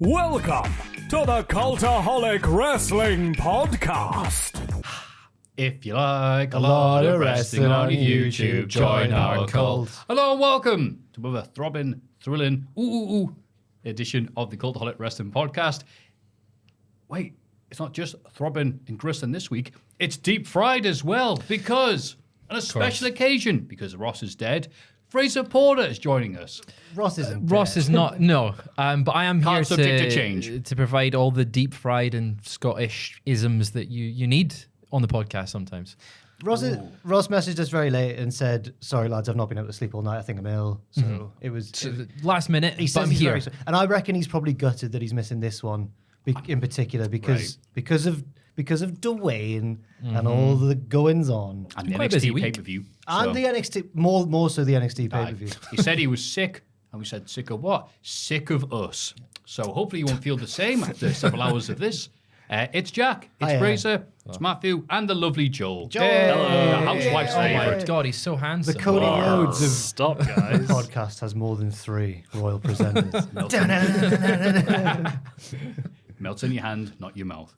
Welcome to the Cultaholic Wrestling Podcast. If you like a lot of wrestling on YouTube, join our cult. Hello and welcome to another throbbing, thrilling, edition of the Cultaholic Wrestling Podcast. Wait, it's not just throbbing and grisling this week, it's deep fried as well, because on a special occasion, because Ross is dead, Fraser Porter is joining us. Ross isn't. Ross is not. No, but I am here subject to change. To provide all the deep fried and Scottish isms that you need on the podcast sometimes. Ross messaged us very late and said, "Sorry lads, I've not been able to sleep all night. I think I'm ill." So it was Last minute. He but says I'm he's here. and I reckon he's probably gutted that he's missing this one in particular because of Dwayne and all the goings on And the quite a busy NXT week. pay-per-view. and the NXT more so the NXT pay per view. He said he was sick, and we said, sick of what? Sick of us. So hopefully you won't feel the same after several hours of this. It's Jack, it's Hiya. Fraser, it's Maffew, and the lovely Joel. Joel! Hello. Housewife's Yay! favourite. Oh God, he's so handsome. The Cody Rhodes of Stop, guys. podcast has more than 3 royal presenters. Melts in your hand, not your mouth.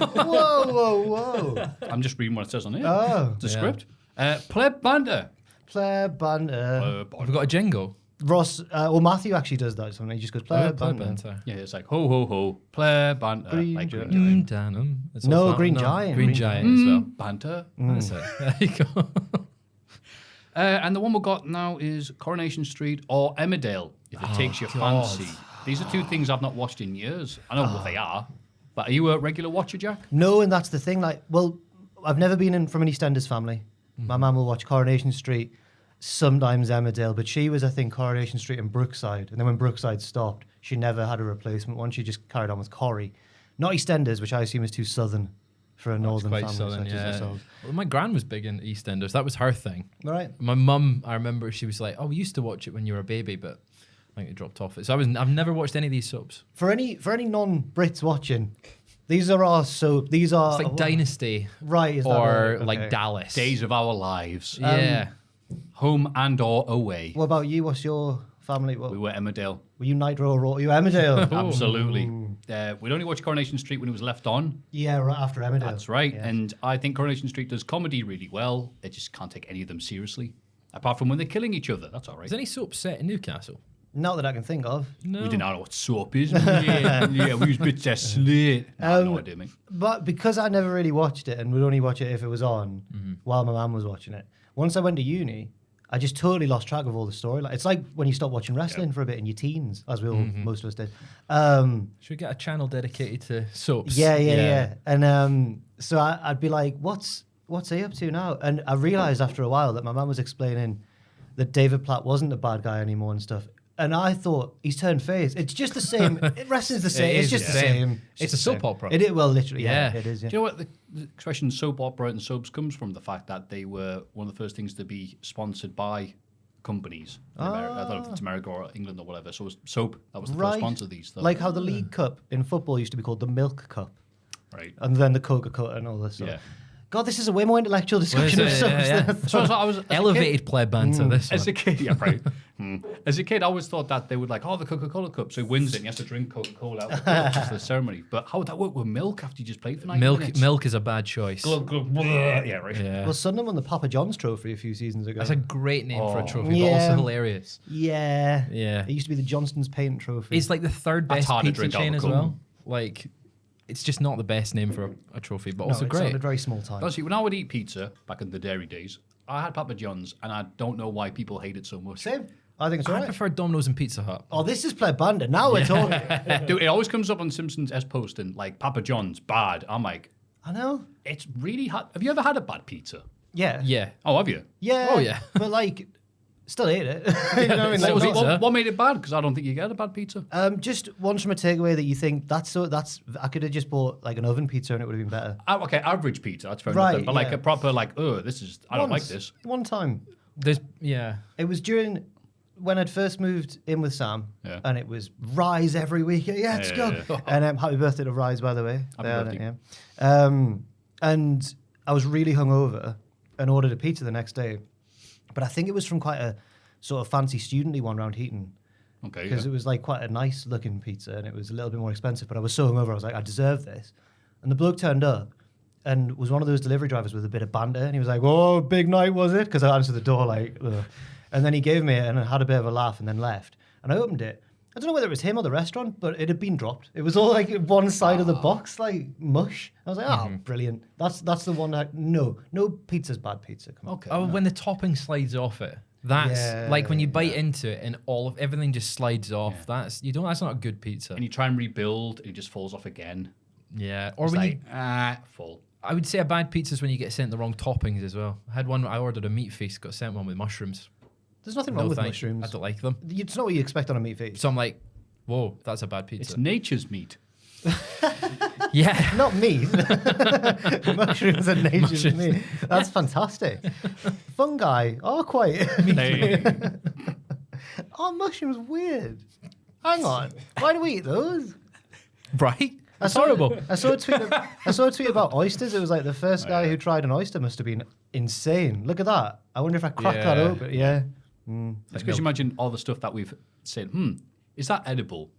Whoa! I'm just reading what it says on here. Oh. It's a script. Pleb banter. Player banter. We've got a jingle. Ross, Maffew actually does that. Something he just goes player banter. Yeah, it's like ho ho ho. Pleb banter. Green like giant. Green Giant. It's No, also- Green Giant. Green Green Giant as well. Banter. That's it. There you go. And the one we've got now is Coronation Street or Emmerdale, if it takes your fancy. These are two things I've not watched in years. I know what they are, but are you a regular watcher, Jack? No, and that's the thing. I've never been from an EastEnders family. My mum will watch Coronation Street, sometimes Emmerdale, but she was, I think, Coronation Street and Brookside. And then when Brookside stopped, she never had a replacement one. She just carried on with Corrie. Not EastEnders, which I assume is too southern for a northern Quite family southern, such as yeah. ourselves. Well, my gran was big in EastEnders. That was her thing. Right. My mum, I remember she was like, "Oh, we used to watch it when you were a baby, but I think it dropped off." So I've never watched any of these soaps. For any non-Brits watching, these are our soap. These are It's like Dynasty, right, is that or right? like Okay. Dallas. Days of Our Lives. Yeah. Home and or away. What about you? What's your family? We were Emmerdale. Were you Nitro or Raw? Were you Emmerdale? Absolutely. We'd only watch Coronation Street when it was left on. Yeah, right after Emmerdale. That's right. Yeah. And I think Coronation Street does comedy really well. It just can't take any of them seriously. Apart from when they're killing each other. That's all right. Is any soap set in Newcastle? Not that I can think of. No. We didn't know what soap is. yeah, we was bits of slate. No idea, mate. But because I never really watched it and would only watch it if it was on while my mum was watching it, once I went to uni, I just totally lost track of all the story. It's like when you stop watching wrestling for a bit in your teens, as we all, most of us did. Should we get a channel dedicated to soaps? Yeah. And so I'd be like, what's he up to now? And I realised after a while that my mum was explaining that David Platt wasn't a bad guy anymore and stuff. And I thought, he's turned face. It's just the same. Wrestling's the same. It's just the same. It's a soap opera. It is, well, literally, Yeah. it is, yeah. Do you know what the expression soap opera and soaps comes from? The fact that they were one of the first things to be sponsored by companies in America. I don't know if it's America or England or whatever. So it was soap. That was the first sponsor of these stuff. Like how the League Cup in football used to be called the Milk Cup. Right. And then the Coca-Cola and all this stuff. Yeah. God, this is a way more intellectual discussion of Yeah, soaps yeah. than I So thought. I was Elevated pleb banter, this As one. a kid, yeah, right. As a kid, I always thought that they would like, the Coca-Cola cup. So he wins it and he has to drink Coca-Cola out of the cup just for the ceremony. But how would that work with milk after you just played for 90 minutes? Milk is a bad choice. Yeah, right. Yeah. Well, Sunderland won the Papa John's trophy a few seasons ago. That's a great name for a trophy, but Yeah. also hilarious. Yeah. Yeah. It used to be the Johnston's Paint Trophy. It's like the third That's best hard to pizza drink chain as alcohol. well. Like, it's just not the best name for a trophy, but no, also it's great. on a very small time. Honestly, when I would eat pizza back in the dairy days, I had Papa John's, and I don't know why people hate it so much. Same. I think it's I alright. prefer Domino's and Pizza Hut. Oh, this is Pleb Bandit. Now we're talking. Dude, it always comes up on Simpsons S posting like Papa John's bad. I'm like, I know. it's really hard. Have you ever had a bad pizza? Yeah. Yeah. Oh, have you? Yeah. Oh, yeah. But like, still ate it. You know what I mean? Still Like, ate it. What made it bad? Because I don't think you get a bad pizza. just ones from a takeaway that you think that's I could have just bought like an oven pizza and it would have been better. Okay, average pizza. That's fair Right, enough. But like yeah. a proper like, this is I don't like this. One time. Yeah. It was during when I'd first moved in with Sam, Yeah. and it was Rise every week. Yeah, it's good. yeah. And happy birthday to Rise, by the way. Happy birthday. Yeah. And I was really hungover and ordered a pizza the next day, but I think it was from quite a sort of fancy student-y one around Heaton. Okay. Because it was like quite a nice looking pizza and it was a little bit more expensive, but I was so hungover, I was like, I deserve this. And the bloke turned up and was one of those delivery drivers with a bit of banter. And he was like, oh, big night, was it? Because I answered the door like, ugh. And then he gave me it and I had a bit of a laugh and then left. And I opened it. I don't know whether it was him or the restaurant, but it had been dropped. It was all like one side of the box, like mush. I was like, oh, brilliant. That's the one that, no pizza's bad pizza. Come on. Okay. Oh, when the topping slides off it. That's like when you bite into it and everything just slides off. Yeah. That's not a good pizza. And you try and rebuild and it just falls off again. Yeah. Or It's when like, full. I would say a bad pizza is when you get sent the wrong toppings as well. I had one, I ordered a meat feast, got sent one with mushrooms. There's nothing wrong with thank you. mushrooms. I don't like them. It's not what you expect on a meat feast. So I'm like, whoa, that's a bad It's pizza. nature's meat. Yeah. Not meat. Mushrooms are nature's Mushrooms. meat. That's fantastic. Fungi are quite They- Oh, mushrooms weird. Hang on. Why do we eat those? Right? That's saw- horrible. I saw a tweet about oysters. It was like the first guy who tried an oyster must have been insane. Look at that. I wonder if I cracked that Yeah. open. Yeah. It's because you imagine all the stuff that we've said, is that edible?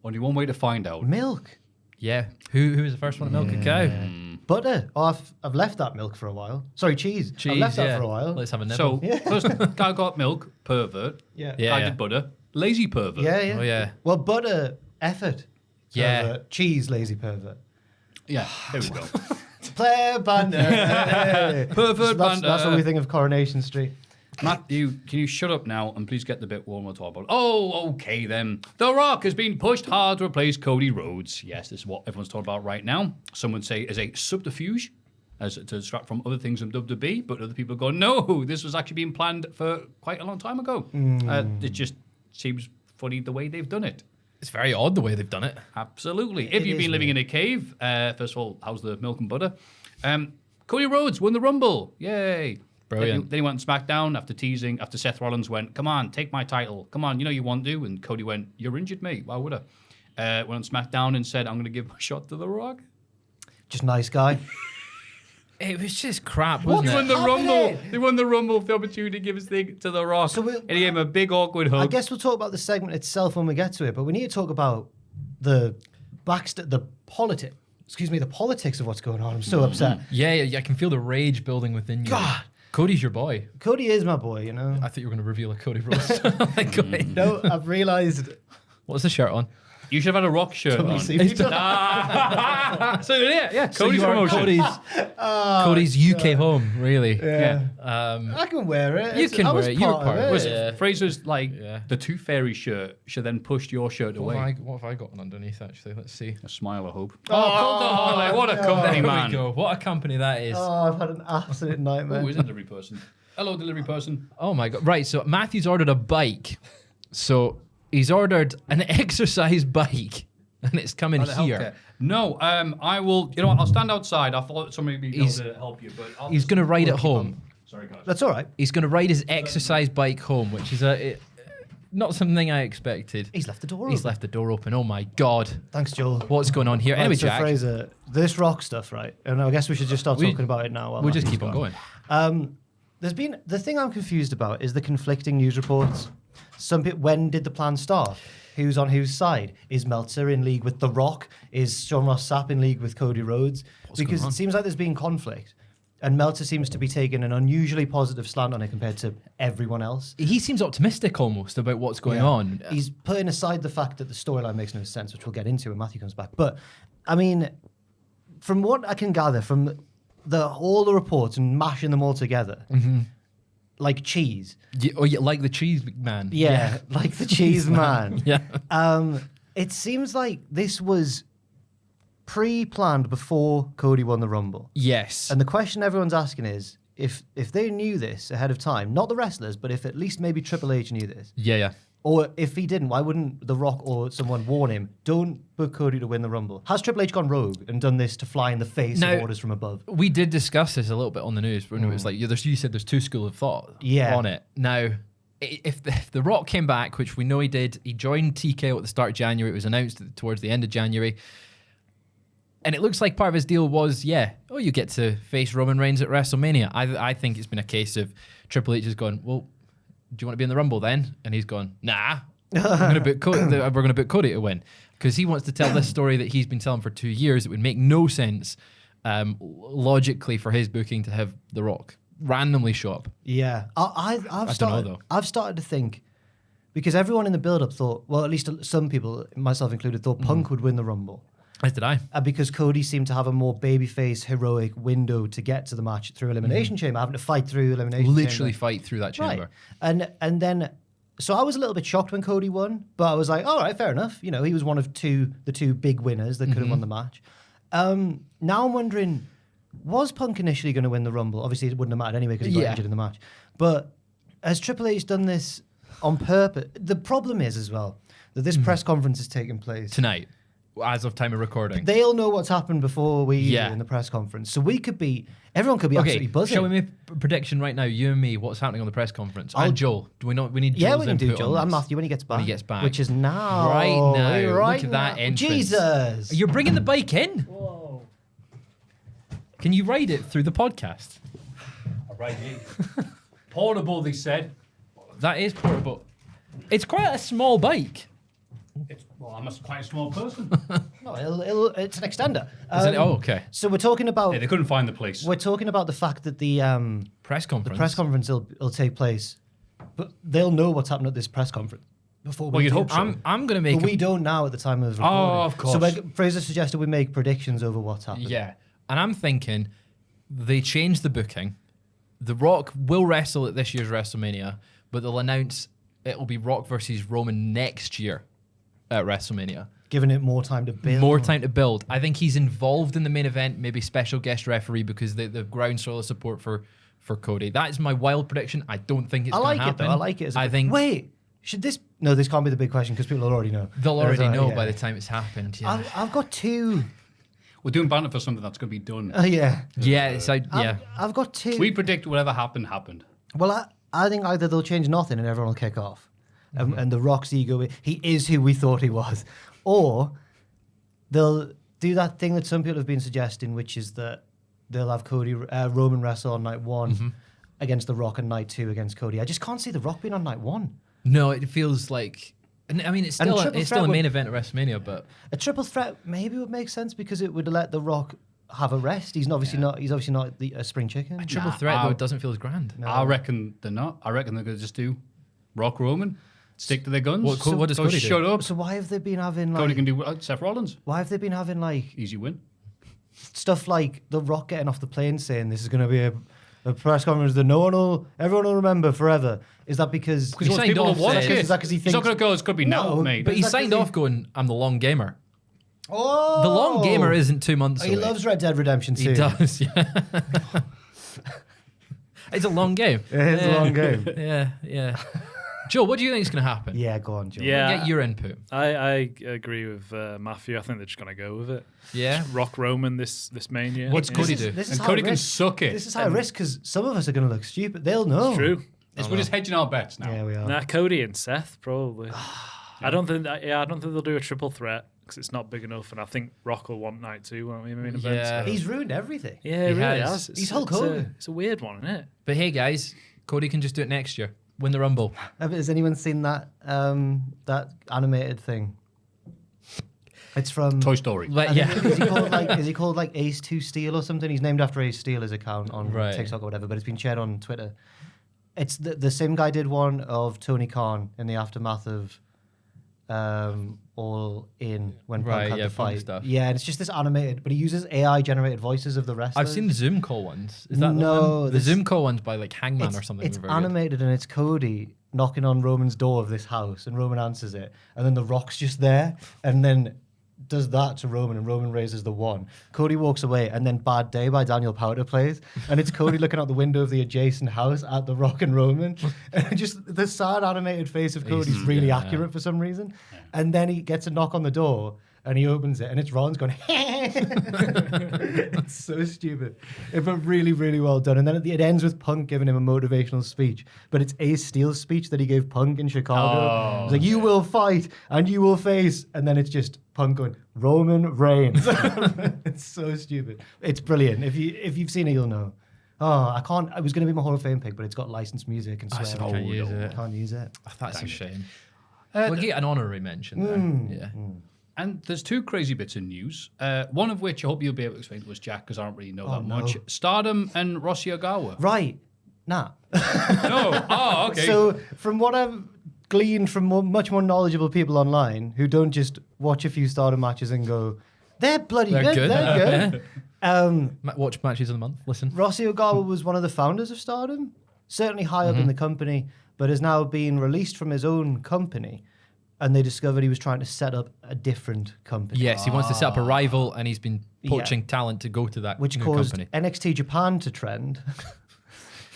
Only one way to find out. Milk. Yeah. Who was the first one to milk a cow? Butter. Oh, I've left that milk for a while. Sorry, cheese. I've left that for a while. Let's have a So, nibble. first guy got milk, pervert. Yeah. Yeah. Guy did butter, lazy pervert. Yeah, yeah. Oh, yeah. Well, butter, effort. Yeah. Pervert. Cheese, lazy pervert. Yeah, there we go. Player banter. Pervert That's banter. what we think of Coronation Street. Maffew, can you shut up now and please get the bit one more talk about? Oh, okay then. The Rock has been pushed hard to replace Cody Rhodes. Yes, this is what everyone's talking about right now. Some would say as a subterfuge, as to distract from other things in WWE, but other people go, no, this was actually being planned for quite a long time ago. It just seems funny the way they've done it. It's very odd the way they've done it. Absolutely. If It you've is been living in a cave, first of all, how's the milk and butter? Cody Rhodes won the Rumble. Yay. Brilliant. Then he went on SmackDown after teasing, after Seth Rollins went, come on, take my title. Come on, you know you want to. And Cody went, you're injured, mate. Why would I? Went on SmackDown and said, I'm going to give my shot to The Rock. Just nice guy. It was just crap, He wasn't won it? the Happening. Rumble. They won the Rumble for the opportunity to give his thing to The Rock. So And he gave him a big awkward hug. I guess we'll talk about the segment itself when we get to it, but we need to talk about the the politics of what's going on. I'm so upset. Yeah, I can feel the rage building within you. God. Cody's your boy. Cody is my boy, you know. I thought you were going to reveal a Cody Rhodes. Like, No, I've realised. what's the shirt on? You should have had a Rock shirt on. See, So yeah, So Cody's you are promotion. Cody's UK home, really. yeah. Um, I can wear it. You It's- can I wear was it. You're part part of of it. Was Yeah. Fraser's like Yeah. the Tooth Fairy shirt should then pushed your shirt what, away. have I got on underneath, actually? Let's see. A smile, I hope. Oh, Cultaholic, what a company, There man. we go. What a company that is. Oh, I've had an absolute nightmare. Oh, he's a delivery person. Hello, delivery person. Oh my god! Right, so Matthew's ordered a bike. So he's ordered an exercise bike, and it's coming here. No, I will. You know what? I'll stand outside. I thought somebody would be able to help you, but He's going to ride it home. Sorry, guys. That's all right. He's going to ride his exercise bike home, which is not something I expected. He's left the door He's open. left the door open. Oh my god! Thanks, Joel. What's going on here? Right, Anyway, so Jack, Fraser, this Rock stuff, right? And I guess we should just start talking about it now. while we'll just Matthew's keep on gone. going. There's been the thing I'm confused about is the conflicting news reports. Some people, when did the plan start? Who's on whose side? Is Meltzer in league with The Rock? Is Sean Ross Sapp in league with Cody Rhodes? Because it seems like there's been conflict, and Meltzer seems to be taking an unusually positive slant on it compared to everyone else. He seems optimistic almost about what's going on. He's putting aside the fact that the storyline makes no sense, which we'll get into when Matthew comes back. But I mean, from what I can gather from all the reports and mashing them all together, like cheese. Yeah, like the cheese man. Yeah, like the cheese man. Yeah. It seems like this was pre-planned before Cody won the Rumble. Yes. And the question everyone's asking is, if they knew this ahead of time, not the wrestlers, but if at least maybe Triple H knew this, Yeah. or if he didn't, why wouldn't The Rock or someone warn him, don't book Cody to win the Rumble? Has Triple H gone rogue and done this to fly in the face Now- of orders from above? We did discuss this a little bit on the news when it was like, you said there's two schools of thought Yeah. on it. Now, if the Rock came back, which we know he did, he joined TKO at the start of January. It was announced towards the end of January. And it looks like part of his deal was, you get to face Roman Reigns at WrestleMania. I think it's been a case of Triple H has gone, well, do you want to be in the Rumble then? And he's gone, nah, we're going to book Cody to win because he wants to tell this story that he's been telling for 2 years. It would make no sense logically for his booking to have The Rock randomly show up. Yeah, I've don't know, though. I've started to think, because everyone in the build-up thought, well, at least some people, myself included, thought Punk would win the Rumble. As did I. Because Cody seemed to have a more babyface, heroic window to get to the match through Elimination Chamber, having to fight through Elimination Literally Chamber. fight through that chamber. Right. And then, so I was a little bit shocked when Cody won, but I was like, all right, fair enough. You know, he was one of the two big winners that could have won the match. Now I'm wondering, was Punk initially going to win the Rumble? Obviously, it wouldn't have mattered anyway because he got injured in the match. But has Triple H done this on purpose? The problem is as well that this press conference is taking place Tonight, as of time of recording. They'll know what's happened before we do in the press conference. So everyone could be absolutely buzzing. Shall we make a prediction right now, you and me, what's happening on the press conference? And Joel. We need Joel's yeah, we can do input Joel on and this. Matthew when he gets back. Which is now. Right now. Right Look at that now. entrance. Jesus. You're bringing the bike in? Whoa. Can you ride it through the podcast? I ride it. Portable, they said. That is portable. It's quite a small bike. I'm quite a small person. No, it's an extender. Okay. So we're talking about. Yeah, they couldn't find the place. We're talking about the fact that the press conference. The press conference will take place, but they'll know what's happening at this press conference before. Well, you'd hope so. I'm going to make. But we don't now at the time of recording. Oh, of course. So Fraser suggested we make predictions over what's happening. Yeah, and I'm thinking they changed the booking. The Rock will wrestle at this year's WrestleMania, but they'll announce it'll be Rock versus Roman next year at WrestleMania. Giving it more time to build. More time to build. I think he's involved in the main event, maybe special guest referee because the groundswell of support for Cody. That is my wild prediction. I don't think it's going to happen. I like it. Wait, should this... No, this can't be the big question because people will already know. They'll already know by the time it's happened. Yeah. I've got two... We're doing banter for something that's going to be done. Yeah. Yeah. I've got two... We predict whatever happened. Well, I think either they'll change nothing and everyone will kick off. And the Rock's ego, he is who we thought he was. Or they'll do that thing that some people have been suggesting, which is that they'll have Roman wrestle on night one against The Rock and night 2 against Cody. I just can't see The Rock being on night 1. No, it feels like... I mean, it's still a main event at WrestleMania, but... A triple threat maybe would make sense because it would let The Rock have a rest. He's obviously not a spring chicken. A triple threat, though, it doesn't feel as grand. No. I reckon they're not. I reckon they're going to just do Rock Roman. Stick to their guns. What does Cody do? Shut up. So why have they been having Cody can do Seth Rollins. Why have they been having easy win? Stuff like The Rock getting off the plane saying this is going to be a press conference that everyone will remember forever? Is that because he signed off? Is that because he thinks he's not going to go? It's going to be now, mate. But he signed off going, "I'm the long gamer." Oh, the long gamer isn't 2 months. He loves Red Dead Redemption 2. He does. Yeah. It's a long game. It is a long game. Yeah. Joe, what do you think is going to happen? Yeah, go on, Joe. Yeah, get your input. I agree with Maffew. I think they're just going to go with it. Yeah, Rock Roman this Mania. What's Cody do? And Cody can suck it. This is high risk because some of us are going to look stupid. They'll know. It's true. We're just hedging our bets now. Yeah, we are. Nah, Cody and Seth probably. I don't think they'll do a triple threat because it's not big enough, and I think Rock will want night 2, won't he? Yeah. He's ruined everything. Yeah, he really has. He's Hulk Hogan. It's a weird one, isn't it? But hey, guys, Cody can just do it next year. Win the Rumble. Has anyone seen that animated thing? It's from Toy Story. Is he called like Ace 2 Steel or something? He's named after Ace Steel, his account on TikTok or whatever, but it's been shared on Twitter. It's the same guy did one of Tony Khan in the aftermath of All In when Punk had the fight. Stuff. Yeah, and it's just this animated, but he uses AI generated voices of the wrestlers. I've seen the Zoom call ones. Is that the Zoom call ones by like Hangman or something? It's animated and it's Cody knocking on Roman's door of this house, and Roman answers it, and then The Rock's just there, and then does that to Roman, and Roman raises the 1. Cody walks away, and then Bad Day by Daniel Powter plays, and it's Cody looking out the window of the adjacent house at The Rock and Roman, and just the sad animated face of Cody's really accurate for some reason, and then he gets a knock on the door, and he opens it, and it's Rollins going, it's so stupid. But really, really well done. And then it ends with Punk giving him a motivational speech. But it's Ace Steel's speech that he gave Punk in Chicago. It's like, you will fight, and you will face. And then it's just Punk going, Roman Reigns. It's so stupid. It's brilliant. If you've seen it, you'll know. I can't. I was going to be my Hall of Fame pick, but it's got licensed music and swearing. Can't use it. Can't use it. That's a shame. We'll get an honorary mention there. Yeah. And there's two crazy bits of news. One of which I hope you'll be able to explain to us, Jack, because I don't really know that much. Stardom and Rossi Ogawa. Right. Nah. No. Oh, okay. So from what I've gleaned from much more knowledgeable people online who don't just watch a few Stardom matches and go, they're bloody They're good. They're good. Watch matches of the month. Listen. Rossi Ogawa was one of the founders of Stardom, certainly high up in the company, but has now been released from his own company. And they discovered he was trying to set up a different company. Yes, he wants to set up a rival, and he's been poaching talent to go to that which new caused company. NXT Japan to trend.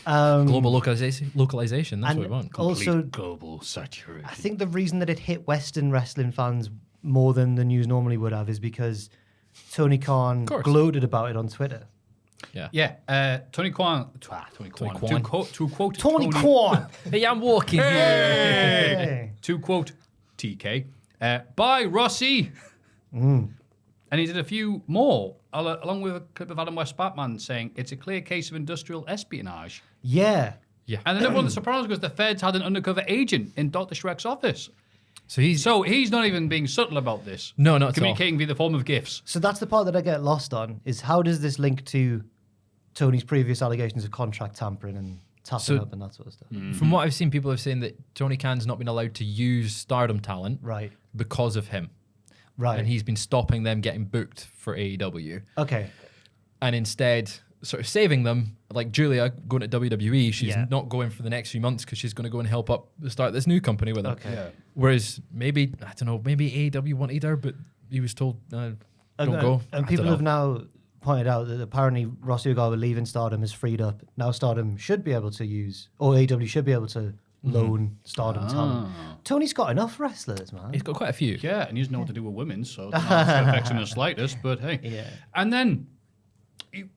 Global localization, that's and what we want. also, global saturation. I think the reason that it hit Western wrestling fans more than the news normally would have is because Tony Khan gloated about it on Twitter. Yeah. Tony Kwan. Tony Kwan. To quote Tony Khan! Hey, I'm walking here. Hey. To quote TK. Bye, Rossi. And he did a few more, along with a clip of Adam West Batman saying it's a clear case of industrial espionage. Yeah. And then everyone was surprised because the feds had an undercover agent in Dr. Shrek's office. So he's not even being subtle about this. No, not at all. Communicating via the form of gifts. So that's the part that I get lost on, is how does this link to Tony's previous allegations of contract tampering and tapping up and that sort of stuff? From what I've seen, people have saying that Tony Khan's not been allowed to use Stardom talent because of him. Right. And he's been stopping them getting booked for AEW. Okay. And instead, sort of saving them, like Julia going to WWE, she's not going for the next few months because she's going to go and help up start this new company with him. Okay. Yeah. Whereas maybe, I don't know, maybe AEW wanted her, but he was told, don't go. And people have now pointed out that apparently Rossi Ogawa leaving Stardom has freed up. Now Stardom should be able to use, or AEW should be able to loan Stardom talent. Tony's got enough wrestlers, man. He's got quite a few. Yeah, and he doesn't know what to do with women, so that affects him the slightest, but hey. Yeah. And then,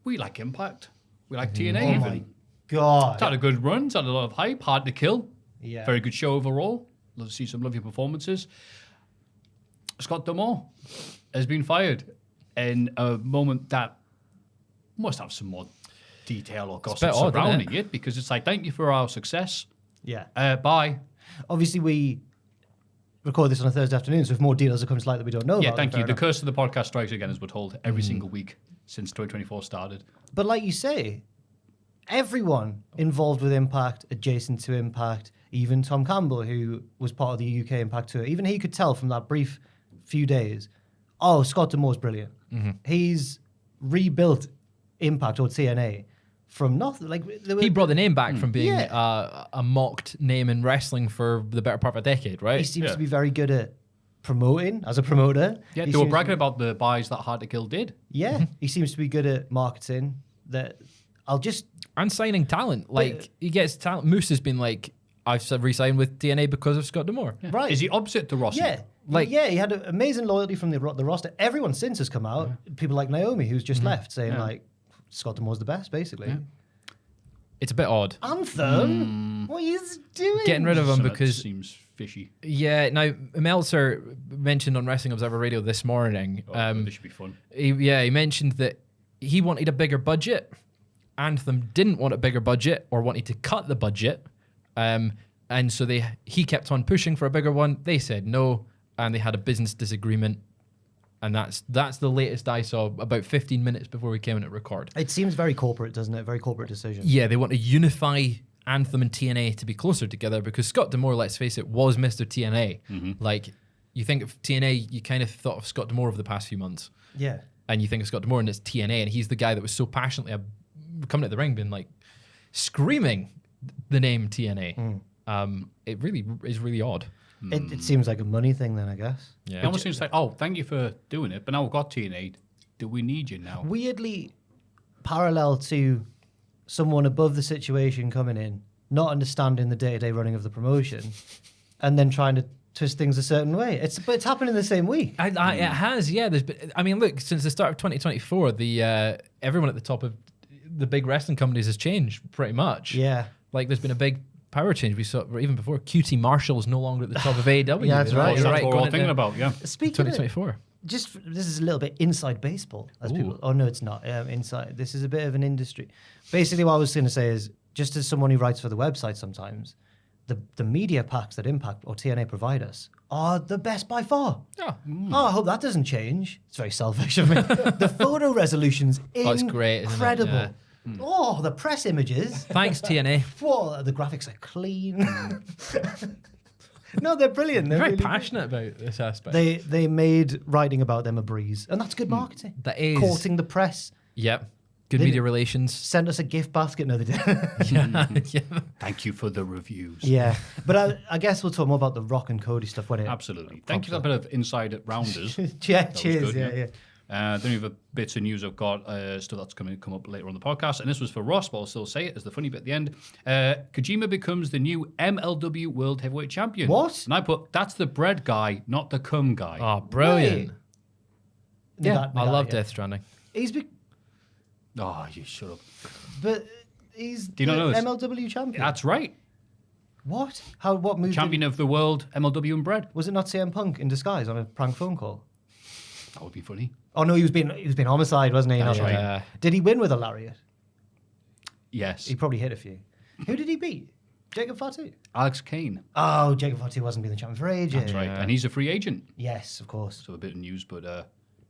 we like Impact. We like TNA Oh even. my God. It's had a good run. It's had a lot of hype. Hard to kill. Yeah. Very good show overall. Love to see some lovely performances. Scott D'Amore has been fired in a moment that must have some more detail or gossip odd, surrounding it, because it's like, thank you for our success. Yeah. Bye. Obviously, we record this on a Thursday afternoon, so if more details are coming to light that we don't know Yeah, about, thank fair you. The enough. curse of the podcast strikes again, as we're told every single week since 2024 started. But like you say, everyone involved with Impact, adjacent to Impact, even Tom Campbell, who was part of the UK Impact tour, even he could tell from that brief few days, oh, Scott D'Amore's brilliant. He's rebuilt Impact or TNA from nothing. Like He brought the name back from being a mocked name in wrestling for the better part of a decade, right? He seems to be very good at promoting as a promoter. Yeah, He they were seems bragging about the buys that Hard to Kill did. Yeah, he seems to be good at marketing. That and signing talent. Like he gets talent. Moose has been like, I've re-signed with TNA because of Scott D'Amore. Yeah. Right. Is he opposite to Rossi? Yeah. Like- he had amazing loyalty from the roster. Everyone since has come out. People like Naomi, who's just left, saying like, Scott D'Amore's the best, basically. Yeah. It's a bit odd. Anthem? What are you doing? Getting rid of him So that because seems fishy. yeah. Now Meltzer mentioned on Wrestling Observer Radio this morning. This should be fun. He mentioned that he wanted a bigger budget. Anthem didn't want a bigger budget or wanted to cut the budget, and so he kept on pushing for a bigger one. They said no, and they had a business disagreement. And that's the latest I saw about 15 minutes before we came in to record. It seems very corporate, doesn't it? Very corporate decision. Yeah, they want to unify Anthem and TNA to be closer together because Scott D'Amore, let's face it, was Mr. TNA. Like, you think of TNA, you kind of thought of Scott D'Amore over the past few months. Yeah. And you think of Scott D'Amore and it's TNA, and he's the guy that was so passionately coming at the ring, being like, screaming the name TNA. It really is really odd. It seems like a money thing then, I guess. Yeah. It almost seems like, oh, thank you for doing it, but now we've got TNA. Do we need you now? Weirdly parallel to someone above the situation coming in, not understanding the day-to-day running of the promotion, and then trying to twist things a certain way. But it's happened in the same week. It has, yeah. There's been, I mean, look, since the start of 2024, everyone at the top of the big wrestling companies has changed pretty much. Yeah. Like, there's been a big power change. We saw even before QT Marshall is no longer at the top of AEW. Yeah, that's right. That's You're what we're all going thinking into about, yeah. Speaking of 2024. this is a little bit inside baseball, as people. Oh no, it's not inside. This is a bit of an industry. Basically, what I was going to say is, just as someone who writes for the website, sometimes the media packs that Impact or TNA provide us are the best by far. Yeah. Oh, I hope that doesn't change. It's very selfish of me. The photo resolution's it's great, isn't it? incredible. Yeah. Oh, the press images. Thanks, TNA. Whoa, the graphics are clean. No, they're brilliant. They're Very really passionate about this aspect. They made writing about them a breeze, and that's good marketing. That is. Courting the press. Yep. Good They- media relations. Sent us a gift basket. No, they didn't. Yeah. Thank you for the reviews. Yeah, but I guess we'll talk more about the Rock and Cody stuff when it. Absolutely. Thank you for that bit of inside rounders. Yeah, was cheers. good, yeah. The only other bits of news I've got, stuff that's going to come up later on the podcast, and this was for Ross, but I'll still say it as the funny bit at the end. Kojima becomes the new MLW World Heavyweight Champion. What? And I put, that's the bread guy, not the cum guy. Oh, brilliant. Yeah, I love Death Stranding. He's Oh, you shut up. but he's you not know this? MLW champion. That's right. What? How? What moved? Champion of the world, MLW and bread. Was it not CM Punk in disguise on a prank phone call? That would be funny. Oh no, he was being homicide, wasn't he? That's Not- right. Did he win with a lariat? Yes. He probably hit a few. Who did he beat? Jacob Fatu. Alex Kane. Oh, Jacob Fatu wasn't being the champion for ages. That's right. And he's a free agent. Yes, of course. So a bit of news, but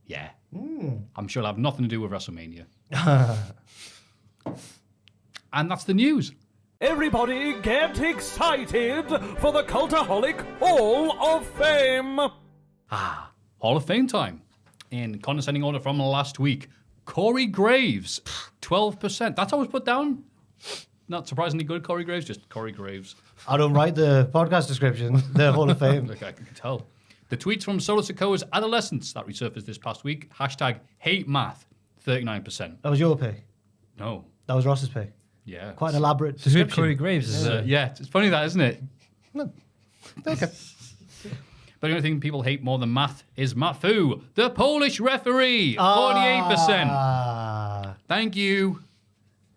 yeah. I'm sure it'll have nothing to do with WrestleMania. And that's the news. Everybody get excited for the Cultaholic Hall of Fame. Hall of Fame time. In condescending order from last week, Corey Graves, 12%. That's how it was put down. Not surprisingly good, Corey Graves, just Corey Graves. I don't write the podcast description. The Hall of Fame. Look, I can tell. The tweets from Solo Sikoa's adolescents that resurfaced this past week. Hashtag hate math, 39%. That was your pick. No. That was Ross's pick. Yeah. Quite an elaborate So who description. Corey Graves is? Yeah, it's funny that, isn't it? No. Okay. But the only thing people hate more than math is Maffew, the Polish referee, 48%. Ah. Thank you.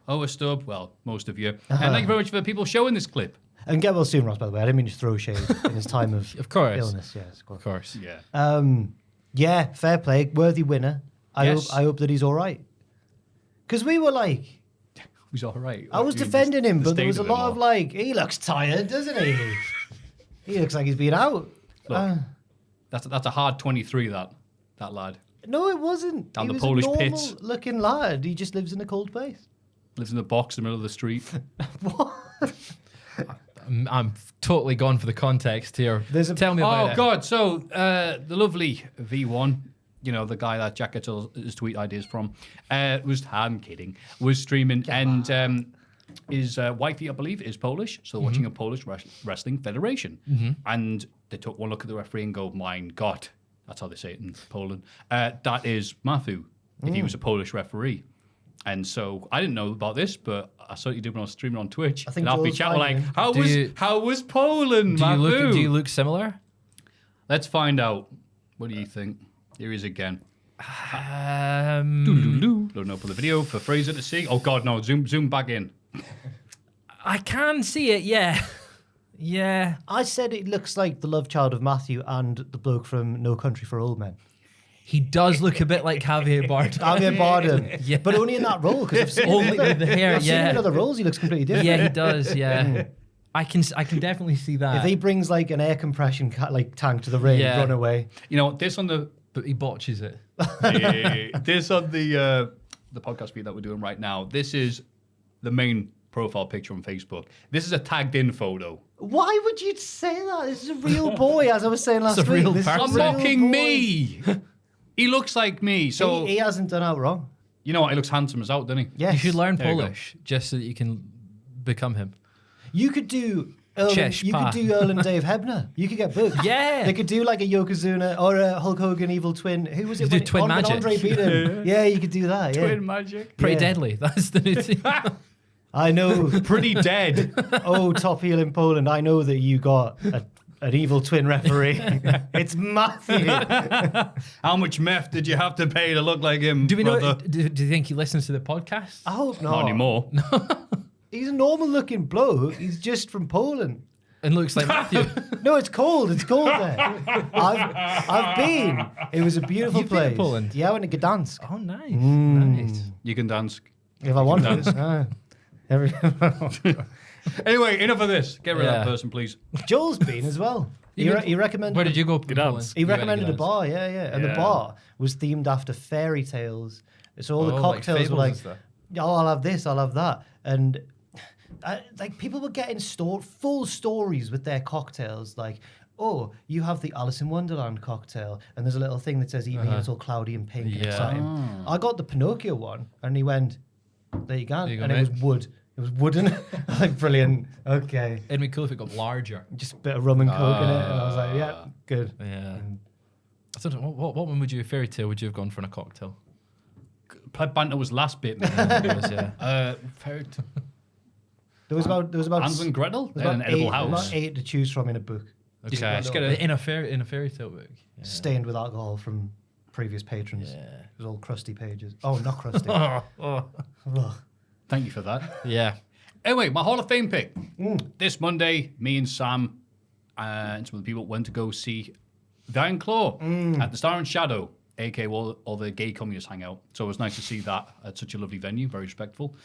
Oh, a stub. Well, most of you. And thank you very much for people showing this clip. And get well soon, Ross, by the way. I didn't mean to throw shade in his time of course. illness. Yes, Of course. Yeah. Yeah, fair play. Worthy winner. Yes. I hope that he's all right. Because we were like, He's all right. I was defending him, but there was a lot of like, he looks tired, doesn't he? He looks like he's been out. Look, that's a hard 23, that lad. No, it wasn't. Down He the was Polish a pits. normal-looking lad. He just lives in a cold place. Lives in the box in the middle of the street. What? I'm totally gone for the context here. Tell me about Oh, it. God. So, the lovely V1, you know, the guy that Jack gets all his tweet ideas from, I'm kidding, was streaming. And his wifey, I believe, is Polish. So, watching a Polish wrestling federation. And they took one look at the referee and go, my God. That's how they say it in Poland. That is Maffew, if he was a Polish referee. And so I didn't know about this, but I saw you did when I was streaming on Twitch. I think and I'll be Joel's chatting like, fine, how was Poland, Do Maffew? you look similar? Let's find out. What do you think? Here he is again. Loading up on the video for Fraser to see. Oh God, no! Zoom back in. I can see it. Yeah. Yeah. I said it looks like the love child of Maffew and the bloke from No Country for Old Men. He does look a bit like Javier Bardem. Javier Bardem. Yeah. But only in that role, because I've seen Only him in with the hair, I've seen him yeah. in other roles, he looks completely different. Yeah, he does. Yeah. I can definitely see that. If he brings like an air compression tank to the ring, Yeah. run away. You know this on the But he botches it. this on the podcast feed that we're doing right now. This is the main profile picture on Facebook. This is a tagged in photo. Why would you say that? This is a real boy, as I was saying last a week. real This is person. a I'm real mocking boy. me. He looks like me. So He hasn't done out wrong. you know what? He looks handsome as out, doesn't he? Yes. You should learn There you go. Polish just so that you can become him. You could do Earl and Dave Hebner. You could get booked. Yeah. They could do like a Yokozuna or a Hulk Hogan evil twin. Who was it? You do when twin when magic. Andre beat him. Yeah, you could do that. Yeah. Twin magic. Pretty Yeah. deadly. That's the new thing. I know. Pretty dead. Oh, top heel in Poland. I know that you got an evil twin referee. It's Maffew. How much meth did you have to pay to look like him? Do we know? brother? Do you think he listens to the podcast? I hope not. Not anymore. He's a normal looking bloke. He's just from Poland. And looks like Matthew. No, it's cold. It's cold there. I've been. It was a beautiful You've been place. to Poland? Yeah, I went to Gdansk. Oh, nice. Nice. You can dance. If I wanted. Anyway, enough of this. Get rid of that person, please. Joel's been as well. He recommended. Where did you go? Gdansk. He recommended a bar, and the Yeah. bar was themed after fairy tales. So all the like cocktails were fables like, and stuff. oh, I'll have this, I'll have that, and like people were getting full stories with their cocktails, like. Oh, you have the Alice in Wonderland cocktail, and there's a little thing that says, even here it's all cloudy and pink and Yeah. exciting. I got the Pinocchio one, and he went, there you go. There you go, And mate. it was wood. It was wooden. Like, brilliant. Okay. It'd be cool if it got larger. Just a bit of rum and coke in it. And I was like, yeah, good. Yeah. I don't know, what one would you, fairy tale, would you have gone for in a cocktail? Pleb banter was last bit, man. Fairy tale. There was about Hans and Gretel there was in an about edible eight, house. about 8 to choose from in a book. Okay. Just get a- In a fairy tale book. Yeah. Stained with alcohol from previous patrons. Yeah. It was all crusty pages. Oh, not crusty. Oh. Ugh. Thank you for that. Yeah. Anyway, my Hall of Fame pick. This Monday, me and Sam and some of the people went to go see The Iron Claw at the Star and Shadow, aka all the gay communists hang out. So it was nice to see that at such a lovely venue, very respectful.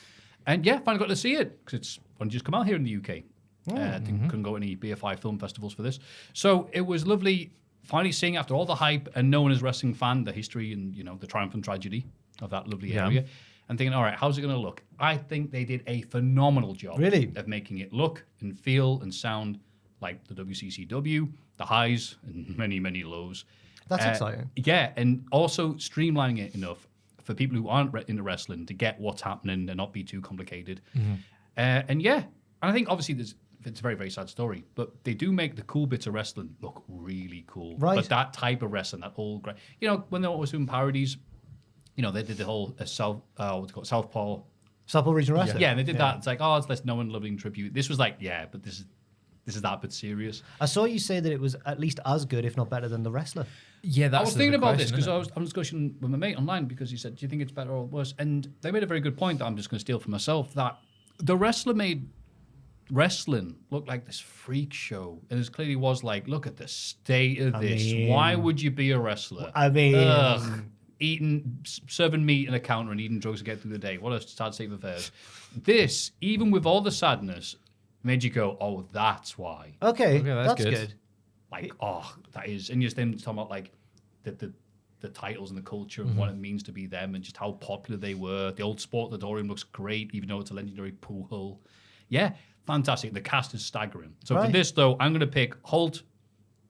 And yeah, finally got to see it because it's only just come out here in the UK. Couldn't go to any BFI film festivals for this. So it was lovely finally seeing, after all the hype and knowing as a wrestling fan, the history and, the triumph and tragedy of that lovely area. And thinking, all right, how's it going to look? I think they did a phenomenal job of making it look and feel and sound like the WCCW, the highs and many, many lows. That's exciting. Yeah, and also streamlining it enough for people who aren't into wrestling to get what's happening and not be too complicated. And I think obviously it's a very, very sad story, but they do make the cool bits of wrestling look really cool. Right. But that type of wrestling, that old, when they're always doing parodies, they did the whole Southpaw. Southpaw Regional Wrestling. Yeah, and they did that. It's like, it's less known, loving tribute. This was like, but this is that bit serious. I saw you say that it was at least as good, if not better, than The Wrestler. Yeah, that's I was thinking the about this question, because I isn't was discussing with my mate online because he said, do you think it's better or worse? And they made a very good point that I'm just going to steal for myself, that The Wrestler made wrestling look like this freak show. And it clearly was like, look at the state of this. Why would you be a wrestler? I mean... Serving meat in a counter and eating drugs to get through the day. What a sad state of affairs. This, even with all the sadness, made you go, oh, that's why. Okay, that's that's good. good. Like, that is. And you're then talking about like the titles and the culture and what it means to be them and just how popular they were. The old Sport Auditorium looks great, even though it's a legendary pool hole. Yeah, fantastic. The cast is staggering. So for this, though, I'm going to pick Holt,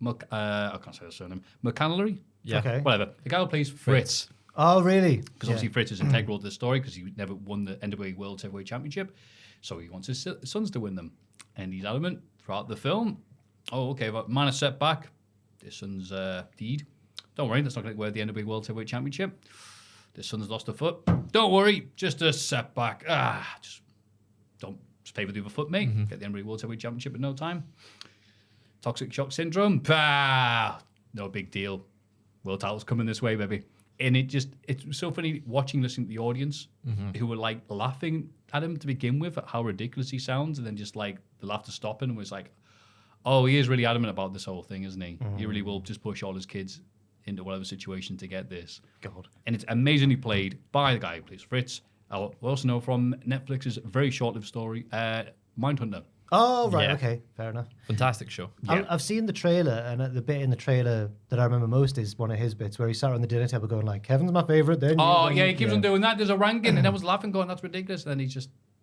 I can't say his surname, McCannellery? Yeah. Okay. Whatever. The guy who plays Fritz. Oh, really? Because obviously Fritz is integral to the story because he never won the NWA World Heavyweight Championship. So he wants his sons to win them. And he's adamant throughout the film. Oh, okay, but minor setback. This son's deed. Don't worry, that's not going to wear the NWA World Heavyweight Championship. This son's lost a foot. Don't worry, just a setback. Just don't pay with the other foot, mate. Get the NWA World Heavyweight Championship in no time. Toxic shock syndrome. No big deal. World title's coming this way, baby. And it's so funny listening to the audience who were like laughing at him to begin with at how ridiculous he sounds, and then just like the laughter stopping and was like, oh, he is really adamant about this whole thing, isn't he? He really will just push all his kids into whatever situation to get this. God. And it's amazingly played by the guy who plays Fritz. I also know from Netflix's very short-lived story, Mindhunter. Oh, right, Yeah. okay, fair enough. Fantastic show. I've seen the trailer, and the bit in the trailer that I remember most is one of his bits where he sat around the dinner table going like, Kevin's my favourite. Then He keeps on doing that. There's a ranking, and I was laughing, going, that's ridiculous. And then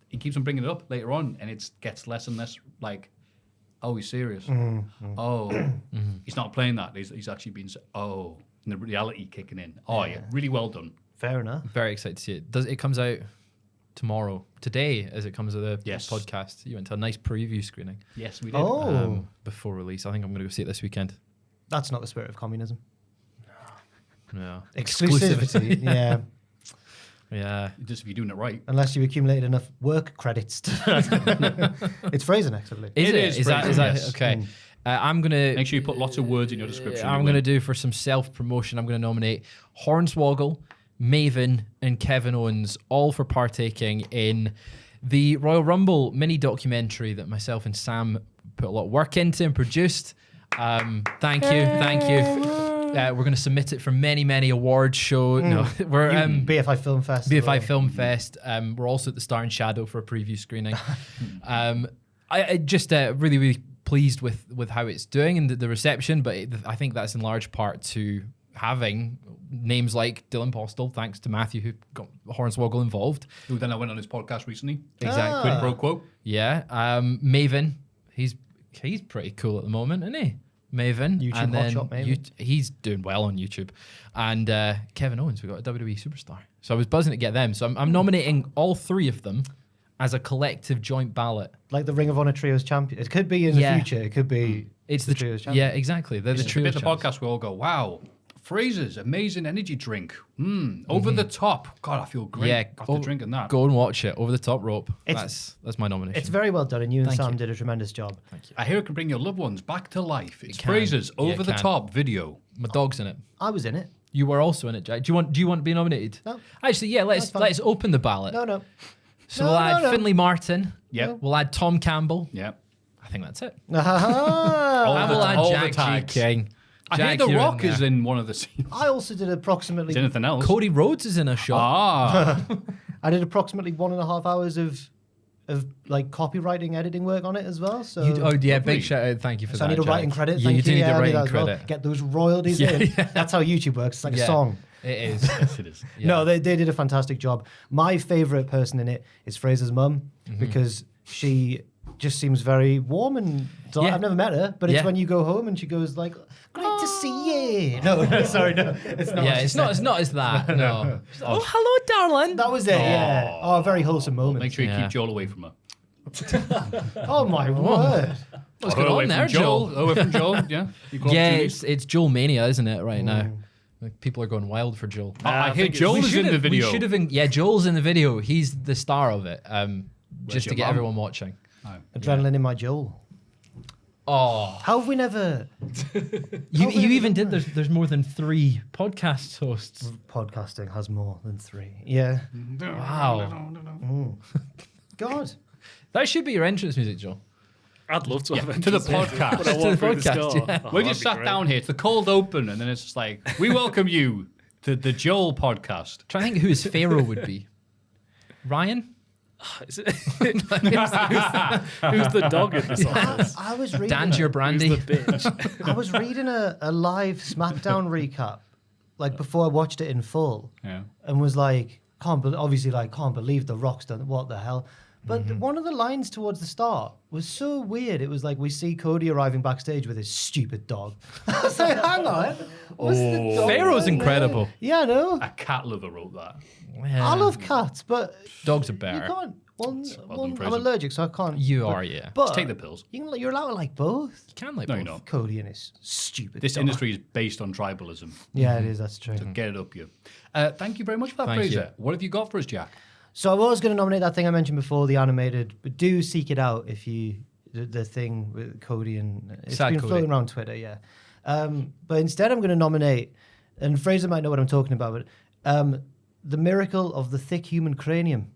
he keeps on bringing it up later on, and it gets less and less like, oh, he's serious. He's not playing that. He's actually been, and the reality kicking in. Really well done. Fair enough. Very excited to see it. It comes out today, as it comes to the podcast. You went to a nice preview screening. Yes, we did. Before release. I think I'm going to go see it this weekend. That's not the spirit of communism. No. Exclusivity. Yeah. Yeah. Just if you're doing it right. Unless you accumulated enough work credits. It's Fraser next, I believe. It is. Is that Yes. okay? I'm gonna Make sure you put lots of words in your description. I'm gonna do for some self promotion. I'm gonna nominate Hornswoggle, Maven, and Kevin Owens, all for partaking in the Royal Rumble mini documentary that myself and Sam put a lot of work into and produced. Thank you. We're going to submit it for many awards show. No, we're BFI Film Fest. BFI Film Fest. We're also at the Star and Shadow for a preview screening. I just really, really pleased with how it's doing and the reception, but I think that's in large part to having names like Dylan Postel, thanks to Maffew, who got Hornswoggle involved. Who then I went on his podcast recently. Exactly. Quid pro quo. Yeah. Maven, he's pretty cool at the moment, isn't he? Maven. YouTube and then hotshot Maven. he's doing well on YouTube. And Kevin Owens, we got a WWE superstar. So I was buzzing to get them. So I'm nominating all three of them as a collective joint ballot. Like the Ring of Honor Trios champion. It could be in the future. It could be It's the Trios champion. Yeah, exactly. They're the It's the bit trios of the champs. podcast we all go, wow, Fraser's amazing energy drink. Over the top. God, I feel great Yeah, after drinking that. Go and watch it. Over the Top rope. It's- That's my nomination. It's very well done, and you and Thank Sam you. did a tremendous job. I hear it can bring your loved ones back to life. It's can. Fraser's Yeah, it over the can. top video. My dog's in it. I was in it. You were also in it, Jack. Do you want to be nominated? No. Actually, yeah. That's fine. Let's open the ballot. No. So No, we'll no, add no. Finley Martin. Yep. We'll add Tom Campbell. Yep. I think that's it. All And the- we'll add all the Jack G. tags. King. I hear Jack, The you're Rock in is there. in one of the scenes. I also did approximately. Is anything else? Cody Rhodes is in a shot. Ah. I did approximately 1.5 hours of like copywriting, editing work on it as well. So, Big shout out. Thank you for so that. I need a Jack. writing credit. You, Thank you do you. need Yeah, a I need writing that as well. credit. Get those royalties Yeah, in. yeah. That's how YouTube works. It's like Yeah. a song. It is. Yes, it is. Yeah. No, they did a fantastic job. My favorite person in it is Fraser's mum Mm-hmm. because she just seems very warm and Yeah. I've never met her, but it's Yeah. when you go home and she goes like, "Great to see you." No, sorry, no, it's not. Yeah, what she it's said. not as that. No. She's like, oh, hello, darling. That was it. Yeah. Oh, a very wholesome moment. Make sure you Yeah. keep Joel away from her. Oh my word. What's Or going away on from there, Joel? Joel? Away from Joel, yeah. Equal Yeah, opportunities. it's Joel Mania, isn't it, right now? Like, people are going wild for Joel. I hear think Joel We is in the should've- video. We should have. Yeah, Joel's in the video. He's the star of it. Just to your get mum? everyone watching. Adrenaline in my Joel. Oh, How have we never you even did. There's more than 3 podcast hosts. podcasting has more than 3? Yeah. Wow, God. that should be your entrance music, Joel. I'd love to have to the entrance music, podcast. but I To walk the through podcast, door. yeah. Oh, We that'd just be sat great. down here. It's the cold open, and then it's just like, we welcome you to the Joel podcast. Trying to think who his Pharaoh would be. Ryan. Is it- who's the dog in this office? I was reading Dan's your Who's brandy. the bitch? I was reading a live SmackDown recap, like before I watched it in full, Yeah. and was like, can't believe the Rock's done. What the hell? But one of the lines towards the start was so weird. It was like, we see Cody arriving backstage with his stupid dog. I was like, hang on, what's the dog Pharaoh's doing incredible. there? Yeah, I know. A cat lover wrote that. I love cats, but dogs are you better. can't. Well done, I'm Fraser. allergic, so I can't. You but- are, yeah. But Just take the pills. you're allowed to like both. You can like No, both. you're not. Cody and his stupid. This dog. industry is based on tribalism. Yeah, it is. That's true. So get it up you. Thank you very much for that, Thank Fraser. you. What have you got for us, Jack? So I was going to nominate that thing I mentioned before, the animated, but do seek it out if you the thing with Cody and it's Sad been Cody. floating around Twitter, yeah. But instead, I'm going to nominate, and Fraser might know what I'm talking about, but the miracle of the thick human cranium,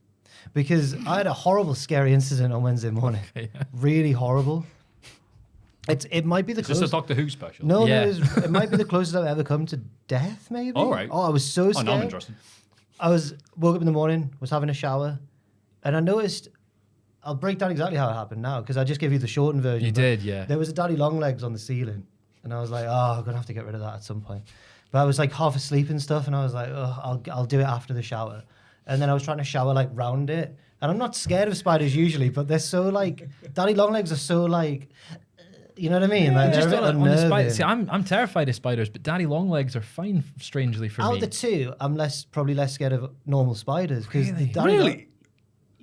because I had a horrible, scary incident on Wednesday morning. Really horrible. It might be the Is this a closest. Doctor Who special? No, Yeah. it might be the closest I've ever come to death. Maybe. All right. Oh, I was so Oh, scared. no, I'm interested. I woke up in the morning, was having a shower, and I noticed. I'll break down exactly how it happened now because I just gave you the shortened version. You but did, yeah. There was a daddy long legs on the ceiling, and I was like, "Oh, I'm gonna have to get rid of that at some point." But I was like half asleep and stuff, and I was like, "Oh, I'll do it after the shower." And then I was trying to shower like round it, and I'm not scared of spiders usually, but they're so like daddy long legs are so like, you know what I mean? Like Just they're a bit on the spider. unnerving. See, I'm terrified of spiders, but daddy long legs are fine, strangely for Out me. of the two, I'm probably less scared of normal spiders because Really? Really?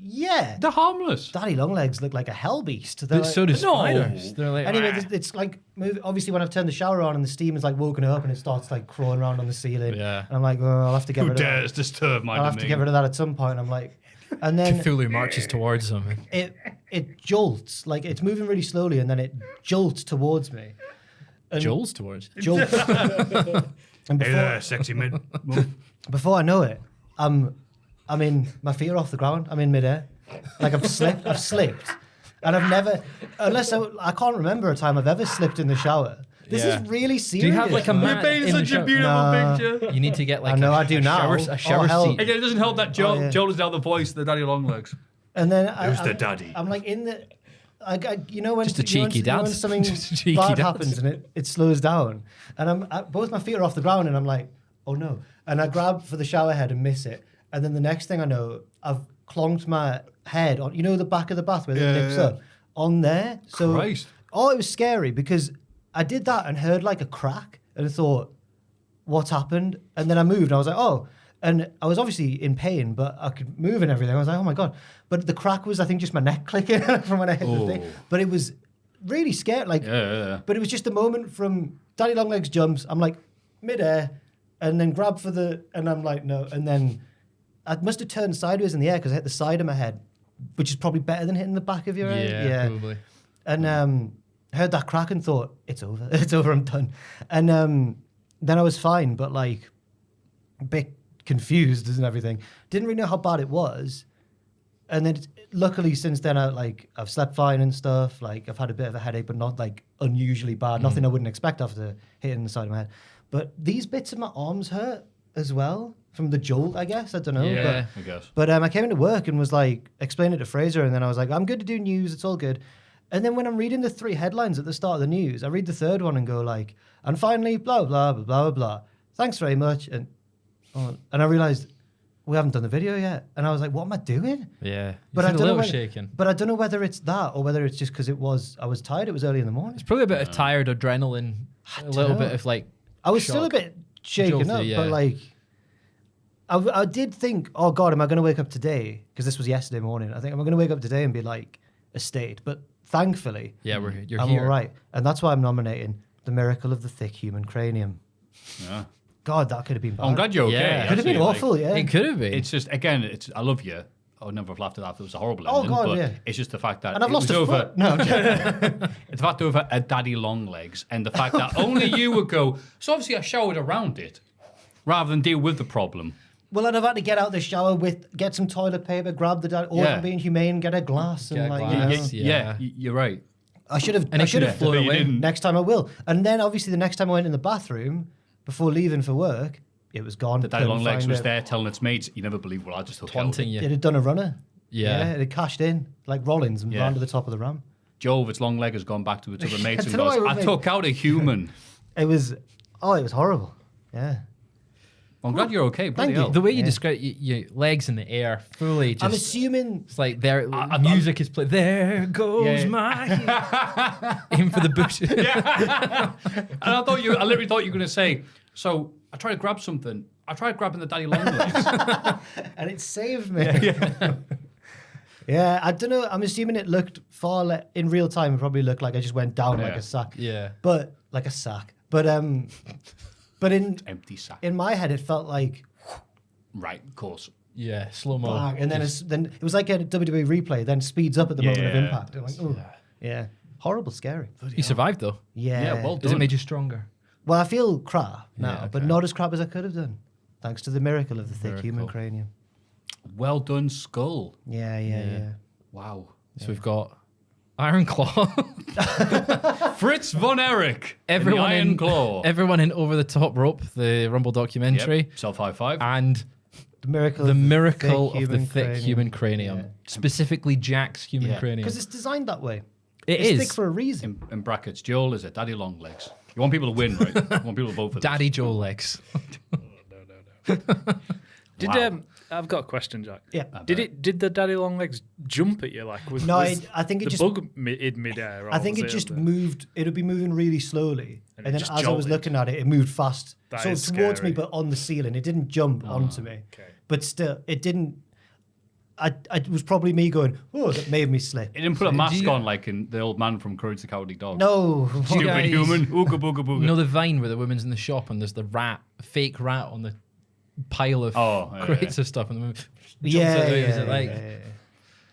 Yeah. They're harmless. Daddy long legs look like a hell beast. They're But like- so do No. spiders. They're like, Anyway, it's like obviously when I've turned the shower on and the steam is like woken up and it starts like crawling around on the ceiling. Yeah. And I'm like, oh, I'll have to get Who rid of that. dares disturb my I'll have to get rid of that at some point. I'm like, and then Cthulhu marches towards them. it jolts like it's moving really slowly and then it jolts towards me. And Joel's towards. jolts. And Hey there, sexy mid. before I know it, I'm in, my feet are off the ground. I'm in midair. Like I've slipped. And I've never, I can't remember a time I've ever slipped in the shower. This Yeah. is really Do serious. you have like a man. mat in the shower? Nah. picture. You need to get like I know, a, I do a now. shower, a shower Oh, hell. seat. Again, it doesn't help that Joel, yeah. Joel is now the voice of the daddy long legs. And then Who's the daddy? I'm like in the, you know when Just a cheeky you know when dad. something Just a cheeky bad dad. happens and it slows down, and both my feet are off the ground, and I'm like, oh no, and I grab for the shower head and miss it, and then the next thing I know, I've clonked my head on, you know, the back of the bath where it dips up, on there. So Christ. it was scary because I did that and heard like a crack, and I thought, what's happened? And then I moved, and I was like, oh. And I was obviously in pain, but I could move and everything. I was like, oh my God. But the crack was, I think, just my neck clicking from when I hit the thing. But it was really scary. Like, But it was just a moment from Daddy Longlegs jumps. I'm like midair, and then grab for and I'm like, no. And then I must have turned sideways in the air because I hit the side of my head, which is probably better than hitting the back of your head. Yeah, probably. And heard that crack and thought, it's over. It's over. I'm done. And then I was fine, but like a bit confused and everything. Didn't really know how bad it was. And then luckily since then I've slept fine and stuff. Like I've had a bit of a headache, but not like unusually bad. Nothing I wouldn't expect after hitting the side of my head. But these bits of my arms hurt as well from the jolt, I guess. I don't know. Yeah, I guess. But I came into work and was like explaining it to Fraser, and then I was like, I'm good to do news, it's all good. And then when I'm reading the 3 headlines at the start of the news, I read the third one and go like, and finally blah blah blah blah blah. Thanks very much. And I realized we haven't done the video yet. And I was like, what am I doing? Yeah. But I a don't know little whether, shaken. But I don't know whether it's that or whether it's just because I was tired. It was early in the morning. It's probably a bit of tired adrenaline, a little bit of like. I was still a shock. bit shaken Jolty, up, yeah. but like, I did think, oh God, am I going to wake up today? Because this was yesterday morning. I think, am I going to wake up today and be like a state? But thankfully, Yeah, you're I'm here. all right. And that's why I'm nominating The Miracle of the Thick Human Cranium. Yeah. God, that could have been bad. I'm glad you're okay. Yeah. Could have been actually, like, awful, yeah. It could have been. It's just, again, I love you. I would never have laughed at that if it was a horrible Oh, ending. God, but yeah. it's just the fact that And I've it lost was a over. foot. No, I'm joking. The fact over a daddy long legs and the fact that only you would go. So obviously I showered around it rather than deal with the problem. Well, I'd have had to get out the shower get some toilet paper, grab the dad, or Yeah. I'm being humane, get a glass. Get and a like, glass. you know. Yeah. You're right. I should have flown But you away. didn't. Next time I will. And then obviously the next time I went in the bathroom before leaving for work, it was gone. The daddy Couldn't long legs find was it. there telling its mates, you never believe what I just took out. Taunting you. It had done a runner. Yeah. It had cashed in like Rollins and Yeah. ran to the top of the ramp. Joe, its long leg has gone back to its other mates and don't know goes, why I we took out a human. It was horrible. Yeah. I'm glad you're okay. Bloody Thank you. hell. The way you Yeah. describe your legs in the air, fully just. I'm assuming It's like there, music is playing. There goes Yeah. my heel. Aim for the bush. And I literally thought you were going to say, so I tried to grab something. I tried grabbing the daddy long legs. and it saved me. Yeah, I don't know. I'm assuming it looked in real time. It probably looked like I just went down like Yeah. a sack. Yeah. But like a sack. But in Empty sack. in my head, it felt like Right, of course. Yeah, slow mo. bang, and then it was like a WWE replay. Then speeds up at the moment of Yeah. impact. I'm like, oh, yeah, horrible, scary. You survived though. Yeah. Yeah, well Has done. it made you stronger? Well, I feel crap now, Yeah, but okay. not as crap as I could have done, thanks to the miracle of the thick human Miracle. cranium. Well done, skull. Yeah. Wow. So we've got Iron Claw. Fritz von Erich. Everyone in the Iron in Claw. Everyone in Over the Top Rope, the Rumble documentary, Yep. Self high five. and The miracle. the of miracle thick of the thick human cranium, Yeah. specifically Jack's human Yeah. cranium. Because it's designed that way. It It's is thick for a reason. In brackets, Joel is it? Daddy long legs. You want people to win, right? You want people to vote for this. Daddy Joe legs. Did Wow. I've got a question, Jack. Yeah. Did the daddy long legs jump at you? Like was No, was I think it the just- bug in midair. Or I think was it just under? moved. It would be moving really slowly, And and it then just as I was jolted. looking at it, it moved fast, That so is towards scary. me, but on the ceiling. It didn't jump onto me, okay. but still, it didn't. It was probably me going, "Oh, that made me slip." He didn't put a mask you- on like in the old man from Courage the Cowardly Dog. No, Stupid guys- human. Ooga booga booga. You know the Vine where the woman's in the shop and there's the fake rat on the pile of Yeah, crates of stuff, and the woman jumps yeah, out. yeah, Is it like yeah.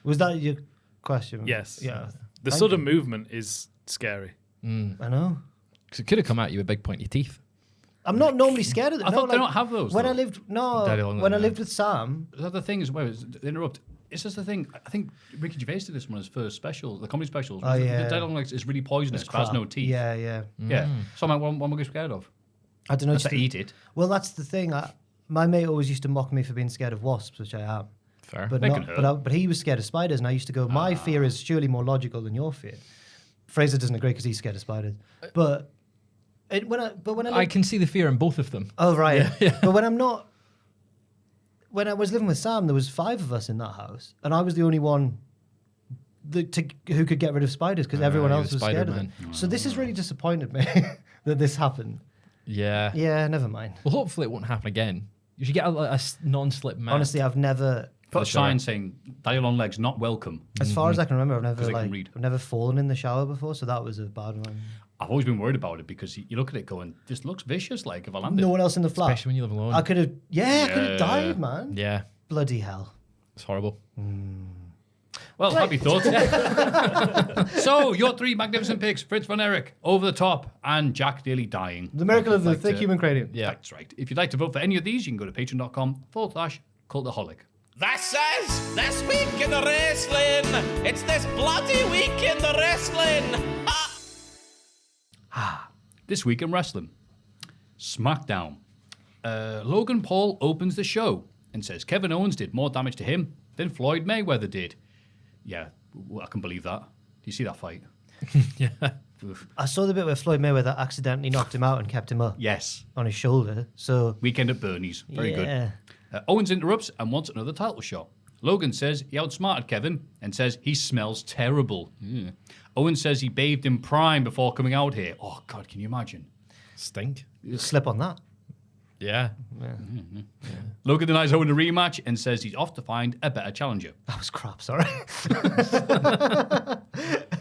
Was that your question? Yes. Yeah. The Thank sudden you. movement is scary. I know. 'cause it could have come at you with big pointy teeth? I'm not normally scared of it. I thought they don't have those, When though. I lived, Daddy long when I legs, lived with Sam, Is that the thing as well? Interrupt. It's just the thing. I think Ricky Gervais did this one as first special, the comedy specials. Oh, yeah. The daddy long legs is really poisonous. It has no teeth. Yeah, yeah. Yeah. So I'm like, what am I scared of? I don't know. Just to eat it. Well, that's the thing. My mate always used to mock me for being scared of wasps, which I am. Fair. But They can hurt. but he was scared of spiders, and I used to go, my fear is surely more logical than your fear. Fraser doesn't agree because he's scared of spiders. But when I I can see the fear in both of them. oh right, but when I was living with Sam, there was 5 of us in that house, and I was the only one who could get rid of spiders because everyone you else were was scared of them. Spider-Man. So this has really disappointed me that this happened. Yeah. Yeah, never mind. Well, hopefully it won't happen again. You should get a non-slip mat. Honestly, I've never. Put a sign saying "Daddy long legs not welcome." As far as I can remember, I've 'Cause never they can read. I've never fallen in the shower before, so that was a bad one. I've always been worried about it because you look at it going, "This looks vicious." Like if I landed, No one else in the flat. Especially when you live alone. I could have. I could have Yeah. died, man. Yeah. Bloody hell. It's horrible. Well, happy thoughts. So, your 3 magnificent picks, Fritz von Erich, Over the Top, and Jack nearly dying. The miracle of the Like thick to- human cranium. Yeah. That's right. If you'd like to vote for any of these, you can go to patreon.com/cultaholic. This is This Week in the Wrestling. It's this bloody week in the wrestling. This week in wrestling, SmackDown. Logan Paul opens the show and says Kevin Owens did more damage to him than Floyd Mayweather did. Yeah, I can believe that. Do you see that fight? Yeah. Oof. I saw the bit where Floyd Mayweather accidentally knocked him out and kept him up Yes. on his shoulder. So Weekend at Bernie's. Very yeah. good. Owens interrupts and wants another title shot. Logan says he outsmarted Kevin and says he smells terrible. Yeah. Owens says he bathed in Prime before coming out here. Oh, God, can you imagine? Stink. Slip on that. Yeah. Logan denies Owen a rematch and says he's off to find a better challenger. That was crap, sorry.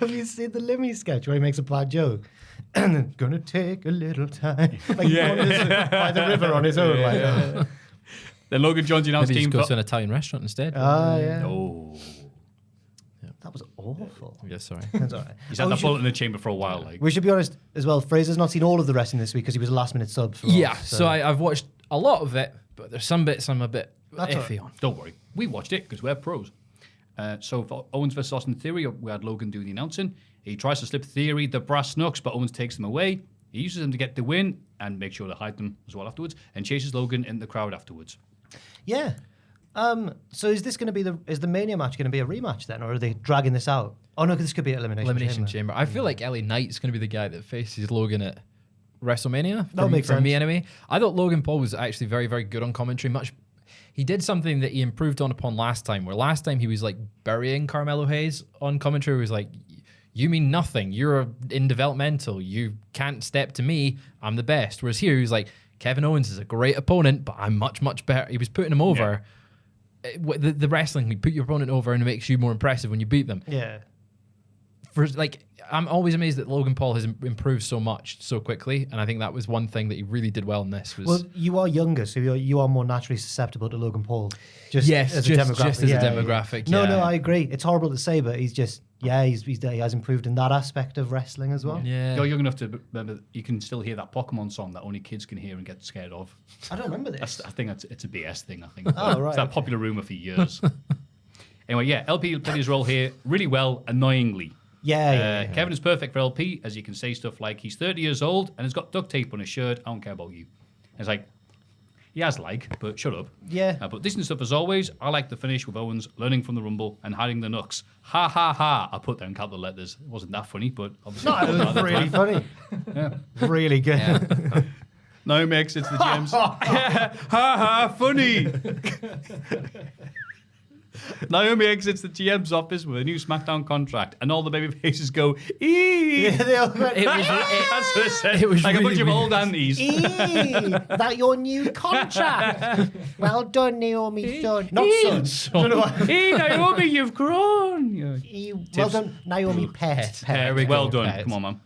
Have you seen the Lemmy sketch where he makes a bad joke? And it's gonna take a little time. Like by the river on his own. Like, Then Logan joins the announced Maybe team. just goes to an Italian restaurant instead. yeah. Oh. That was awful. Yeah, sorry. That's all right. He's had Oh, that we bullet should- in the chamber for a while. Like, We should be honest as well. Fraser's not seen all of the wrestling this week because he was a last minute sub. For Yeah, us, so I've watched a lot of it, but there's some bits I'm a bit That's all iffy right. on. don't worry. We watched it because we're pros. So for Owens versus Austin Theory, we had Logan doing the announcing. He tries to slip Theory the brass knucks, but Owens takes them away. He uses them to get the win and make sure to hide them as well afterwards, and chases Logan in the crowd afterwards. Yeah. So is this going to be is the Mania match going to be a rematch then, or are they dragging this out? Oh no, 'cause this could be Elimination Chamber. I feel like LA Knight's going to be the guy that faces Logan at WrestleMania. That makes for me, sense. anyway. I thought Logan Paul was actually very, very good on commentary. He did something that he improved upon last time. Where last time he was like burying Carmelo Hayes on commentary. He was like, "You mean nothing. You're in developmental. You can't step to me. I'm the best." Whereas here he was like, "Kevin Owens is a great opponent, but I'm much, much better." He was putting him over. The wrestling, you put your opponent over and it makes you more impressive when you beat them. Yeah. I'm always amazed that Logan Paul has improved so much so quickly, and I think that was one thing that he really did well in this. Well, you are younger, so you are more naturally susceptible to Logan Paul. Just Yes, as just a demographic. as a demographic, No, yeah. I agree. It's horrible to say, but he's just he has improved in that aspect of wrestling as well. yeah. You're young enough to remember you can still hear that Pokemon song that only kids can hear and get scared of. I don't remember this. I think it's a BS thing, I think. Oh, right, It's that okay. popular rumor for years. Anyway, yeah, LP played his role here really well, annoyingly. Yeah. Kevin is perfect for LP, as he can say stuff like, he's 30 years old and has got duct tape on his shirt. I don't care about you. And it's like, he has but shut up. Yeah. But decent stuff as always. I like the finish with Owens learning from the Rumble and hiding the knucks. Ha ha ha. I put that in capital letters. It wasn't that funny, but obviously. No, it was really funny. Really good. Naomi exits the GM's. Ha ha, funny. Naomi exits the GM's office with a new SmackDown contract, and all the baby faces go, eee. Yeah, they all went, It was, That's what it said. it was like a bunch really of old weird. aunties. "Eee, that your new contract? Well done, Naomi, son. Not son. Don't know what- Hey, Naomi, you've grown. Yeah. Well done, Naomi Pet. There we go. Well done. Pet. Come on, man.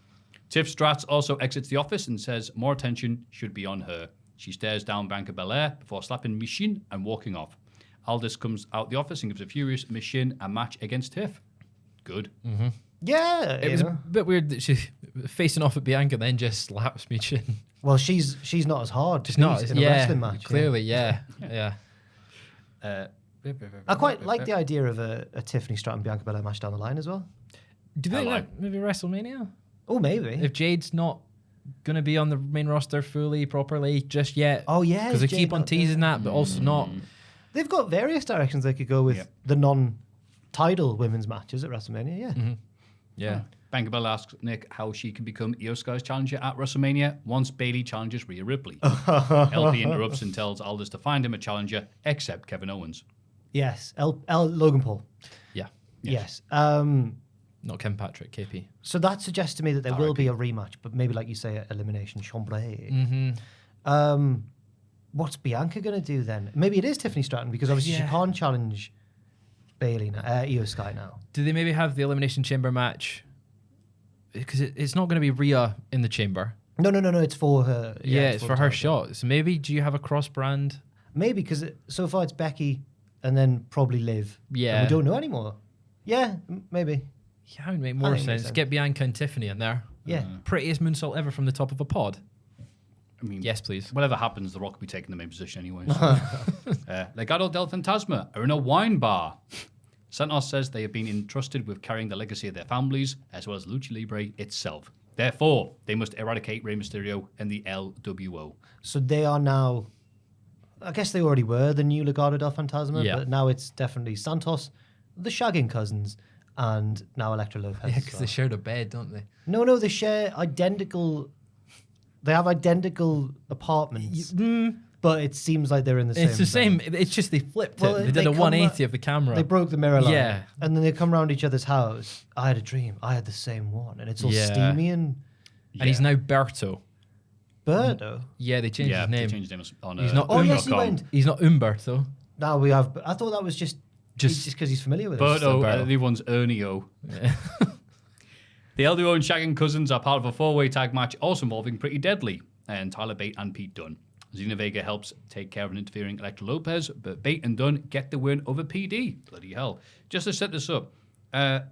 Tiff Stratz also exits the office and says more attention should be on her. She stares down Bianca Belair before slapping Michin and walking off. Aldis comes out the office and gives a furious Michin a match against Tiff. Good. Yeah, It was a bit weird that she facing off at Bianca then just slaps me chin. Well, she's not as hard. Just not in a wrestling match. Clearly, yeah. I quite like the idea of a Tiffany Stratton Bianca Belair match down the line as well. Do they Hello. maybe WrestleMania? Oh, maybe. If Jade's not going to be on the main roster fully, properly just yet. Oh, yeah, Because they is Jade keep on not- teasing that, but also not. They've got various directions they could go with the non-title women's matches at WrestleMania. Yeah. Mm-hmm. Yeah. Bianca Belair asks Nick how she can become Io Sky's challenger at WrestleMania once Bayley challenges Rhea Ripley. LP interrupts and tells Aldous to find him a challenger, except Kevin Owens. Yes. Logan Paul. Yeah. Yes. Not Ken Patrick, KP. So that suggests to me that there will be a rematch, but maybe, like you say, elimination chambray. Mm-hmm. What's Bianca going to do then? Maybe it is Tiffany Stratton, because obviously she can't challenge Bayley now, Io Sky now. Do they maybe have the Elimination Chamber match? Because it's not going to be Rhea in the chamber. No. It's for her. Yeah, it's for her title. shot. So maybe do you have a cross brand? Maybe, because so far it's Becky and then probably Liv. Yeah. And we don't know anymore. Yeah, maybe. Yeah, that would make more think it makes sense. sense. Get Bianca and Tiffany in there. Yeah. Prettiest moonsault ever from the top of a pod. I mean, Yes, please. Whatever happens, The Rock will be taking the main position anyway. So. Legado del Fantasma are in a wine bar. Santos says they have been entrusted with carrying the legacy of their families, as well as Lucha Libre itself. Therefore, they must eradicate Rey Mysterio and the LWO. So they are now, I guess they already were the new Legado del Fantasma, Yeah. but now it's definitely Santos, the Shagging Cousins, and now Elektra Lopez. Yeah, as because well. they shared a bed, don't they? No, they share identical. They have identical apartments, but it seems like they're in the same. It's the same. bed. It's just they flipped Well, it. They did they a come 180 of the camera. They broke the mirror line. Yeah. And then they come around each other's house. I had a dream. I had the same one. And it's all Yeah. steamy and And he's now Berto. Birdo. Yeah, they changed his name. They changed his name on He's not Oh, yes, he Umbercom. went. He's not Umberto. Now we have. I thought that was just Just because he's familiar with it. Berto, Berto. the one's Ernio. The LWO and Shagging Cousins are part of a four-way tag match, also involving Pretty Deadly and Tyler Bate and Pete Dunne. Zelina Vega helps take care of an interfering Elektra Lopez, but Bate and Dunne get the win over PD. Bloody hell. Just to set this up,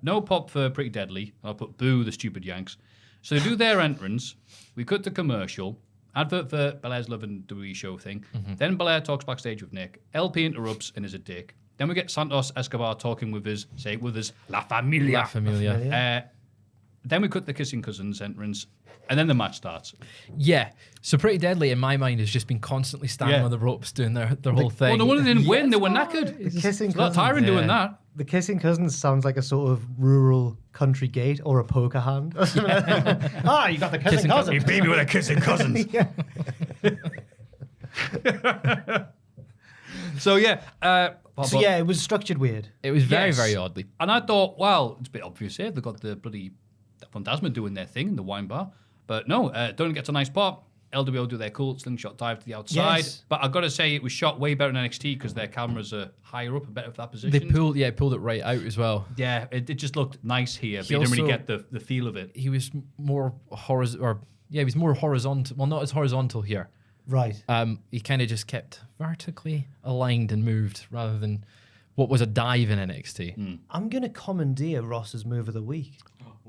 no pop for Pretty Deadly. I'll put boo the stupid Yanks. So they do their entrance. We cut to commercial. Advert for Belair's Love and WWE show thing. Then Belair talks backstage with Nick. LP interrupts and is a dick. Then we get Santos Escobar talking with his, say it with his, La Familia. La Familia. Then we cut the Kissing Cousins entrance, and then the match starts. Yeah. So Pretty Deadly, in my mind, has just been constantly standing Yeah. on the ropes doing their whole thing. Well, no wonder they didn't win. They were knackered. The Kissing It's not Cousins. tiring doing that. The Kissing Cousins sounds like a sort of rural country gate or a poker hand. You got the Kissing Cousins. Baby with a Kissing Cousins. So yeah, it was structured weird. It was very, Yes. very oddly. And I thought, well, it's a bit obvious here. They've got the bloody Phantasma doing their thing in the wine bar. But no, Dunne gets a nice pop. LWO do their cool slingshot dive to the outside. Yes. But I've got to say, it was shot way better in NXT because their cameras are higher up and better for that position. They pulled it right out as well. Yeah, it just looked nice here. But He you didn't really also- get the feel of it. He was more horizontal. Well, not as horizontal here. Right. He kind of just kept vertically aligned and moved rather than what was a dive in NXT. I'm going to commandeer Ross's move of the week.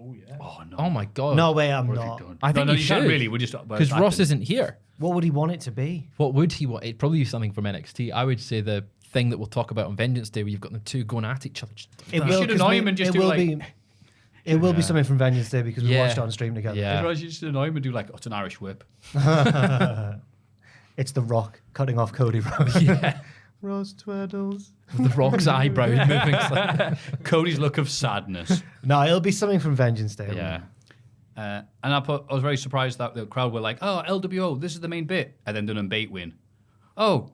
Oh, no. Oh my god! No way, I'm What have not. you done? I think no, you you can't should. really. We're just because Ross isn't here. What would he want it to be? What would he want? It'd probably be something from NXT. I would say the thing that we'll talk about on Vengeance Day, where you've got the two going at each other. It You should 'cause annoy him and just it do will like- be. It will be something from Vengeance Day because we Yeah. watched it on stream together. Yeah. Otherwise, you just annoy him and do like, oh, it's an Irish whip. It's The Rock cutting off Cody Rhodes. Yeah, Ross Twaddles. the Rock's eyebrows moving slightly. Cody's look of sadness. No, it'll be something from Vengeance Day. Yeah. And I was very surprised that the crowd were like, oh, LWO, this is the main bit. And then Dunne and Bate win. Oh,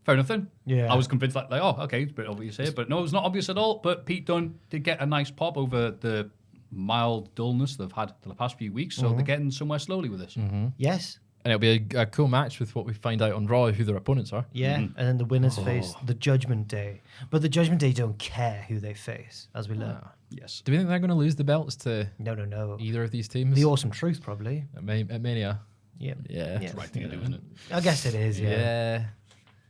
fair enough then. Yeah. I was convinced like, oh, okay, it's a bit obvious here. But no, it's not obvious at all. But Pete Dunne did get a nice pop over the mild dullness they've had for the past few weeks. So they're getting somewhere slowly with this. Yes. And it'll be a cool match with what we find out on Raw, who their opponents are. Yeah. And then the winners face the Judgment Day. But the Judgment Day don't care who they face, as we learn. Yes. Do we think they're going to lose the belts to No. either of these teams? The Awesome Truth, probably. At Mania. Yeah. Yeah. Yeah. Right thing to do, isn't it? I guess it is, yeah. Yeah.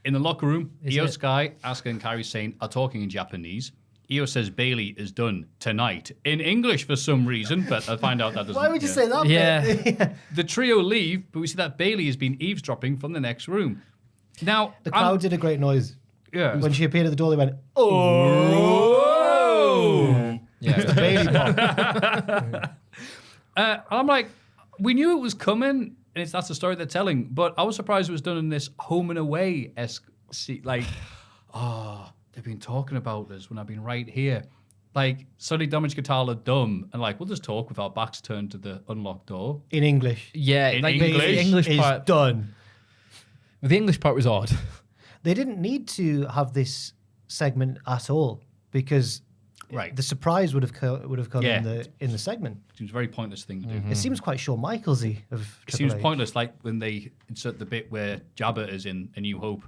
In the locker room, Is Io it? Sky, Asuka, and Kairi Sane are talking in Japanese. Io says Bailey is done tonight in English for some reason, but I find out that doesn't. Why would you say that? Yeah. bit? The trio leave, but we see that Bailey has been eavesdropping from the next room. Now, The crowd did a great noise. yeah. When she appeared at the door, they went, oh! Yeah. The Bailey pop. I'm like, we knew it was coming, and that's the story they're telling. But I was surprised it was done in this home and away esque, like, oh, they've been talking about this when I've been right here. Like, suddenly Damage Guitar are dumb and like, we'll just talk with our backs turned to the unlocked door. In English. Yeah, In like English the English is part. done. The English part was odd. They didn't need to have this segment at all because Right. the surprise would have come Yeah. in the segment. Seems a very pointless thing to do. It seems quite Shawn Michaelsy of It Triple seems H. pointless, like when they insert the bit where Jabba is in A New Hope.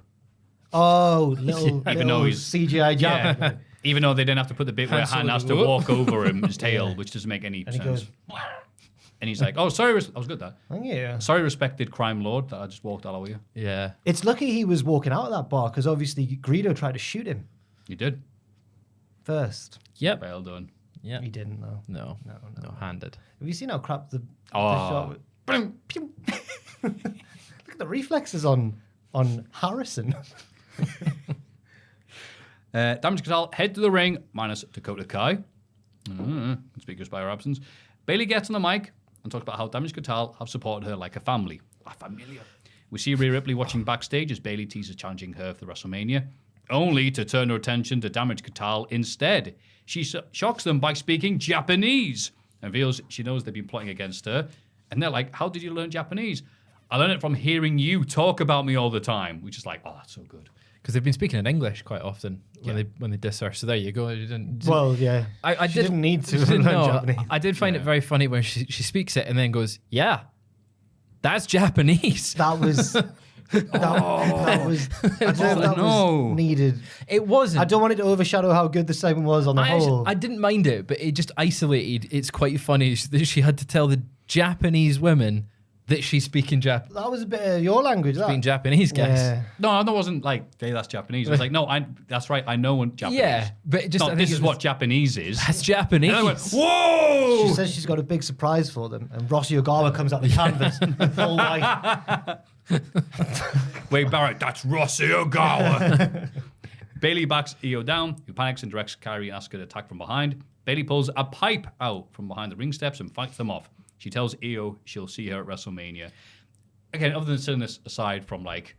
Oh, little, Even though little he's- CGI jab. Yeah. Even though they didn't have to put the bit where Han Solo Han has to goes, walk over his tail, Yeah. which doesn't make any And he sense. goes, And he's like, "Oh, sorry, I was good at that. oh, yeah. Sorry, respected crime lord, that I just walked all over you. Yeah. It's lucky he was walking out of that bar because obviously Greedo tried to shoot him You did. first. Yep. Well done. Yeah. He didn't though. No. No. No, handed. Have you seen how crap the Oh. shot was? Pew. Look at the reflexes on Harrison. Damage Control head to the ring, minus Dakota Kai. Conspicuous by her absence. Bailey gets on the mic and talks about how Damage Control have supported her like a family. La familia. We see Rhea Ripley watching backstage as Bailey teases challenging her for the WrestleMania, only to turn her attention to Damage Control instead. She shocks them by speaking Japanese and reveals she knows they've been plotting against her. And they're like, how did you learn Japanese? I learned it from hearing you talk about me all the time, which is like, oh, that's so good. Because they've been speaking in English quite often when they diss her. So there you go. You didn't, Well, yeah. I She didn't need to didn't learn know. Japanese. I did find it very funny when she speaks it and then goes, "Yeah, that's Japanese." That was. That was. I don't know if that no. was needed. It wasn't. I don't want it to overshadow how good the segment was on the whole. I didn't mind it, but it just isolated. It's quite funny that she had to tell the Japanese women that she's speaking That was a bit of your language. speaking That. Japanese, guys. Yeah. No, that wasn't like, hey, that's Japanese. I was like, no, that's right. I know Japanese. Yeah, but it just No, I think this it is was- what Japanese is. that's Japanese. And I went, whoa! She says she's got a big surprise for them, and Rossy Ogawa comes out the canvas, full white. Wait, Barrett, that's Rossi Ogawa. Bailey backs Io down, who panics and directs Kairi and Asuka to attack from behind. Bailey pulls a pipe out from behind the ring steps and fights them off. She tells Io she'll see her at WrestleMania. Again, other than setting this aside from like,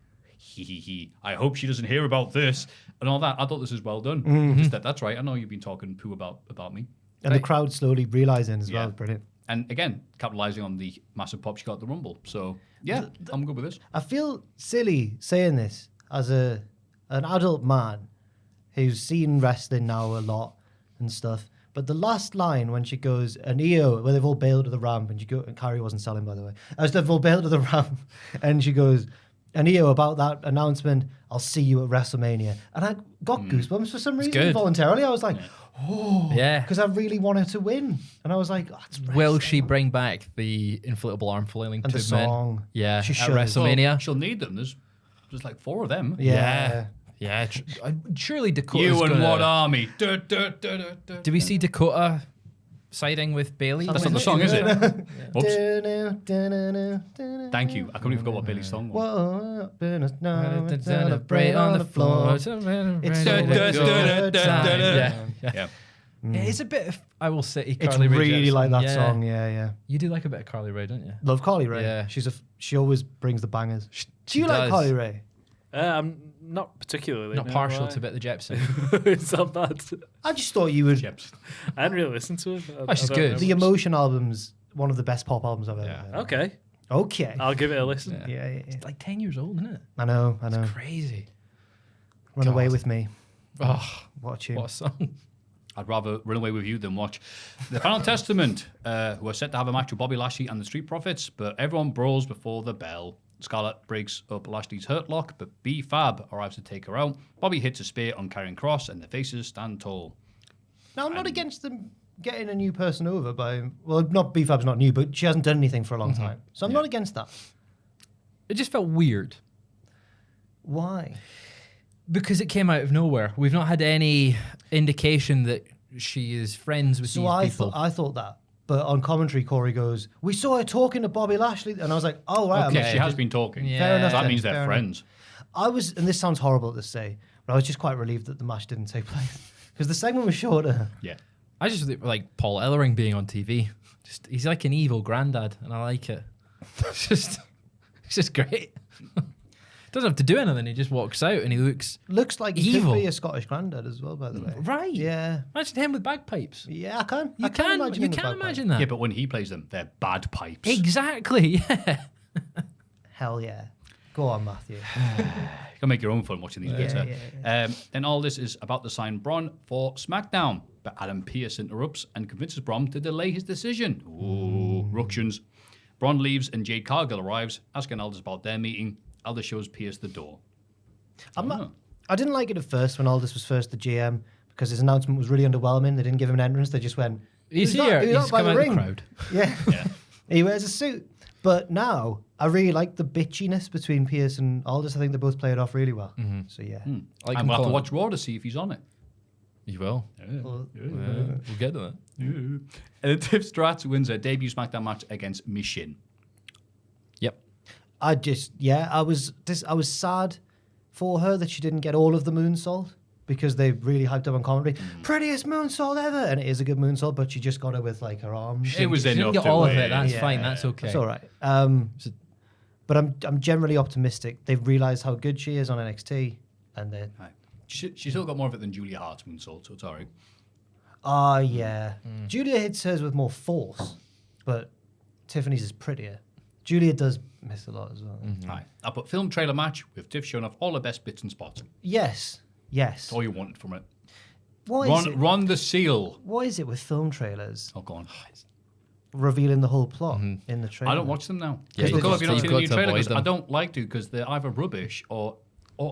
I hope she doesn't hear about this and all that, I thought this was well done. Just that's right, I know you've been talking poo about me. And the crowd slowly realizing as Yeah. well. Brilliant. And again, capitalizing on the massive pop she got at the Rumble. So, yeah, I'm good with this. I feel silly saying this as an adult man who's seen wrestling now a lot and stuff. But the last line when she goes, and Io, where they've all bailed to the ramp, and Kairi wasn't selling, by the way, as they've all bailed to the ramp, and she goes, and Io, about that announcement, I'll see you at WrestleMania. And I got goosebumps for some reason, good. involuntarily. I was like, Yeah. because I really want her to win. And I was like, oh, it's Will wrestling. she bring back the inflatable arm flailing And the tube men? song. Yeah, She at should. WrestleMania. Well, she'll need them. There's like 4 of them. Yeah. Yeah, surely Dakota. You and what army? Du, du, du, du, du. Do we see Dakota siding with Bailey? That's not the song, is it? Oops. Thank you. I completely forgot what Bailey's song was. Whoa, up in a snow, Celebrate on the floor. It's so good. Yeah. Yeah. It's a bit of, I will say, It's Carly Rae really Jepsen. like that Yeah. song, yeah. You do like a bit of Carly Rae, don't you? Love Carly Rae. Yeah. She always brings the bangers. Do you she like does. Carly Rae? I'm not particularly. Not no, partial why? to Bit the Jepsen. It's not bad. I just thought you would. Jeps. I hadn't really listened to it. Oh, she's good. The Emotion album's one of the best pop albums I've ever heard. Okay, Okay. I'll give it a listen. Yeah. It's like 10 years old, isn't it? I know. Crazy. Run Away God. with Me. Oh, Watch you. what a song. I'd rather run away with you than watch The Final Testament, who are set to have a match with Bobby Lashley and the Street Profits, but everyone brawls before the bell. Scarlett breaks up Lashley's hurt lock, but B-Fab arrives to take her out. Bobby hits a spear on Karrion Kross, and the faces stand tall. Now, I'm not against them getting a new person over by. Well, not B-Fab's not new, but she hasn't done anything for a long time. So I'm not against that. It just felt weird Why? because it came out of nowhere. We've not had any indication that she is friends with So these people. I thought that. But on commentary, Corey goes, "We saw her talking to Bobby Lashley," and I was like, "Oh right, Okay, I'm not she has been talking. Yeah. Fair enough. So that then, means they're fair enough. friends. I was, and this sounds horrible to say, but I was just quite relieved that the match didn't take place because the segment was shorter. Yeah. I just like Paul Ellering being on TV. He's like an evil granddad, and I like it. It's just great. Doesn't have to do anything. He just walks out and he looks like he evil. could be a Scottish granddad as well, by the way. Right. Yeah. Imagine him with bagpipes. Yeah, I can. You I can imagine you him with can bagpipes. imagine that. Yeah, but when he plays them, they're bad pipes. Exactly. Yeah. Hell yeah. Go on, Matthew. You can make your own fun watching these bits. yeah. And all this is about to sign Braun for SmackDown. But Adam Pearce interrupts and convinces Braun to delay his decision. Ooh, ructions. Braun leaves and Jade Cargill arrives, asking Aldis about their meeting. Aldis shows Pearce the door. I didn't like it at first when Aldis was first the GM because his announcement was really underwhelming. They didn't give him an entrance. They just went, He's "Who's here. that? Who's He's that by come the out ring?" of the crowd. Yeah. He wears a suit. But now, I really like the bitchiness between Pearce and Aldis. I think they both play it off really well. So, yeah. Like And we'll have to watch Raw to see if he's on it. You will. We'll get to that. And then Tiff Stratz wins her debut SmackDown match against Michin. Yep. I was sad for her that she didn't get all of the moonsault because they really hyped up on commentary. Prettiest moonsault ever, and it is a good moonsault, but she just got it with like her arms. It was She didn't enough get to all of win. it. That's Yeah. fine. That's okay. It's all right. But I'm generally optimistic. They've realized how good she is on NXT, and they're Right. She still got more of it than Julia Hart's moonsault, so it's all right. yeah. Julia hits hers with more force, but Tiffany's is prettier. Julia does miss a lot as well. Right. I put film trailer match with Tiff showing off all the best bits and spots. Yes. That's all you wanted from it. What The seal. What is it with film trailers Oh, go on. revealing the whole plot in the trailer? I don't watch them now. Yeah, Because you've if you're not got seeing the new to trailer, avoid 'cause I them. don't like to because they're either rubbish or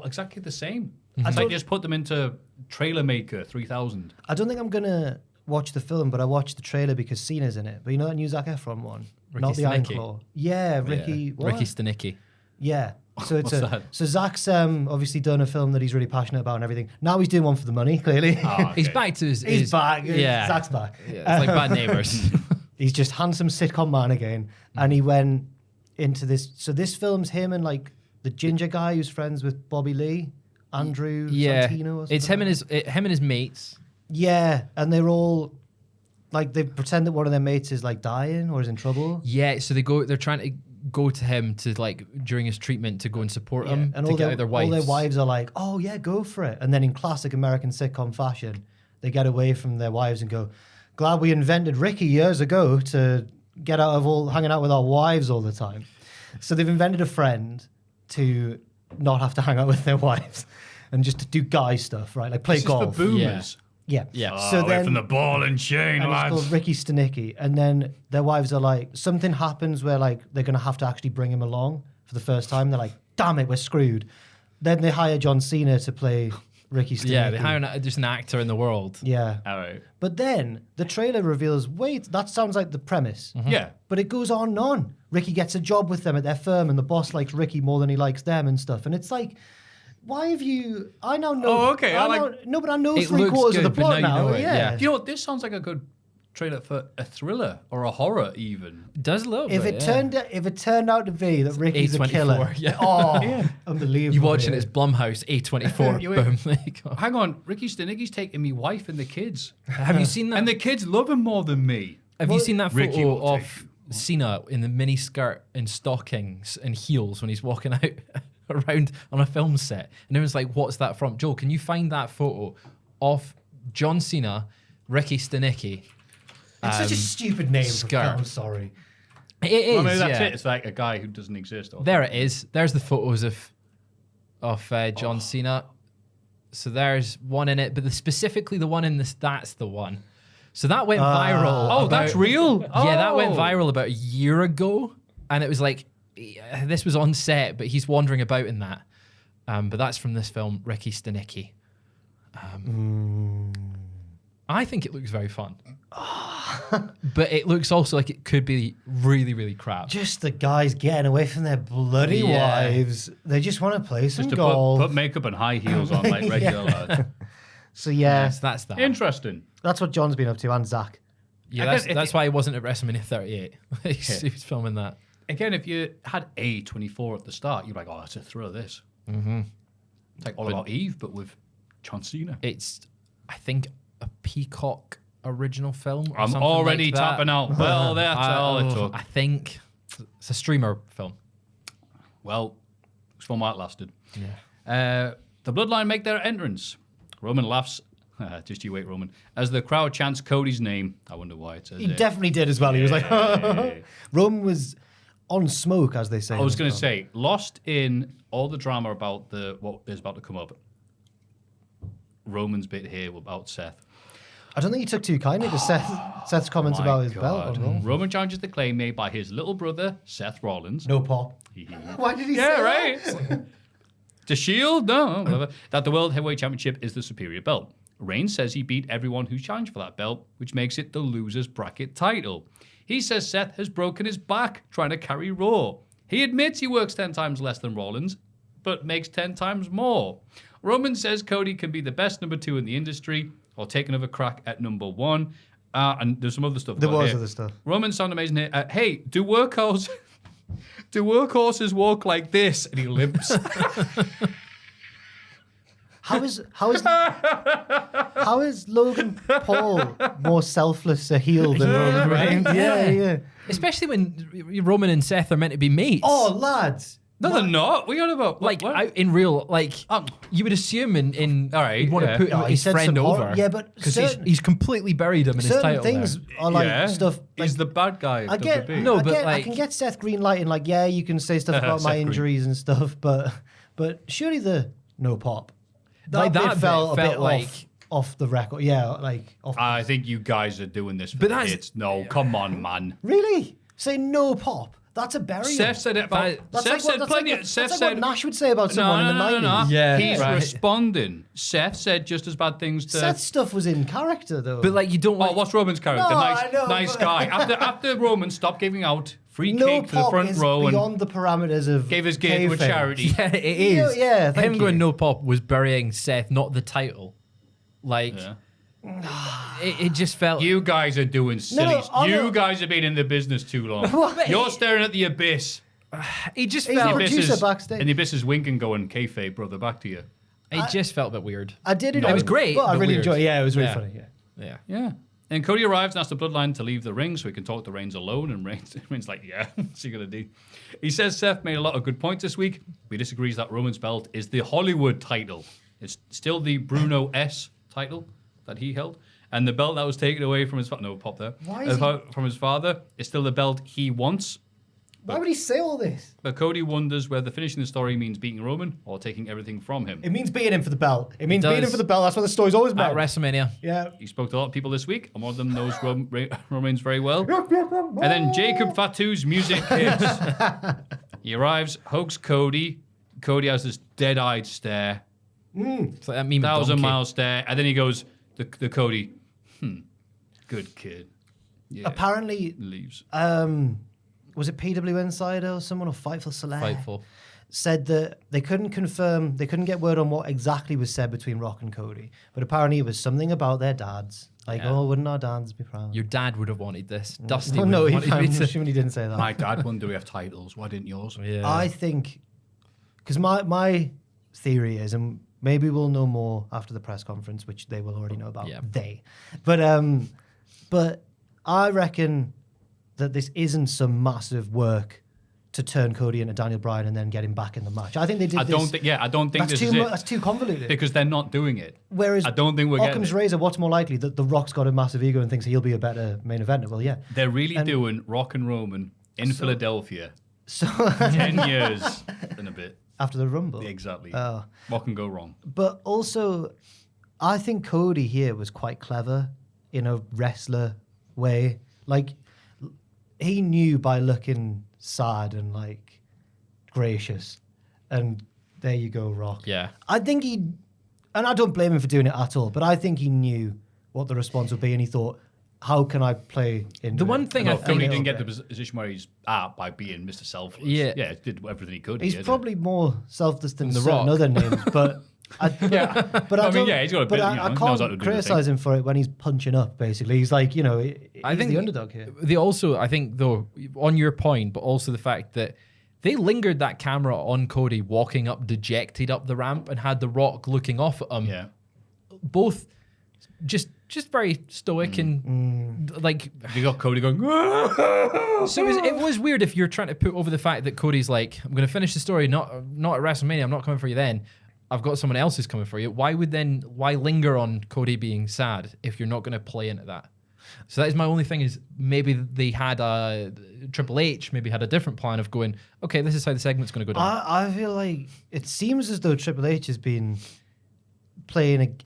exactly the same. It's like just put them into Trailer Maker 3000. I don't think I'm gonna watch the film, but I watched the trailer because Cena's in it. But you know that new Zac Efron one, not the Iron Stanicky. Claw. Yeah, Ricky. What? Ricky Stanicky. Yeah. So it's What's that? so Zach's obviously done a film that he's really passionate about and everything. Now he's doing one for the money, clearly. Ah, He's okay. back to his. He's back. Yeah. Zach's back. Yeah, it's like Bad Neighbours. He's just handsome sitcom man again, and he went into this. So this film's him and like the ginger guy who's friends with Bobby Lee, Andrew Yeah. Santino. Or It's him and his mates. Yeah, and they're all like they pretend that one of their mates is like dying or is in trouble. Yeah, so they're trying to go to him to like during his treatment to go and support him and to all get out their wives. all their wives are like, "Oh yeah, go for it." And then in classic American sitcom fashion, they get away from their wives and go, "Glad we invented Ricky years ago to get out of all hanging out with our wives all the time." So they've invented a friend to not have to hang out with their wives and just to do guy stuff, right? Like play This is golf. for boomers. Yeah. Yeah. So Away then from the ball and chain, and it's lads. called Ricky Stanicky. And then their wives are like, something happens where like they're going to have to actually bring him along for the first time. They're like, damn it, we're screwed. Then they hire John Cena to play Ricky Stanicky. Yeah, they hire just an actor in the world. Yeah. All right. But then the trailer reveals, wait, that sounds like the premise. Yeah. But it goes on and on. Ricky gets a job with them at their firm and the boss likes Ricky more than he likes them and stuff. And it's like, why have you... I now know... Oh, okay, I like- No, but I know It three looks quarters of the good, but plot now you now. know it, yeah. Do you know what? This sounds like a good trailer for a thriller or a horror even. It does a little If bit. it turned out to be that Ricky's a A24, killer, yeah. oh, unbelievable! You watching it's Blumhouse A24. You wait. Boom. There you go. Hang on, Ricky Stanicki's taking me wife and the kids. Have you seen that? And the kids love him more than me. Have you seen that Ricky photo will of Cena in the mini skirt and stockings and heels when he's walking out around on a film set? And everyone's like, "What's that from?" Joel, can you find that photo of John Cena, Ricky Stanicky? It's such a stupid name. skirt. I'm sorry. It is. Well, maybe that's yeah. it. It's like a guy who doesn't exist. Or There it is. There's the photos of John Cena. So there's one in it, but specifically the one in this, that's the one. So that went viral. Oh, that's real? Yeah, that went Oh. viral about a year ago. And it was like, this was on set, but he's wandering about in that. But that's from this film, Ricky Stanicky. I think it looks very fun. But it looks also like it could be really, really crap. Just the guys getting away from their bloody Yeah. wives. They just want to play some just to golf. put makeup and high heels on like regular lads. So yeah, Yes, that's that. Interesting. that's what John's been up to, and Zach. Yeah, I that's, guess if that's you- why he wasn't at WrestleMania 38. He was filming that. Again, if you had A24 at the start, you'd be like, oh, that's a thrill, this. Mm-hmm. It's like All About Eve, but with John Cena. It's, I think, a Peacock original film. Or I'm something already like that. tapping out. Well, that's all it took. I think it's a streamer film. Well, fun while it lasted. Yeah. The Bloodline make their entrance. Roman laughs. Just you wait, Roman. As the crowd chants Cody's name. I wonder why it says He definitely did as well. He was like, Yeah. Roman was on smoke, as they say. I was going to say, lost in all the drama about what is about to come up. Roman's bit here about Seth. I don't think he took too kindly to Seth's comments about his belt. Roman challenges the claim made by his little brother, Seth Rollins. No pop. Why did he say Yeah, that? right. The Shield? No, whatever. That the World Heavyweight Championship is the superior belt. Reigns says he beat everyone who challenged for that belt, which makes it the loser's bracket title. He says Seth has broken his back trying to carry Raw. He admits he works 10 times less than Rollins, but makes 10 times more. Roman says Cody can be the best number 2 in the industry, or take another crack at number 1. And there's some other stuff. There was other stuff. Roman sound amazing here. Hey, do workhorses walk like this? And he limps. How is Logan Paul more selfless a heel than Roman Reigns? Yeah. Especially when Roman and Seth are meant to be mates. Oh, lads. No, they're not. What are you on about? Like, what? in real, you would assume in all right, you'd want to put No, he his said friend some over. yeah, but because certain- he's completely buried him in his Certain title things there. are like stuff. Like, He's the bad guy. Of I get, WWE. No, I but get, I like- can get Seth greenlighting, like, yeah, you can say stuff about my Seth Green. injuries and stuff, but surely the no pop. Like, bit that bit felt a bit like- off the record. Yeah, like off. I think you guys are doing this for But the that's- hits. No, come on, man. Really? Say no pop. That's a burial. Seth said it about. That's Seth like said what, plenty. that's like, Seth that's like said. what Nash would say about someone in the 90s. No. Yeah, He's right. responding. Seth said just as bad things to. Seth's stuff was in character, though. But like, you don't Oh, want. what's Roman's character? No, nice, I know, nice but- guy. After Roman stopped giving out free no cake to the pop front is row and beyond the parameters of gave his gear to a kayfabe. charity. Yeah, it is. Yeah, thank him going you. no pop was burying Seth, not the title. Like, Yeah. it just felt. You guys are doing silly. I know. You guys have been in the business too long. What? You're staring at the abyss. It just He's the felt. producer backstage. And the abyss is winking, going, kayfabe, brother, back to you. It just felt a bit weird. I did It was great, but I but really weird. enjoyed it. Yeah, it was really Yeah. funny. Yeah. Yeah. Yeah. And Cody arrives and asks the Bloodline to leave the ring so he can talk to Reigns alone. And Reigns like, yeah, what's he going to do? He says Seth made a lot of good points this week, but he disagrees that Roman's belt is the Hollywood title. It's still the Bruno S title that he held. And the belt that was taken away from his father, no, pop there, Why is from his father, is still the belt he wants. Why would he say all this? But Cody wonders whether finishing the story means beating Roman or taking everything from him. It means beating him for the belt. It means It beating him does. for the belt. That's what the story's always At about. WrestleMania. Yeah. He spoke to a lot of people this week, and one of them knows Roman's very well. And then Jacob Fatu's music hits. He arrives, hugs Cody. Cody has this dead-eyed stare, It's like that meme. 1,000-mile stare, and then he goes, the Cody, good kid. Yeah, Apparently, leaves. was it PW Insider or someone or Fightful Select? Fightful. Said that they couldn't confirm, they couldn't get word on what exactly was said between Rock and Cody, but apparently it was something about their dads. Like, Yeah. oh, wouldn't our dads be proud? Your dad would have wanted this. Dusty Oh, would no, have he, wanted I'm me to. assuming he didn't say that. My dad won WF titles. Why didn't yours? Yeah. I think, because my theory is, and maybe we'll know more after the press conference, which they will already know about. Yeah. But I reckon that this isn't some massive work to turn Cody into Daniel Bryan and then get him back in the match. I think they did. I don't think that's this too is it. That's too convoluted. Because they're not doing it. Whereas I don't think we're getting Occam's it. razor, what's more likely that The Rock's got a massive ego and thinks he'll be a better main eventer? Well, yeah. They're really And- doing Rock and Roman in Philadelphia. So 10 years and a bit. after the Rumble, Exactly. Oh. What can go wrong? But also, I think Cody here was quite clever in a wrestler way. Like, he knew by looking sad and, like, gracious. And there you go, Rock. Yeah. I think he, and I don't blame him for doing it at all, but I think he knew what the response would be and he thought, how can I play into The one it? thing No, I Cody think- didn't get the position where he's at by being Mr. Selfless. Yeah. Yeah, did everything he could. He's here, probably more selfless than The certain Rock. other names, but I I mean, don't- yeah, he's got a but bit, I, you know, I he knows how to can't do the criticize him for it when he's punching up. Basically, he's like, he's the underdog here. They also, I think, though, on your point, but also the fact that they lingered that camera on Cody walking up dejected up the ramp and had The Rock looking off at him. Yeah. Both just very stoic and like. You got Cody going. So it was weird if you're trying to put over the fact that Cody's like, I'm going to finish the story, not at WrestleMania. I'm not coming for you then. I've got someone else who's coming for you. Why linger on Cody being sad if you're not going to play into that? So that is my only thing is maybe they had Triple H maybe had a different plan of going, okay, this is how the segment's going to go down. I feel like it seems as though Triple H has been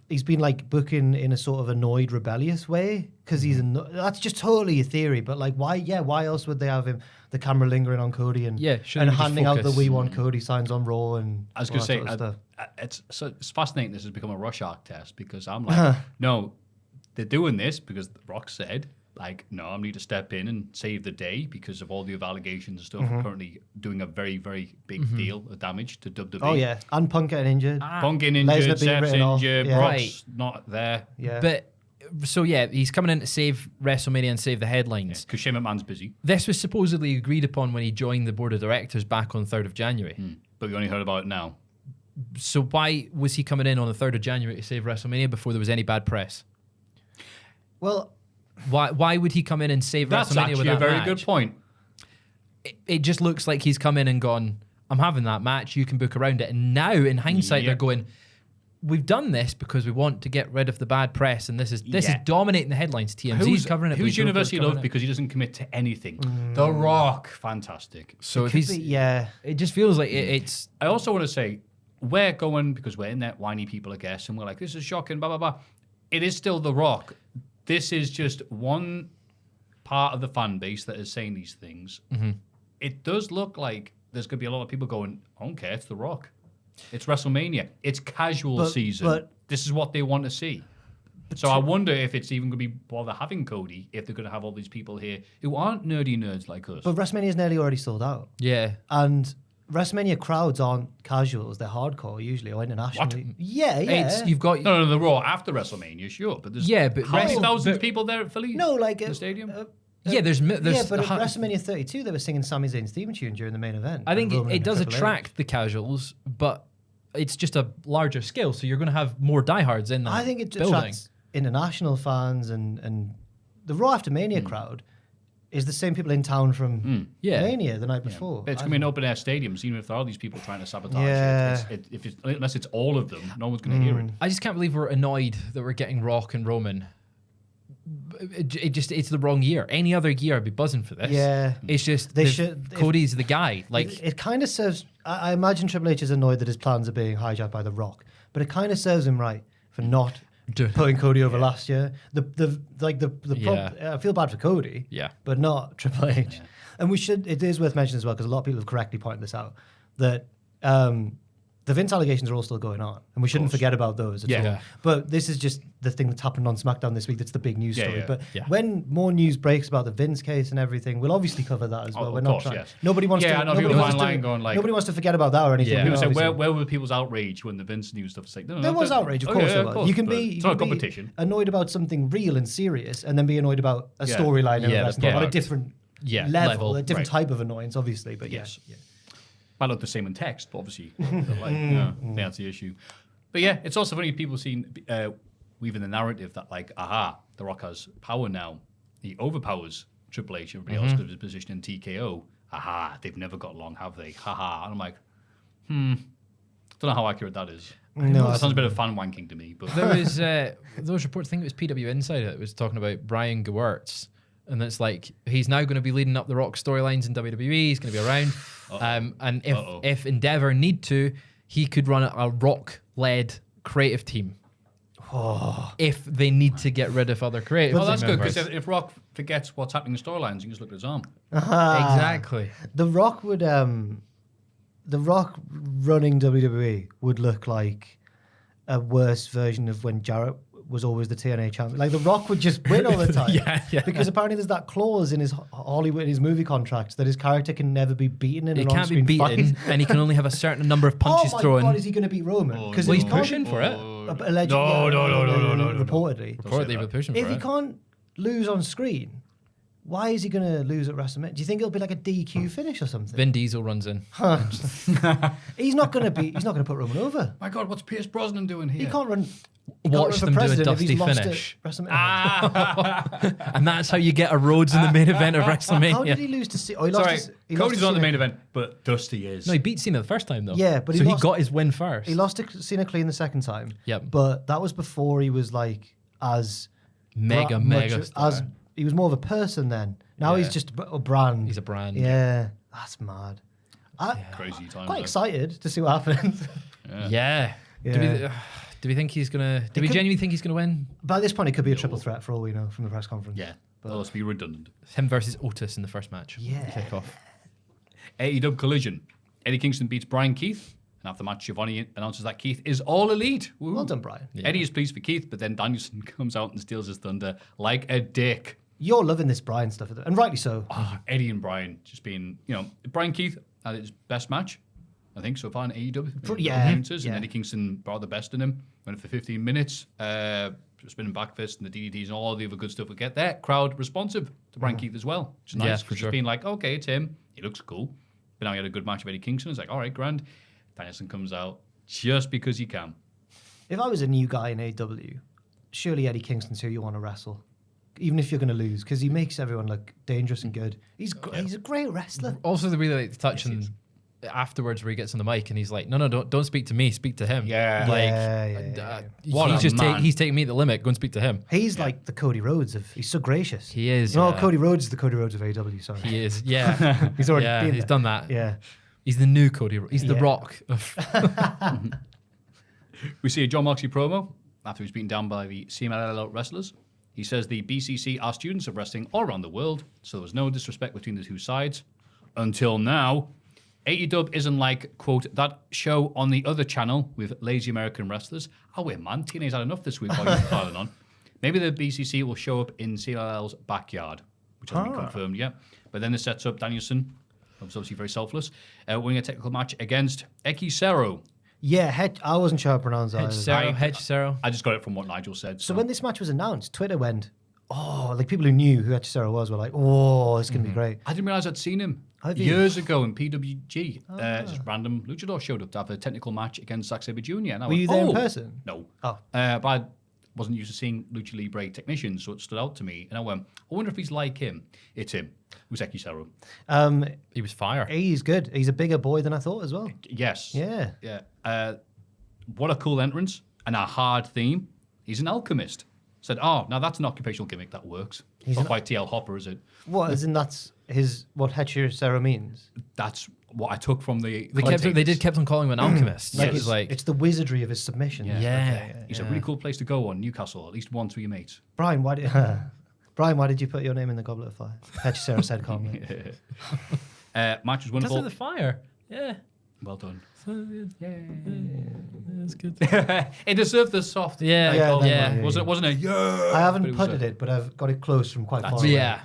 he's been like booking in a sort of annoyed, rebellious way because that's just totally a theory. But like, why else would they have the camera lingering on Cody and handing out the "We Want Cody" signs on Raw and I was going to say it's fascinating. This has become a Rorschach test because I'm like, no, they're doing this because The Rock said, like, no, I need to step in and save the day because of all the allegations and stuff. We're currently doing a very, very big deal of damage to WWE. Oh yeah, and Punk getting injured. Punk getting injured, Seth's injured, Brock's not there. Yeah, but so yeah, he's coming in to save WrestleMania and save the headlines. Because Shane McMahon's busy. This was supposedly agreed upon when he joined the board of directors back on 3rd of January. But we only heard about it now. So why was he coming in on the 3rd of January to save WrestleMania before there was any bad press? Well, why would he come in and save That's WrestleMania with actually that a very match? good point. It just looks like he's come in and gone, I'm having that match, you can book around it. And now, in hindsight, they're going, we've done this because we want to get rid of the bad press, and this is dominating the headlines. TMZ's covering it. Who's universally loved because he doesn't commit to anything? The Rock, fantastic. So if he's, it just feels like it's. I also want to say, we're going, because we're internet whiny people, I guess, and we're like, this is shocking, blah, blah, blah. It is still The Rock. This is just one part of the fan base that is saying these things. It does look like there's going to be a lot of people going, I don't care, it's The Rock. It's WrestleMania. It's casual season. But this is what they want to see. So I wonder if it's even going to be bother having Cody if they're going to have all these people here who aren't nerdy nerds like us. but WrestleMania is nearly already sold out. Yeah. And WrestleMania crowds aren't casuals; they're hardcore usually, or internationally. What? Yeah. It's, you've got. No, the Raw after WrestleMania, sure. But there's but how many thousands but- of people there at Philly? No, like in the stadium? there's yeah, but at WrestleMania 32, they were singing Sami Zayn's theme tune during the main event. I think Roman it and does Triple H. attract the casuals, but it's just a larger scale, so you're going to have more diehards in that I think it building. attracts international fans and the Raw After Mania crowd is the same people in town from Mania the night before. But it's going to be an open air stadium, so even if there are these people trying to sabotage it, unless it's all of them, no one's going to hear it. I just can't believe we're annoyed that we're getting Rock and Roman. It's the wrong year. Any other year, I'd be buzzing for this. Yeah. It's just They should- Cody's the guy. Like It kind of serves. I imagine Triple H is annoyed that his plans are being hijacked by The Rock, but it kind of serves him right for not putting Cody over last year. I feel bad for Cody, but not Triple H. And it is worth mentioning as well, because a lot of people have correctly pointed this out, that the Vince allegations are all still going on, and we shouldn't forget about those at all. But this is just the thing that's happened on SmackDown this week. That's the big news story. But when more news breaks about the Vince case and everything, we'll obviously cover that as well. We're not trying. Nobody wants to. Nobody wants to forget about that or anything. People say, where were people's outrage when the Vince news stuff was like? No, there was outrage, of course. There was. You can it's not a competition. Annoyed about something real and serious, and then be annoyed about a storyline on a different level, a different type of annoyance, obviously. But yes. Might look the same in text, but obviously, that's the issue. But yeah, it's also funny people seeing weaving the narrative that like, The Rock has power now. He overpowers Triple H and everybody else because of his position in TKO. They've never got along, have they? And I'm like, don't know how accurate that is. No, that sounds a bit of fan wanking to me. But there was those reports. I think it was PW Insider that was talking about Brian Gewirtz. And it's like, he's now going to be leading up the Rock storylines in WWE. He's going to be around. And if Endeavor need to, he could run a Rock-led creative team. If they need to get rid of other creative well, that's members. good, because if Rock forgets what's happening in storylines, you can just look at his arm. Exactly. The Rock would... The Rock running WWE would look like a worse version of when Jarrett was always the TNA champion. Like, The Rock would just win all the time. Because apparently there's that clause in his Hollywood, in his movie contracts, that his character can never be beaten in an on-screen fight. He can't be beaten, and he can only have a certain number of punches thrown. Oh my God, is he going to beat Roman? Because he's pushing for it. Allegedly, no. Reportedly. Reportedly, we're pushing for it. If he can't lose on screen, why is he going to lose at WrestleMania? Do you think it'll be like a DQ finish or something? Vin Diesel runs in. He's not going to put Roman over. My God, what's Pierce Brosnan doing here? He can't run. watch them do a dusty finish. And that's how you get a Rhodes in the main event of WrestleMania. How did he lose to Cena? Oh, he Sorry, lost to, Cody's not the main event, but Dusty is. No, he beat Cena the first time though. Yeah, but he lost, got his win first. He lost to Cena clean the second time. Yep. But that was before he was like as mega star. as he was more of a person then. Now he's just a brand. He's a brand. Yeah, that's mad. Crazy time. Quite excited to see what happens. Yeah. Do we think he's gonna? Do we genuinely think he's gonna win? By this point, it could be a triple threat for all we know from the press conference. Yeah, but let's be redundant. Him versus Otis in the first match. Yeah. Kickoff. AEW Collision. Eddie Kingston beats Brian Keith. And after the match, Giovanni announces that Keith is all elite. Woo. Well done, Brian. Yeah. Eddie is pleased for Keith, but then Danielson comes out and steals his thunder like a dick. You're loving this Brian stuff, and rightly so. Eddie and Brian just being, Brian Keith had his best match, I think, so far in AEW. Yeah. And Eddie Kingston brought the best in him. Went for 15 minutes, spinning back fist and the DDTs and all the other good stuff we get there. Crowd responsive to Brian Keith as well, which is nice. Yeah, for sure. Just being like, okay, it's him. He looks cool. But now he had a good match with Eddie Kingston. It's like, all right, grand. Danielson comes out just because he can. If I was a new guy in AEW, surely Eddie Kingston's who you want to wrestle, even if you're going to lose, because he makes everyone look dangerous and good. He's a great wrestler. Also, the really like the touch and afterwards where he gets on the mic and he's like, no, don't speak to me, speak to him. Yeah. He's taking me to the limit. Go and speak to him. He's like the Cody Rhodes of. He's so gracious. He is. No, yeah. Cody Rhodes is the Cody Rhodes of AEW. Sorry. He is. Yeah. He's already been he's there. done that. Yeah. He's the new Cody. He's the Yeah. Rock. We see a John Moxley promo after he's beaten down by the CMLL wrestlers. He says the BCC are students of wrestling all around the world, so there was no disrespect between the two sides. Until now, AEW isn't like, quote, that show on the other channel with lazy American wrestlers. Oh, wait, man, TNA's had enough this week while you're piling on. Maybe the BCC will show up in CMLL's backyard, which hasn't been confirmed yet. But then this sets up Danielson, who's obviously very selfless, winning a technical match against Eki Cero. Yeah, I wasn't sure how to pronounce that. Hedge-Cero. I just got it from what Nigel said. So when this match was announced, Twitter went, oh, like people who knew who Cero was were like, oh, it's going to be great. I didn't realize I'd seen him Have you? years ago in PWG. Just random luchador showed up to have a technical match against Zack Sabre Jr. And I Were went, you there in person? No. Oh. But I wasn't used to seeing Lucha Libre technicians, so it stood out to me. And I went, I wonder if he's like him. It's him. It was Eki Cero. He was fire. He's good. He's a bigger boy than I thought as well. Yes. Yeah. Yeah. What a cool entrance and a hard theme. He's an alchemist. Said, oh, now that's an occupational gimmick that works. Not quite TL Hopper, is it? What? As in that's what Cero means? That's what I took from the They kept on calling him an alchemist. Like It was like it's the wizardry of his submission. Yeah. He's a really cool place to go on Newcastle. At least once with your mates. Brian, why did you put your name in the Goblet of Fire? Cero said calmly. Match was Because wonderful. of the fire. Yeah. Well done. That's good. It deserved the soft. Yeah, Yeah, yeah. Wasn't a yeah. I haven't but putted it, but I've got it close from quite far away. Yeah.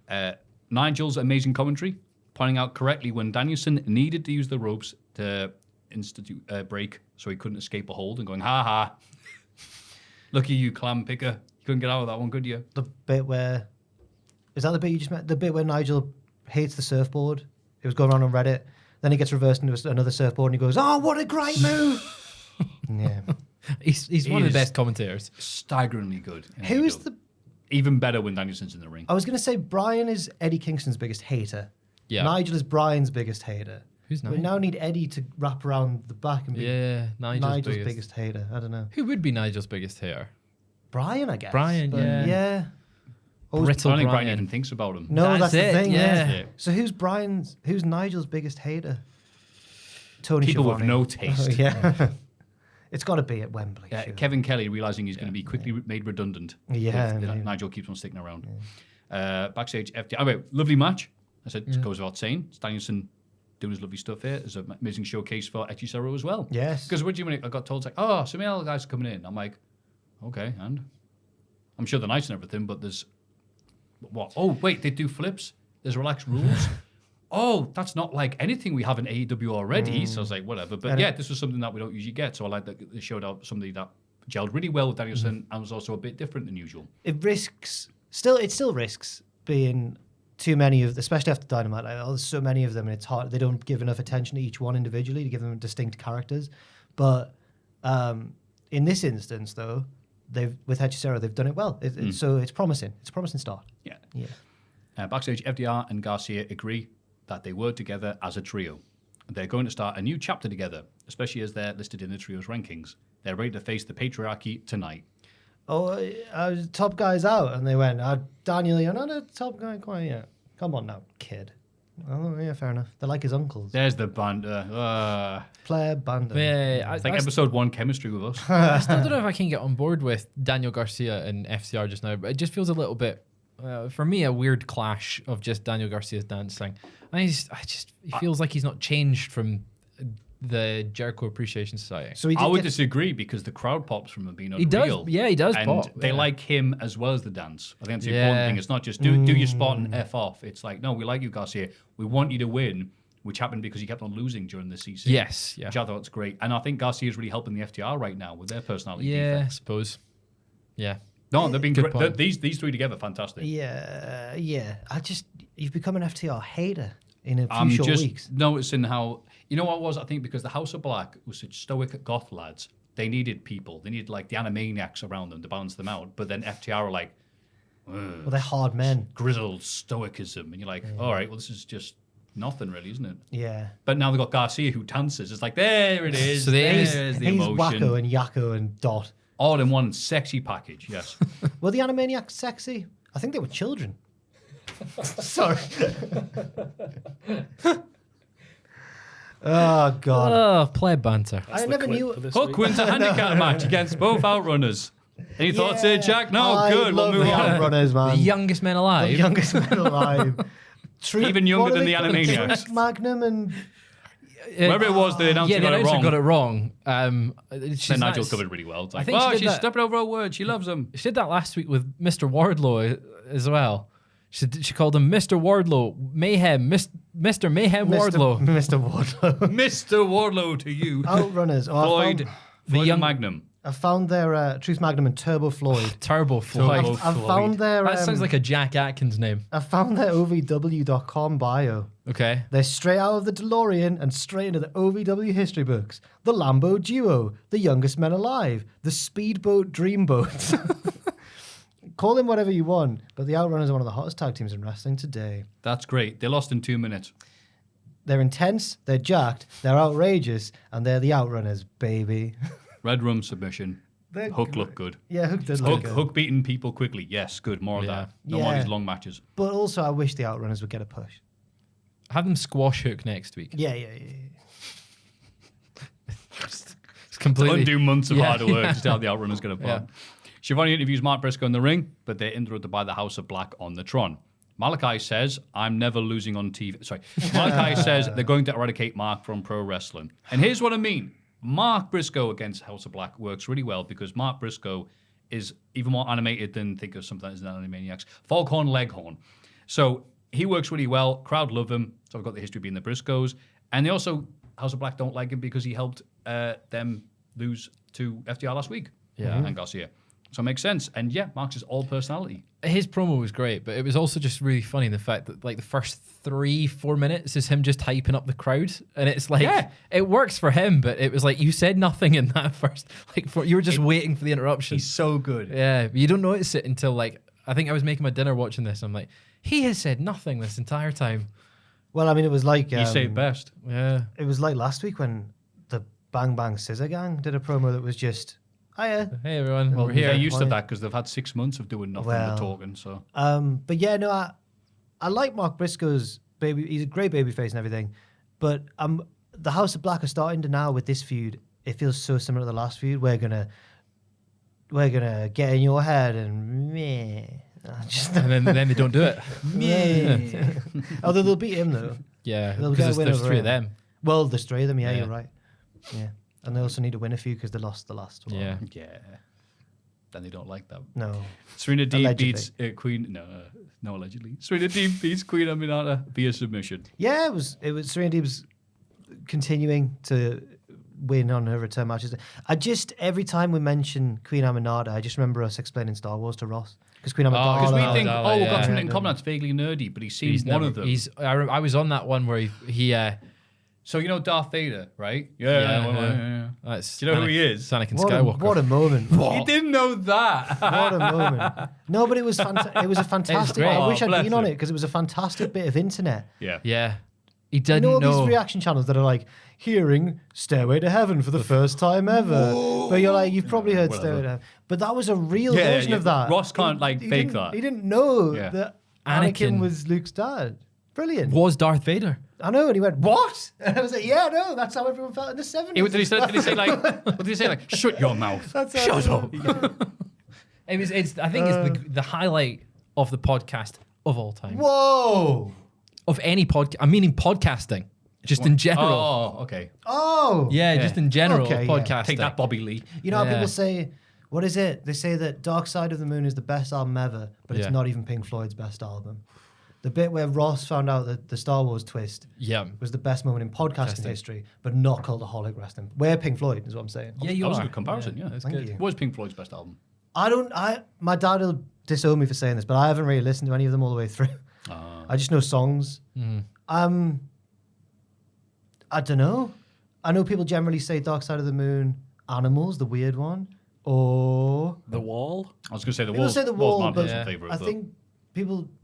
Yeah. Nigel's amazing commentary, pointing out correctly when Danielson needed to use the ropes to institute a break so he couldn't escape a hold and going, ha ha. Lucky you, clam picker. You couldn't get out of that one, could you? The bit where... Is that the bit you just meant? The bit where Nigel hates the surfboard? It was going around on Reddit. Then he gets reversed into another surfboard and he goes, oh, what a great move. Yeah. He's one of the best commentators. Staggeringly good. Who is the... Even better when Danielson's in the ring. I was going to say Brian is Eddie Kingston's biggest hater. Yeah. Nigel is Brian's biggest hater. Who's We Nigel? now need Eddie to wrap around the back and be Yeah, Nigel's biggest hater. I don't know. Who would be Nigel's biggest hater? Brian, I guess. Brian, But yeah. I Brittle don't think Brian Brian. even thinks about him. No, that's the it, thing. yeah. Yeah. So who's Nigel's biggest hater? Tony People with Schiavone. no taste. Yeah. It's got to be at Wembley. Sure. Kevin Kelly realizing he's going to be quickly made redundant. Yeah, if maybe. Nigel keeps on sticking around. Backstage, anyway, lovely match. I said, it goes without saying. Danielson doing his lovely stuff here. There's an amazing showcase for Eki Cero as well. Yes. Because originally I got told, it's like, oh, some other guys are coming in. I'm like, okay, and? I'm sure they're nice and everything, but there's... What? Oh, wait, they do flips? There's relaxed rules? Oh, that's not like anything we have in AEW already. So I was like, whatever. But yeah, this was something that we don't usually get. So I like that they showed out somebody that gelled really well with Danielson and was also a bit different than usual. It still risks being too many of, especially after Dynamite. Like, there's so many of them, and it's hard. They don't give enough attention to each one individually to give them distinct characters. But in this instance, though, with Hechicero, they've done it well. So it's promising. It's a promising start. Yeah. Yeah. Backstage, FDR and Garcia agree that they work together as a trio. They're going to start a new chapter together, especially as they're listed in the trio's rankings. They're ready to face the patriarchy tonight. Oh, top guy's out, and they went, Daniel, you're not a top guy quite yet. Come on now, kid. Oh, yeah, fair enough. They're like his uncles. There's the banter. Player banter. Yeah, It's like episode 1 chemistry with us. I still don't know if I can get on board with Daniel Garcia and FCR just now, but it just feels a little bit, for me, a weird clash of just Daniel Garcia's dancing. And he feels like he's not changed from the Jericho Appreciation Society. So I would disagree because the crowd pops from him being unreal. He does and pop. they like him as well as the dance. I think that's the important thing. It's not just do your spot and F off. It's like, no, we like you, Garcia. We want you to win, which happened because he kept on losing during the CC. Yes, yeah. Which I thought was great. And I think Garcia is really helping the FTR right now with their personality. Yeah, defense. I suppose. Yeah. No, they've been Good great. point. These three together, fantastic. Yeah. You've become an FTR hater in a few I'm short just weeks. noticing how, you know what it was? I think because the House of Black was such stoic goth lads, they needed people. They needed like the Animaniacs around them to balance them out. But then FTR are like, Well, they're hard men. grizzled stoicism. And you're like, all right, well, this is just nothing really, isn't it? Yeah. But now they've got Garcia who dances. It's like, there it is. So There's he's the He's emotion. Wacko and Yakko and Dot. All in one sexy package, yes. Were the Animaniacs sexy? I think they were children. Sorry. Oh, God. Oh, play banter. I the never clip knew. for this Hook week. wins a handicap match against both Outrunners. Any thoughts there, Jack? No, I good. We'll love move the on. Outrunners, man. The youngest men The alive. youngest man alive. Even younger what are than they the called? Animaniacs. Trick Magnum and Whoever it was, the announcer Yeah, the got it announcer wrong. got it wrong. Then Nigel covered really well. It's like, think she well, did she's that- stepping over her word. She loves him. She did that last week with Mr. Wardlow as well. She called him Mr. Wardlow, Mayhem, Mr. Mayhem Wardlow. Mr. Wardlow. Mr. Wardlow to you. Outrunners. Oh, Floyd young- Magnum. I found their Truth Magnum and Turbo Floyd. Turbo Floyd. Turbo I found their. That sounds like a Jack Atkins name. I found their OVW.com bio. Okay. They're straight out of the DeLorean and straight into the OVW history books. The Lambo Duo, the youngest men alive, the Speedboat Dreamboat. Call them whatever you want, but the Outrunners are one of the hottest tag teams in wrestling today. That's great. They lost in 2 minutes. They're intense, they're jacked, they're outrageous, and they're the Outrunners, baby. Red Room submission. They're Hook great. looked good. Yeah, Hook did look good. Hook beating people quickly. Yes, good. More of Yeah. that. Don't want Yeah. these long matches. But also, I wish the Outrunners would get a push. Have them squash Hook next week. Yeah. It's completely. Undo months of Yeah, hard work yeah. to tell the Outrunners going to pop. Yeah. Shivani interviews Mark Briscoe in the ring, but they're interrupted by the House of Black on the Tron. Malachi says, I'm never losing on TV. Sorry. Malachi says they're going to eradicate Mark from pro wrestling. And here's what I mean. Mark Briscoe against House of Black works really well because Mark Briscoe is even more animated than, think of something that's not Animaniacs, Foghorn Leghorn. So he works really well. Crowd love him. So I've got the history of being the Briscoes. And they also, House of Black don't like him because he helped them lose to FTR last week. Yeah. And Garcia. So it makes sense. And yeah, Mark's is all personality. His promo was great, but it was also just really funny the fact that like the first 3-4 minutes is him just hyping up the crowd, and it's like it works for him, but it was like you said nothing in that first you were just waiting for the interruption. He's so good. Yeah, but you don't notice it until like I think I was making my dinner watching this. I'm like, he has said nothing this entire time. Well, I mean, it was like You say it best. Yeah, it was like last week when the Bang Bang Scissor Gang did a promo that was just, hiya. hey everyone, Well, we're They're here. used to that because they've had 6 months of doing nothing Well, but talking. So But yeah, no, I like Mark Briscoe's baby. He's a great babyface and everything. But the House of Black are starting to now with this feud. It feels so similar to the last feud. We're gonna get in your head and meh. Just And then they don't do it. meh. Although they'll beat him though. Yeah, They'll because get a win there's over three him. of them. Well, there's three of them. Yeah, Yeah. you're right. Yeah, and they also need to win a few because they lost the last one. Yeah, yeah, then they don't like that. No. Serena Deeb Allegedly. beats Queen. No, allegedly. Serena Deeb beats Queen Aminata via submission. Yeah, it was Serena Deeb's continuing to win on her return matches. Every time we mention Queen Aminata, I just remember us explaining Star Wars to Ross because Queen Aminata. Because we no, think, no, we've got yeah. something in common that's vaguely nerdy, but he's seen one never- of them. I was on that one where he So you know Darth Vader, right? Yeah. That's Do you know who he is? Anakin What Skywalker. a moment. You didn't know that. What a moment. No, but it was it was a fantastic. great. I wish I'd Bless been on him. it because it was a fantastic bit of internet. Yeah. Yeah. He You didn't know all know. these reaction channels that are like hearing Stairway to Heaven for the first time ever. But you're like, you've probably heard Stairway to Heaven. But that was a real version of that. Ross can't fake didn't- that. He didn't know Yeah. that Anakin Anakin was Luke's dad. Brilliant. was Darth Vader. I know. And he went, what? And I was like, yeah, no, that's how everyone felt in the 70s. Did he say like? What did he say like? Shut your mouth. That's how Shut up. It's. I think it's the highlight of the podcast of all time. Whoa. Of any podcast. I'm meaning podcasting. Just in general. Oh, okay. Oh. Yeah, just in general, Okay, yeah. podcasting. Take that, Bobby Lee. You know how Yeah. people say, what is it? They say that Dark Side of the Moon is the best album ever, but it's Yeah. not even Pink Floyd's best album. The bit where Ross found out that the Star Wars twist Yeah. was the best moment in podcasting history, but not Cultaholic Wrestling. Where Pink Floyd is what I'm saying. Yeah, you That was a are. good comparison. Yeah, that's Thank good. you. What was Pink Floyd's best album? My dad will disown me for saying this, but I haven't really listened to any of them all the way through. I just know songs. I don't know. I know people generally say Dark Side of the Moon, Animals, the weird one, or The Wall. I was going to say the people Wall. say the Wall's Wall, my but personal favourite. I think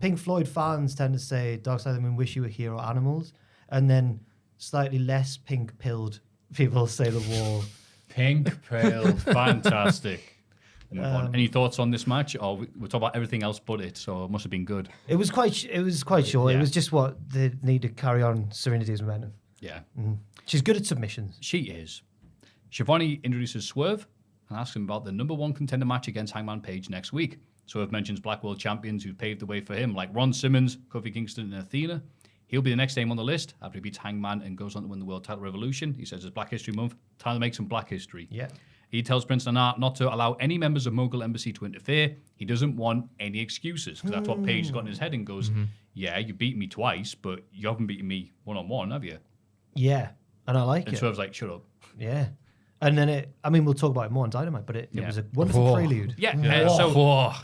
Pink Floyd fans tend to say Dark Side of the Moon, Wish You Were Here, or Animals, and then slightly less pink-pilled people say the Wall. Pink Pill, fantastic. Any thoughts on this match? Or we'll talk about everything else but it, so it must have been good. It was quite short. Yeah. It was just what they need to carry on Serenity's momentum. Yeah, She's good at submissions. she is. Shivani introduces Swerve and asks him about the number one contender match against Hangman Page next week. Swerve mentions Black World champions who paved the way for him, like Ron Simmons, Kofi Kingston, and Athena. He'll be the next name on the list after he beats Hangman and goes on to win the World Title Revolution. He says it's Black History Month, time to make some Black history. Yeah. He tells Prince Nana not to allow any members of Mogul Embassy to interfere. He doesn't want any excuses, because that's what Page has got in his head and goes, yeah, you beat me twice, but you haven't beaten me one-on-one, have you? Yeah. And I like And it. Swerve's like, shut up. Yeah. And then we'll talk about it more on Dynamite, but it Yeah. was a wonderful prelude. Yeah, so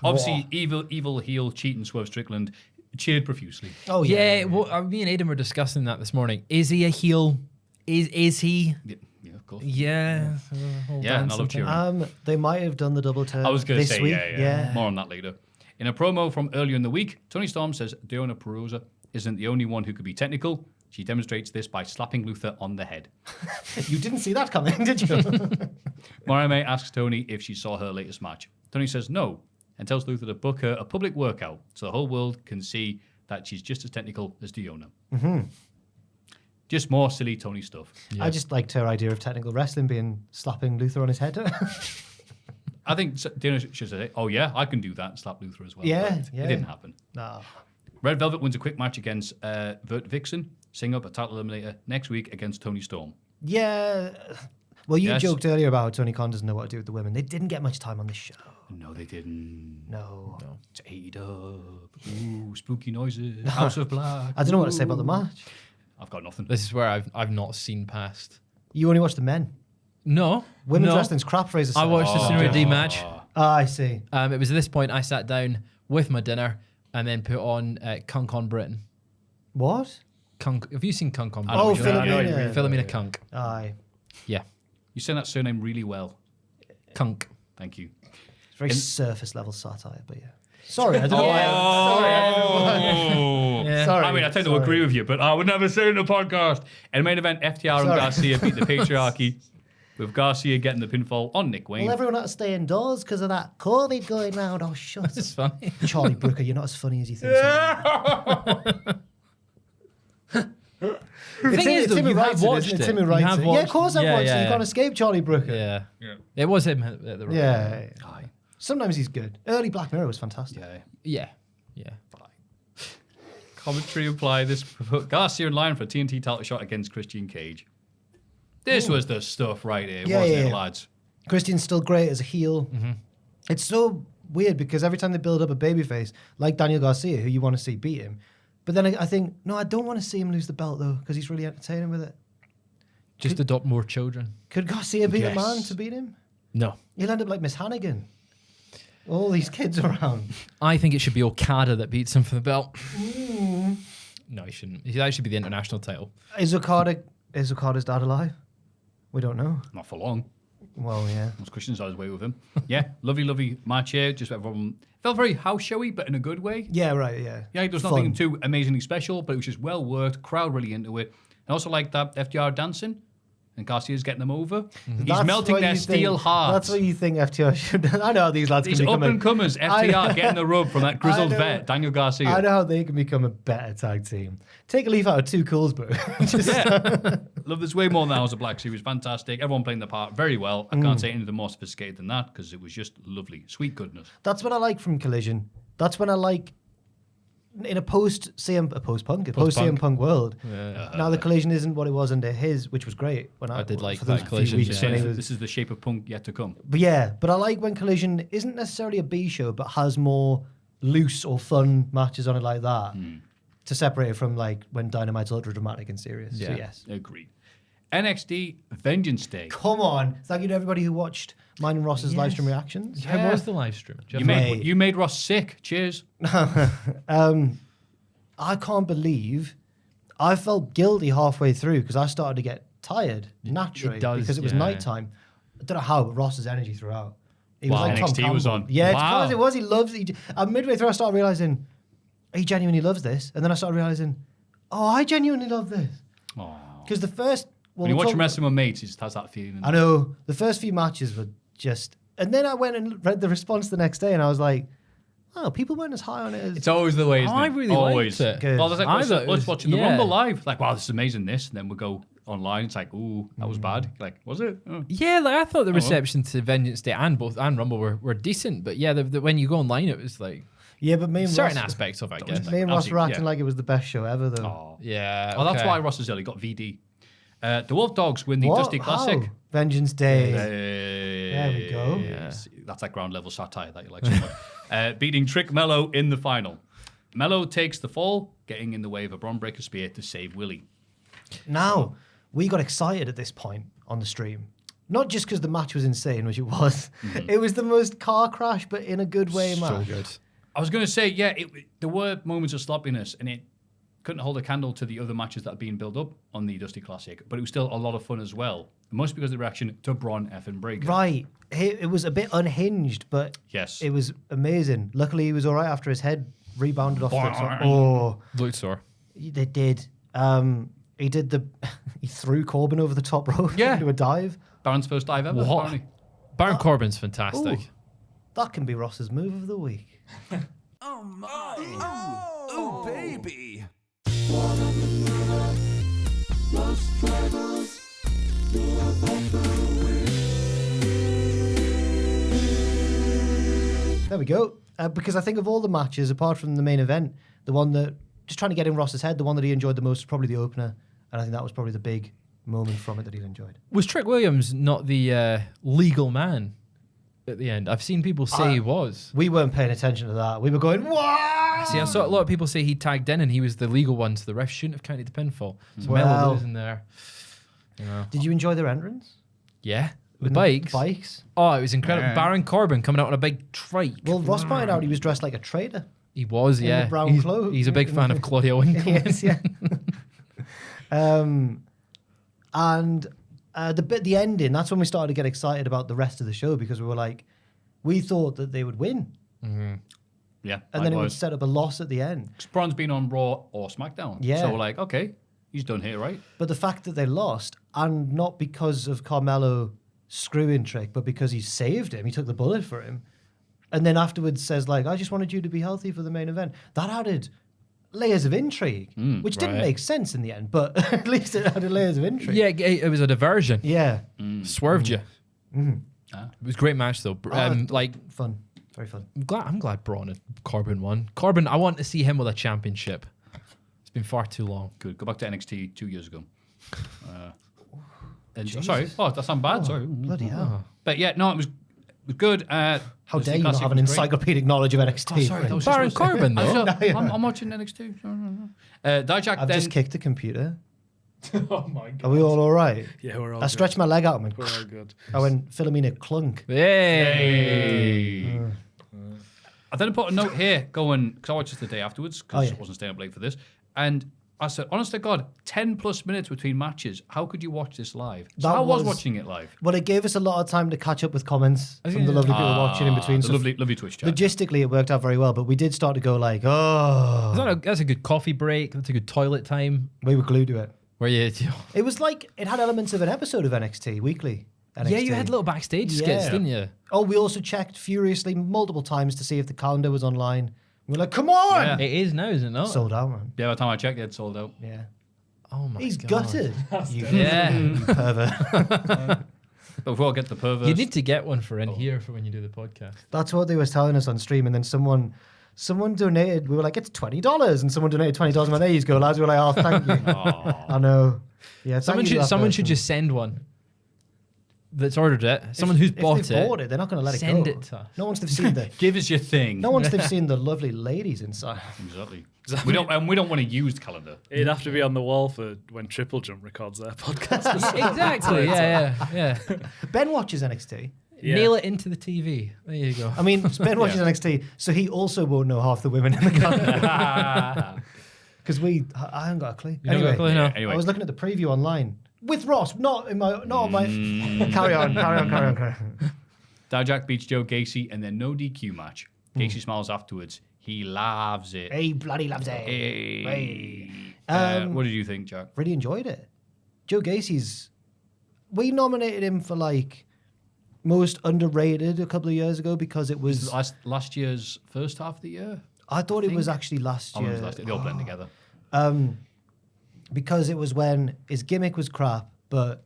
obviously evil heel cheating Swerve Strickland cheered profusely. Oh, Yeah, well, me and Aidan were discussing that this morning. Is he a heel? Is he? Yeah, of course. Yeah. Yeah, and I love cheering. They might have done the double turn I was going to this say, week. yeah. More on that later. In a promo from earlier in the week, Tony Storm says Deonna Purrazzo isn't the only one who could be technical. She demonstrates this by slapping Luther on the head. You didn't see that coming, did you? Mariame asks Tony if she saw her latest match. Tony says no and tells Luther to book her a public workout so the whole world can see that she's just as technical as Deonna. Just more silly Tony stuff. I just liked her idea of technical wrestling being slapping Luther on his head. I think Deonna should say, oh yeah, I can do that and slap Luther as well. Yeah, But yeah. It didn't happen. No. Red Velvet wins a quick match against Vert Vixen, setting up a title eliminator next week against Tony Storm. Yeah. Well, you Yes. joked earlier about how Tony Khan doesn't know what to do with the women. They didn't get much time on this show. No, they didn't. No. It's AEW. Ooh, spooky noises. House of Black. I don't know what to say about the match. I've got nothing. This is where I've not seen past. You only watch the men. No. Women's no. wrestling's crap, Fraser said. I watched the Senior D match. Ah, I see. It was at this point I sat down with my dinner and then put on Kunk on Britain. What? Kunk. Have you seen Kunk on Oh, Britain? Philomena. Philomena Kunk. Aye. Yeah. You say that surname really well. Kunk. Thank you. It's very surface level satire, but yeah. Sorry, I don't know why. Yeah. Sorry. I mean, I tend to agree with you, but I would never say it in a podcast. In the main event, FTR and Sorry. Garcia beat the Patriarchy, with Garcia getting the pinfall on Nick Wayne. Well, everyone had to stay indoors because of that COVID going round. Oh, shut It's up. funny. Charlie Brooker, you're not as funny as you think. The thing is, though, Tim who you writes have watched isn't it. Tim who You writes have it. Yeah, watched of course it. I've Yeah, watched it. yeah. You can't escape Charlie Brooker. Yeah. It was him at the Yeah. Aye. Sometimes he's good. Early Black Mirror was fantastic. Yeah. Yeah. Commentary imply this put Garcia in line for a TNT title shot against Christian Cage. This was the stuff right here, Yeah, wasn't yeah, it, yeah. lads? Christian's still great as a heel. It's so weird because every time they build up a babyface, like Daniel Garcia, who you want to see beat him, but then I think, no, I don't want to see him lose the belt, though, because he's really entertaining with it. Just adopt more children. Could Garcia be the Yes. man to beat him? No. He'll end up like Miss Hannigan. All these kids around. I think it should be Okada that beats him for the belt. No, he shouldn't. That should be the international title. Is Okada Is Okada's dad alive? We don't know. Not for long. Well, yeah. Most Christians had his way with him. Yeah, lovely match here. Just everyone felt very house showy, but in a good way. Yeah, right, yeah. Yeah, it was nothing too amazingly special, but it was just well worked. Crowd really into it. And also like that FTR dancing. And Garcia's getting them over. He's That's melting what their you steel think, hearts. That's what you think FTR should do. I know how these lads These can become up-and-comers, FTR, getting the rub from that grizzled know. vet, Daniel Garcia. I know how they can become a better tag team. Take a leaf out of Two Cools, bro. Yeah. Love this way more than House of Black. She was fantastic. Everyone playing the part very well. I can't say anything more sophisticated than that because it was just lovely. Sweet goodness. That's what I like from Collision. That's when I like in a post-CM Punk world. Yeah. Now the Collision isn't what it was under his, which was great. When I did like for those that few Collision, weeks yeah. when he was- This is the shape of Punk yet to come. But I like when Collision isn't necessarily a B show, but has more loose or fun matches on it like that to separate it from like when Dynamite's ultra dramatic and serious. So Yeah. yes. Agreed. NXT Vengeance Day. Come on. Thank you to everybody who watched mine and Ross's live stream reactions. How was the live stream? You made Ross sick. Cheers. I can't believe I felt guilty halfway through because I started to get tired naturally it does, because it was yeah. nighttime. I don't know how, but Ross's energy throughout. He was Wow. like Tom NXT was Campbell. on. Yeah, Wow. it's because it was. He loves it. Midway through, I started realizing he genuinely loves this, and then I started realizing, oh, I genuinely love this Aww. because the first. Well, When you we'll watch talk- him wrestling with mates, he just has that feeling. I know the first few matches were just, and then I went and read the response the next day, and I was like, oh, people weren't as high on it as. It's always the way, isn't I it? really always. liked it. Good. Well, there's like I us thought it was- watching the yeah. Rumble live. Like, wow, this is amazing. This, and then we go online. It's like, ooh, that was bad. Like, was it? Oh. Yeah, like I thought the reception to Vengeance Day and Rumble were decent, but yeah, when you go online, it was like Yeah, but me and certain Ross, aspects of it, I guess. me and Ross were Absolutely, acting yeah. like it was the best show ever, though. Oh. Yeah. Well, that's okay. why Ross is early got VD. The Wolf Dogs win the What? Dusty Classic. How? Vengeance Day. There we go. Yeah. That's that ground level satire that you like so much. Beating Trick Mello in the final. Mello takes the fall, getting in the way of a Braun Breaker spear to save Willie. Now, we got excited at this point on the stream. Not just because the match was insane, which it was. It was the most car crash, but in a good way match. So good. I was going to say, yeah, there were moments of sloppiness, and it couldn't hold a candle to the other matches that had been built up on the Dusty Classic, but it was still a lot of fun as well. Mostly because of the reaction to Braun effing Breaker. Right. It was a bit unhinged, but Yes. it was amazing. Luckily, he was all right after his head rebounded off the top. Oh, Looked sore. they did. He did the. He threw Corbin over the top rope Yeah. into a dive. Baron's first dive ever, What? apparently. Baron Corbin's fantastic. Ooh. That can be Ross's move of the week. Oh, baby. There we go. Because I think of all the matches, apart from the main event, the one that, just trying to get in Ross's head, the one that he enjoyed the most was probably the opener. And I think that was probably the big moment from it that he enjoyed. Was Trick Williams not the legal man at the end? I've seen people say he was. We weren't paying attention to that. We were going, what? See, I saw a lot of people say he tagged in and he was the legal one, so the ref shouldn't have counted the pinfall. So Well. Mello was in there. You know. Did you enjoy their entrance? Yeah. The With bikes. Bikes? Oh, it was incredible. Yeah. Baron Corbin coming out on a big trike. Well, Ross pointed out he was dressed like a traitor. He was, the yeah. brown he's, clothes. he's a big fan of Claudia Winkle. Yes, yeah. And the ending, that's when we started to get excited about the rest of the show because we were like, we thought that they would win. Yeah. And then it would set up a loss at the end. Braun's been on Raw or SmackDown. Yeah. So we're like, okay, he's done here, right? But the fact that they lost, and not because of Carmelo screwing Trick, but because he saved him, he took the bullet for him, and then afterwards says like, I just wanted you to be healthy for the main event. That added layers of intrigue, which didn't right. make sense in the end, but at least it added layers of intrigue. Yeah, it was a diversion. Yeah. Swerved you. It was a great match though. Like Fun. Very fun. I'm glad Braun and Corbin won. Corbin, I want to see him with a championship. It's been far too long. Good. Go back to NXT 2 years ago. Sorry. Oh, that sound bad. Sorry. Bloody hell. But yeah, no, it was good. How Dusty dare you not Classic have an was great. encyclopedic knowledge of NXT? Oh, sorry, that was Baron just- Corbin though. I'm watching NXT. Dijak I've then. just kicked the computer. Oh my god. Are we all right? Yeah, we're all I good. stretched my leg out and went, We're all good. I went Philomena clunk. Hey. I then put a note here going, because I watched this the day afterwards, because Oh, yeah. I wasn't staying up late for this. And I said, honest to God, 10 plus minutes between matches. How could you watch this live? So That I was was- watching it live. Well, it gave us a lot of time to catch up with comments from the lovely people watching in between. The So lovely Twitch chat. logistically, it worked out very well, but we did start to go like, oh, That's a good coffee break. That's a good toilet time. we were glued to it. Where you, It was like, it had elements of an episode of NXT weekly. NXT. yeah, you had little backstage skits, Yeah. didn't you? Oh, we also checked furiously multiple times to see if the calendar was online. We were like, come on! Yeah. It is now, is it not? Sold out, man. Yeah, by the time I checked, it sold out. Yeah. Oh my He's god. gutted. You Yeah. pervert. But before I get the perverse, You need to get one for in here for when you do the podcast. That's what they was telling us on stream, and then someone donated. We were like, it's $20, and someone donated $20. I'm like, there you go, lads. We were like, oh, thank you. I know. Yeah, Someone thank you to that should person. just send one that's ordered it. Someone who's If bought they've it. bought it, they're not going to let send it go. it to us. No one's they've seen the. give us your thing. No one's they've seen the lovely ladies inside. Exactly. We don't want a used calendar. It'd have to be on the wall for when Triple Jump records their podcast. Exactly. Yeah. Ben watches NXT. Yeah. Nail it into the TV. There you go. I mean, Ben watches NXT, so he also won't know half the women in the calendar. Because I haven't got a clue. You don't got a clue, no. Anyway. I was looking at the preview online with Ross, not on my. Carry on. Dijak beats Joe Gacy and then no DQ match. Gacy smiles afterwards. He loves it. He bloody loves it. Hey. Hey. What did you think, Jack? Really enjoyed it. Joe Gacy's. We nominated him for like most underrated a couple of years ago because it was. Last year's first half of the year? I thought it was actually last Oh, it year. was last year. They all blend together. Because it was when his gimmick was crap, but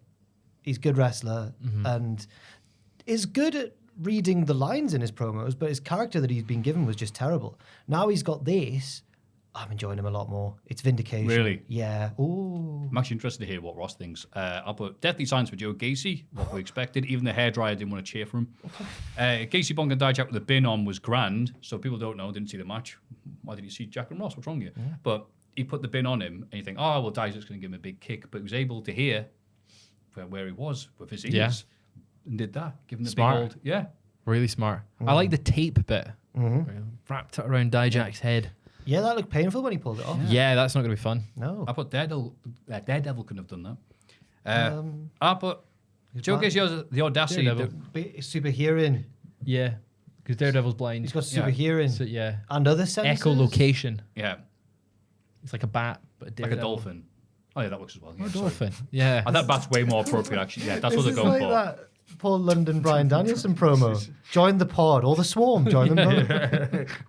he's a good wrestler and is good at reading the lines in his promos, but his character that he's been given was just terrible. Now he's got this. I'm enjoying him a lot more. It's vindication. Really? Yeah. Ooh. I'm actually interested to hear what Ross thinks. I'll put deathly signs for Joe Gacy, what we expected. Even the hairdryer didn't want to cheer for him. Gacy Bonk and Dijak with the bin on was grand, so people don't know, didn't see the match. Why didn't you see Jack and Ross? What's wrong with you? But he put the bin on him, and you think, oh, well, Dijak's going to give him a big kick. But he was able to hear where he was with his ears. Yeah. And did that. Give him the Smart. big old... Yeah. Really smart. I like the tape bit. Wrapped it around Dijak's head. Yeah, that looked painful when he pulled it off. Yeah, that's not going to be fun. No. I put Daredevil couldn't have done that. I put Joe Gacy has the audacity. Daredevil. Super hearing. Yeah, because Daredevil's blind. He's got super Yeah. hearing. So, yeah. And other senses. Echolocation. Yeah, It's like a bat, but a like a daredevil. dolphin. Oh yeah, that works as well. Yeah, Or a sorry. dolphin. Yeah. I thought bat's way more appropriate actually. Yeah, that's what they're This is going like for. that Paul London, Brian Danielson promo. Join the pod or the swarm. Join them both.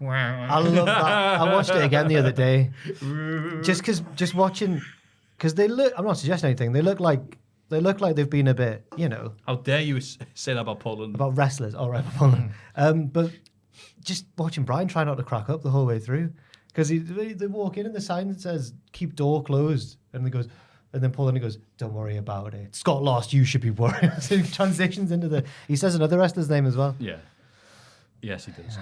I love that. I watched it again the other day. Just watching, because they look. I'm not suggesting anything. They look like they've been a bit, How dare you say that about Poland? about wrestlers. All right, Paul. But just watching Brian try not to crack up the whole way through, because they walk in and the sign says "keep door closed," and he goes. And then Paul goes, "Don't worry about it. Scott lost. You should be worried." So he transitions into the. He says another wrestler's name as well. Yeah. Yes, he does.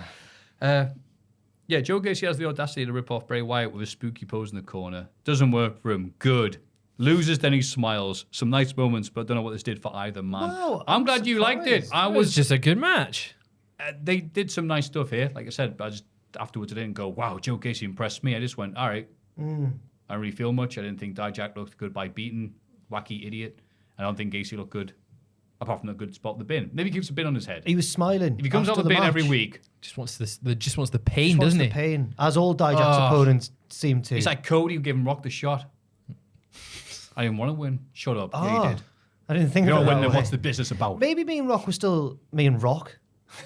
Yeah, Joe Gacy has the audacity to rip off Bray Wyatt with a spooky pose in the corner. Doesn't work for him. Good. Loses, then he smiles. Some nice moments, but don't know what this did for either man. Wow, I'm glad you liked it. surprised. I It was was. just a good match. They did some nice stuff here. Like I said, but afterwards I didn't go, wow, Joe Gacy impressed me. I just went, all right. I don't really feel much. I didn't think Dijak looked good by beating Wacky Idiot. I don't think Gacy looked good, apart from a good spot in the bin. Maybe he keeps a bin on his head. He was smiling. If he comes out after the bin match. every week, Just wants the pain, What's doesn't the he? pain? As all Dijak's opponents seem to. he's like Cody who gave him Rock the shot. I didn't want to win. Shut up. Yeah, you did. I didn't think You of don't it win, that then way. what's the business about? Maybe me and Rock were still me and Ross.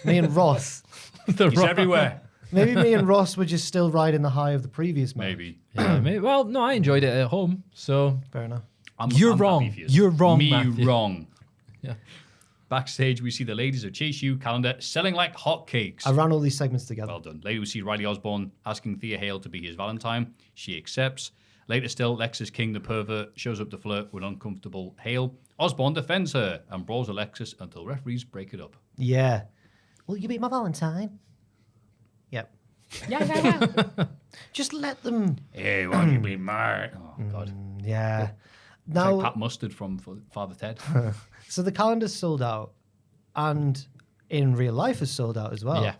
He's everywhere. Maybe me and Ross were just still riding the high of the previous match. Maybe. Yeah, maybe. Well, no, I enjoyed it at home. So Fair enough. You're I'm wrong. happy for you. You're wrong, Me Maffew. wrong. Yeah. Backstage, we see the ladies of Chase U calendar selling like hotcakes. I ran all these segments together. Well done. Later, we see Riley Osborne asking Thea Hale to be his Valentine. She accepts. Later still, Lexus King, the pervert, shows up to flirt with uncomfortable Hale. Osborne defends her and brawls Alexis until referees break it up. Yeah. Will you be my Valentine? Yep. Yeah. Just let them. Hey, why you be mad? Oh, God. Yeah. It's Now, like Pat Mustard from Father Ted. so the calendar's sold out, and in real life is sold out as well. Yeah.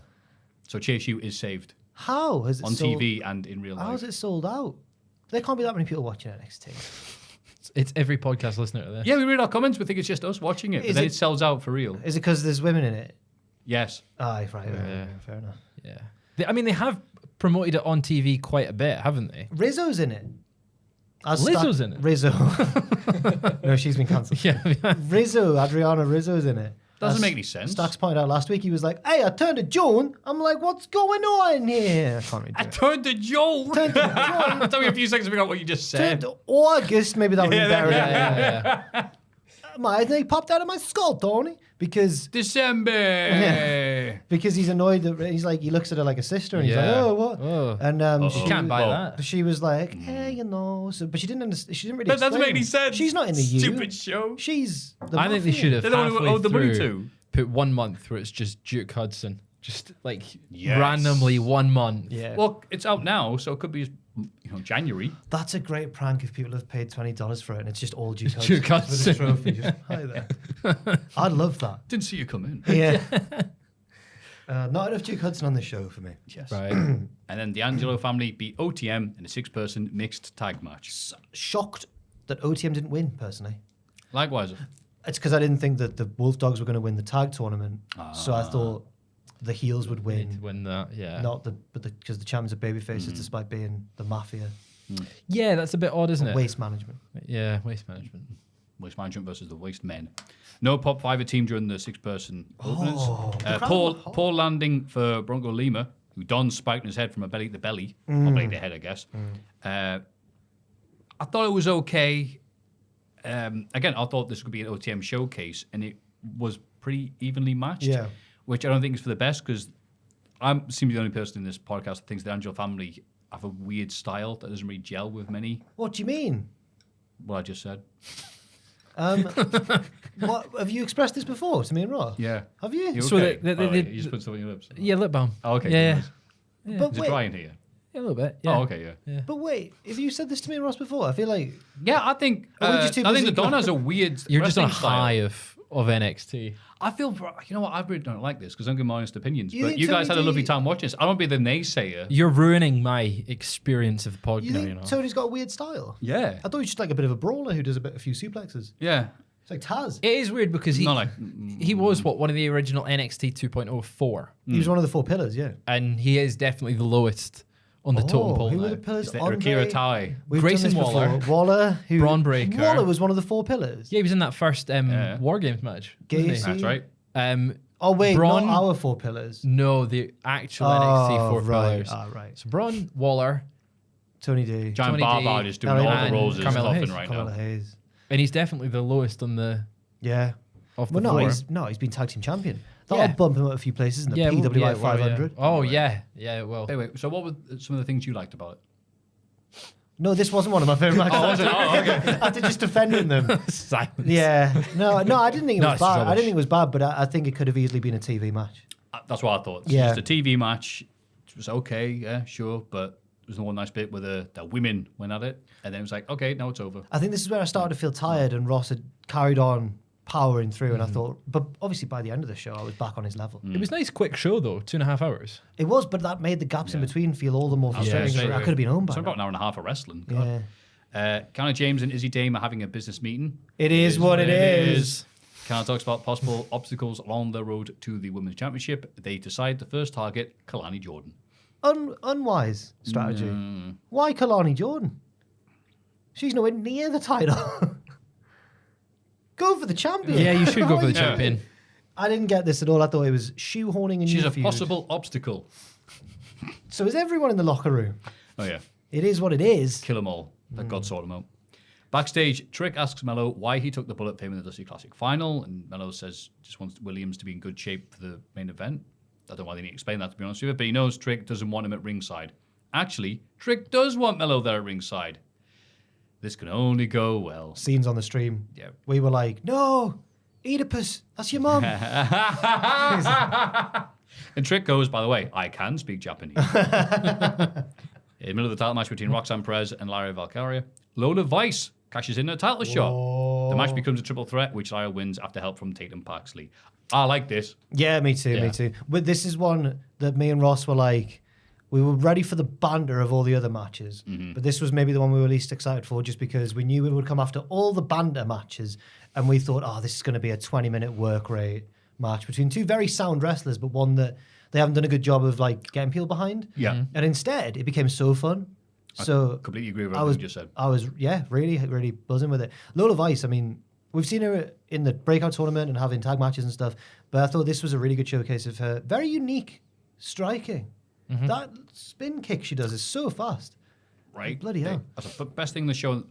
So Chase U is saved How has it on sold? TV and in real life. How is it sold out? There can't be that many people watching NXT. It's every podcast listener to this. Yeah, we read our comments. We think it's just us watching it, but Is then it- it sells out for real. Is it because there's women in it? Yes. Aye, right. Fair enough. Yeah. They have promoted it on TV quite a bit, haven't they? Rizzo's in it. Lizzo's in it? Rizzo. No, she's been cancelled. Yeah. Adriana Rizzo's in it. Doesn't make any sense. Stax pointed out last week, he was like, hey, I turned to June. I'm like, what's going on here? I can't really do I it. turned to Joel. Turned to June. Tell me a few seconds to figure out what you just Turned said. to August. Maybe that would be better. Yeah. They popped out of my skull, Tony. Because December. because he's annoyed that he looks at her like a sister and he's like, Yeah. oh, what? Oh. And You can't buy that. she was like, hey, so, but she didn't understand. She didn't really That doesn't make explain. any sense. She's not in the U. Stupid show. She's the I think they Maffew. should have They're the one who halfway owed the money through to. put 1 month where it's just Duke Hudson. Just like Yes. randomly 1 month. Yeah. Well, it's out now, so it could be January. That's a great prank if people have paid $20 for it and it's just all Duke Hudson. Duke Hudson. With a trophy. Just, hi there. I'd love that. Didn't see you come in. Yeah. Not enough Duke Hudson on this show for me. Yes. Right. And then the Angelo family beat OTM in a 6-person mixed tag match. Shocked that OTM didn't win, personally. Likewise. It's because I didn't think that the Wolf Dogs were going to win the tag tournament. So I thought the heels would win. Win that, yeah. Because the champions are babyfaces despite being the mafia. Yeah, that's a bit odd, isn't it? Waste management. Yeah, waste management. Waste management versus the waste men. No pop 5 team during the 6-person openers. Poor landing for Bronco Lima, who dons spiked in his head from a belly to belly. Or belly to head, I guess. I thought it was okay. Again, I thought this could be an OTM showcase, and it was pretty evenly matched. Yeah. Which I don't think is for the best, because I seem to be the only person in this podcast that thinks the Angelo family have a weird style that doesn't really gel with many. What do you mean? What I just said. What have you expressed this before to me and Ross? Yeah. Have you? You So okay? they- You just put something in your lips. Yeah, lip balm. Oh, okay. Yeah, nice. But Is it wait, dry in here? yeah, a little bit. Yeah. Oh, okay, yeah. but wait, have you said this to me and Ross before? I feel like Yeah, I think Are we just too I think busy the Don has a weird. You're just on a wrestling style. high of NXT. I feel, you know what? I really don't like this because I'm giving my honest opinions. You But think you guys had a Tony lovely D- time watching this. I don't be the naysayer. You're ruining my experience of the podcast. you think Tony's got a weird style. Yeah, I thought he was just like a bit of a brawler who does a few suplexes. yeah. It's like Taz. It is weird because Not like he was one of the original NXT 2.04, He was one of the 4 pillars, yeah. and he is definitely the lowest on the totem pole who now. were the pillars? It's the Andre? Akira Tai. We've Grayson done this Waller. before. Waller, who Braun Breaker. Waller was one of the 4 pillars. Yeah, he was in that first War Games match. wasn't he? Gacy. That's right. Oh wait, Braun- not our 4 pillars. No, the actual NXT 4 right. pillars. Right. So Braun, Waller, Tony D. Giant Tony Barbar D, just doing Carmelo all the Hayes. roles is Carmelo coughing Hayes. right Carmelo now. Hayes. and he's definitely the lowest on the Yeah. of the Well, four. he's been tag team champion. That'll Yeah. bump him up a few places in the well, PWI well, 500. Yeah. Oh yeah, yeah. Well, Anyway, so what were some of the things you liked about it? No, this wasn't one of my favorite matches. was it? Oh, okay. After just defending them. silence. Yeah. No, I didn't think it No, was it's bad. I rubbish. didn't think it was bad, but I think it could have easily been a TV match. That's what I thought. It's Yeah. just a TV match. It was okay, yeah, sure, but there was one nice bit where the women went at it, and then it was like, okay, now it's over. I think this is where I started to feel tired, and Ross had carried on powering through, and I thought, but obviously by the end of the show, I was back on his level. It was a nice quick show though, 2.5 hours. It was, but that made the gaps in between feel all the more frustrating. say, I could have been home by So now. about an hour and a half of wrestling. God. Yeah. Connor James and Izzy Dame are having a business meeting. It is what it is. Connor talks about possible obstacles along the road to the Women's Championship. They decide the first target, Kalani Jordan. Unwise strategy. Why Kalani Jordan? She's nowhere near the title. Go for the champion. Yeah, you should go for the Yeah. champion. I didn't get this at all. I thought it was shoehorning a She's new a feud. possible obstacle. So is everyone in the locker room. Oh, yeah. It is what it is. Kill them all. Let God sort them out. Backstage, Trick asks Mello why he took the bullet for him in the Dusty Classic final, and Mello says just wants Williams to be in good shape for the main event. I don't know why they need to explain that, to be honest with you, but he knows Trick doesn't want him at ringside. Actually, Trick does want Mello there at ringside. This can only go well. Scenes on the stream. Yeah. We were like, no, Oedipus, that's your mum. And Trick goes, by the way, I can speak Japanese. In the middle of the title match between Roxanne Perez and Lyra Valkyria, Lola Vice cashes in a title shot. The match becomes a triple threat, which Lyra wins after help from Tatum Paxley. I like this. Yeah, me too, Yeah. me too. But this is one that me and Ross were like, we were ready for the banter of all the other matches, but this was maybe the one we were least excited for, just because we knew it would come after all the banter matches, and we thought, oh, this is going to be a 20-minute work rate match between two very sound wrestlers, but one that they haven't done a good job of like getting people behind. Yeah. And instead, it became so fun. So completely agree with what you just said. I was, really, really buzzing with it. Lola Vice, I mean, we've seen her in the breakout tournament and having tag matches and stuff, but I thought this was a really good showcase of her very unique striking. That spin kick she does is so fast. Right. Bloody hell. That's the best thing in the show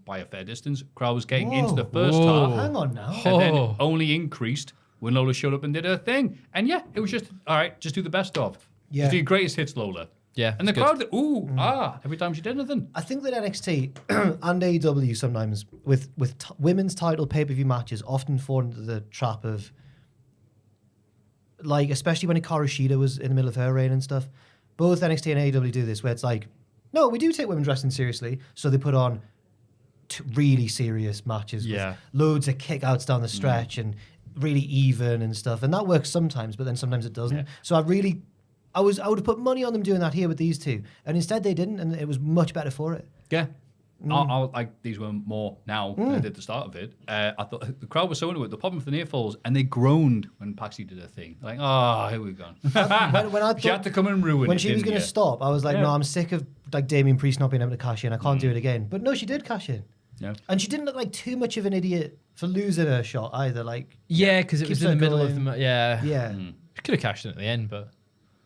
by a fair distance. Crowd was getting Whoa. into the first Whoa. half. Hang on now. And then it only increased when Lola showed up and did her thing. And yeah, it was just, all right, just do the best of. Yeah. Just do your greatest hits, Lola. Yeah, And the it's good. crowd, every time she did anything. I think that NXT and AEW sometimes with women's title pay-per-view matches often fall into the trap of, like, especially when Hikaru Shida was in the middle of her reign and stuff. Both NXT and AEW do this, where it's like, no, we do take women's wrestling seriously, so they put on really serious matches Yeah. with loads of kickouts down the stretch and really even and stuff, and that works sometimes, but then sometimes it doesn't. Yeah. So I would have put money on them doing that here with these two, and instead they didn't, and it was much better for it. Yeah. I like these were more now than I did at the start of it. I thought the crowd was so into it. The problem for the near falls, and they groaned when Paxi did her thing. Like, here we go. When I She had to come and ruin when it. she was going to stop, I was like, no, I'm sick of like Damien Priest not being able to cash in. I can't do it again. But no, she did cash in, Yeah. and she didn't look like too much of an idiot for losing her shot either. Like, Yeah, because it was Keeps in the her middle of going. the... Yeah. yeah. She could have cashed in at the end, but...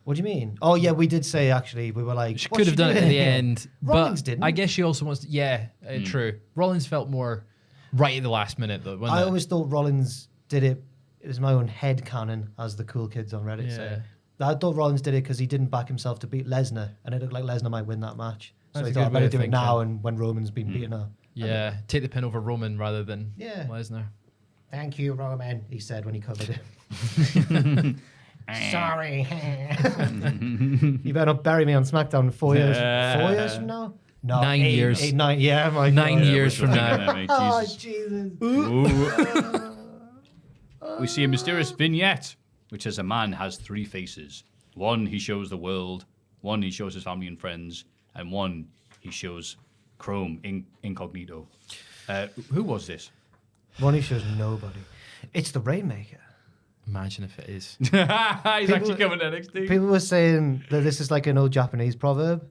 What do you mean? Oh yeah, we did say actually. We were like, She what's could have done it at doing the here? end. Rollins but didn't. I guess she also wants to... Yeah, true. Rollins felt more right at the last minute, though. I always thought Rollins did it. It was my own head canon, as the cool kids on Reddit say. I thought Rollins did it because he didn't back himself to beat Lesnar, and it looked like Lesnar might win that match. So That's he a thought, I good way better of do it thinking. now, and when Roman's been beaten up. Yeah, take the pin over Roman rather than Yeah. Lesnar. Thank you, Roman, he said when he covered it. Sorry. You better not bury me on SmackDown 4 years. 4 years from now? No, 9 years. 9. Yeah, my 9 God. years from now. Oh, Jesus. Jesus. We see a mysterious vignette, which says a man has 3 faces. One he shows the world, one he shows his family and friends, and one he shows Chrome incognito. Who was this? Ronnie shows nobody. It's the Rainmaker. Imagine if it is. He's actually coming to NXT. People were saying that this is like an old Japanese proverb.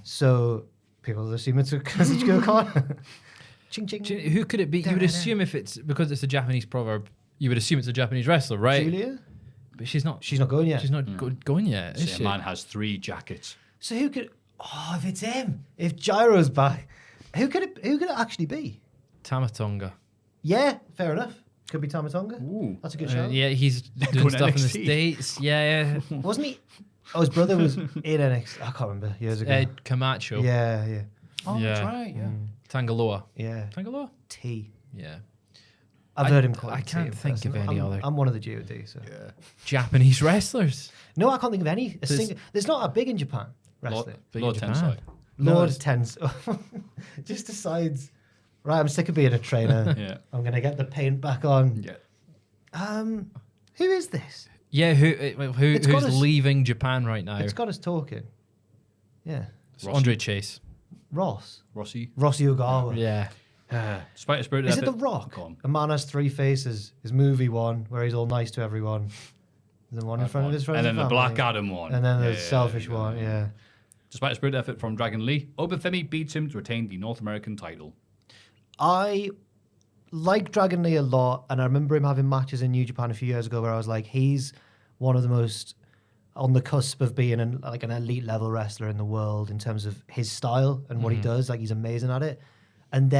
So people assume it's a Kazuchika Khan. Ching ching. Who could it be? You would assume if it's... Because it's a Japanese proverb, you would assume it's a Japanese wrestler, right? Julia? But she's not... She's not going yet. She's not going yet, is Say she? a man has 3 jackets. So who could... Oh, if it's him. If Gyro's back. Who could it actually be? Tamatonga. Yeah, fair enough. Could be Tamatonga. Ooh. That's a good show. Yeah, he's doing Going to stuff in the NXT. States. Yeah, Wasn't he? Oh, his brother was in NXT. I can't remember. Years ago. yeah. Camacho. Yeah, yeah. Oh, Yeah. that's right, yeah. Tangaloa. Yeah. Tangaloa? T. Yeah. I've heard him call I him T can't in think of person. any I'm, other- I'm one of the GOD, so. Japanese wrestlers. No, I can't think of any. There's not a big in Japan wrestling. Lord Japan. Tensai. Lord Tens. Just decides, right, I'm sick of being a trainer. Yeah. I'm going to get the paint back on. Yeah. Who is this? Yeah, It's got who's us- leaving Japan right now? It's got us talking. Yeah. It's Andre Chase. Ross. Rossi. Ogawa. Yeah. Despite a spirit Is it effort- The Rock? Go on. A Man Has 3 Faces. His movie one, where he's all nice to everyone. And then one in front of his friends. And then the family. Black Adam one. And then the Yeah, selfish there you go. one, yeah. Despite a spirit effort from Dragon Lee, Obafemi beats him to retain the North American title. I like Dragon Lee a lot, and I remember him having matches in New Japan a few years ago where I was like, he's one of the most on the cusp of being an elite level wrestler in the world in terms of his style and what he does. Like, he's amazing at it. And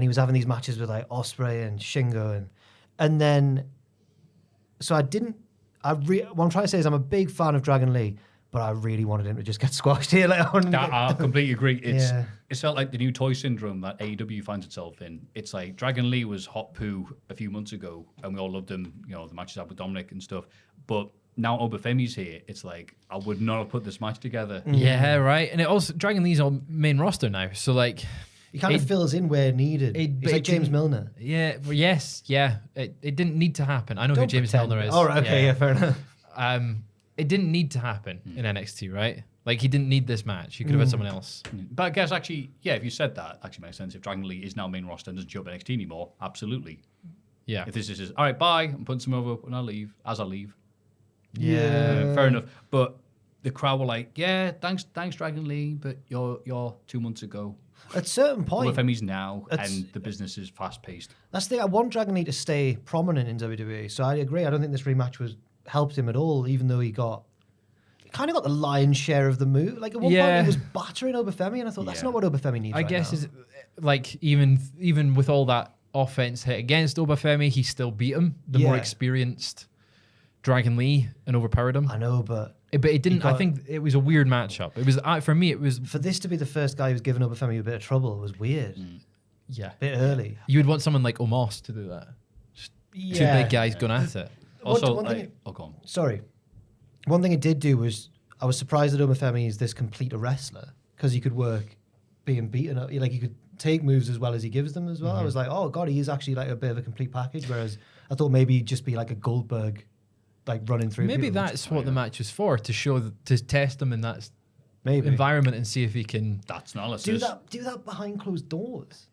he was having these matches with like Ospreay and Shingo, and then so what I'm trying to say is I'm a big fan of Dragon Lee, but I really wanted him to just get squashed here later on. I completely agree. Yeah. It's felt like the new toy syndrome that AEW finds itself in. It's like Dragon Lee was hot poo a few months ago, and we all loved him, the matches out with Dominic and stuff. But now Obafemi's here, it's like, I would not have put this match together. Yeah, right. And it also Dragon Lee's on main roster now, so like He kind of fills in where needed. it- He's like it James didn't- Milner. yeah, well, yes, yeah. It didn't need to happen. I know who Don't James pretend. Milner is. Oh, right, okay, yeah, fair enough. it didn't need to happen in NXT, right? Like, he didn't need this match. He could have had someone else. But I guess actually, yeah, if you said that, actually makes sense. If Dragon Lee is now main roster and doesn't show up at NXT anymore, absolutely. Yeah. If this is just, all right, bye, I'm putting some over when I leave, as I leave. Yeah. Fair enough. But the crowd were like, yeah, thanks, Dragon Lee, but you're 2 months ago. At a certain point, OFME's now, It's- and the business is fast-paced. that's the thing. I want Dragon Lee to stay prominent in WWE. So I agree. I don't think this rematch helped him at all, even though he kind of got the lion's share of the move. Like, at one point, he was battering Obafemi, and I thought, that's Yeah. not what Obafemi needs I right guess now. is like even with all that offense hit against Obafemi, he still beat him. The more Yeah. experienced Dragon Lee and overpowered him. I know, but But it didn't. I got- think it was a weird matchup. It was for me. It was for this to be the first guy who's given Obafemi a bit of trouble was weird. yeah. A bit early. You would want someone like Omos to do that. Two big guys going at it. Also, one thing- go on. Sorry. One thing it did do was I was surprised that Obafemi is this complete a wrestler because he could work being beaten up. Like, he could take moves as well as he gives them as well. I was like, oh god, he is actually like a bit of a complete package. Whereas I thought maybe he'd just be like a Goldberg, like running through. Maybe people. that's what the match was for, to show to test him in that maybe environment and see if he can. That's analysis. do that behind closed doors.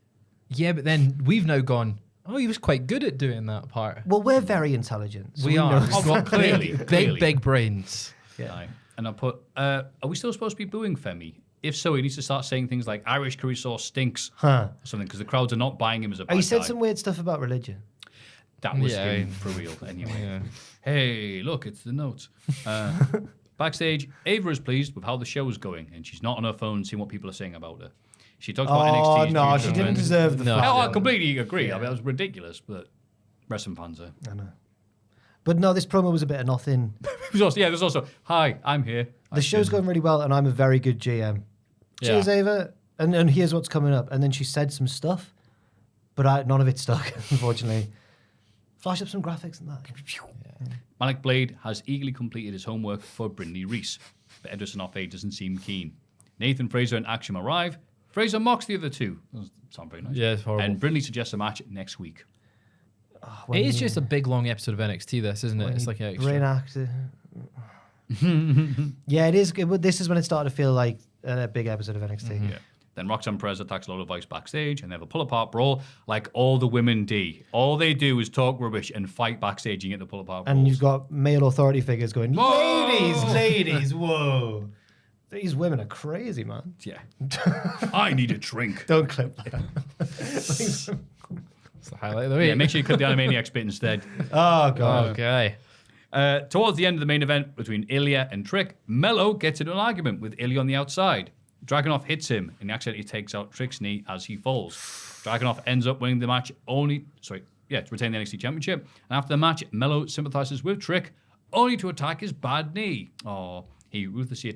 Yeah, but then we've now gone. Oh, he was quite good at doing that part. Well, we're very intelligent. So we are. know- We've got Clearly, big brains. Aye. And I put, are we still supposed to be booing Femi? If so, he needs to start saying things like Irish curry sauce stinks Huh. or something, because the crowds are not buying him as a bad Oh, he said guy. some weird stuff about religion. That was Yeah, him for real anyway. Yeah. Hey, look, it's the notes. Backstage, Ava is pleased with how the show is going, and she's not on her phone seeing what people are saying about her. She talks about Oh NXT's no, future she didn't and- deserve the. No. fact Oh, I that- completely agree. Yeah. I mean, that was ridiculous, but wrestling fans are. I know. But no, this promo was a bit of nothing. There's also, hi, I'm here. The show's going really well, and I'm a very good GM. Cheers, Ava. And here's what's coming up. And then she said some stuff, but none of it stuck, unfortunately. Flash up some graphics and that. Malik Blade has eagerly completed his homework for Brindley Reese, but Edison Off doesn't seem keen. Nathan Fraser and Axiom arrive. Fraser mocks the other two. Doesn't sound very nice. Yeah, it's horrible. And Brindley suggests a match next week. It is just a big long episode of NXT. This isn't it? It's like an Brain extra. actor. Yeah, it is. This is when it started to feel like a big episode of NXT. Yeah. Then Roxanne Perez attacks Lola Vice backstage and they have a pull-apart brawl like all the women do. All they do is talk rubbish and fight backstage and get the pull-apart brawls. And you've got male authority figures going, Whoa! ladies, whoa. These women are crazy, man. Yeah. I need a drink. Don't clip that. It's the highlight of the week. Yeah, make sure you clip the Animaniacs bit instead. Oh, God. Okay. Towards the end of the main event between Ilya and Trick, Mello gets into an argument with Ilya on the outside. Dragunov hits him and he accidentally takes out Trick's knee as he falls. Dragunov ends up winning the match to retain the NXT Championship. And after the match, Mello sympathizes with Trick, only to attack his bad knee. Oh, he ruthlessly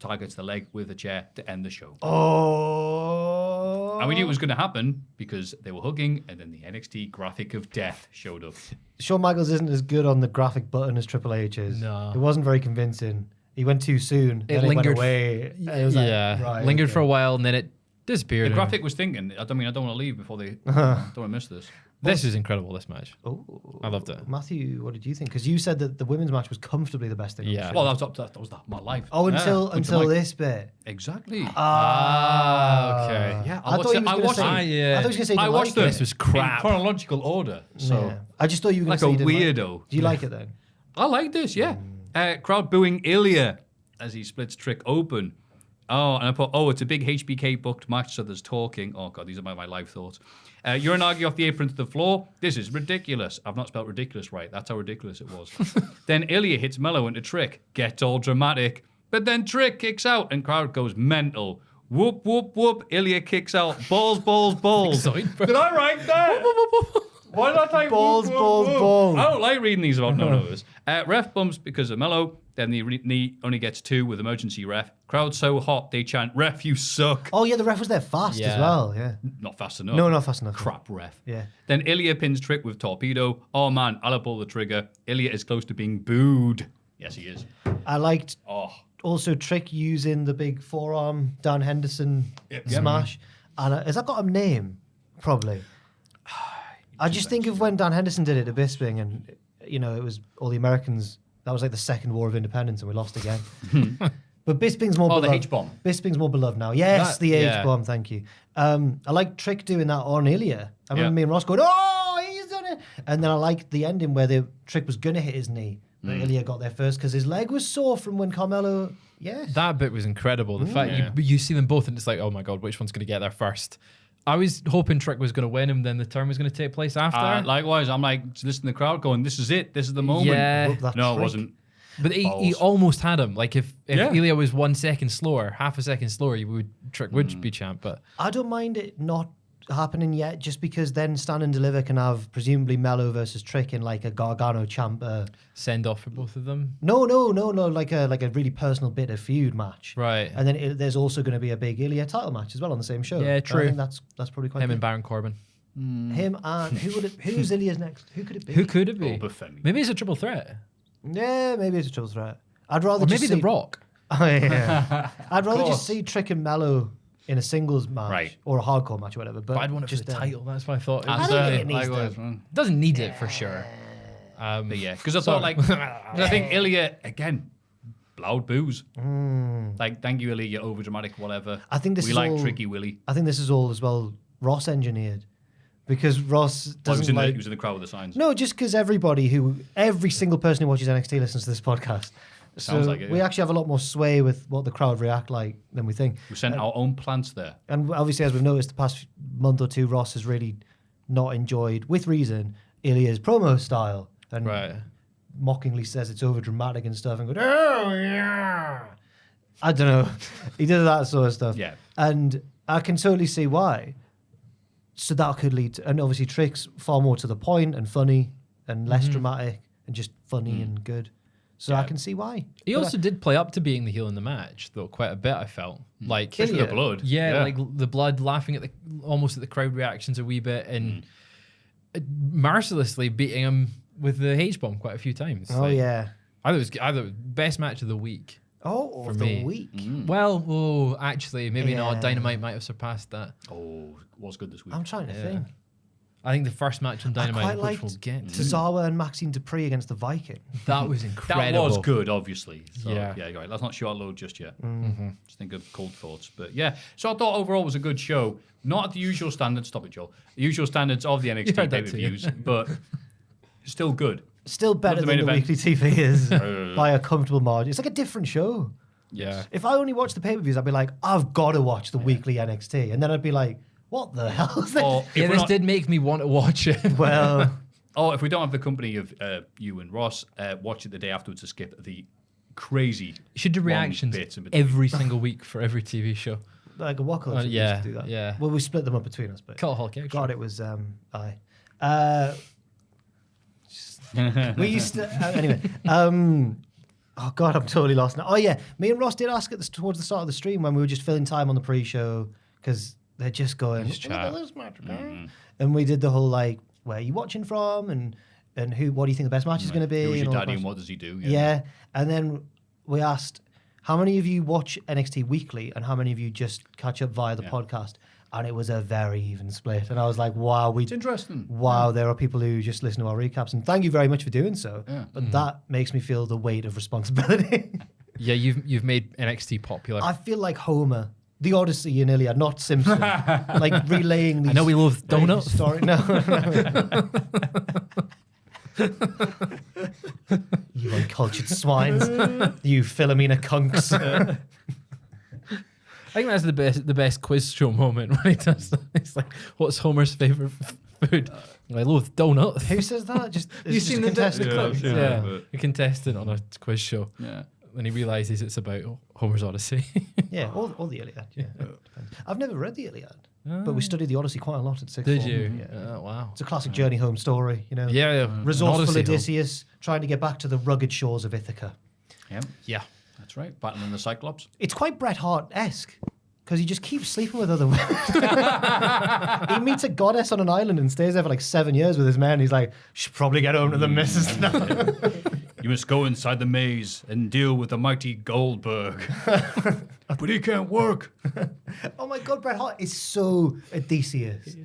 targets the leg with a chair to end the show. Oh. And we knew it was going to happen because they were hugging and then the NXT graphic of death showed up. Shawn Michaels isn't as good on the graphic button as Triple H is. No. It wasn't very convincing. He went too soon. Then it went lingered- away. And it was like, right, lingered okay. for a while and then it disappeared. The graphic was thinking, I don't want to leave before they don't want to miss this. This is incredible. This match. Oh, I loved it. Matthew, what did you think? Because you said that the women's match was comfortably the best thing. on the Yeah. show. Well, that was my life. Oh, until Which I'm like, this bit. Exactly. Okay. Yeah, I thought he was I going to watched say. it. I thought he was going to say. he I didn't watched like it. This was crap. In chronological order. So, Yeah. I just thought you were going like to a say. you didn't like it. weirdo. Do you like it then? I like this, yeah. Crowd booing Ilya as he splits Trick open. Oh, and I put, it's a big HBK booked match, so there's talking. Oh, God, these are my life thoughts. Uranagi off the apron to the floor. This is ridiculous. I've not spelled ridiculous right. That's how ridiculous it was. Then Ilya hits Mello into Trick. Gets all dramatic. But then Trick kicks out and crowd goes mental. Whoop, whoop, whoop. Ilya kicks out. Balls, balls, balls. Did I write that? Why did I type Balls, whoop, whoop, balls, whoop? balls. I don't like reading these about no-nos. Ref bumps because of Mello. Then the knee only gets 2 with emergency ref. Crowd so hot, they chant, "Ref, you suck." Oh, yeah, the ref was there fast as Yeah. well. Yeah. Not fast enough. No, not fast enough. Crap ref. Yeah. Then Ilya pins Trick with torpedo. Oh, man, I'll pull the trigger. Ilya is close to being booed. Yes, he is. I liked Oh. also Trick using the big forearm Dan Henderson smash. And has that got a name? Probably. I just think of when Dan Henderson did it at Bisping and, it was all the Americans That was like the second war of independence, and we lost again. But Bisping's more Oh, beloved. the H-bomb. Bisping's more beloved now. Yes, That- the yeah. H-bomb, thank you. I like Trick doing that on Ilya. I remember Yeah. me and Ross going, oh, he's done it. And then I liked the ending where the Trick was going to hit his knee. But Ilya got there first because his leg was sore from when Carmelo... Yes. That bit was incredible. The fact Yeah. you see them both, and it's like, oh my God, which one's going to get there first? I was hoping Trick was going to win, and then the turn was going to take place after. Likewise, I'm like, listening to the crowd going, this is it. This is the moment. Yeah. That No, it Trick. wasn't. But he Balls. almost had him. Like if Yeah. Ilya was 1 second slower, half a second slower, Trick would be champ. But I don't mind it not happening yet, just because then Stand and Deliver can have presumably Mello versus Trick in like a Gargano champ. send off for both of them. No, like a really personal bitter feud match. Right. And then there's also going to be a big Ilya title match as well on the same show. Yeah, I true. think that's probably quite Him good. and Baron Corbin. Him and who's Ilya's next? Who could it be? Who could it be? Obafemi. Maybe it's a triple threat. Yeah, maybe it's a triple threat. I'd rather Or just maybe see The Rock. Oh, yeah. I'd rather course. just see Trick and Mello in a singles match Right. or a hardcore match or whatever. But But I'd want it for just the title. That's what I thought. It I was, don't think it needs likewise, to. man. doesn't need it for sure. But yeah, because I thought, like, 'cause I think Ilya, again, loud boos. Like, thank you, Ilya, you're over dramatic, whatever. I think this we is like all- Tricky Willie. I think this is all as well Ross engineered, because Ross Well, he doesn't was in like. he was in the crowd with the signs. No, just because every single person who watches NXT listens to this podcast. Sounds So like it, we yeah. actually have a lot more sway with what the crowd react like than we think. We sent our own plants there. And obviously, as we've noticed the past month or two, Ross has really not enjoyed, with reason, Ilya's promo style. And Right. mockingly says it's over dramatic and stuff and goes, oh, yeah. I don't know. He did that sort of stuff. Yeah. And I can totally see why. So that could lead to, and obviously Trick's far more to the point and funny and less dramatic and just funny and good. So I can see why. He But also did play up to being the heel in the match, though, quite a bit, I felt. Like, Especially the blood. yeah, like the blood, laughing at almost at the crowd reactions a wee bit, and mercilessly beating him with the H-bomb quite a few times. Oh, Like, yeah. I thought it was best match of the week. Oh, For of the me. week. Well, actually, maybe Yeah. not. Dynamite might have surpassed that. Oh, it was good this week. I'm trying to think. I think the first match on I Dynamite, quite which liked we'll get to, Tozawa and Maxine Dupree against the Viking. that was That incredible. was good, obviously. So, Yeah. yeah, you're right. Let's not short load just yet. Mm-hmm. Just think of cold thoughts. But yeah, so I thought overall it was a good show. Not at the usual standards. Stop it, Joel. The usual standards of the NXT heard that too. pay-per-views, but still good. Still better the than main the event. weekly TV is by a comfortable margin. It's like a different show. Yeah. If I only watched the pay-per-views, I'd be like, I've got to watch the weekly NXT. And then I'd be like, what the hell is this? Or if, Yeah, we're this not- did make me want to watch it. Well, or if we don't have the company of you and Ross, watch it the day afterwards to skip the crazy You should do long reactions bits in between. every single week for every TV show. like a walk yeah, used to do that. yeah. Well, we split them up between us, but Cultaholic Extra. God, it was we used to anyway. Oh God, I'm totally lost now. Oh yeah, me and Ross did ask towards the start of the stream when we were just filling time on the pre-show because they're just going. Just "Look at chat. this match, man." And we did the whole like, where are you watching from, and who? What do you think the best match is going to be? Who is and your all that daddy and stuff. what does he do? Yeah, and then we asked, how many of you watch NXT weekly and how many of you just catch up via the podcast? And it was a very even split. And I was like, wow, It's interesting. wow, there are people who just listen to our recaps. And thank you very much for doing so. Yeah. But that makes me feel the weight of responsibility. Yeah, you've made NXT popular. I feel like Homer, the Odyssey in Iliad, not Simpson. Like relaying these. I know we love very donuts. historic- no. You uncultured swines. You Philomena cunks. I think that's the best quiz show moment when he does that. It's like, what's Homer's favorite food? I love donuts. Who says that? Just You it's seen just the a contestant. Yeah, I've seen that, Yeah, but- a contestant on a quiz show. Yeah. When he realizes it's about Homer's Odyssey. Yeah, all the Iliad. Yeah. Depends. I've never read the Iliad, but we studied the Odyssey quite a lot at sixth Did form. you? Yeah. Oh, wow. It's a classic journey home story, you know. Yeah, Resourceful Odyssey home. Odysseus trying to get back to the rugged shores of Ithaca. Yeah. Yeah. That's right. Battling the Cyclops. It's quite Bret Hart-esque because he just keeps sleeping with other women. He meets a goddess on an island and stays there for like 7 years with his men. He's like, should probably get home to the missus now. You must go inside the maze and deal with the mighty Goldberg. But he can't work. Oh my God, Bret Hart is so Odysseus.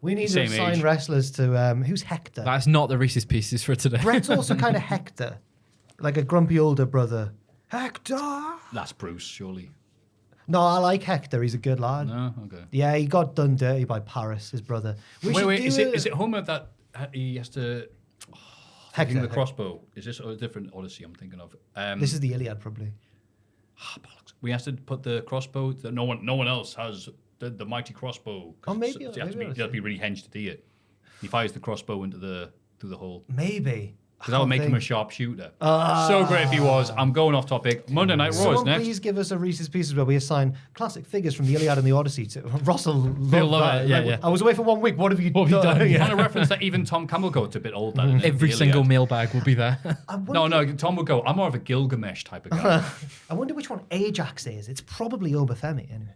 We need to Same assign age. wrestlers to, who's Hector? That's not the Reese's Pieces for today. Bret's also kind of Hector. Like a grumpy older brother. Hector! That's Bruce, surely. No, I like Hector. He's a good lad. No, okay. Yeah, he got done dirty by Paris, his brother. Wait, is it Homer that he has to Hector? the crossbow? Is this a different Odyssey I'm thinking of? This is the Iliad, probably. Bollocks. We have to put the crossbow that no one else has. The mighty crossbow. Oh, maybe. You have to be really hench to do it. He fires the crossbow through the hole. Maybe. Because that would make him a sharpshooter. So great if he was. I'm going off topic. Monday Night Raw is Someone next. please give us a Reese's Pieces where we assign classic figures from the Iliad and the Odyssey to Russell. love it. Yeah. I was away for 1 week. What have you done? You want to reference that even Tom Campbell goes a bit old. Than Every the single Iliad. mailbag will be there. No, Tom would go, I'm more of a Gilgamesh type of guy. I wonder which one Ajax is. It's probably Obafemi, anyway.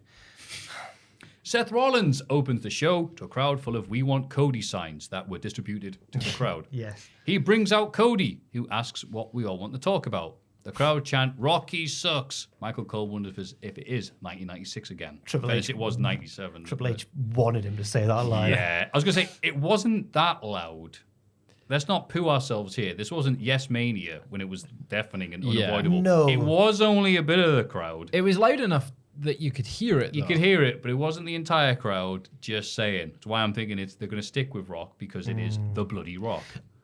Seth Rollins opens the show to a crowd full of "We Want Cody" signs that were distributed to the crowd. Yes. He brings out Cody, who asks what we all want to talk about. The crowd chant, "Rocky sucks." Michael Cole wonders if it is 1996 again. Triple H. It was 97. Triple H wanted him to say that line. Yeah. I was going to say, it wasn't that loud. Let's not poo ourselves here. This wasn't Yes Mania when it was deafening and unavoidable. No. It was only a bit of the crowd. It was loud enough that you could hear it. You could hear it, but it wasn't the entire crowd. Just saying. That's why I'm thinking they're going to stick with Rock because it is the bloody Rock.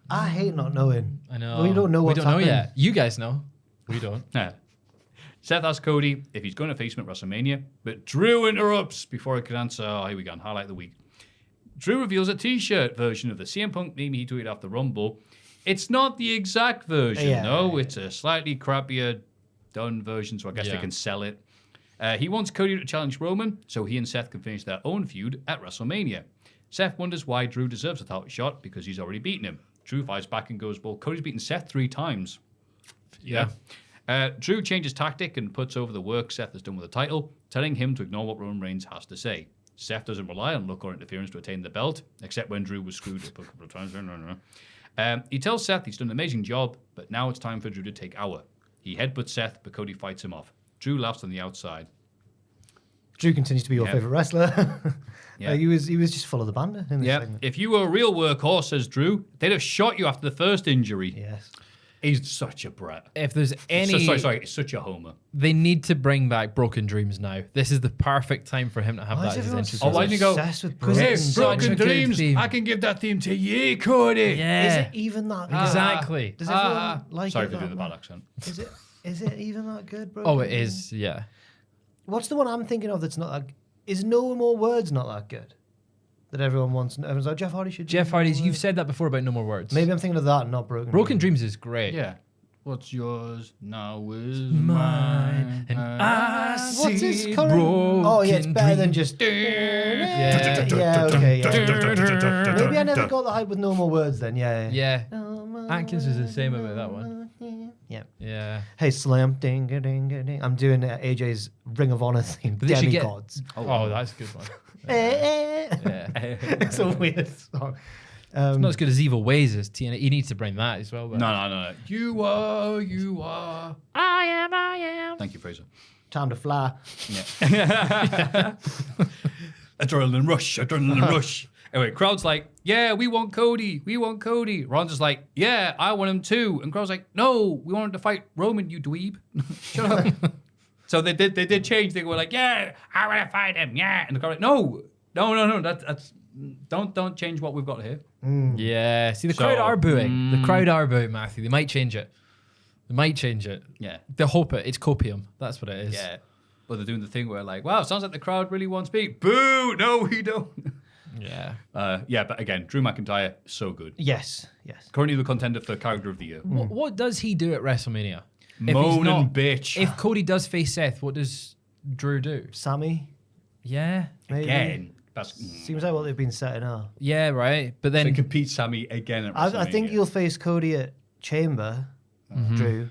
I hate not knowing. I know. We don't know what's We don't know happening. yet. You guys know. We don't. Yeah. Seth asks Cody if he's going to face him at WrestleMania, but Drew interrupts before he can answer. Oh, here we go. Highlight of the week. Drew reveals a T-shirt version of the CM Punk meme he tweeted after Rumble. It's not the exact version, though. It's a slightly crappier done version, so I guess they can sell it. He wants Cody to challenge Roman so he and Seth can finish their own feud at WrestleMania. Seth wonders why Drew deserves a title shot because he's already beaten him. Drew fires back and goes, well, Cody's beaten Seth 3 times. Yeah. Drew changes tactic and puts over the work Seth has done with the title, telling him to ignore what Roman Reigns has to say. Seth doesn't rely on luck or interference to attain the belt, except when Drew was screwed up a couple of times. He tells Seth he's done an amazing job, but now it's time for Drew to take our. He headbutts Seth, but Cody fights him off. Drew laughs on the outside. Drew continues to be your favourite wrestler. He was just full of the banter in this segment. If you were a real workhorse, says Drew, they'd have shot you after the first injury. Yes. He's such a brat. If there's any... Sorry, it's such a homer. They need to bring back Broken Dreams now. This is the perfect time for him to have Why that is as his everyone entrance. so why didn't you go, obsessed with Because Broken it's Broken such a good Dreams, theme. I can give that theme to you, Cody. Yeah. Is it even that good? Exactly. Does everyone like Sorry it for doing that the bad much? accent. Is it even that good, bro? Oh, it is, yeah. What's the one I'm thinking of that's not that... Is No More Words not that good? That everyone wants... Everyone's like, Jeff Hardy should do Jeff No More Hardy's, you've Words. said that before about No More Words. Maybe I'm thinking of that and not Broken Broken Dreams is great. Yeah. What's yours now is Mine, and I What's his see current... Oh, yeah, it's broken better than dreams. just... Yeah, okay, yeah. Maybe I never got the hype with No More Words then, yeah. Yeah. No more Atkins was the same about that one. Yeah. Yeah. Hey, Slam, ding, ding, ding. I'm doing AJ's Ring of Honor theme, But they should get- Demigods. Oh, that's a good one. Yeah. It's a weird song. It's not as good as Evil Ways as TNA. He needs to bring that as well. But No. You are. I am. Thank you, Fraser. Time to fly. Yeah. Adrenaline rush. Anyway, crowd's like, yeah, we want Cody. Ron's just like, yeah, I want him too. And crowd's like, no, we want him to fight Roman, you dweeb. Shut up. So they did change. They were like, yeah, I want to fight him. Yeah. And the crowd like, no. That's don't change what we've got here. yeah. See, the So, crowd are booing. The crowd are booing, Matthew. They might change it. Yeah. They hope it. It's copium. That's what it is. Yeah. But they're doing the thing where like, wow, sounds like the crowd really wants me. Boo! No, we don't. Yeah. But again, Drew McIntyre, so good. Yes. Currently the contender for Character of the Year. What does he do at WrestleMania? If he's Moan not- and bitch. If Cody does face Seth, what does Drew do? Sammy, Yeah. maybe. Again. That's, Seems like what they've been setting up. Yeah, right. But so then compete Sammy again at I think WrestleMania. you'll face Cody at Chamber, Drew,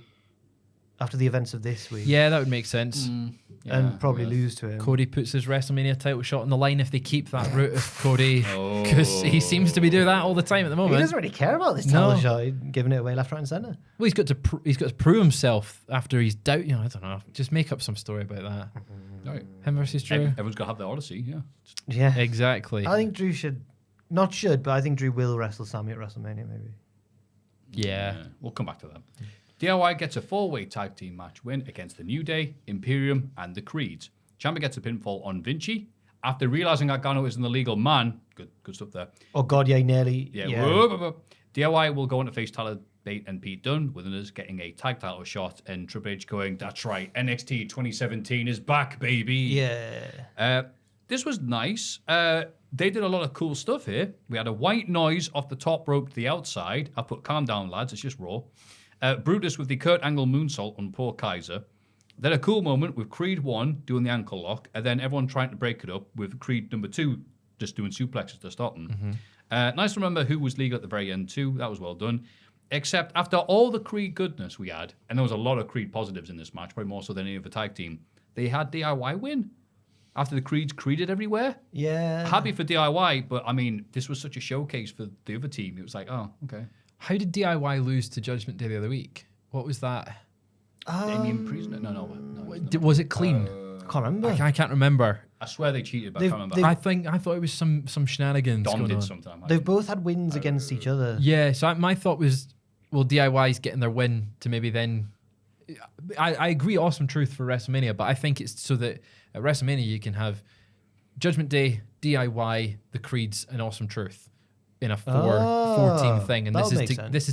after the events of this week. yeah, that would make sense. And probably lose to him. Cody puts his WrestleMania title shot on the line if they keep that route of Cody, because he seems to be doing that all the time at the He moment. doesn't really care about this No. title shot. He's giving it away left, right, and centre. Well, he's got to prove himself after he's I don't know. Just make up some story about that. Right. Him versus Drew. Everyone's got to have their Odyssey, yeah. Yeah. Exactly. I think Drew but I think Drew will wrestle Sammy at WrestleMania, maybe. Yeah. We'll come back to that. DIY gets a 4-way tag team match win against the New Day, Imperium, and the Creeds. Ciampa gets a pinfall on Vinci. After realizing Gargano is an illegal man, good stuff there. Oh God, yeah, nearly. Yeah. Whoa. DIY will go on to face Tyler Bate and Pete Dunne, with us getting a tag title shot, and Triple H going, "That's right, NXT 2017 is back, baby." Yeah. This was nice. They did a lot of cool stuff here. We had a white noise off the top rope to the outside. I put calm down, lads. It's just Raw. Brutus with the Kurt Angle moonsault on poor Kaiser. Then a cool moment with Creed 1 doing the ankle lock, and then everyone trying to break it up with Creed number 2 just doing suplexes to stop them. Nice to remember who was legal at the very end too. That was well done. Except after all the Creed goodness we had, and there was a lot of Creed positives in this match, probably more so than any other tag team, they had DIY win. After the Creeds creeded everywhere. Yeah. Happy for DIY, but I mean, this was such a showcase for the other team. It was like, oh, okay. How did DIY lose to Judgment Day the other week? What was that? Damien Priest? No. Was it clean? Can't remember. I can't remember. I swear they cheated, but I can't remember. I thought it was some shenanigans. Dom going did on. something. They've both had wins against each other. Yeah, so my thought was, well, DIY's getting their win to maybe then. I agree, Awesome Truth for WrestleMania, but I think it's so that at WrestleMania you can have Judgment Day, DIY, the Creeds, and Awesome Truth in a four-team thing, and this is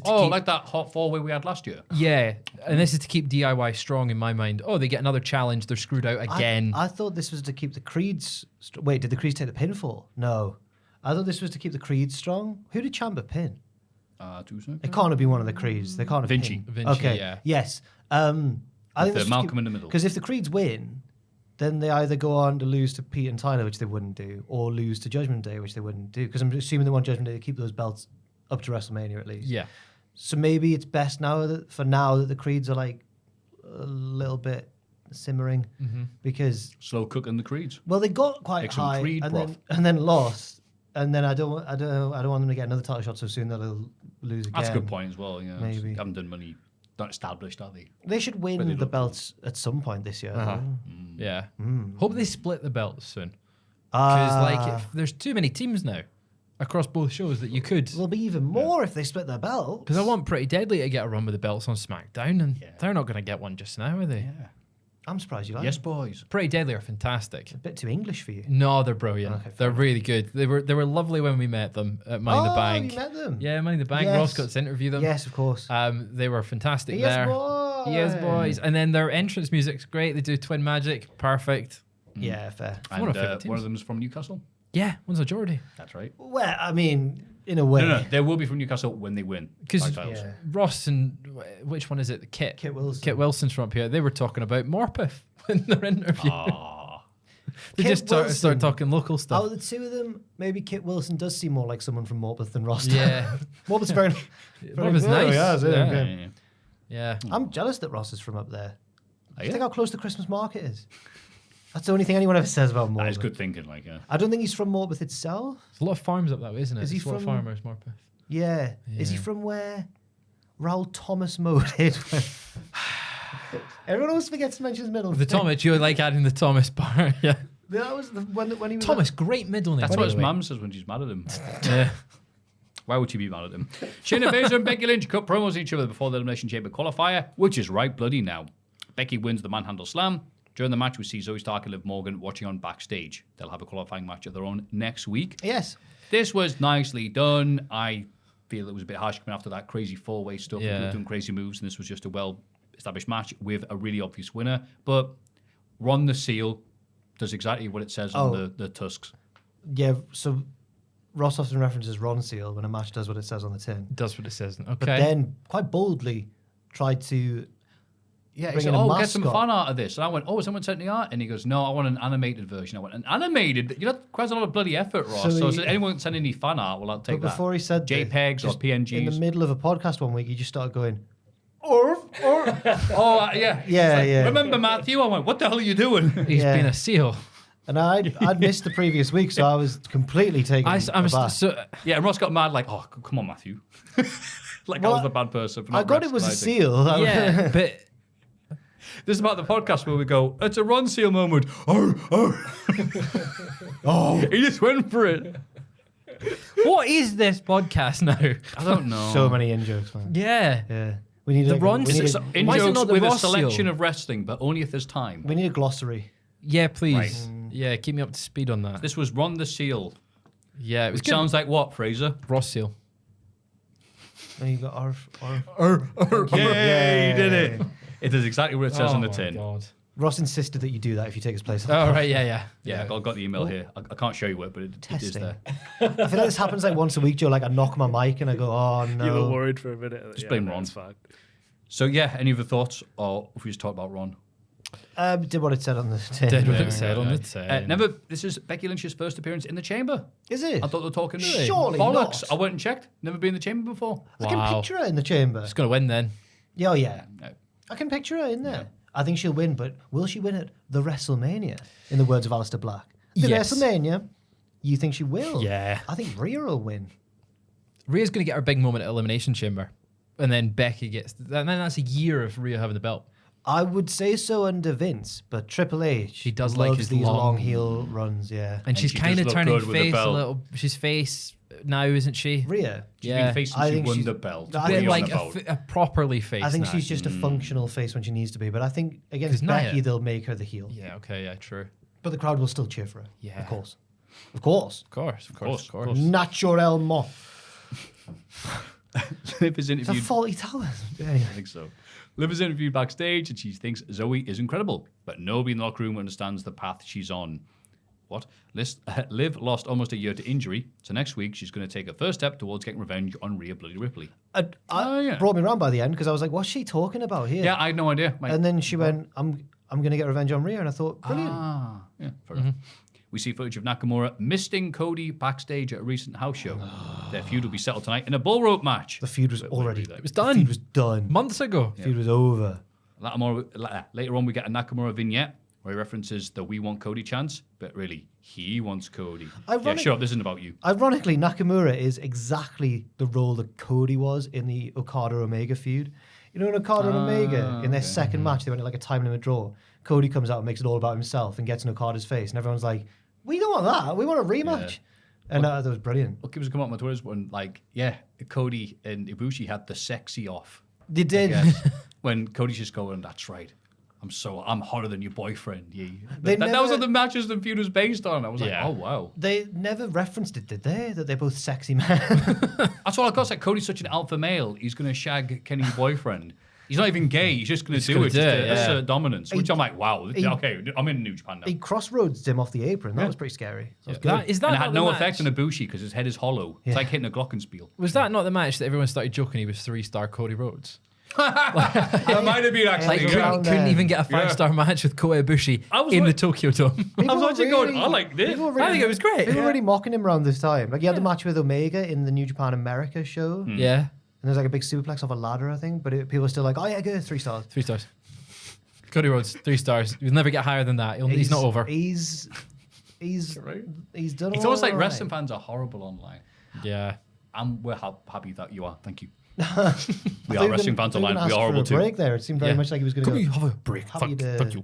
to keep, like that hot 4-way we had last year. Yeah, and this is to keep DIY strong in my mind. Oh, they get another challenge. They're screwed out again. I thought this was to keep the Creeds. Wait, did the Creeds take the pinfall? No, I thought this was to keep the Creeds strong. Who did Ciampa pin? 2 seconds. It can't have been one of the Creeds. They can't have Vinci. pinned. Vinci, Okay. yeah. Yes. I think The Malcolm in the middle. Because if the Creeds win, then they either go on to lose to Pete and Tyler, which they wouldn't do, or lose to Judgment Day, which they wouldn't do. Because I'm assuming they want Judgment Day to keep those belts up to WrestleMania at least. Yeah. So maybe it's best that the Creeds are like a little bit simmering because Slow cooking the Creeds. well they got quite Make some high Creed broth. and then lost, and then I don't want them to get another title shot so soon that they'll lose again. That's a good point as well. Yeah, Maybe. They haven't done money. Not established, are they? They should But they win the don't. belts at some point this year. though. Yeah. Hope they split the belts soon. Because if there's too many teams now across both shows that you could. There'll be even more if they split their belts. Because I want Pretty Deadly to get a run with the belts on SmackDown, and they're not going to get one just now, are they? Yeah. I'm surprised you like Yes, them. boys. Pretty Deadly are fantastic. A bit too English for you. No, they're brilliant. Okay, fair they're really good. They were lovely when we met them at Money in the Bank. You met them? Yeah, Money in the Bank. Yes. Ross got to interview them. Yes, of course. They were fantastic Yes, there. boys. Yes, boys. And then their entrance music's great. They do Twin Magic. Perfect. Yeah, fair. And one of our favourite teams. one of them's from Newcastle. Yeah, one's a Geordie. That's right. Well, I mean, in a way. No, they will be from Newcastle when they win. Because tag titles. Ross and which one is it? Kit Wilson. Kit Wilson's from up here. They were talking about Morpeth in their interview. They Kit just Wilson. start talking local stuff. Out of the two of them, maybe Kit Wilson does seem more like someone from Morpeth than Ross. Yeah. Morpeth's very Morpeth's nice. Yeah. Yeah. I'm jealous that Ross is from up there. Are Do you you? think how close the Christmas market is? That's the only thing anyone ever says about Morpeth. That is good thinking, like, yeah. I don't think he's from Morpeth itself. There's a lot of farms up that way, isn't it? Is he There's a lot of from- farmers, Morpeth. Yeah. Is he from where Raoul Thomas moated? Everyone always forgets to mention his middle The name. Thomas, you like adding the Thomas part. Yeah. That was the when he was Thomas, great middle name. That's by what his the way. mum says when she's mad at him. Yeah. Why would she be mad at him? Shayna Baszler and Becky Lynch cut promos each other before the Elimination Chamber qualifier, which is right bloody now. Becky wins the manhandle slam. During the match, we see Zoe Stark and Liv Morgan watching on backstage. They'll have a qualifying match of their own next week. Yes. This was nicely done. I feel it was a bit harsh coming after that crazy four-way stuff. Yeah. People doing crazy moves, and this was just a well-established match with a really obvious winner. But Ron the Seal does exactly what it says on the tusks. Yeah, so Ross often references Ron Seal when a match does what it says on the tin. Does what it says. Okay. But then quite boldly tried to Yeah, he bring said, in a get some mascot. fan art of this. And I went, someone sent the art? And he goes, no, I want an animated version. I went, an animated? You know, that requires a lot of bloody effort, Ross. So, anyone send any fan art, well, I'll take But that. before he said this, JPEGs or just PNGs. in the middle of a podcast one week, he just started going, Yeah. Yeah, yeah. Remember Matthew? I went, what the hell are you doing? He's Yeah. been a seal. and I'd missed the previous week, so I was completely taken I'm aback. so Yeah, and Ross got mad like, oh, come on, Matthew. Like I was the bad person. For not I got it was a recognising. seal. yeah, but This is about the podcast where we go, it's a Ron Seal moment. Oh. He just went for it. what is this podcast now? I don't know. So many in-jokes, man. Yeah. Yeah. We need The a, Ron we need system- a, In Why is it jokes not the with a Ross selection seal? of wrestling, but only if there's time. we need a glossary. Yeah, please. Right. Yeah, keep me up to speed on that. This was Ron the Seal. Yeah, it was Which sounds like what, Fraser? Ross seal. And you got our Yay, you did it. It is exactly what it says on the my tin. God. Ross insisted that you do that if you take his place. Oh, right, yeah. Yeah, I got the email here. I can't show you it, but it is Testing. there. I feel like this happens like once a week, Joe. Like I knock my mic and I go, oh no. You were worried for a minute. Just blame Ron. It's fine. So yeah, any other thoughts, or if we just talk about Ron? Did what it said on the tin. Did what it said on the tin. This is Becky Lynch's first appearance in the chamber. Is it? I thought they were talking Surely bollocks. not. I went and checked. Never been in the chamber before. I can Wow. picture her in the chamber. It's going to win then. Yeah, oh, yeah. No. I can picture her in there. I think she'll win, but will she win at the WrestleMania? In the words of Alistair Black. The Yes. WrestleMania. You think she will? Yeah. I think Rhea will win. Rhea's going to get her big moment at Elimination Chamber. And then Becky gets... And then that's a year of Rhea having the belt. I would say so under Vince, but Triple H. He does loves like his these long- long heel runs. Yeah. And she's she kind does of look turning good with the face a belt. little. She's face now, isn't she? Rhea. She's Yeah. been facing I she think won she's- the belt. I Bit think like on the belt. a properly face I think now. she's just a functional face when she needs to be, but I think against 'Cause Nia- Becky they'll make her the heel. Yeah, okay, yeah, true. But the crowd will still cheer for her. Yeah. Of course. Of course. Of course, of course, course, of course. Naturellement. Liv is It's a interviewed. faulty talent. Anyway. I think so. Liv is interviewed backstage and she thinks Zoe is incredible, but nobody in the locker room understands the path she's on. What? Liv lost almost a year to injury, so next week she's going to take a first step towards getting revenge on Rhea Bloody Ripley. I brought me around by the end because I was like, what's she talking about here? Yeah, I had no idea. And then she went, I'm going to get revenge on Rhea. And I thought, brilliant. Yeah, fair enough. We see footage of Nakamura misting Cody backstage at a recent house show. Their feud will be settled tonight in a bull rope match. The feud was already It was done. feud was done. Months ago. Feud was over. Later on, we get a Nakamura vignette where he references the "We Want Cody" chants, but really, he wants Cody. Yeah, Ironic- sure, this isn't about you. Ironically, Nakamura is exactly the role that Cody was in the Okada-Omega feud. You know, in Okada and Omega, in their second match, they went like a time limit draw. Cody comes out and makes it all about himself and gets in Okada's face. And everyone's like, we don't want that. We want a rematch. And that was brilliant. What keeps coming up on my Twitter is when, Cody and Ibushi had the sexy off. They did. Yes. When Cody's just going, that's right. I'm hotter than your boyfriend. Yeah. They That was never- what the matches the feud was based on. I was Yeah. like, oh, wow. They never referenced it, did they? That they're both sexy men. That's all I got. It's like Cody's such an alpha male. He's going to shag Kenny's boyfriend. He's not even gay. He's just going to do gonna it. do Just it, to yeah. assert dominance. Which I'm like, wow. he- Okay, I'm in New Japan now. He crossroads him off the apron. That was pretty scary. That was good. That, is that And it not had the no match? effect on Ibushi because his head is hollow. Yeah. It's like hitting a glockenspiel. Was that not the match that everyone started joking he was 3-star Cody Rhodes? That might have been actually. Like, good. around Couldn't there. even get a 5-star match with Kota Ibushi I was in wa- the Tokyo Dome. I was actually going, I like this. people were I think it was great. People were really mocking him around this time. Like, he had the match with Omega in the New Japan America show. And Yeah, there's like a big superplex off a ladder, I think. But people were still like, oh, yeah, good. 3 stars. 3 stars. Cody Rhodes, 3 stars. He'll never get higher than that. He's not over. He's Right. done It's almost like all wrestling right. fans are horrible online. Yeah. And we're happy that you are. Thank you. I We thought are you were wrestling gonna- fans I thought you were online. gonna We ask are for horrible a too. break there. It seemed very Yeah. much like he was going Come to here, go. have a break. Happy to- Fuck you.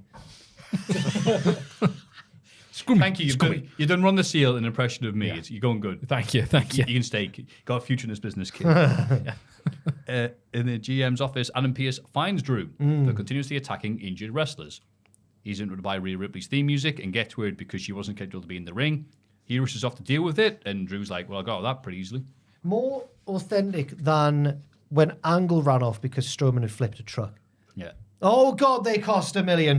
Thank you. You've done Ron the Seal an impression of me. You're going good. Thank you. Thank you. You can stay. Got a future in this business, kid. In the GM's office, Adam Pearce finds Drew for continuously attacking injured wrestlers. He's interrupted by Rhea Ripley's theme music and gets word because she wasn't scheduled to be in the ring. He rushes off to deal with it, and Drew's like, well, I got that pretty easily. More authentic than when Angle ran off because Strowman had flipped a truck. Yeah. Oh, God, they cost $1 million.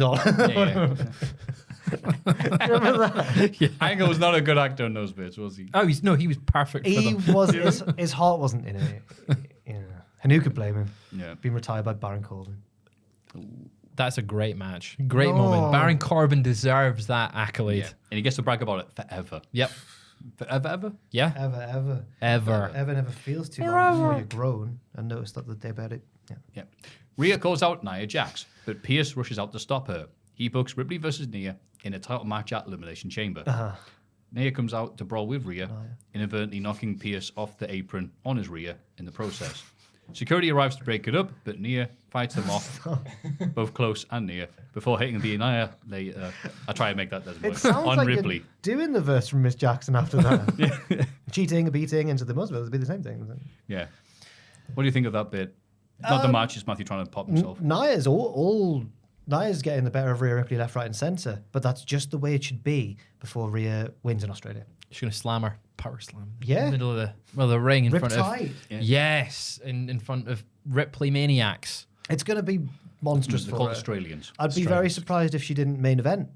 Yeah. Angle was not a good actor in those bits, was he? Oh, he was perfect for He them. was his heart wasn't in it. And who could blame him? Yeah. Being retired by Baron Corbin. That's a great match. Great moment. Baron Corbin deserves that accolade. Yeah. And he gets to brag about it forever. Yep. Forever, ever? Yeah. Ever Ever. never feels too long before you're grown and notice that the day about it. Yeah. Yeah. Rhea calls out Nia Jax, but Pearce rushes out to stop her. He books Ripley versus Nia in a title match at Elimination Chamber. Nia comes out to brawl with Rhea, inadvertently knocking Pearce off the apron on his rear in the process. Security arrives to break it up, but Nia fights them off, both close and near, before hitting the annihilator. I try to make that It sounds on like Ripley. you're doing the verse from Miss Jackson after that. Cheating, beating, and so they must be the same thing. Yeah. What do you think of that bit? Not the match, it's Maffew trying to pop himself. Nia's Nia's getting the better of Rhea Ripley left, right, and centre, but that's just the way it should be before Rhea wins in Australia. She's going to slam her. Power slam. Yeah. In the middle of the ring in front Riptide. of... Yes. In front of Ripley Maniacs. It's going to be monstrous They're for called her. Australians. I'd be very surprised if she didn't main event.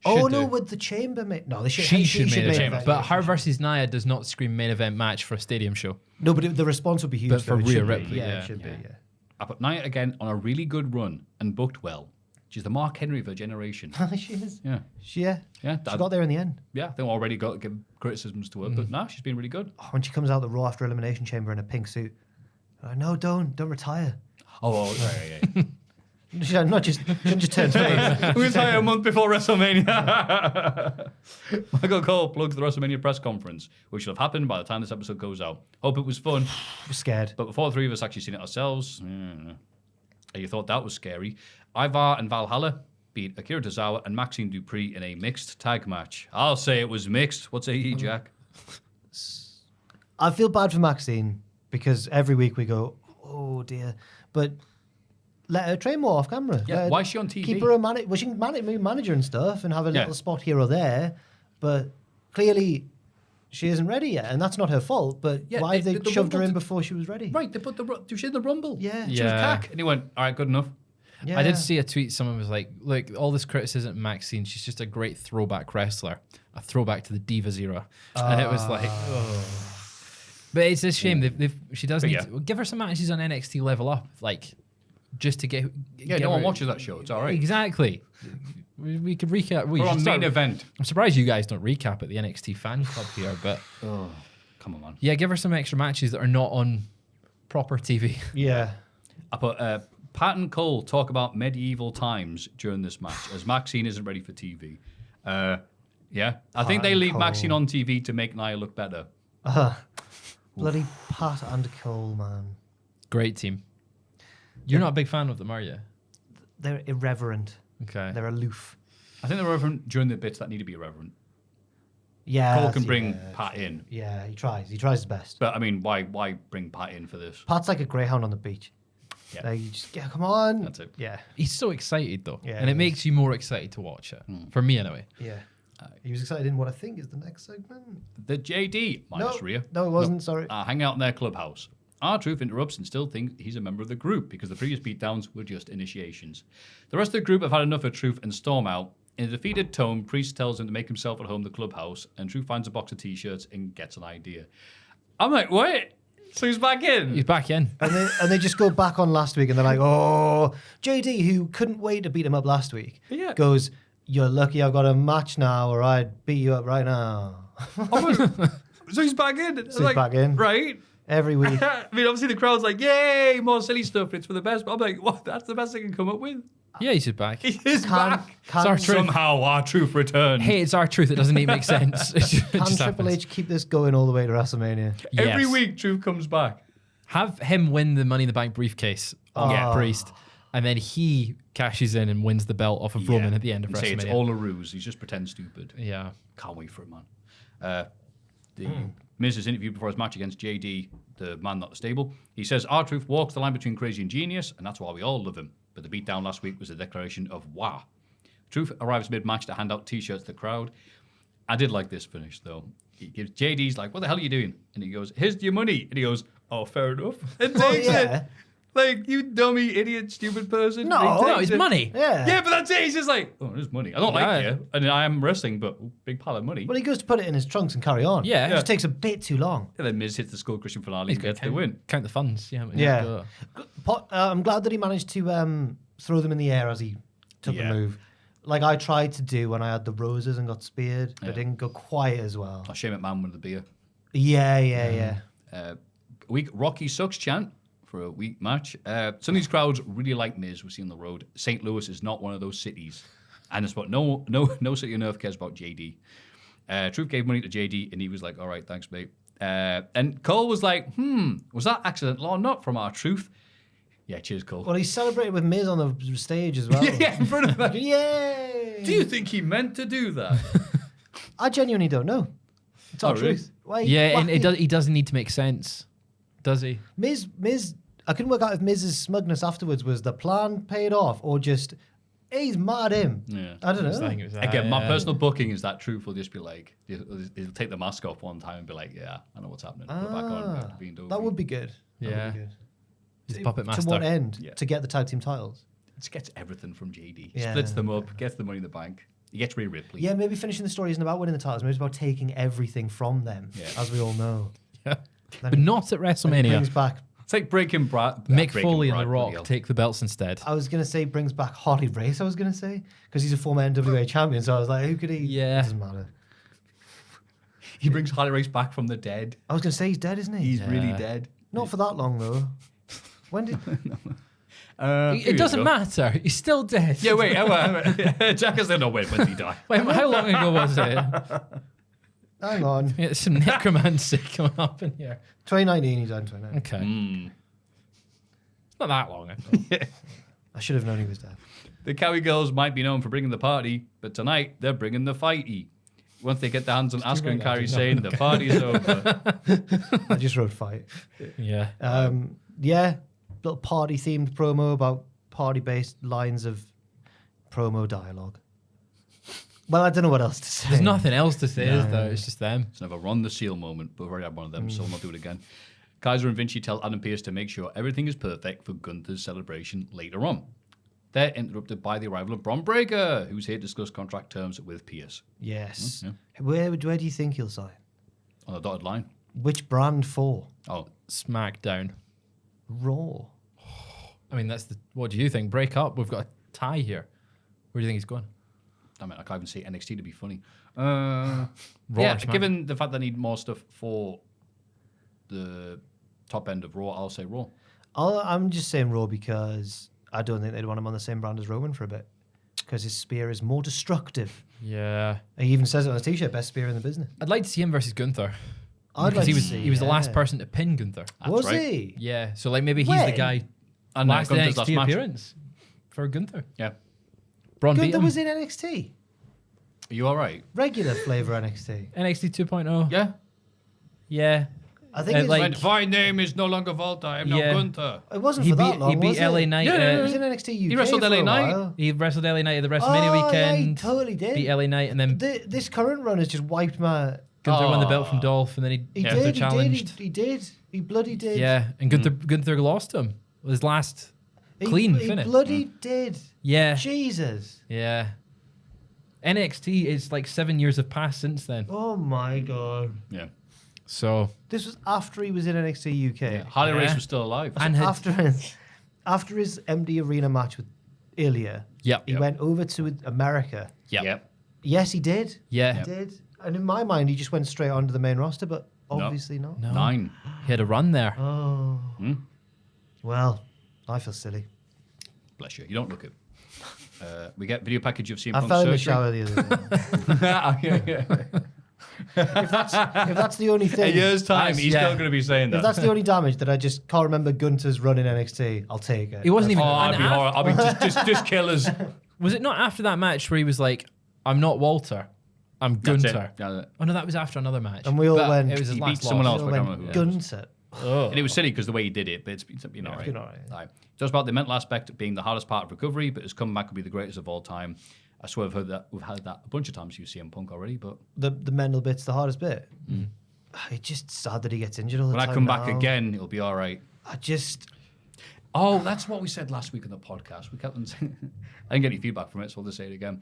With the chamber main... No, She should main event. chamber. But her versus Nia does not scream main event match for a stadium show. No, but the response would be huge. But for though. It Rhea should be. Ripley, It should be, yeah. I put Nia again on a really good run and booked well. She's the Mark Henry of her generation. She is. Yeah. She That- got there in the end. Yeah, they already got give criticisms to her, but no, she's been really good. Oh, when she comes out the Raw after Elimination Chamber in a pink suit. No, don't retire. Right. Shouldn't just turn face. We retire a month before WrestleMania. Michael Cole plugs the WrestleMania press conference, which will have happened by the time this episode goes out. Hope it was fun. We're scared. But before the three of us actually seen it ourselves, you thought that was scary. Ivar and Valhalla beat Akira Tozawa and Maxine Dupree in a mixed tag match. I'll say it was mixed. What say you, Jack? I feel bad for Maxine because every week we go, oh dear. But let her train more off camera. Yeah, why is she on TV? Keep her a manager. Well, she can be manager and stuff and have a little spot here or there. But clearly she isn't ready yet. And that's not her fault. But why have they shoved her in before she was ready? Right, they put she in the Rumble. Yeah. She was cack. And he went, all right, good enough. Yeah. I did see a tweet. Someone was like, "Look, all this criticism of Maxine. She's just a great throwback wrestler, a throwback to the Divas era." And it was like, oh. But it's a shame. She does need to give her some matches on NXT Level Up, like just to get. Yeah, no one watches that show. It's all right. Exactly. We could recap. We're on main event. I'm surprised you guys don't recap at the NXT fan club here, but Come on, man. yeah, give her some extra matches that are not on proper TV. Yeah. I put Pat and Cole talk about medieval times during this match, as Maxine isn't ready for TV. I think they leave Cole. Maxine on TV to make Nia look better. Bloody Pat and Cole, man. Great team. You're not a big fan of them, are you? They're irreverent. Okay. They're aloof. I think they're irreverent during the bits that need to be irreverent. Yeah. Cole can bring Pat in. Yeah, he tries. He tries his best. But, I mean, why bring Pat in for this? Pat's like a greyhound on the beach. Yeah. Like, you just, come on. That's it. Yeah. He's so excited though, Yeah, and it he makes you more excited to watch it. For me, anyway. Yeah. He was excited in what I think is the next segment. The JD minus Rhea. No, it wasn't. Sorry. Hang out in their clubhouse. R-Truth interrupts and still thinks he's a member of the group because the previous beatdowns were just initiations. The rest of the group have had enough of Truth and storm out. In a defeated tone, Priest tells him to make himself at home in the clubhouse, and Truth finds a box of t-shirts and gets an idea. I'm like, wait, so he's back in? He's back in. And they just go back on last week and they're like, oh, JD, who couldn't wait to beat him up last week, goes, you're lucky I've got a match now or I'd beat you up right now. So he's back in? So he's back in. Right? Every week. I mean, obviously the crowd's like, yay, more silly stuff, it's for the best. But I'm like, what? That's the best they can come up with? Yeah, he's just back. He is back. Somehow R-Truth returned. Hey, it's R-Truth. It doesn't even make sense. Can Triple H keep this going all the way to WrestleMania? Every Yes. week, Truth comes back. Have him win the Money in the Bank briefcase on Priest, and then he cashes in and wins the belt off of Roman at the end of And say it's WrestleMania. all a ruse. He's just pretend stupid. Yeah. Can't wait for it, man. The Miz's interview before his match against JD, the man not the stable, he says R-Truth walks the line between crazy and genius, and that's why we all love him. But the beatdown last week was a declaration of wah. Truth arrives mid-match to hand out t-shirts to the crowd. I did like this finish, though. He gives JD's like, what the hell are you doing? And he goes, here's your money. And he goes, oh, fair enough. And takes it. Like, you dummy, idiot, stupid person. No, it's money. Yeah. Yeah, but that's it. He's just like, oh, there's money. I don't like you. And I am wrestling, but big pile of money. But he goes to put it in his trunks and carry on. Yeah. It just takes a bit too long. And then Miz hits the Skull Christian finale and gets the win. Count the funds. Yeah. Yeah. I'm glad that he managed to throw them in the air as he took the move. Like I tried to do when I had the roses and got speared, but it didn't go quite as well. Oh, Shane McMahon with the beer. Yeah. Week Rocky sucks chant for a week match. Some of these crowds really like Miz. We see on the road. St. Louis is not one of those cities, and it's what no city on earth cares about JD. Truth gave money to JD, and he was like, "All right, thanks, mate." And Cole was like, was that accidental or not from R-Truth? Yeah, cheers, Cole. Well, he celebrated with Miz on the stage as well. Yeah, in front of him. Yay! Do you think he meant to do that? I genuinely don't know. It's our really? truth. Why, Yeah, why- and he doesn't need to make sense, does he? Miz I couldn't work out if Miz's smugness afterwards was the plan paid off or just he's mad at him. Yeah. I don't I know. think it was that, Again, my yeah. personal booking is that truth will just be like, he'll take the mask off one time and be like, yeah, I know what's happening. Put it back on. Back to being That would be good. That Yeah. would be good. He's a puppet To master. what end? Yeah. To get the tag team titles. Just gets everything from JD. Yeah. Splits them up, gets the money in the bank. He gets Rhea Ripley. Yeah, maybe finishing the story isn't about winning the titles. Maybe it's about taking everything from them, Yeah. as we all know. Yeah. Then But not at Then he WrestleMania. brings back. It's like Breaking Brad. Mick Breaking Foley and Brad, The bloody Rock hell. take the belts instead. I was gonna say brings back Harley Race. I was gonna say because he's a former NWA champion. So I was like, who could he? Yeah. It doesn't matter. He brings Harley Race back from the dead. I was gonna say he's dead, isn't he? He's really Yeah. dead. Not for that long though. When did? It doesn't matter. He's still dead. Yeah, wait. Jack has said, no, wait, when did he die? Wait, how long ago was it? Hang on. Yeah, some necromancy coming up in here. 2019. He died in 2019. Okay. It's not that long ago. I should have known he was dead. The Cowie girls might be known for bringing the party, but tonight they're bringing the fighty. Once they get their hands on Asuka and Kairi saying the party's over. I just wrote fight. Yeah. Yeah, little party themed promo about party based lines of promo dialogue. Well, I don't know what else to say. There's nothing else to say, is there? It's just them. It's never Ron the Seal moment, but we've already had one of them, so we'll not do it again. Kaiser and Vinci tell Adam Pearce to make sure everything is perfect for Gunther's celebration later on. They're interrupted by the arrival of Bron Breakker, who's here to discuss contract terms with Pearce. Yes. Yeah. Where do you think he'll sign? On the dotted line. Which brand for? Oh, SmackDown. Raw. I mean, what do you think? Break up. We've got a tie here. Where do you think he's going? I mean, I can't even say NXT to be funny. Raw Yeah, or Smack- given the fact they need more stuff for the top end of Raw, I'll say Raw. I'm just saying Raw because I don't think they'd want him on the same brand as Roman for a bit. Because his spear is more destructive. Yeah. He even says it on his t-shirt, best spear in the business. I'd like to see him versus Gunther. I'd Because like to see, he was the last yeah. person to pin Gunther. Was right. he? Yeah. So like maybe he's When? the guy. And last Gunther's NXT last match. appearance for Gunther. Yeah. Braun beat Gunther him. was in NXT. Are you all right? Regular flavour NXT. NXT 2.0. Yeah. Yeah. I think it's Like- My divine name is no longer Volta. I'm now Yeah. Gunther. it wasn't He for that beat- long, he beat was LA it? Knight, He was in NXT UK he wrestled for LA a Knight. while. He wrestled LA Knight at the WrestleMania Yeah, he weekend. totally did. Beat LA Knight and then This current run has just wiped my... Gunther won the belt from Dolph and then He Gunther did, challenged. he did. He bloody did. Yeah, and Gunther lost him. His last He, clean he finish. bloody did. Yeah. Jesus. Yeah. NXT is like 7 years have passed since then. Oh my God. Yeah. So This was after he was in NXT UK. Harley Yeah. Race was still alive. And had- After his MD Arena match with Ilya, Yep. he went over to America. Yep. Yes, he did. Yeah. He did. And in my mind, he just went straight onto the main roster, but obviously not. No. 9. He had a run there. Oh. Hmm? Well, I feel silly. Bless you. You don't look it. We get video package of CM I Punk's fell in the surgery. shower the other day. If that's the only In a thing, year's time, he's yeah. still going to be saying that. if that's the only damage that I just can't remember Gunter's run in NXT, I'll take it. He wasn't even. I'd be and horrible. I mean, just kill us. Was it not after that match where he was like, "I'm not Walter, I'm That's it. Gunther"? Yeah. Oh no, that was after another match. And we all But went- It was his He last beat someone loss. else. You know, I can't when remember who it was. Gunter. And it was silly because the way he did it, but it's been all right. been all right. Aye. Talks about the mental aspect being the hardest part of recovery, but his comeback will be the greatest of all time. I swear we've had that a bunch of times with CM Punk already, but The mental bit's the hardest bit. It's just sad that he gets injured all the when I time. come back now. again, it'll be all right. I just. Oh, that's what we said last week on the podcast. We kept on saying, I didn't get any feedback from it, so I'll just say it again.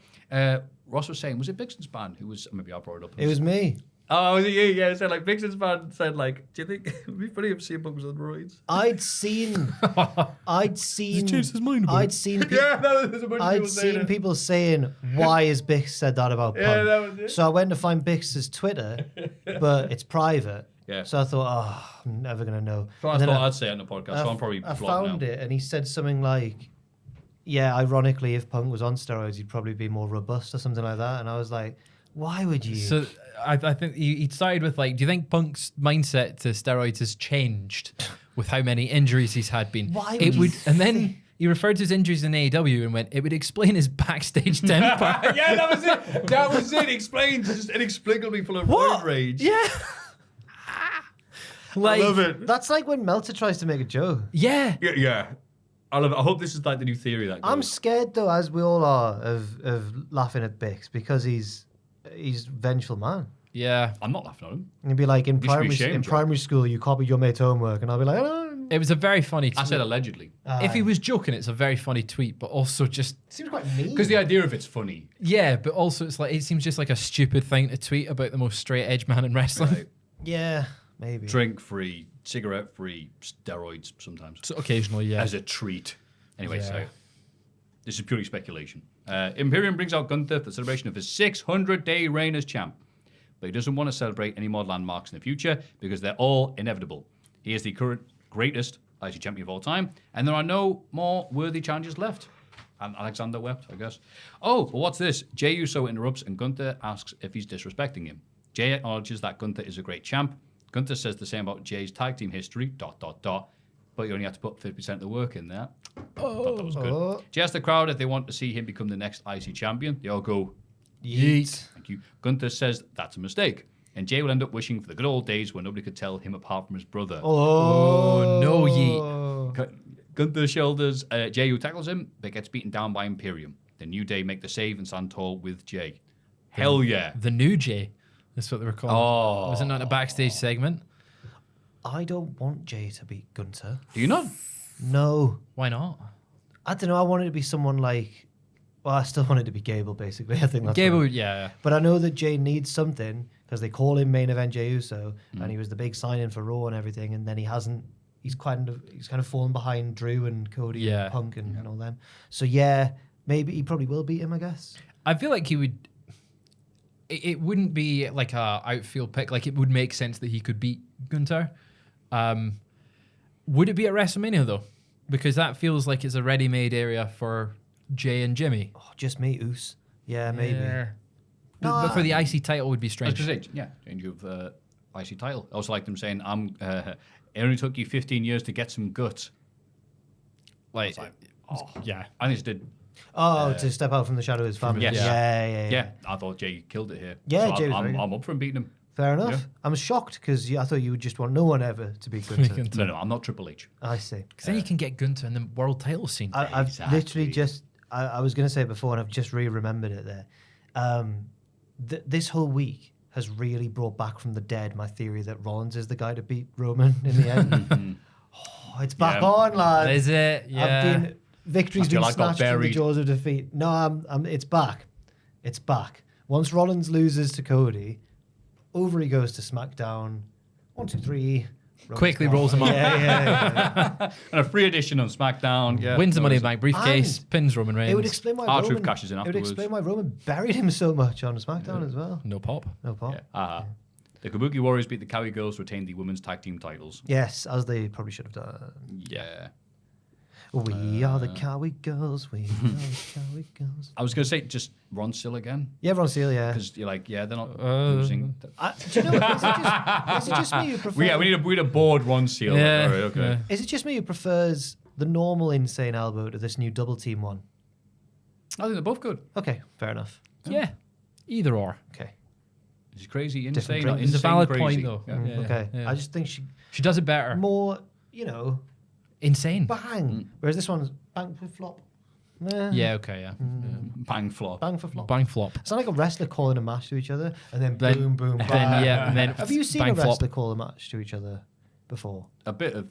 Ross was saying, was it Bixton's band who was, maybe I brought it up. It was me. Oh, was it you? Yeah, it said like, Bixton's band said like, do you think it would be funny if CM Punk was on roids? I'd seen. changed his mind about I'd it? seen. Yeah, there's a bunch of I'd people saying seen it. people saying, "Why has Bix said that about Punk?" Yeah, that was it. So I went to find Bix's Twitter, but it's private. Yeah. So I thought, I'm never gonna know. So I And then thought I'd say it on the podcast, so I'm probably I blocked found now. it, and he said something like, "Yeah, ironically, if Punk was on steroids, he'd probably be more robust or something like that." And I was like, "Why would you?" So I think he started with like, do you think Punk's mindset to steroids has changed with how many injuries he's had been? Why it would would, you and then he referred to his injuries in AEW and went, it would explain his backstage temper. Yeah, that was it. That was it. Explained, just inexplicably full of roid rage. Yeah. Like, I love it. That's like when Meltzer tries to make a joke. yeah. Yeah. I love it. I hope this is like the new theory that I'm goes. scared though, as we all are, of laughing at Bix because he's vengeful man. Yeah. I'm not laughing at him. And he'd be like, in You should be primary ashamed, Joe. primary school, you copied your mate's homework, and I'll be like, oh. It was a very funny tweet. I said allegedly. If he was joking, it's a very funny tweet, but also just Seems quite mean. Because the idea of it's funny. yeah, but also it's like it seems just like a stupid thing to tweet about the most straight edge man in wrestling. Right? Yeah, maybe. Drink free, cigarette free, steroids sometimes. So occasionally, yeah. As a treat. Anyway, Yeah. so this is purely speculation. Imperium brings out Gunther for the celebration of his 600-day reign as champ. But he doesn't want to celebrate any more landmarks in the future because they're all inevitable. He is the current greatest IC champion of all time, and there are no more worthy challenges left. And Alexander wept, I guess. Oh, but what's this? Jey Uso interrupts and Gunther asks if he's disrespecting him. Jey acknowledges that Gunther is a great champ. Gunther says the same about Jey's tag team history, ... But you only have to put 50% of the work in there. Thought that was good. Jey asks the crowd if they want to see him become the next IC champion. They all go, Yeet. thank you. Gunther says that's a mistake. And Jey will end up wishing for the good old days when nobody could tell him apart from his brother. Oh, no, yeet. Gunther shoulders Jey, who tackles him, but gets beaten down by Imperium. The New Day make the save and stand tall with Jey. Hell yeah. The new Jay. That's what they were called. Oh. Wasn't that a backstage segment? I don't want Jey to beat Gunther. Do you not? No. Why not? I don't know. I wanted it to be someone like... Well, I still wanted it to be Gable, basically. I think that's Gable, what- yeah. But I know that Jey needs something because they call him main event Jey Uso, and he was the big sign-in for Raw and everything, and then he hasn't. He's kind of fallen behind Drew and Cody Yeah. and Punk and all them. So yeah, maybe he probably will beat him, I guess. I feel like he would. It wouldn't be like a outfield pick. Like it would make sense that he could beat Gunther. Would it be at WrestleMania though? Because that feels like it's a ready-made area for Jey and Jimmy. Oh, just me, Oos. Yeah, maybe. Yeah. But for the IC title would be I was strange. going to say, yeah, change of IC title. I also like them saying, it only took you 15 years to get some guts. Like, Yeah. I think it did. Oh, to step out from the shadow of his family. Yes. Yeah. I thought Jey killed it here. Yeah, so Jey was very good. I'm up for him beating him. Fair enough. Yeah. I'm shocked because I thought you would just want no one ever to beat Gunther. No, I'm not Triple H. I see. because then you can get Gunther in the world title scene. I've Exactly. literally just, I was going to say it before and I've just remembered it there. This whole week has really brought back from the dead my theory that Rollins is the guy to beat Roman in the end. Oh, it's back Yeah. on, lads. Is it? Yeah. Victory's I feel been like I got snatched from the buried. jaws of defeat. No, it's back. It's back. Once Rollins loses to Cody, over he goes to SmackDown. 1, 2, 3. Roman's Quickly gone. rolls him up. Yeah. And a free edition on SmackDown. Yeah. Wins the Money in No, the Bank briefcase, And pins Roman Reigns. It would explain why R-Truth Roman cashes in It would afterwards. explain why Roman buried him so much on SmackDown as well. No pop. No pop. The Kabuki Warriors beat the Cowie Girls to retain the women's tag team titles. Yes, as they probably should have done. Yeah. We are the Cowie Girls. We are the Cowie Girls. I was going to say just Ron Sill again. Yeah, Ron Seal, yeah. Because you're like, yeah, they're not losing. Do you know what? Is it just me who prefers... We need a board Ron Seal. Yeah, All right, okay. yeah. Is it just me who prefers the normal insane elbow to this new double team one? I think they're both good. Okay, fair enough. Yeah. Either or. Okay. It's crazy, Different insane. drinks. It's a insane, valid crazy. point, though. Yeah. Yeah, Okay. yeah. I just think she She does it better. more, Insane. bang. Whereas this one's bang for flop. Yeah, okay, yeah. Bang flop. Bang for flop. Bang flop. It's not like a wrestler calling a match to each other and then Then- boom, boom, bang. Then, yeah, and then Have you seen bang a wrestler flop. call a match to each other before? A bit of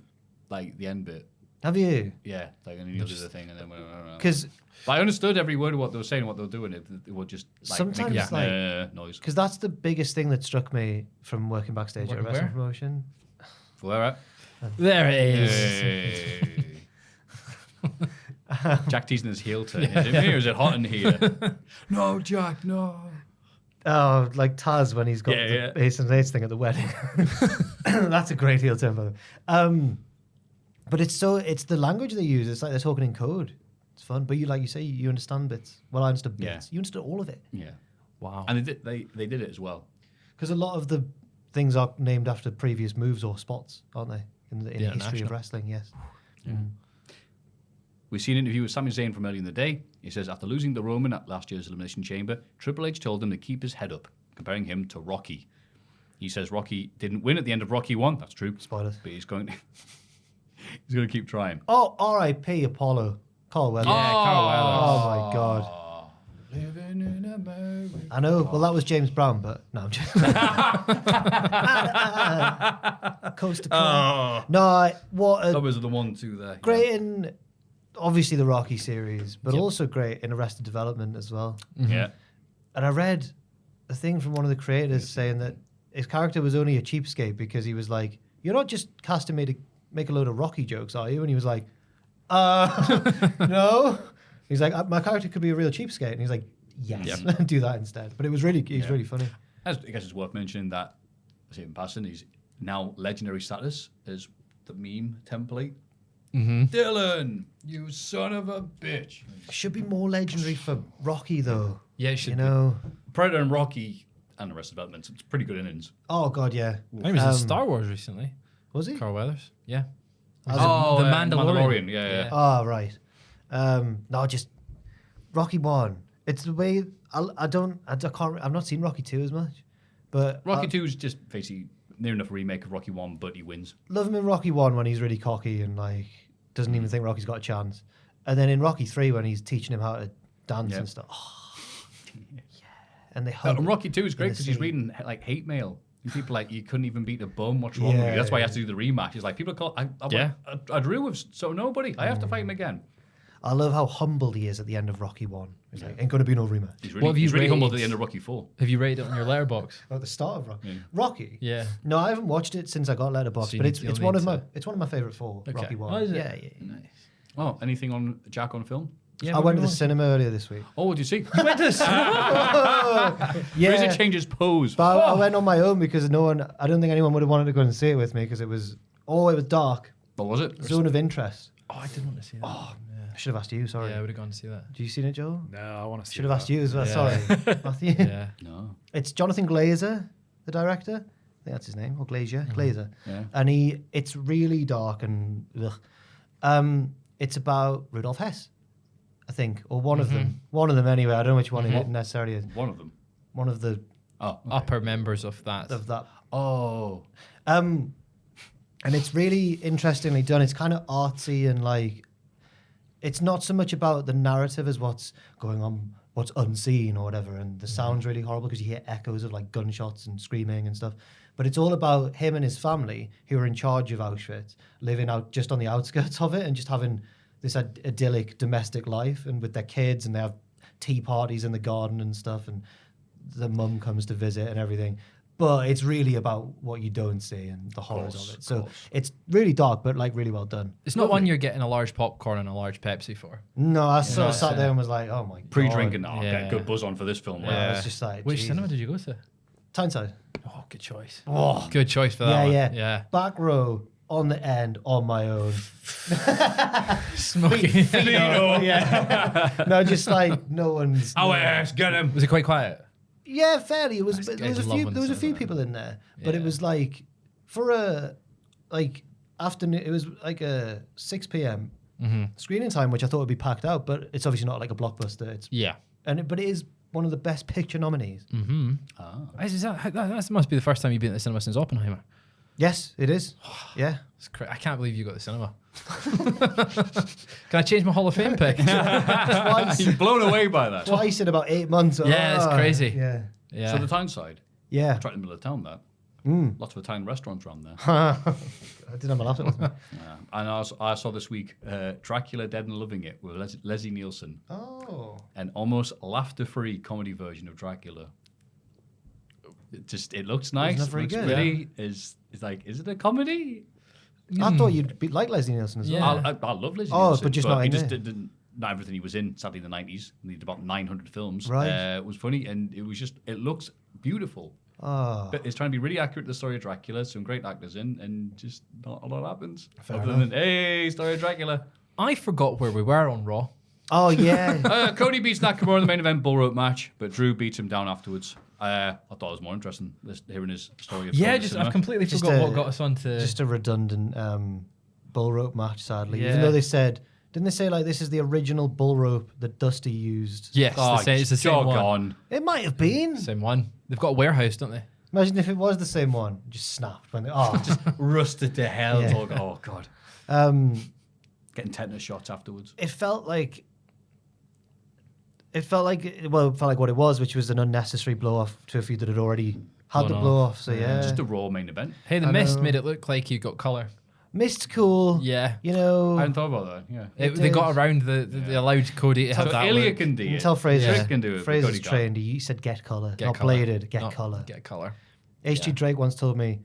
like the end bit. Have you? Yeah, like and he'll do the thing and then Because But I understood every word of what they were saying, what they were doing. It would just like Sometimes, make a like- noise. that's the biggest thing that struck me from working backstage at a Working wrestling where? promotion. Where at? There it is. Hey. Jack teasing his heel turn. Is it me or is it hot in here? No, Jack, no. Oh, like Taz when he's got Yeah, the Ace and Ace thing at the wedding. That's a great heel turn, by the way. But it's the language they use. It's like they're talking in code. It's fun. But you say, you understand bits. Well, I understood bits. Yeah. You understood all of it. Yeah. Wow. And they did it as well. Because a lot of the things are named after previous moves or spots, aren't they? In the history international. of wrestling, yes. We've seen an interview with Sami Zayn from earlier in the day. He says after losing the Roman at last year's Elimination Chamber, Triple H told him to keep his head up, comparing him to Rocky. He says Rocky didn't win at the end of Rocky 1. That's true. Spoilers. But he's going to keep trying. Oh, R.I.P. Apollo. Carl Weathers. Yeah, Carl Weathers. Oh my God. Living in America. I know. Well, that was James Brown, but no, I'm just coast to coast. No, what a Those are the 1, 2 there. great in obviously the Rocky series, but also great in Arrested Development as well. Yeah. And I read a thing from one of the creators saying that his character was only a cheapskate because he was like, "You're not just casting me to make a load of Rocky jokes, are you?" And he was like, no. He's like, "My character could be a real cheapskate," and he's like, "Yes, do that instead." But it was really funny. I guess it's worth mentioning that, I say in passing, he's now legendary status as the meme template. Dylan, you son of a bitch. Should be more legendary for Rocky though. Yeah, it should You be. know. Predator and Rocky and Arrested Development, it's pretty good innings. Oh God, yeah. He was in Star Wars recently. Was he? Carl Weathers. Yeah. Oh, The Mandalorian. Yeah. Oh, right. No, just Rocky 1. It's the way I can't. I've not seen Rocky 2 as much, but Rocky 2 is just basically near enough a remake of Rocky 1, but he wins. love him in Rocky 1 when he's really cocky and like doesn't even think Rocky's got a chance, and then in Rocky 3 when he's teaching him how to dance and stuff. Oh, yeah. And they hug. And Rocky 2 is great in the because he's scene. reading like hate mail. And people like, you couldn't even beat the bum. What's wrong with you? That's why he has to do the rematch. He's like, people call. I drew with so nobody. I have to fight him again. I love how humbled he is at the end of Rocky 1. He's like, ain't gonna be no rematch. He's really humble at the end of Rocky 4. Have you rated it on your letterbox? At the start of Rocky. Rocky. Yeah. No, I haven't watched it since I got Letterboxd, So but it's you'll one need of my to- it's one of my favorite 4. Okay. Rocky 1. Oh, is it? Yeah. Nice. Oh, anything on Jack on film? Yeah, I went to the cinema earlier this week. Oh, what did you see? You went to Yeah. Fraser changes pose. But I went on my own because I don't think anyone would have wanted to go and see it with me because it was dark. What was it? Zone of interest. Oh, I didn't want to see that. I should have asked you, sorry. Yeah, I would have gone to see that. Have you seen it, Joe? No, I want to see Should have asked you as well, Yeah. sorry. Matthew. Yeah. No. It's Jonathan Glazer, the director. I think that's his name, or Glazer. Glazer. Yeah. And it's really dark and ugh. It's about Rudolf Hess, I think, or one of them. One of them anyway. I don't know which one it necessarily is. One of them. One of the Oh. Okay. Upper members of that. of that. Oh. And it's really interestingly done. It's kind of artsy and like, it's not so much about the narrative as what's going on, what's unseen or whatever. And the sound's really horrible because you hear echoes of like gunshots and screaming and stuff. But it's all about him and his family who are in charge of Auschwitz, living out just on the outskirts of it and just having this idyllic domestic life and with their kids, and they have tea parties in the garden and stuff. And the mum comes to visit and everything. But it's really about what you don't see and the horrors of it. So it's really dark, but like really well done. It's not one you're getting a large popcorn and a large Pepsi for. No, I sort of sat there and was like, oh my God. Pre-drinking. Oh, Yeah. get good buzz on for this film. Yeah, it's just like, Which Jesus. cinema did you go to? Tyneside. Oh, good choice. Oh, Good choice for that yeah, one. yeah. Yeah. Back row, on the end, on my own. Smoking. Yeah. No, just like no one's. Oh, yes, get him. Was it quite quiet? Yeah, fairly. It was. Nice. There was a Guys love few. when There was a it's few like that. people in there, but it Yeah. was like for a afternoon. It was like a 6 p.m. screening time, which I thought would be packed out. But it's obviously not like a blockbuster. It's Yeah. but it is one of the best picture nominees. That must be the first time you've been at the cinema since Oppenheimer. Yes, it is. Yeah. I can't believe you got the cinema. Can I change my Hall of Fame pick? Twice. You're blown away by that. Twice in about 8 months. Yeah, it's crazy. Yeah. Yeah. So the town side. Yeah. Right in the middle of town, that. Lots of Italian restaurants around there. I didn't have my laptop with me. And I saw this week Dracula Dead and Loving It with Leslie Nielsen. Oh. An almost laughter-free comedy version of Dracula. It looks nice. not very looks good. pretty. Is it a comedy? I thought you'd be like Leslie Nielsen as well. Yeah. I love Leslie Oh, Nielsen. but just not he in just it. didn't. Not everything he was in. Sadly, in the 90s, he did about 900 films. Right. It was funny, and it looks beautiful. Oh. But it's trying to be really accurate to the story of Dracula. Some great actors in, and just not a lot happens. Fair Other than, hey, story of Dracula. I forgot where we were on Raw. Oh, yeah. Cody beats Nakamura in the main event bull rope match, but Drew beats him down afterwards. I thought it was more interesting hearing his story of Yeah, going to just cinema. I've completely Just forgot a- what got us on to. Just a redundant bull rope match, sadly. Even Yeah. though didn't they say like this is the original bull rope that Dusty used? Yes, Oh, it's the same jog one. on. It might have been. Same one. They've got a warehouse, don't they? Imagine if it was the same one. Just snapped. When Just rusted to hell. Yeah. Oh, God. Getting tetanus shots afterwards. It felt like what it was, which was an unnecessary blow-off to a feud that had already had the blow-off. So, yeah. Just a Raw main event. Hey, the mist made it look like you got colour. Mist cool. Yeah. You know. I hadn't thought about that, yeah. They got around they allowed Cody to have So that Ilya look. can do it. Until Fraser Trick can do it. but Fraser's Cody can't. trained. He said get colour. Get Not colour. bladed. Get Not colour. Get colour. HG Drake once told me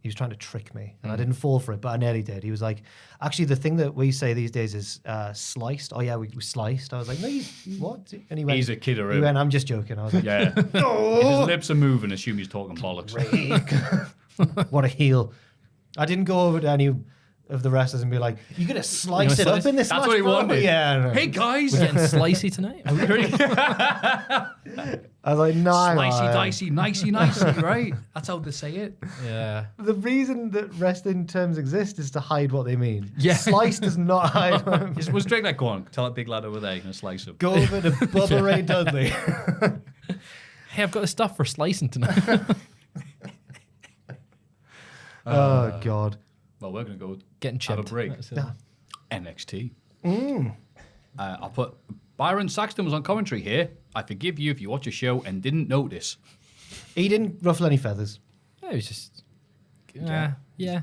he was trying to trick me, and I didn't fall for it, but I nearly did. He was like, actually, the thing that we say these days is sliced. Oh, yeah, we sliced. I was like, no, you what? And he went, He's a kidder. he went, I'm just joking. I was like, Yeah. If his lips are moving, assume he's talking bollocks. what a heel. I didn't go over to any of the wrestlers and be like, you're going to slice it up in this That's match, what he bro?" wanted. Yeah. No. Hey, guys. Getting slicey tonight. I was like, no. Slicey, dicey, nicey, right? That's how they say it. Yeah. The reason that wrestling terms exist is to hide what they mean. Yeah. Slice does not hide what it means. Was Drake like, go on, tell that big lad over there, you're going to slice him. Go over to Bubba Ray Dudley. Hey, I've got the stuff for slicing tonight. Oh, God. Well, we're going to go Getting have a chipped. break. That's it. NXT. I'll put Byron Saxton was on commentary here. I forgive you if you watch a show and didn't notice. He didn't ruffle any feathers. Yeah, it was just. Yeah.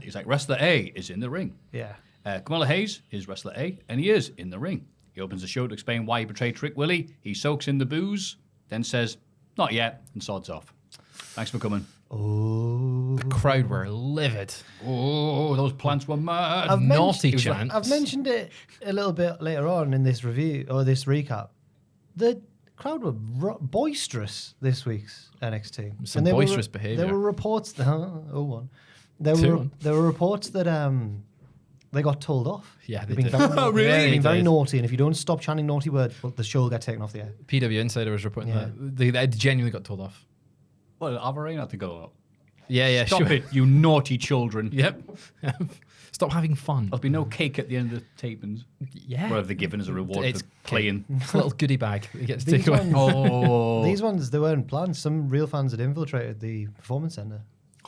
He's like, wrestler A is in the ring. Yeah. Kamala Hayes is wrestler A, and he is in the ring. He opens the show to explain why he betrayed Trick Willie. He soaks in the booze, then says, not yet, and sods off. Thanks for coming. Oh. The crowd were livid. Oh, those plants were mad. I've Naughty mentioned- chants. I've mentioned it a little bit later on in this review or this recap. The crowd were boisterous this week's NXT. Some And boisterous behaviour. There were reports that there were reports that they got told off. Yeah, They've they been did. very naughty. Really? They've been very They did. naughty, and if you don't stop chanting naughty words, well, the show will get taken off the air. PW Insider was reporting Yeah. that. They genuinely got told off. Well, Averane had to go up. Yeah, Stop sure. it, you naughty children. Yep. Stop having fun. There'll be no cake at the end of the tapings. Yeah. Whatever they're given as a reward It's for playing. It's a little goodie bag that gets These taken away. ones- Oh. These ones, they weren't planned. Some real fans had infiltrated the performance center.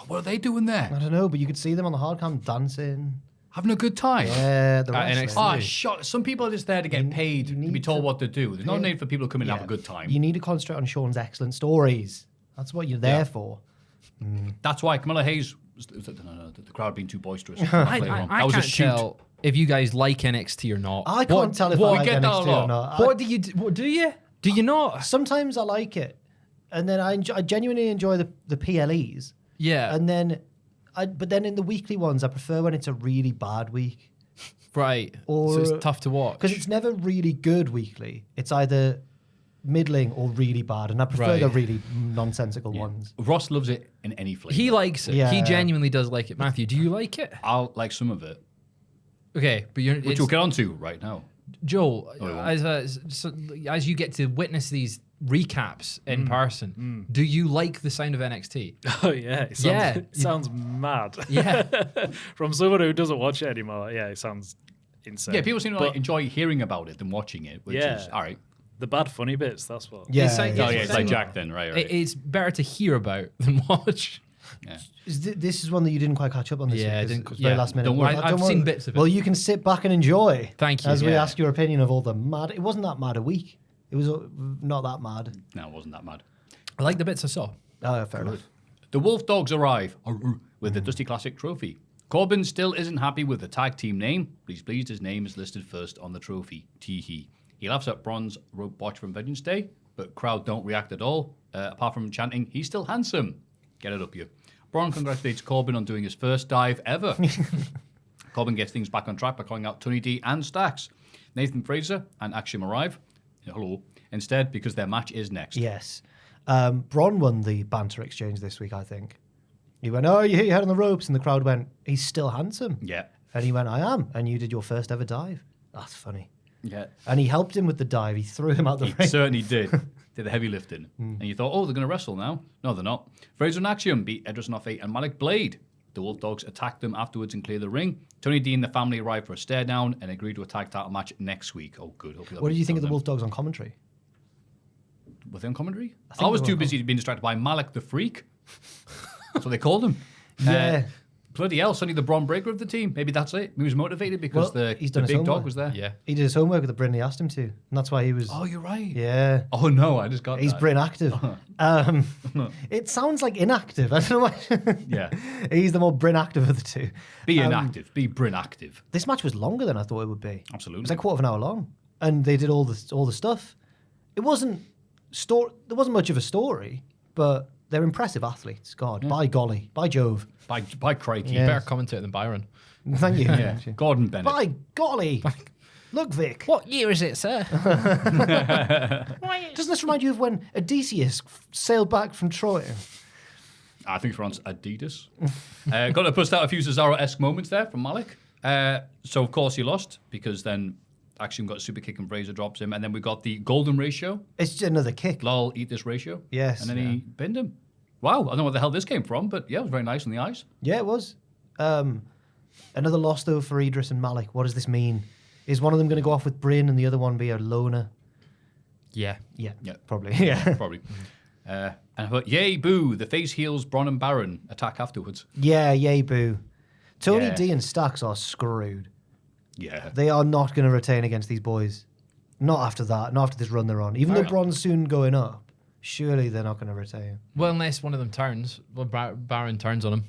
What are they doing there? I don't know, but you could see them on the hard cam dancing. Having a good time? Yeah, the At wrestling. NXT. Oh, shut. Some people are just there to get paid you to be need told to- what to do. There's no Yeah. need for people to come in and have a Yeah. good time. You need to concentrate on Sean's excellent stories. That's what you're there for. That's why Kamala Hayes. The crowd being too boisterous. I That was a can't shoot. tell if you guys like NXT or not. I can't tell if I what- like we get that a NXT lot. or not. What do you do? What do you? Do you not? Sometimes I like it, and then I genuinely enjoy the PLEs, Yeah. and then but then in the weekly ones, I prefer when it's a really bad week Right. Or- so it's tough to watch. because it's never really good weekly. It's either middling or really bad, and I prefer the Right. really nonsensical ones. Ross loves it in any flavor. He likes it. Yeah. He genuinely does like it. Maffew, do you like it? I'll like some of it, Okay, but you're which we'll get onto right now. Joel, we won't. as you get to witness these recaps in person, do you like the sound of NXT? Oh yeah, it sounds, Yeah. it sounds mad. Yeah. From someone who doesn't watch it anymore, yeah, it sounds insane. Yeah, people seem to But like enjoy hearing about it than watching it, which Yeah. is all right. the bad funny bits. That's what. Yeah, It's like- Oh yeah, it's like It's- Jack then, right? Right. It's better to hear about than watch. Yeah. This is one that you didn't quite catch up on this Yeah, I week. 'cause didn't- it was very yeah. last minute. Don't worry, Well, I've don't seen worry. bits of it. Well, you can sit back and enjoy. Thank you, As we yeah. ask your opinion of all the mad. It wasn't that mad a week. It was not that mad. No, it wasn't that mad. I like the bits I saw. Oh, fair enough. The Wolf Dogs arrive with the Dusty Classic trophy. Corbin still isn't happy with the tag team name, but he's pleased his name is listed first on the trophy. Tee-hee. He laughs at Braun's rope botch from Vengeance Day, but crowd don't react at all, apart from chanting, he's still handsome. Get it up, you. Braun congratulates Corbin on doing his first dive ever. Corbin gets things back on track by calling out Tony D and Stax. Nathan Fraser and Axiom arrive. Hello. Instead, because their match is next. Yes. Braun won the banter exchange this week, I think. He went, oh, you hit your head on the ropes. And the crowd went, he's still handsome. Yeah. And he went, I am. And you did your first ever dive. That's funny. Yeah. And he helped him with the dive. He threw him out the He ring. certainly did. Did the heavy lifting. And you thought, oh, they're going to wrestle now. No, they're not. Fraser and Axiom beat Edris Nofe and Malik Blade. The Wolf Dogs attacked them afterwards and cleared the ring. Tony D and the family arrived for a stare down and agreed to a tag title match next week. Oh, good. Hopefully What did you think of the them. Wolf Dogs on commentary? Were they on commentary? think I was they too were busy being distracted by Malik the Freak, That's what they called him. Yeah. Bloody hell, Sonny the Braun Breaker of the team. Maybe that's it. He was motivated because he's the done his big homework. dog was there. Yeah. He did his homework that Brittany asked him to, and that's why he was. Oh, you're right. Yeah. Oh, no, I just got He's that. Britain active. It sounds like inactive. I don't know why. Yeah. He's the more Britain active of the two. Be inactive. Be Brin active. This match was longer than I thought it would be. Absolutely. It was like quarter of an hour long, and they did all the stuff. It wasn't There wasn't much of a story, but they're impressive athletes. God, by golly, by Jove. By crikey. Yeah. Better commentator than Byron. Thank you. Yeah. Gordon Bennett. By golly. Look, Vic. What year is it, sir? Doesn't this remind you of when Odysseus sailed back from Troy? I think it's around Adidas. Got to bust out a few Cesaro-esque moments there from Malik. So, of course, he lost because then Axiom got a super kick and Fraser drops him. And then we got the golden ratio. It's just another kick. Lol, eat this ratio. Yes. And then he binned him. Wow, I don't know where the hell this came from, but yeah, it was very nice on the ice. Yeah, it was. Another loss, though, for Idris and Malik. What does this mean? Is one of them going to go off with Bryn and the other one be a loner? Yeah. Yeah, Yeah. probably. Yeah, Probably. And I thought, yay, boo, the face heels Bron and Baron attack afterwards. yeah, yay, boo. Tony Yeah. D and Stacks are screwed. Yeah. They are not going to retain against these boys. Not after that. Not after this run they're on. Even though Bron's soon going up, surely they're not going to retain. Well, unless one of them turns. Well, Baron turns on him.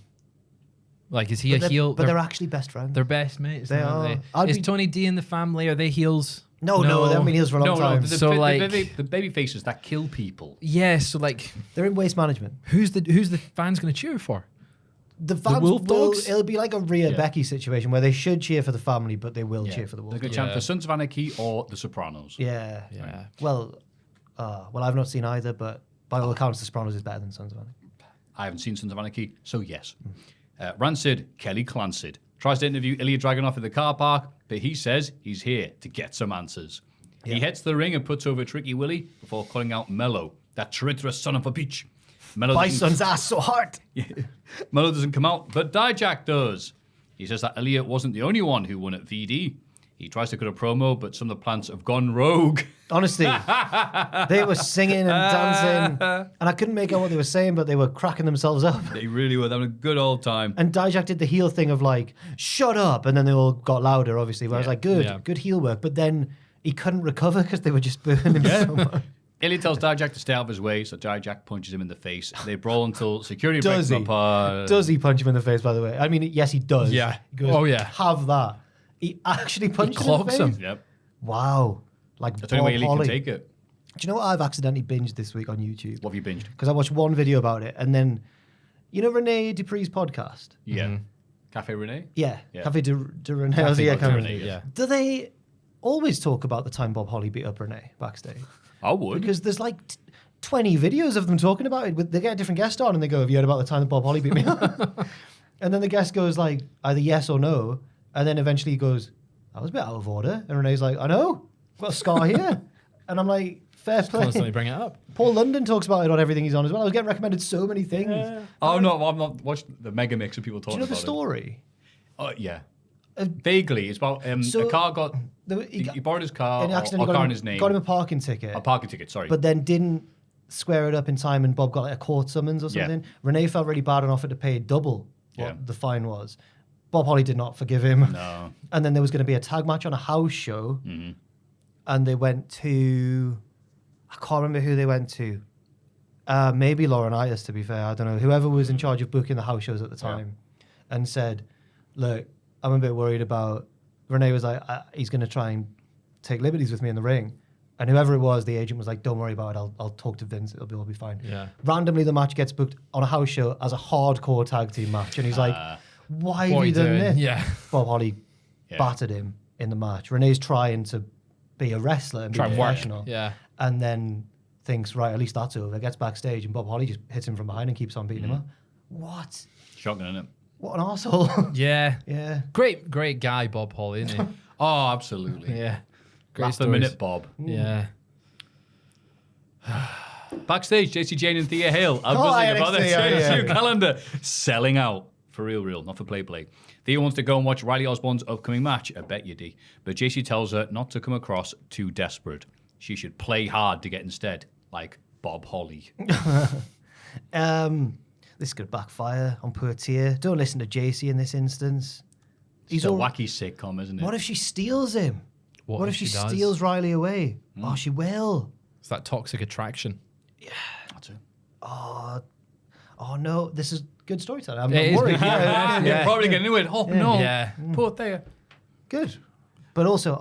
Like, is he a heel? But they're actually best friends. They're best mates. They aren't are. Is Tony D in the family? Are they heels? No, they haven't been heels for a long time. The baby faces that kill people. Yeah, so like, They're in waste management. who's the fans going to cheer for? The fans Wolf will, Dogs? it'll be like a Rhea Yeah. Becky situation where they should cheer for the family, but they will cheer for the They're Wolves. going to chant for Sons of Anarchy or The Sopranos. Yeah. Yeah. Well, I've not seen either, but by all accounts, The Sopranos is better than Sons of Anarchy. I haven't seen Sons of Anarchy, so yes. Rancid, Kelly Clancid, tries to interview Ilya Dragunov in the car park, but he says he's here to get some answers. He heads to the ring and puts over Tricky Willie before calling out Mello, that traitorous son of a bitch. Mello Bison's ass so hard. Mello doesn't come out, but Dijak does. He says that Elliot wasn't the only one who won at VD. He tries to cut a promo, but some of the plants have gone rogue. Honestly, they were singing and dancing, and I couldn't make out what they were saying, but they were cracking themselves up. They really were having a good old time. And Dijak did the heel thing of like, shut up, and then they all got louder, obviously, where I was like, good, Yeah. good heel work. But then he couldn't recover because they were just burning him so much. Elliot tells Dijak to stay out of his way, so Dijak punches him in the face. They brawl until security breaks Does them he? apart. Does he punch him in the face, by the way? I mean, yes, he does. Yeah. He goes, Oh, yeah. Have that. He actually punched him in the clocks face? him. Yep. Wow. Like That's the only way Bob Elliot Holly. can take it. Do you know what I've accidentally binged this week on YouTube? What have you binged? Because I watched one video about it, and then, you know Renee Dupree's podcast? Yeah. Cafe Renee? Yeah. Yeah. Cafe de Renee. Cafe Yeah, de Cafe Renee, Renee. yeah. Do they always talk about the time Bob Holly beat up Renee backstage? I would. Because there's like 20 videos of them talking about it. They get a different guest on and they go, have you heard about the time that Bob Holly beat me up? And then the guest goes like, either yes or no. And then eventually he goes, that was a bit out of order. And Renee's like, I know, I've got a scar here. And I'm like, fair play. Constantly bring it up. Paul London talks about it on everything he's on as well. I was getting recommended so many things. Oh, no, I've not watched the mega mix of people Do talking you know the about story? it. Oh, yeah. Vaguely. It's about so- a car got... He He borrowed his car, and or accidentally car got in him, his name. got him a parking ticket. A parking ticket, sorry. But then didn't square it up in time and Bob got like a court summons or Yeah. something. Renee felt really bad and offered to pay double what Yeah. the fine was. Bob Holly did not forgive him. No. And then there was going to be a tag match on a house show. Mm-hmm. And they went to... I can't remember who they went to. Maybe Laurinaitis, to be fair. I don't know. Whoever was in charge of booking the house shows at the time. And said, look, I'm a bit worried about... Renee was like, he's going to try and take liberties with me in the ring. And whoever it was, the agent was like, don't worry about it. I'll talk to Vince. It'll be fine. Yeah. Randomly, the match gets booked on a house show as a hardcore tag team match. And he's like, why have What you are done doing? this? Yeah. Bob Holly Yeah. battered him in the match. Renee's trying to be a wrestler and be Try and work. professional. Yeah. And then thinks, right, at least that's over. Gets backstage and Bob Holly just hits him from behind and keeps on beating him up. What? Shotgun, isn't it? What an arsehole. Yeah. Yeah. Great guy, Bob Holly, isn't Oh, absolutely. he? Yeah. Great Last a stories. minute, Bob. Yeah. Backstage, JC Jane and Thea Hale are Oh, buzzing about their NXT, yeah. new calendar. Selling out. For real, not for play. Thea wants to go and watch Riley Osborne's upcoming match. I bet you do. But JC tells her not to come across too desperate. She should play hard to get instead, like Bob Holly. this could backfire on poor Tia. Don't listen to JC in this instance. It's a wacky sitcom, isn't it? What if she steals him? What if she does? steals Riley away? Oh, she will. It's that toxic attraction. That's it. Oh no, this is good storytelling. I'm It is worried. good. Yeah, Yeah, probably getting into it. Oh, no. Yeah. Poor Thea. good. But also,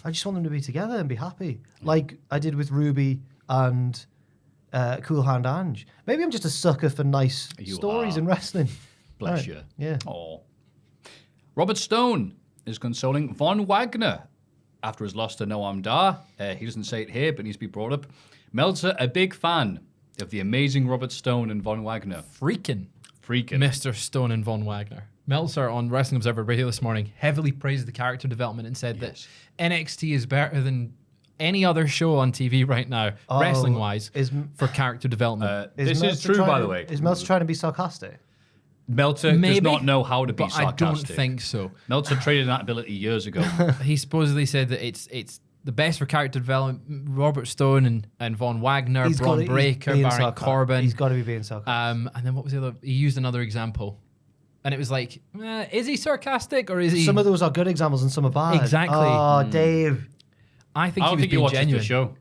I just want them to be together and be happy, like I did with Ruby and Cool Hand Ange. Maybe I'm just a sucker for nice You stories are. in wrestling. Bless Right. you. Yeah. Oh. Robert Stone is consoling Von Wagner after his loss to Noam Dar. He doesn't say it here, but needs to be brought up. Meltzer, a big fan of the amazing Robert Stone and Von Wagner. Freaking Freaking. Mr. Stone and Von Wagner. Meltzer on Wrestling Observer Radio this morning heavily praised the character development and said that NXT is better than any other show on TV right now, wrestling-wise, for character development. This is Meltzer true, trying by to- the way. Is Meltzer trying to be sarcastic? Meltzer Maybe, does not know how to be but sarcastic. I don't think so. Meltzer traded that ability years ago. He supposedly said that it's the best for character development. Robert Stone and Von Wagner, Braun Breaker, Baron Corbin. He's got to be being sarcastic. And then what was the other? He used another example, and it was like, is he sarcastic or is he? Some of those are good examples and some are bad. Exactly. Oh, Dave. I think I he don't was think he being watches genuine. the show.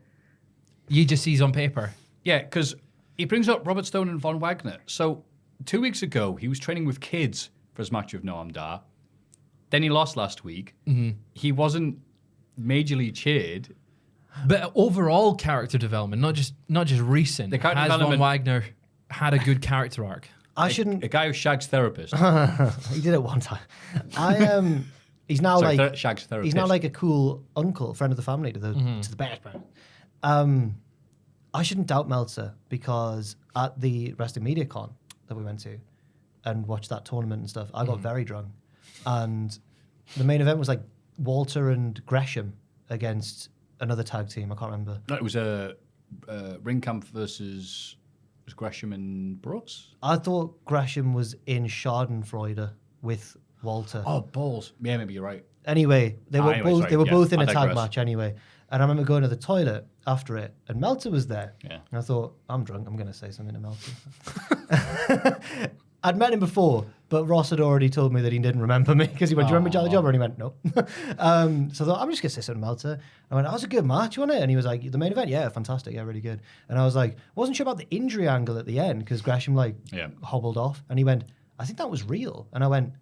You just sees on paper. Yeah, because he brings up Robert Stone and Von Wagner. So 2 weeks ago, he was training with kids for his match with Noam Dar. Then he lost last week. Mm-hmm. He wasn't majorly cheered. But overall character development, not just recent. The character has development- Von Wagner had a good character arc? I shouldn't. A guy who shags therapist. He did it one time. He's now Sorry, like shags therapist. he's now like a cool uncle, friend of the family to the best man. I shouldn't doubt Meltzer because at the Wrestling Media Con that we went to and watched that tournament and stuff, I got very drunk, and the main event was like Walter and Gresham against another tag team. I can't remember. No, it was a Ringkamp versus was Gresham and Brooks. I thought Gresham was in Schadenfreude with Walter. Oh, balls. Yeah, maybe you're right. Anyway, they were Anyway, both sorry, they were yeah, both in I a tag digress. match anyway. And I remember going to the toilet after it, and Meltzer was there. Yeah. And I thought, I'm drunk. I'm going to say something to Meltzer. I'd met him before, but Ross had already told me that he didn't remember me because he went, "Do you remember Jolly Jobber?" And he went, "No." So I thought, I'm just going to say something to Meltzer. I went, "That was a good match, wasn't it?" And he was like, "The main event, yeah, fantastic, yeah, really good." And I was like, wasn't sure about the injury angle at the end because Gresham hobbled off, and he went, "I think that was real." And I went,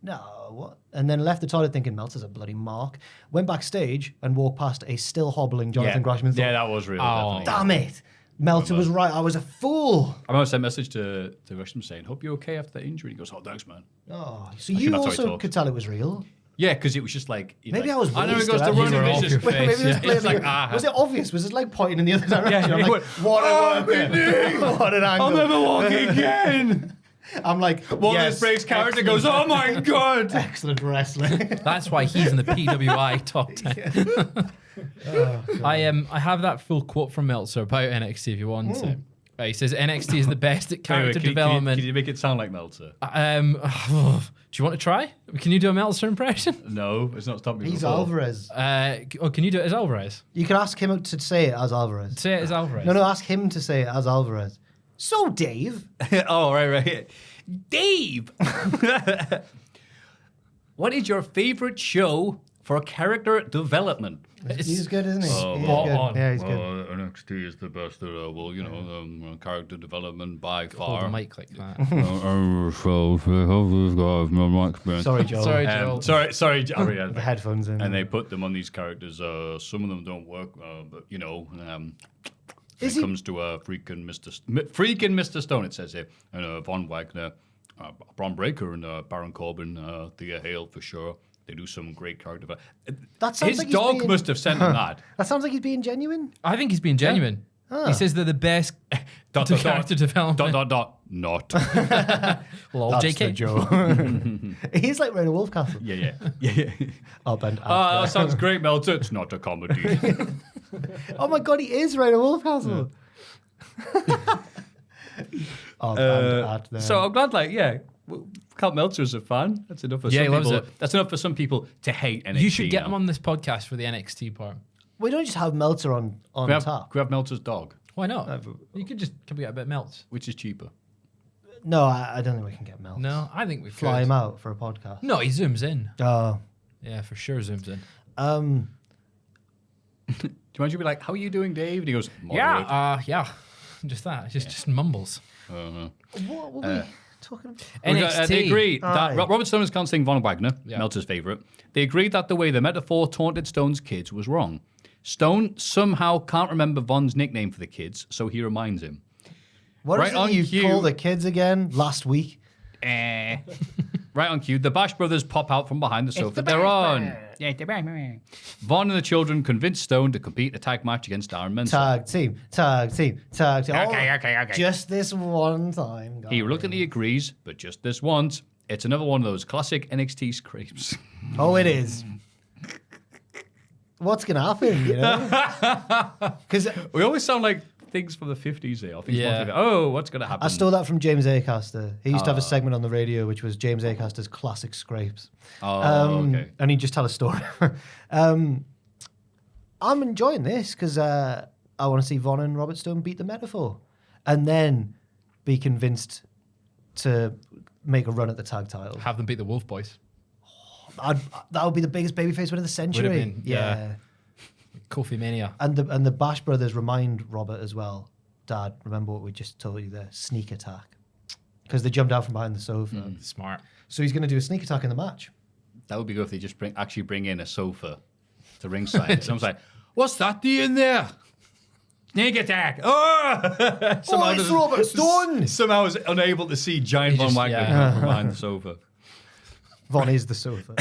"No, what?" And then left the toilet thinking Meltzer's a bloody mark. Went backstage and walked past a still hobbling Jonathan Gresham and thought, Yeah, that was real. Oh. Definitely. "Damn it, Meltzer was right. I was a fool." I remember I sent a message to Gresham saying, "Hope you're okay after that injury." He goes, "Oh, thanks, man." Oh, so Actually, you that's how he also talks. could tell it was real. Yeah, because it was just like Maybe I was. I know he wasted. goes to You run were and off it's your just face. Maybe it was yeah. blaming It's like, you. Was it obvious? Was it like pointing in the other direction? I'm he like, went, what an angle! I'll never walk again. I'm like, One of his breaks character goes, "Oh my god!" excellent wrestling. That's why he's in the PWI top 10. I have that full quote from Meltzer about NXT if you want it. He says NXT is the best at character development. Can you make it sound like Meltzer? Do you want to try? Can you do a Meltzer impression? No, it's not stopped me. He's before. Alvarez. Can you do it as Alvarez? You can ask him to say it as Alvarez. Say it as Alvarez. No, ask him to say it as Alvarez. So, Dave. Oh, right. Dave! What is your favorite show for character development? He's good, isn't he? He's spot good. on. Yeah, he's good. NXT is the best character development by Hold far. the mic like that. Sorry, Joe. Sorry, Joel. Sorry, The headphones in. And they put them on these characters. Some of them don't work, but when Is it he- comes to freaking Mr. Stone, it says here, and Von Wagner, Braun Breaker, and Baron Corbin, Thea Hale for sure. They do some great character. That sounds His like he's dog being- must have sent him that. That sounds like he's being genuine. I think he's being genuine. He says they're the best character development. Not. Lol, That's JK. the Joe. He's like Raina Wolfcastle. Yeah. Up and Oh, that sounds great, Meltzer. It's not a comedy. Oh my god, he is Raina Wolfcastle. Up and at them. So I'm glad, Cal Meltzer is a fan. That's enough for Yeah, some he loves people. it. That's enough for some people to hate NXT. You should get now. him on this podcast for the NXT part. we don't just have Meltzer on Can we tap. have Meltzer's dog, Why not? You could just get a bit melts. which is cheaper. No, I don't think we can get Melts. No, I think we Fly could. him out for a podcast. No, he zooms in. Oh. Yeah, for sure zooms in. Do you imagine you be like, how are you doing, Dave? And he goes, moderate. Yeah. Just that. Just mumbles. What were we talking about? NXT. They agree that Aye. Robert Stone is cancelling Von Wagner, Meltzer's favourite. They agreed that the way the metaphor taunted Stone's kids was wrong. Stone somehow can't remember Von's nickname for the kids, so he reminds him. What Right is on it you cue. call the kids again last week? Right on cue, the Bash brothers pop out from behind the sofa they're on. Von and the children convince Stone to compete in a tag match against Aaron Mensah. Tag team. Okay. Just this one time, guys. He reluctantly agrees, but just this once. It's another one of those classic NXT scrapes. Oh, it is. What's going to happen, you know? Because We always sound like things from the 50s here. Yeah. Oh, what's going to happen? I stole that from James Acaster. He used to have a segment on the radio, which was James Acaster's classic scrapes. Okay. And he'd just tell a story. I'm enjoying this because I want to see Von and Robert Stone beat the metaphor. And then be convinced to make a run at the tag title. Have them beat the Wolf Boys. That would be the biggest babyface win of the century. been, yeah. Kofi Mania. And the Bash brothers remind Robert as well, Dad, remember what we just told you there, sneak attack. Because they jumped out from behind the sofa. Smart. So he's going to do a sneak attack in the match. That would be good if they just bring in a sofa to ringside. So I was like, what's that in there? Sneak attack. Oh! It's Robert Stone! Somehow I was unable to see giant Von Wagner from behind the sofa. Von is the sofa.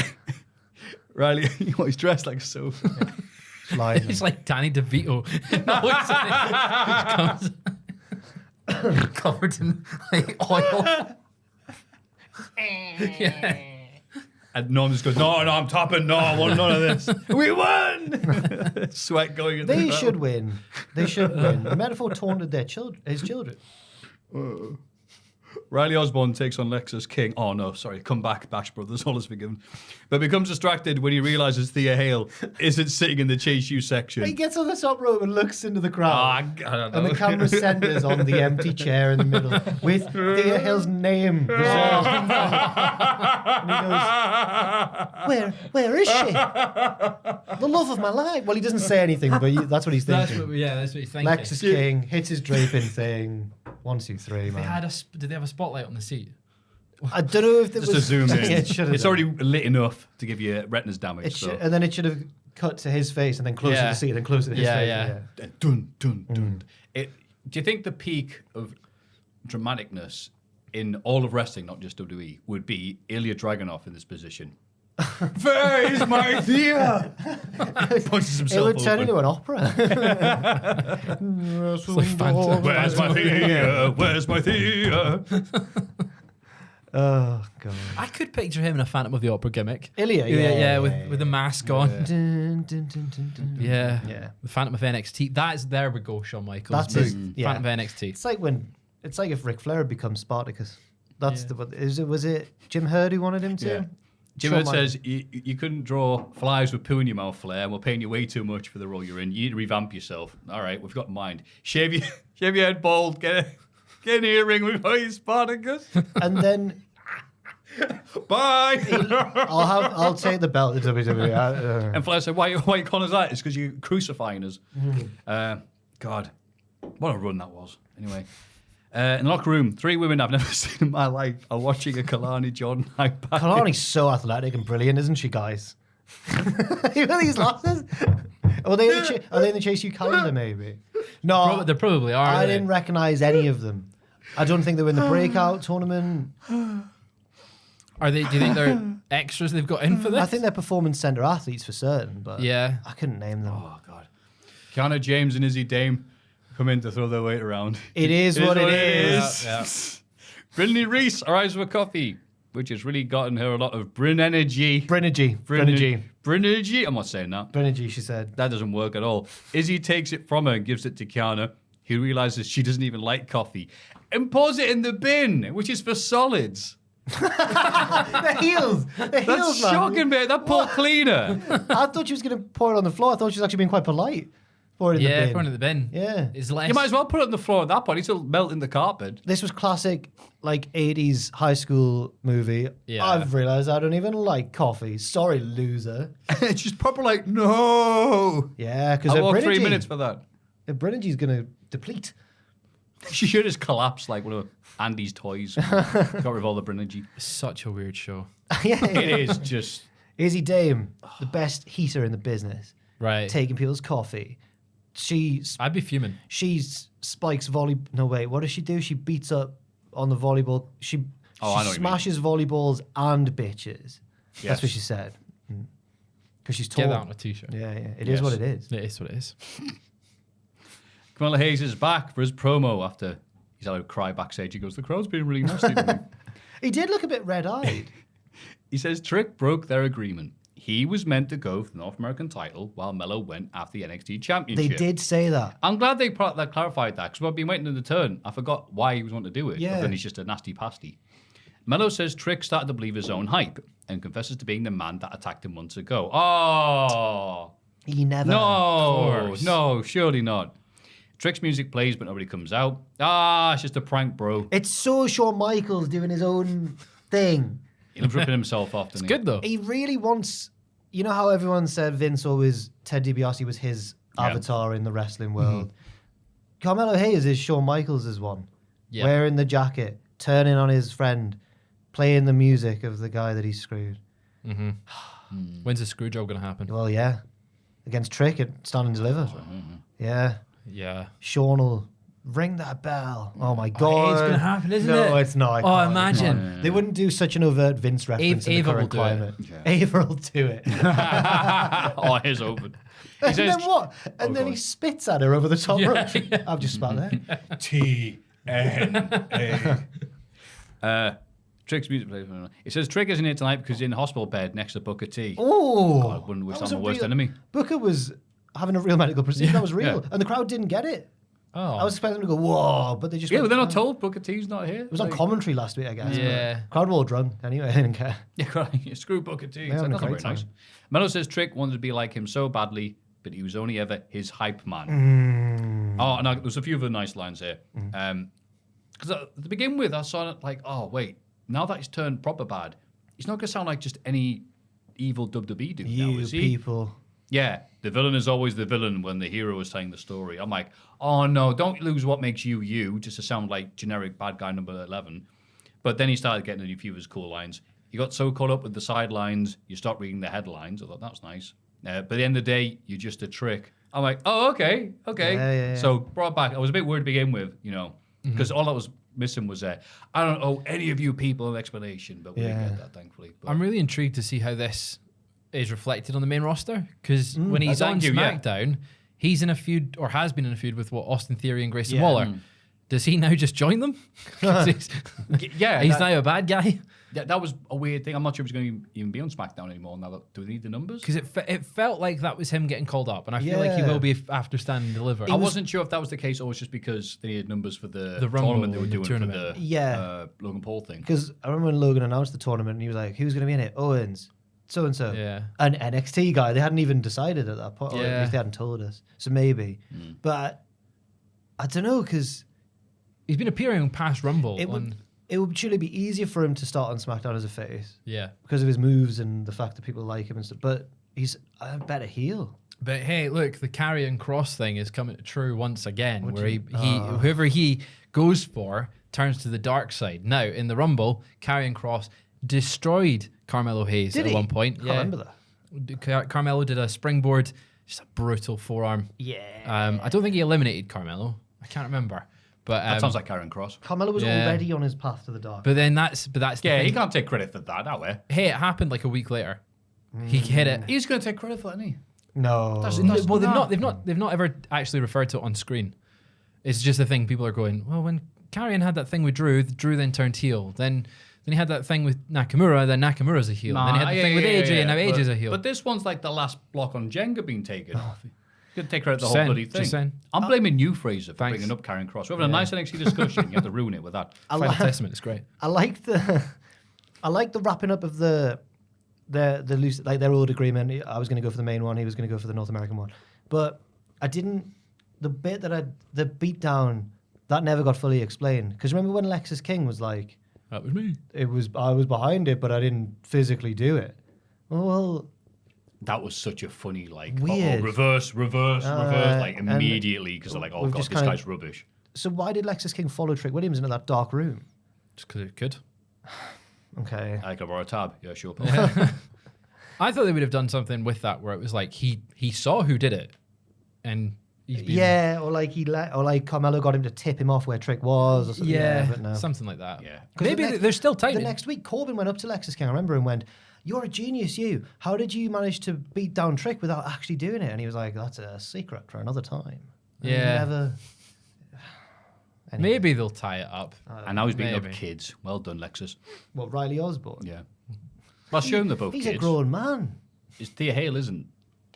Riley, he's dressed like a sofa. Flying. It's like Danny DeVito. Comes covered in like oil. Yeah. And Norm just goes, no, I'm topping. No, I want none of this. We won! Sweat going in the They crowd. should win. They should win. The metaphor taunted his children. Riley Osborne takes on Lexus King. Oh, no, sorry. Come back, Bash Brothers. All is forgiven. But becomes distracted when he realizes Thea Hale isn't sitting in the Chase U section. He gets on the top rope and looks into the crowd. I don't know. And the camera centers on the empty chair in the middle with Thea Hill's name reserved. And he goes, where is she? The love of my life. Well, he doesn't say anything, but that's what he's thinking. That's what he's thinking. Lexus King hits his draping thing. 1, 2, 3, man. Did they have a spotlight on the seat? I don't know if it Just was... to zoom in. Yeah, it should have It's done. already lit enough to give you retinas damage. So. And then it should have cut to his face and then close to Yeah. the seat and then close to his face. Yeah. Dun, dun, dun. Do you think the peak of dramaticness in all of wrestling, not just WWE, would be Ilya Dragunov in this position? Where is my Thea? Punches It himself would turn open. into an opera. It's like Phantom. Where's my Thea? Where's my Thea? Oh, God. I could picture him in a Phantom of the Opera gimmick. Ilya, Yeah, with the mask on. Dun, dun, dun, dun, dun. Yeah. Yeah. The Phantom of NXT. There we go, Shawn Michaels. That's his... Phantom Yeah. of NXT. It's like if Ric Flair had become Spartacus. Was it Jim Herd who wanted him to? Yeah. Jim Herd says you couldn't draw flies with poo in your mouth, Flair, and we're paying you way too much for the role you're in. You need to revamp yourself. All right, we've got in mind. Shave your head bald, get an earring with you, Spartacus. And then Bye. I'll take the belt to WWE. And Flair said, why you calling us that? It's because you're crucifying us. God, what a run that was. Anyway. In the locker room, 3 women I've never seen in my life are watching a Kalani Jordan hype battle. Kalani's so athletic and brilliant, isn't she, guys? You know these losses? Are they in the Chase U calendar, maybe? No, They probably are. I they? didn't recognise any of them. I don't think they were in the breakout tournament. Are they? Do you think they're extras they've got in for this? I think they're performance centre athletes for certain, but Yeah. I couldn't name them. Oh, God. Kiana James and Izzy Dame come in to throw their weight around. It is what it is. Yeah. Brinley Reese arrives with coffee, which has really gotten her a lot of Bryn energy. Brinergy. I'm not saying that. Brinergy, she said. That doesn't work at all. Izzy takes it from her and gives it to Kiana. He realizes she doesn't even like coffee and pours it in the bin, which is for solids. The heels. The That's heels, man. shocking, mate. That poor cleaner. I thought she was going to pour it on the floor. I thought she was actually being quite polite. Pour it in the bin. Throw it in the bin. Yeah. It's less. You might as well put it on the floor at that point. It's still melting the carpet. This was classic, like 80s high school movie. Yeah. I've realised I don't even like coffee. Sorry, loser. It's just proper like, no. Yeah, because I walked 3 minutes for that. Brinergy's going to deplete. She should just collapse like one of Andy's toys. Got rid of all the Brinergy. Such a weird show. Yeah. It is just... Izzy Dame, the best heater in the business. Right. Taking people's coffee. I'd be fuming. She spikes volley. No, wait. What does she do? She beats up on the volleyball. She I know what you smashes volleyballs and bitches. Yes. That's what she said. Because she's tall. Get that on a t-shirt. Yeah. It is what it is. It is what it is. Kamala Hayes is back for his promo after he's had a cry backstage. He goes, the crowd's been really nasty to me. He did look a bit red-eyed. He says Trick broke their agreement. He was meant to go for the North American title while Mello went after the NXT Championship. They did say that. I'm glad they clarified that because I've been waiting in the turn. I forgot why he was wanting to do it. Yeah. But then he's just a nasty pasty. Mello says Trick started to believe his own hype and confesses to being the man that attacked him months ago. Oh. He never. No, surely not. Trick's music plays, but nobody comes out. It's just a prank, bro. It's so Shawn Michaels doing his own thing. He loves ripping himself off, doesn't he? Good though. He really wants... You know how everyone said Vince always... Ted DiBiase was his avatar in the wrestling world? Carmelo Hayes is Shawn Michaels' one. Yeah. Wearing the jacket, turning on his friend, playing the music of the guy that he screwed. When's the screw job going to happen? Well, yeah. Against Trick at Stand and Deliver. Yeah. Yeah. Sean will ring that bell. Oh my God. It's going to happen, isn't it? No, it's not. Oh, It's imagine. not. They wouldn't do such an overt Vince reference in the Ava will current do it. climate. Yeah. Ava will do it. Oh, here's open. He And says, then what? And then God. he spits at her over the top rope. I've just spat there. Trick's music plays. It says Trick isn't here tonight because he's in the hospital bed next to Booker T. Oh, God, I wouldn't wish that was that on a my worst real- enemy. Booker was having a real medical procedure. That was real, Yeah. and the crowd didn't get it. Oh. I was expecting them to go whoa, but they just Yeah, went, but they're not "Oh." told Booker T's not here. It was on commentary last week, I guess. but Yeah. crowd were all drunk anyway. I didn't care. Yeah, right. Screw Booker T. It's having like, a that's not very great nice. Mello says Trick wanted to be like him so badly, but he was only ever his hype man. Oh, and there's a few other nice lines here. Because to begin with, I saw it like, oh, wait, now that he's turned proper bad, he's not going to sound like just any evil WWE dude now, You is he? people. Yeah, the villain is always the villain when the hero is telling the story. I'm like, oh no, don't lose what makes you you, just to sound like generic bad guy number 11. But then he started getting a few of his cool lines. You got so caught up with the sidelines, you stopped reading the headlines. I thought, that's nice. But at the end of the day, you're just a trick. I'm like, oh, okay. Yeah. So brought back, I was a bit worried to begin with, because all I was missing was, I don't owe any of you people an explanation, but we didn't get that, thankfully. But I'm really intrigued to see how this is reflected on the main roster because when he's on thank you, yeah. SmackDown, he's in a feud or has been in a feud with Austin Theory and Grayson Yeah. Waller. Does he now just join them? 'Cause he's yeah, he's now a bad guy that was a weird thing. I'm not sure if he's going to even be on SmackDown anymore now. Do they need the numbers? because it felt like that was him getting called up, and I feel like he Yeah. will be after Stand and Deliver. I wasn't sure if that was the case or it was just because they needed numbers for the Rumble tournament they were and the doing tournament. for the Yeah. Logan Paul thing. Because I remember when Logan announced the tournament, and he was like, "Who's going to be in it? Owens, so and so, Yeah. an NXT guy." They hadn't even decided at that point, or at Yeah. least they hadn't told us. So maybe, but I don't know because He's been appearing on past Rumble. it would surely be easier for him to start on SmackDown as a face Yeah. because of his moves and the fact that people like him and stuff. But he's a better heel. But hey, look, the Karrion Kross thing is coming true once again, What where do he you- whoever he goes for turns to the dark side. Now, in the Rumble, Karrion Kross destroyed Carmelo Hayes Did at he? one point. Can't remember that. Carmelo did a springboard, just a brutal forearm. Yeah. I don't think he eliminated Carmelo. I can't remember. But That sounds like Karen Cross. Carmelo was yeah. already on his path to the dark. But that's the Yeah, he thing. can't take credit for that way. Hey, it happened like a week later. He hit it. He's going to take credit for that, isn't he? no. Well, they've not ever actually referred to it on screen. It's just a thing people are going, well, when Karrion had that thing with Drew then turned heel. Then he had that thing with Nakamura, then Nakamura's a heel. Then he had the thing with AJ, and now AJ's a heel. But this one's like the last block on Jenga being taken off. You can take credit for the Just whole saying, bloody just thing. saying. I'm blaming you, Fraser, for Thanks. bringing up Karen Cross. We're having a nice NXT discussion. You have to ruin it with that. Final Testament is great. I like the wrapping up of the loose, like their old agreement. I was going to go for the main one. He was going to go for the North American one. But the beatdown, that never got fully explained. Because remember when Lexis King was like, That was me. I was behind it, but I didn't physically do it. Well, that was such a funny, like, weird. Reverse, like, and immediately, because they're like, oh, we've God, just this kinda- guy's rubbish. so why did Lexis King follow Trick Williams into that dark room? Just because it could. Okay. I could borrow a tab. Yeah, sure. Paul. I thought they would have done something with that where it was like he saw who did it, and he's been, Yeah, or like Carmelo got him to tip him off where Trick was, or something. But no. something like that. Yeah. Maybe there's still time. The next week, Corbin went up to Lexis King, I remember, and went, "You're a genius, you. How did you manage to beat down Trick without actually doing it?" And he was like, "That's a secret for another time." And he Yeah. never... Anyway. Maybe they'll tie it up. And now he's beating up Maybe. kids. Well done, Lexus. What, Riley Osborne? Yeah. Well, show them they're both He's kids. a grown man. It's Thea Hale, isn't?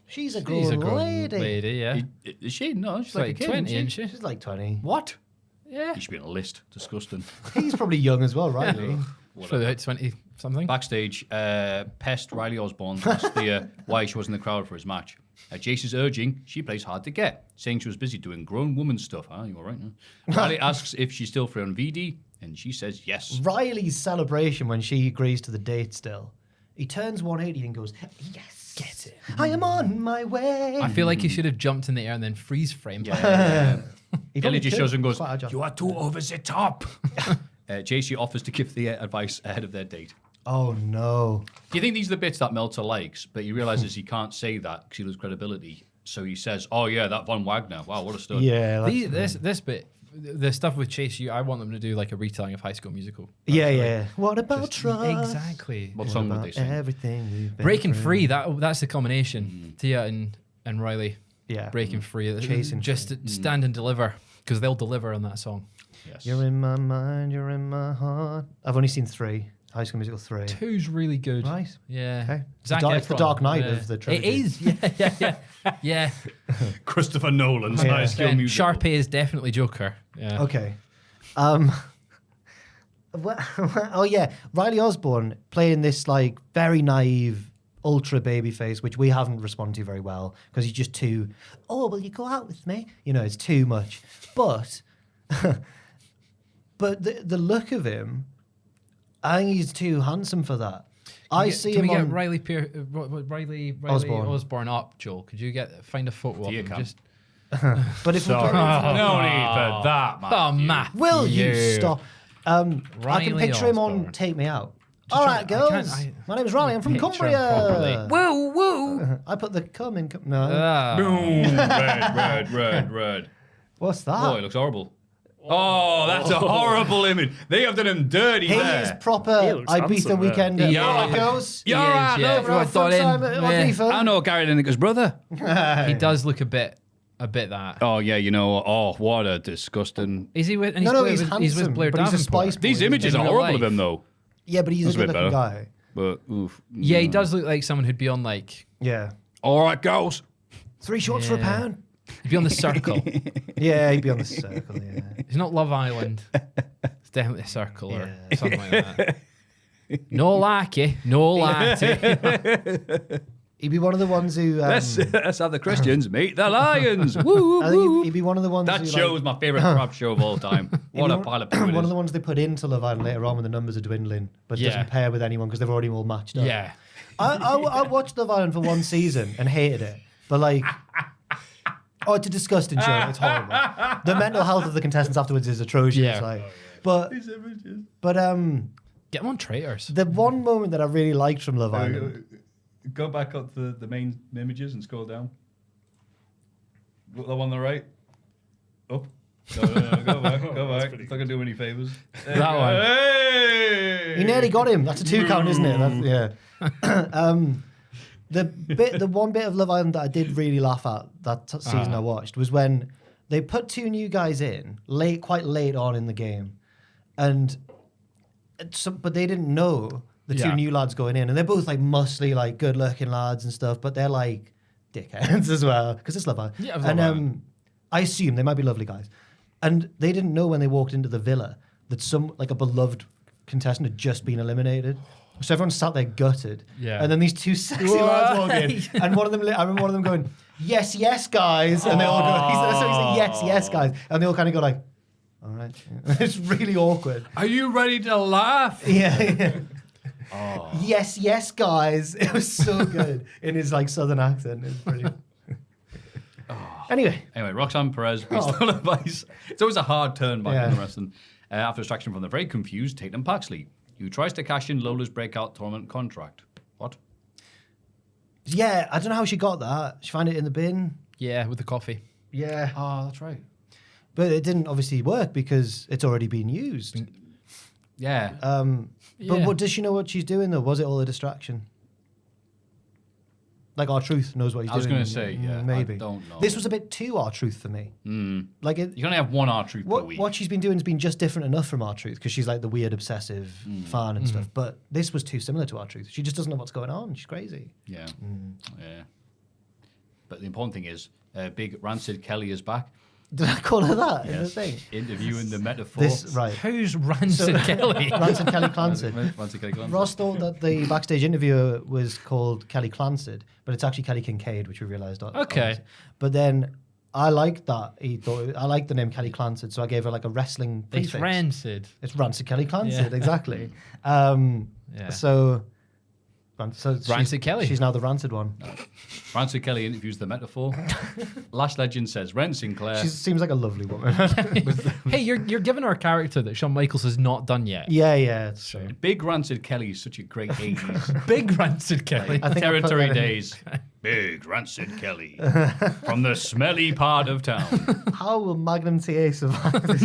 She's a She's grown, a grown lady. yeah. Is she? No, she's She's like, like a kid, 20, isn't isn't she? She's like 20. What? Yeah. He should be on a list. Disgusting. He's probably young as well, Riley. For the 20 something. Backstage, pest Riley Osborne asked Thea why she wasn't in the crowd for his match. At Jace's urging, she plays hard to get, saying she was busy doing grown woman stuff. You all right? Huh? Riley asks if she's still free on VD, and she says yes. Riley's celebration when she agrees to the date still. He turns 180 and goes, "Yes, get it. I am on my way." I feel like he should have jumped in the air and then freeze framed. He Kelly probably just could. shows and goes, Quite agile. "You are too over the top." JC offers to give Thea advice ahead of their date. Oh, no. Do you think these are the bits that Meltzer likes, but he realizes he can't say that because he loses credibility? So he says, "Oh yeah, that Von Wagner. Wow, what a stud." Yeah. that's- This bit, the stuff with Chase U, I want them to do like a retelling of High School Musical. Yeah. What about trust? Exactly. What song would About they sing? everything we've been Breaking through. Free, that's the combination. Tia and Riley. Yeah. Breaking Free. Chasing Just Free. stand and deliver, because they'll deliver on that song. Yes. You're in my mind, you're in my heart. I've only seen 3. High School Musical 3. Two's really good. Right. Yeah. Okay. Zac It's the Efron, Dark Knight yeah. of the trilogy. It is. Yeah. Yeah. Christopher Nolan's Yeah. High School And Musical. Sharpay is definitely Joker. Yeah. Okay. Oh yeah, Riley Osborne playing this like very naive, ultra baby face, which we haven't responded to very well because he's just too. Oh, will you go out with me? You know, it's too much. But, but the look of him, I think he's too handsome for that. I see Can him we get on. Riley Osborne. Osborne up, Joel? Could you find a photo of You him? can. Just But if we Sorry. get, No need for that, man. oh, Matt. will you stop? I can Riley picture him on Osborne. Take Me Out. All right, trying- I girls. can't- My name's Riley. I'm from picture him Cumbria. properly. Woo. I put the cum in. No. Boom. Red. What's that? Oh, it looks horrible. Oh, that's a horrible image. They have done him dirty He there. is proper He looks Ibiza handsome, weekend. yeah. All right, girls. You're right, yeah. look, Everyone thought in. I know Gary Lineker's brother. He does look a bit that. Oh, yeah, you know, what a disgusting... Is he with? And No, he's, he's with he's with handsome, Blair but he's a Davenport. spice boy. These images In are real horrible of life. him, though. Yeah, but he's That's a a bit good-looking better. guy. But, oof. Yeah, he does look like someone who'd be on like Yeah. All right, girls. 3 shorts for a Yeah. pound. he'd be on the Circle. Yeah, he'd be on the circle, yeah. It's not Love Island. It's definitely a Circle or Yeah. something like that. No lackey, no lackey. He'd be one of the ones who... Let's have the Christians meet the Lions. Woo, I woo. think he'd be one of the ones That who, show is my favourite crap show of all time. What a pile of poo it one of is. the ones they put into Love Island later on when the numbers are dwindling, but Yeah. doesn't pair with anyone because they've already all matched up. Yeah. I watched Love Island for 1 season and hated it, but like... Oh, it's a disgusting show. It's horrible. The mental health of the contestants afterwards is atrocious. Yeah. Like, but Get them on traitors. the one moment that I really liked from Love Island. Go back up to the main images and scroll down. The one on the right. Up. No, go back. Go back. It's not going to do any favours. That one. Hey! He nearly got him. That's a 2 count, isn't it? That's, yeah. The one bit of Love Island that I did really laugh at that season I watched was when they put 2 new guys in quite late on in the game, but they didn't know the 2 Yeah. new lads going in, and they're both like muscly, like good looking lads and stuff, but they're like dickheads as well because it's Love Island. Yeah, it was and Love Island. I assume they might be lovely guys, and they didn't know when they walked into the villa that some like a beloved contestant had just been eliminated. So everyone sat there gutted. Yeah. And then these two sexy lads walk in. And one of them, I remember one of them going, yes, yes, guys. And they all go, so he said, yes, yes, guys. And they all kind of go like, all right. It's really awkward. Are you ready to laugh? Yeah. Yes, yes, guys. It was so good in his like southern accent. It was brilliant. Anyway, Roxanne Perez beats Donna Vice. It's always a hard turn back in the wrestling. After distraction from the very confused Tatum Paxley, who tries to cash in Lola's breakout tournament contract. What? yeah, I don't know how she got that. She found it in the bin. Yeah, with the coffee. Yeah. Oh, that's right. But it didn't obviously work because it's already been used. Yeah. But what does she know what she's doing though? Was it all a distraction? Like R-Truth knows what he's doing. I was going to say, yeah. Maybe. I don't know. This was a bit too R-Truth for me. Like it, You can only have one R-Truth per week. what she's been doing has been just different enough from R-Truth because she's like the weird obsessive fan and stuff. But this was too similar to R-Truth. She just doesn't know what's going on. She's crazy. Yeah. Yeah. But the important thing is, Big Rancid Kelly is back. Did I call her that in the thing? Interviewing the metaphor. Right. Who's Rancid Kelly? Rancid Kelly Clancid. Rancid Kelly Clancy. Ross thought that the backstage interviewer was called Kelly Clancid, but it's actually Kelly Kincaid, which we realised. Okay. But then I liked that. I liked the name Kelly Clancid, so I gave her like a wrestling It's prefix. Rancid. It's Rancid Kelly Clancid, Yeah. exactly. Yeah. So Rancid Kelly. She's now the rancid one. Rancid Kelly interviews the metaphor. Lash Legend says, Ren Sinclair. She seems like a lovely woman. Hey, you're giving her a character that Shawn Michaels has not done yet. yeah, it's true. Big Rancid Kelly is such a great 80s. Big Rancid Kelly. I think I'll put Territory that in. days. Big Rancid Kelly. From the smelly part of town. How will Magnum TA survive this?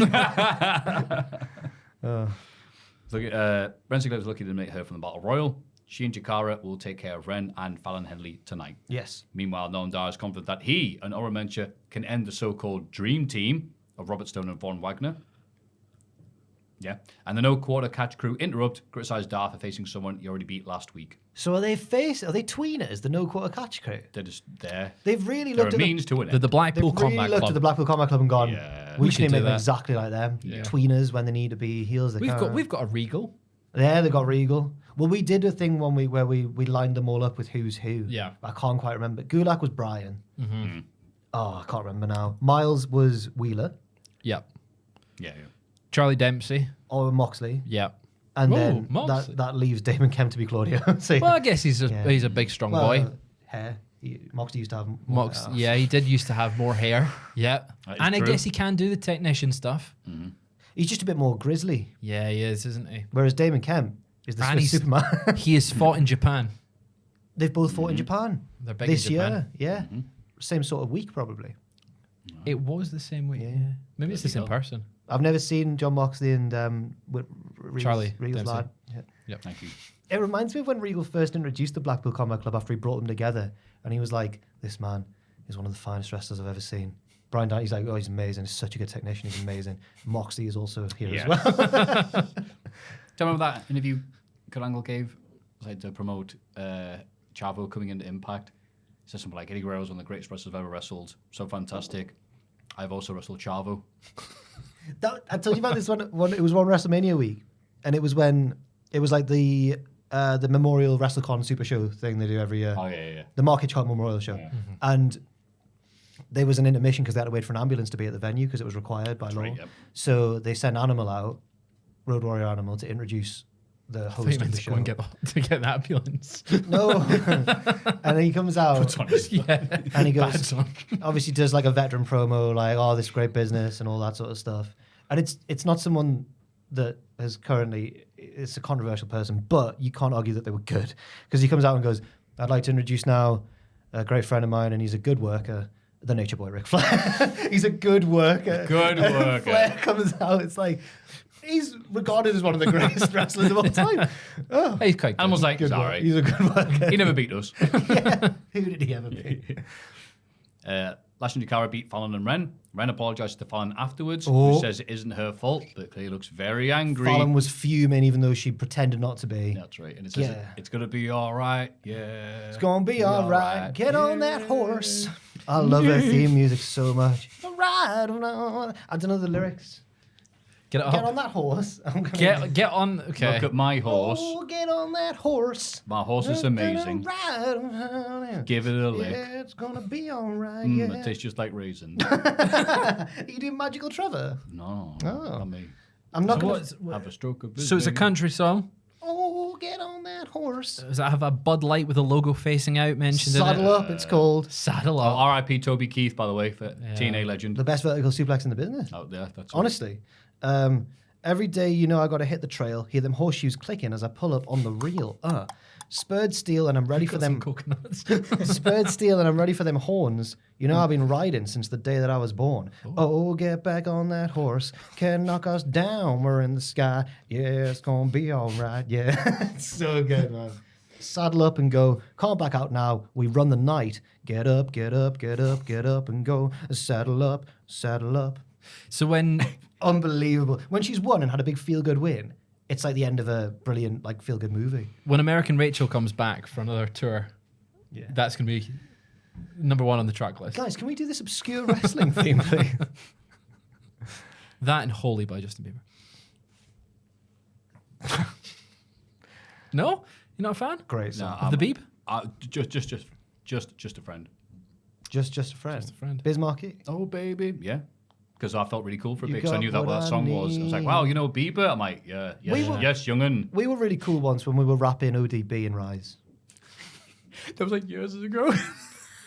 Ren Sinclair is lucky to make her from the Battle Royal. She and Jakara will take care of Ren and Fallon Henley tonight. Yes. Meanwhile, Noam Dar is confident that he and Oren Mencha can end the so-called dream team of Robert Stone and Von Wagner. Yeah. And the No Quarter Catch crew interrupt, criticize Dar for facing someone he already beat last week. So are they tweeners, the No Quarter Catch crew? They're just there. They've really They're looked a at means to an The end. They've Blackpool really Combat looked Club. at the Blackpool Combat Club and gone, Yeah. we We should could make do them that. exactly like them. Yeah. Tweeners when they need to be heels. They can't. We've got a Regal. Yeah, they got Regal. Well, we did a thing where we lined them all up with who's who. Yeah. I can't quite remember. Gulak was Brian. Mm-hmm. Oh, I can't remember now. Miles was Wheeler Yep. Yeah. Charlie Dempsey. or Moxley. Yep. And Oh, then Moxley. that leaves Damon Kemp to be Claudio. So, Well, I guess he's a Yeah. big strong well, boy. Hair. Moxley used to have more Mox, hair. yeah, he did used to have more hair. Yeah, That is and I true. guess he can do the technician stuff. He's just a bit more grizzly. Yeah, he is, isn't he? Whereas Damon Kemp is the And Swiss he's- Superman. He has fought in Japan. They've both fought in Japan They're big this in Japan. year. Yeah. Same sort of week, probably. It was the same week. Yeah. Yeah. Maybe it's the There same you go. person. I've never seen John Moxley and Charlie Regal's Dempsey. lad. Yeah. Yep. Thank you. It reminds me of when Regal first introduced the Blackpool Combat Club after he brought them together, and he was like, "This man is one of the finest wrestlers I've ever seen." Brian Downey, he's like, "Oh, he's amazing. He's such a good technician. He's amazing." Moxley is also here as well. Do you remember that interview Kurt Angle gave like, to promote Chavo coming into Impact? He said something like, Eddie Guerrero is one of the greatest wrestlers I've ever wrestled. So fantastic. I've also wrestled Chavo. I told you about this one. It was one WrestleMania week, and it was when it was like the Memorial WrestleCon Super Show thing they do every year. Oh, yeah. The Mark Hitchcock Memorial Show, and there was an intermission because they had to wait for an ambulance to be at the venue because it was required by law. right, yep. So they sent Animal out, Road Warrior Animal, to introduce the I host think of meant the to show. go and get the ambulance. No, and then he comes out yeah. and he Bad goes, song. obviously does like a veteran promo, like, "Oh, this is great business" and all that sort of stuff. And it's not someone that has currently, it's a controversial person, but you can't argue that they were good because he comes out and goes, "I'd like to introduce now a great friend of mine, and he's a good worker, the Nature Boy Ric Flair." He's a good worker. Good And worker. Flair comes out, it's like, he's regarded as one of the greatest wrestlers of all time. Oh, He's quite good. Animal's like, good he's all work. right. He's a good worker. He never beat us. Yeah. Who did he ever beat? Lash and Jakara beat Fallon and Ren. Ren apologizes to Fallon afterwards, Oh. who says it isn't her fault, but clearly looks very angry. Fallon was fuming even though she pretended not to be. That's right. And it says, Yeah. it's going to be all right. Yeah. It's gonna be all right. Get on that horse. I love her theme music so much. All right. I don't know the lyrics. Get it Get up. on that horse. I'm gonna Get on. Okay. Look at my horse. Oh, get on that horse. My horse is amazing. Ride. Give it a lick. Yeah, it's gonna be all right. It tastes just like raisins. You do Magical Trevor? No, Oh. not me. I'm not gonna. Have a stroke of So it's a country song. Oh, get on that horse. Does that have a Bud Light with a logo facing out mentioned in it? Saddle up, it's called. Saddle Oh, up. R.I.P. Toby Keith, by the way, for TNA legend. The best vertical suplex in the business. Out there, that's Honestly. Every day, I got to hit the trail, hear them horseshoes clicking as I pull up on the reel. Spurred steel, and I'm ready for them. Coconuts. Spurred steel, and I'm ready for them horns. I've been riding since the day that I was born. Oh, get back on that horse. Can knock us down. We're in the sky. Yeah, it's gonna be all right. Yeah, it's so good, man. Saddle up and go. Can't back out now. We run the night. Get up, get up, get up, get up and go. Saddle up, saddle up. So when Unbelievable. When she's won and had a big feel-good win, it's like the end of a brilliant feel-good movie. American Rachel comes back for another tour, that's gonna be number 1 on the track list. Guys, can we do this obscure wrestling theme, please? That and Holy by Justin Bieber. No, you're not a fan Great song. of the Beeb? Just a friend. Just a friend. Just a friend. Biz Markie. Oh, baby. Yeah. Because I felt really cool for a You bit because I got knew that what what that I song was. I was like, need. wow, Bieber? I'm like, yes, young'un. We were really cool once when we were rapping ODB and Rise. That was like years ago.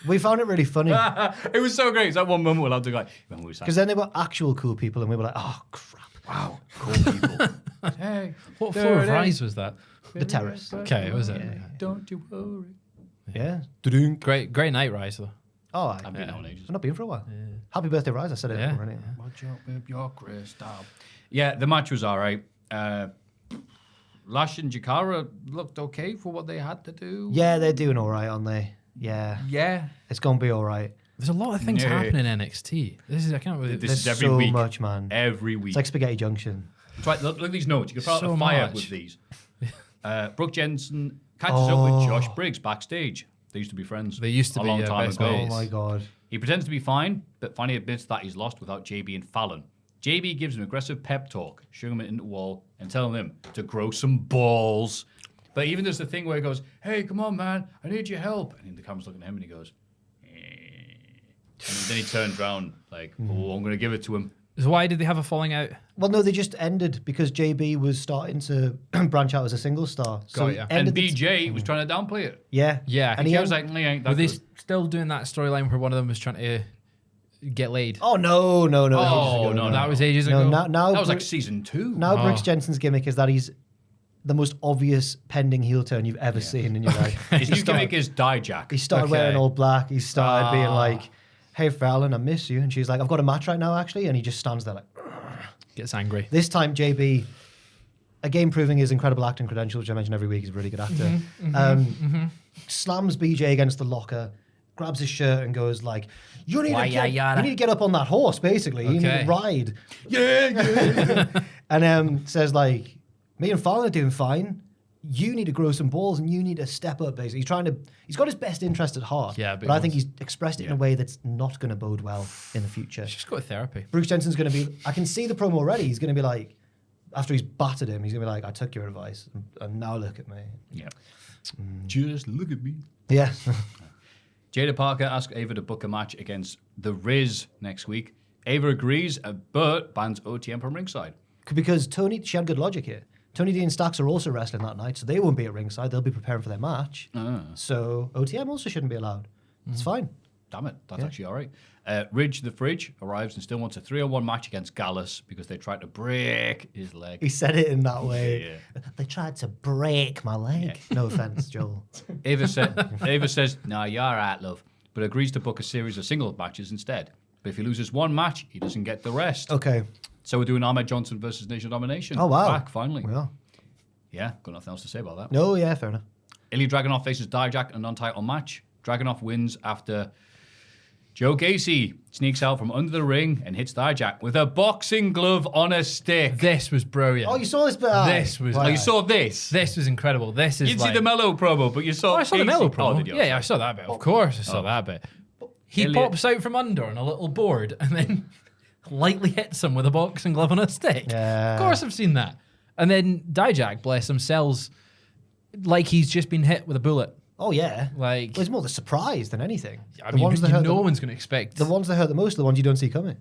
We found it really funny It was so great. It's that one moment we're allowed to go like, when we were because then they were actual cool people and we were like, oh, crap. wow, cool people. Hey, What floor of Rise was that? The Terrace. Okay, was it? don't you worry. Yeah. Great night, Rise though. Oh, I've been on ages. I've not been for a while. Happy birthday, Rise. I said it Yeah. already. Watch out with your crystal. Yeah, the match was all right. Lash and Jakara looked okay for what they had to do. Yeah, they're doing all right, aren't they? Yeah. Yeah. It's going to be all right. There's a lot of things Yeah. happening in NXT. I can't believe This There's is every so week. much, man. Every week. It's like Spaghetti Junction. That's right, look at these notes. You could start So a fire much. with these. Brooke Jensen catches up with Josh Briggs backstage. They used to be friends. They used to a be, long time best ago. Oh, mates. my God. He pretends to be fine, but finally admits that he's lost without JB and Fallon. JB gives him aggressive pep talk, shoving him into the wall and telling him to grow some balls. But even there's the thing where he goes, hey, come on, man, I need your help. And the camera's looking at him and he goes, and then he turns around like, oh, I'm going to give it to him. So why did they have a falling out? Well, no, they just ended because JB was starting to branch out as a single star. So Got he ya. And ended the BJ was trying to downplay it. yeah. Yeah. And He he was ended- like, ain't that Were they good. still doing that storyline where one of them was trying to get laid? Oh, no. Oh, ages ago, no, that was ages No, ago. now That was like Bri- season 2. now Brooks Jensen's gimmick is that he's the most obvious pending heel turn you've ever seen in your life. His new gimmick is Dijak. He started Okay. wearing all black. He started being like, hey, Fallon, I miss you. And she's like, I've got a match right now, actually. And he just stands there like, Gets angry. this time, JB, again proving his incredible acting credentials, which I mention every week, he's a really good actor, slams BJ against the locker, grabs his shirt and goes like, you need to get up on that horse, basically. You need Okay. to ride. Yeah. And says like, me and Fallon are doing fine. You need to grow some balls and you need to step up, basically. He's got his best interest at heart. Yeah, but big I think ones. he's expressed it in a way that's not going to bode well in the future. Just go to therapy. Brooks Jensen's going to be, I can see the promo already. He's going to be like, after he's battered him, he's going to be like, I took your advice and now look at me. Yeah. Just look at me. Yeah. Jada Parker asked Ava to book a match against The Riz next week. Ava agrees, but bans OTM from ringside. Because she had good logic here. Tony D and Stacks are also wrestling that night, so they won't be at ringside. They'll be preparing for their match. So OTM also shouldn't be allowed. It's fine. Damn it, that's actually all right. Ridge the Fridge arrives and still wants a 3-on-1 match against Gallus because they tried to break his leg. He said it in that way. Yeah. They tried to break my leg. No offense, Joel. Ava says, "No, you're all right, love," but agrees to book a series of single matches instead. But if he loses one match, he doesn't get the rest. Okay. So we're doing Ahmed Johnson versus Nation Domination. Oh, wow. Back, finally. Well, Yeah, got nothing else to say about that. no, yeah, fair enough. Ilya Dragunov faces Dijak in a non-title match. Dragunov wins after Joe Gacy sneaks out from under the ring and hits Dijak with a boxing glove on a stick. This was brilliant. Oh, you saw this bit? This was- Oh, you saw this? This was incredible. This is You didn't like... see the Mello promo, but you saw Oh, I saw the Gacy. Mellow Oh, promo. did you? Yeah, I saw that bit. Of course I saw that bit. He Elliot- pops out from under on a little board and then lightly hits him with a boxing glove on a stick. Yeah. Of course I've seen that. And then Dijak, bless him, sells like he's just been hit with a bullet. Oh, yeah. Like, Well, it's more the surprise than anything. I The mean, ones that hurt no the- one's going to expect. The ones that hurt the most are the ones you don't see coming.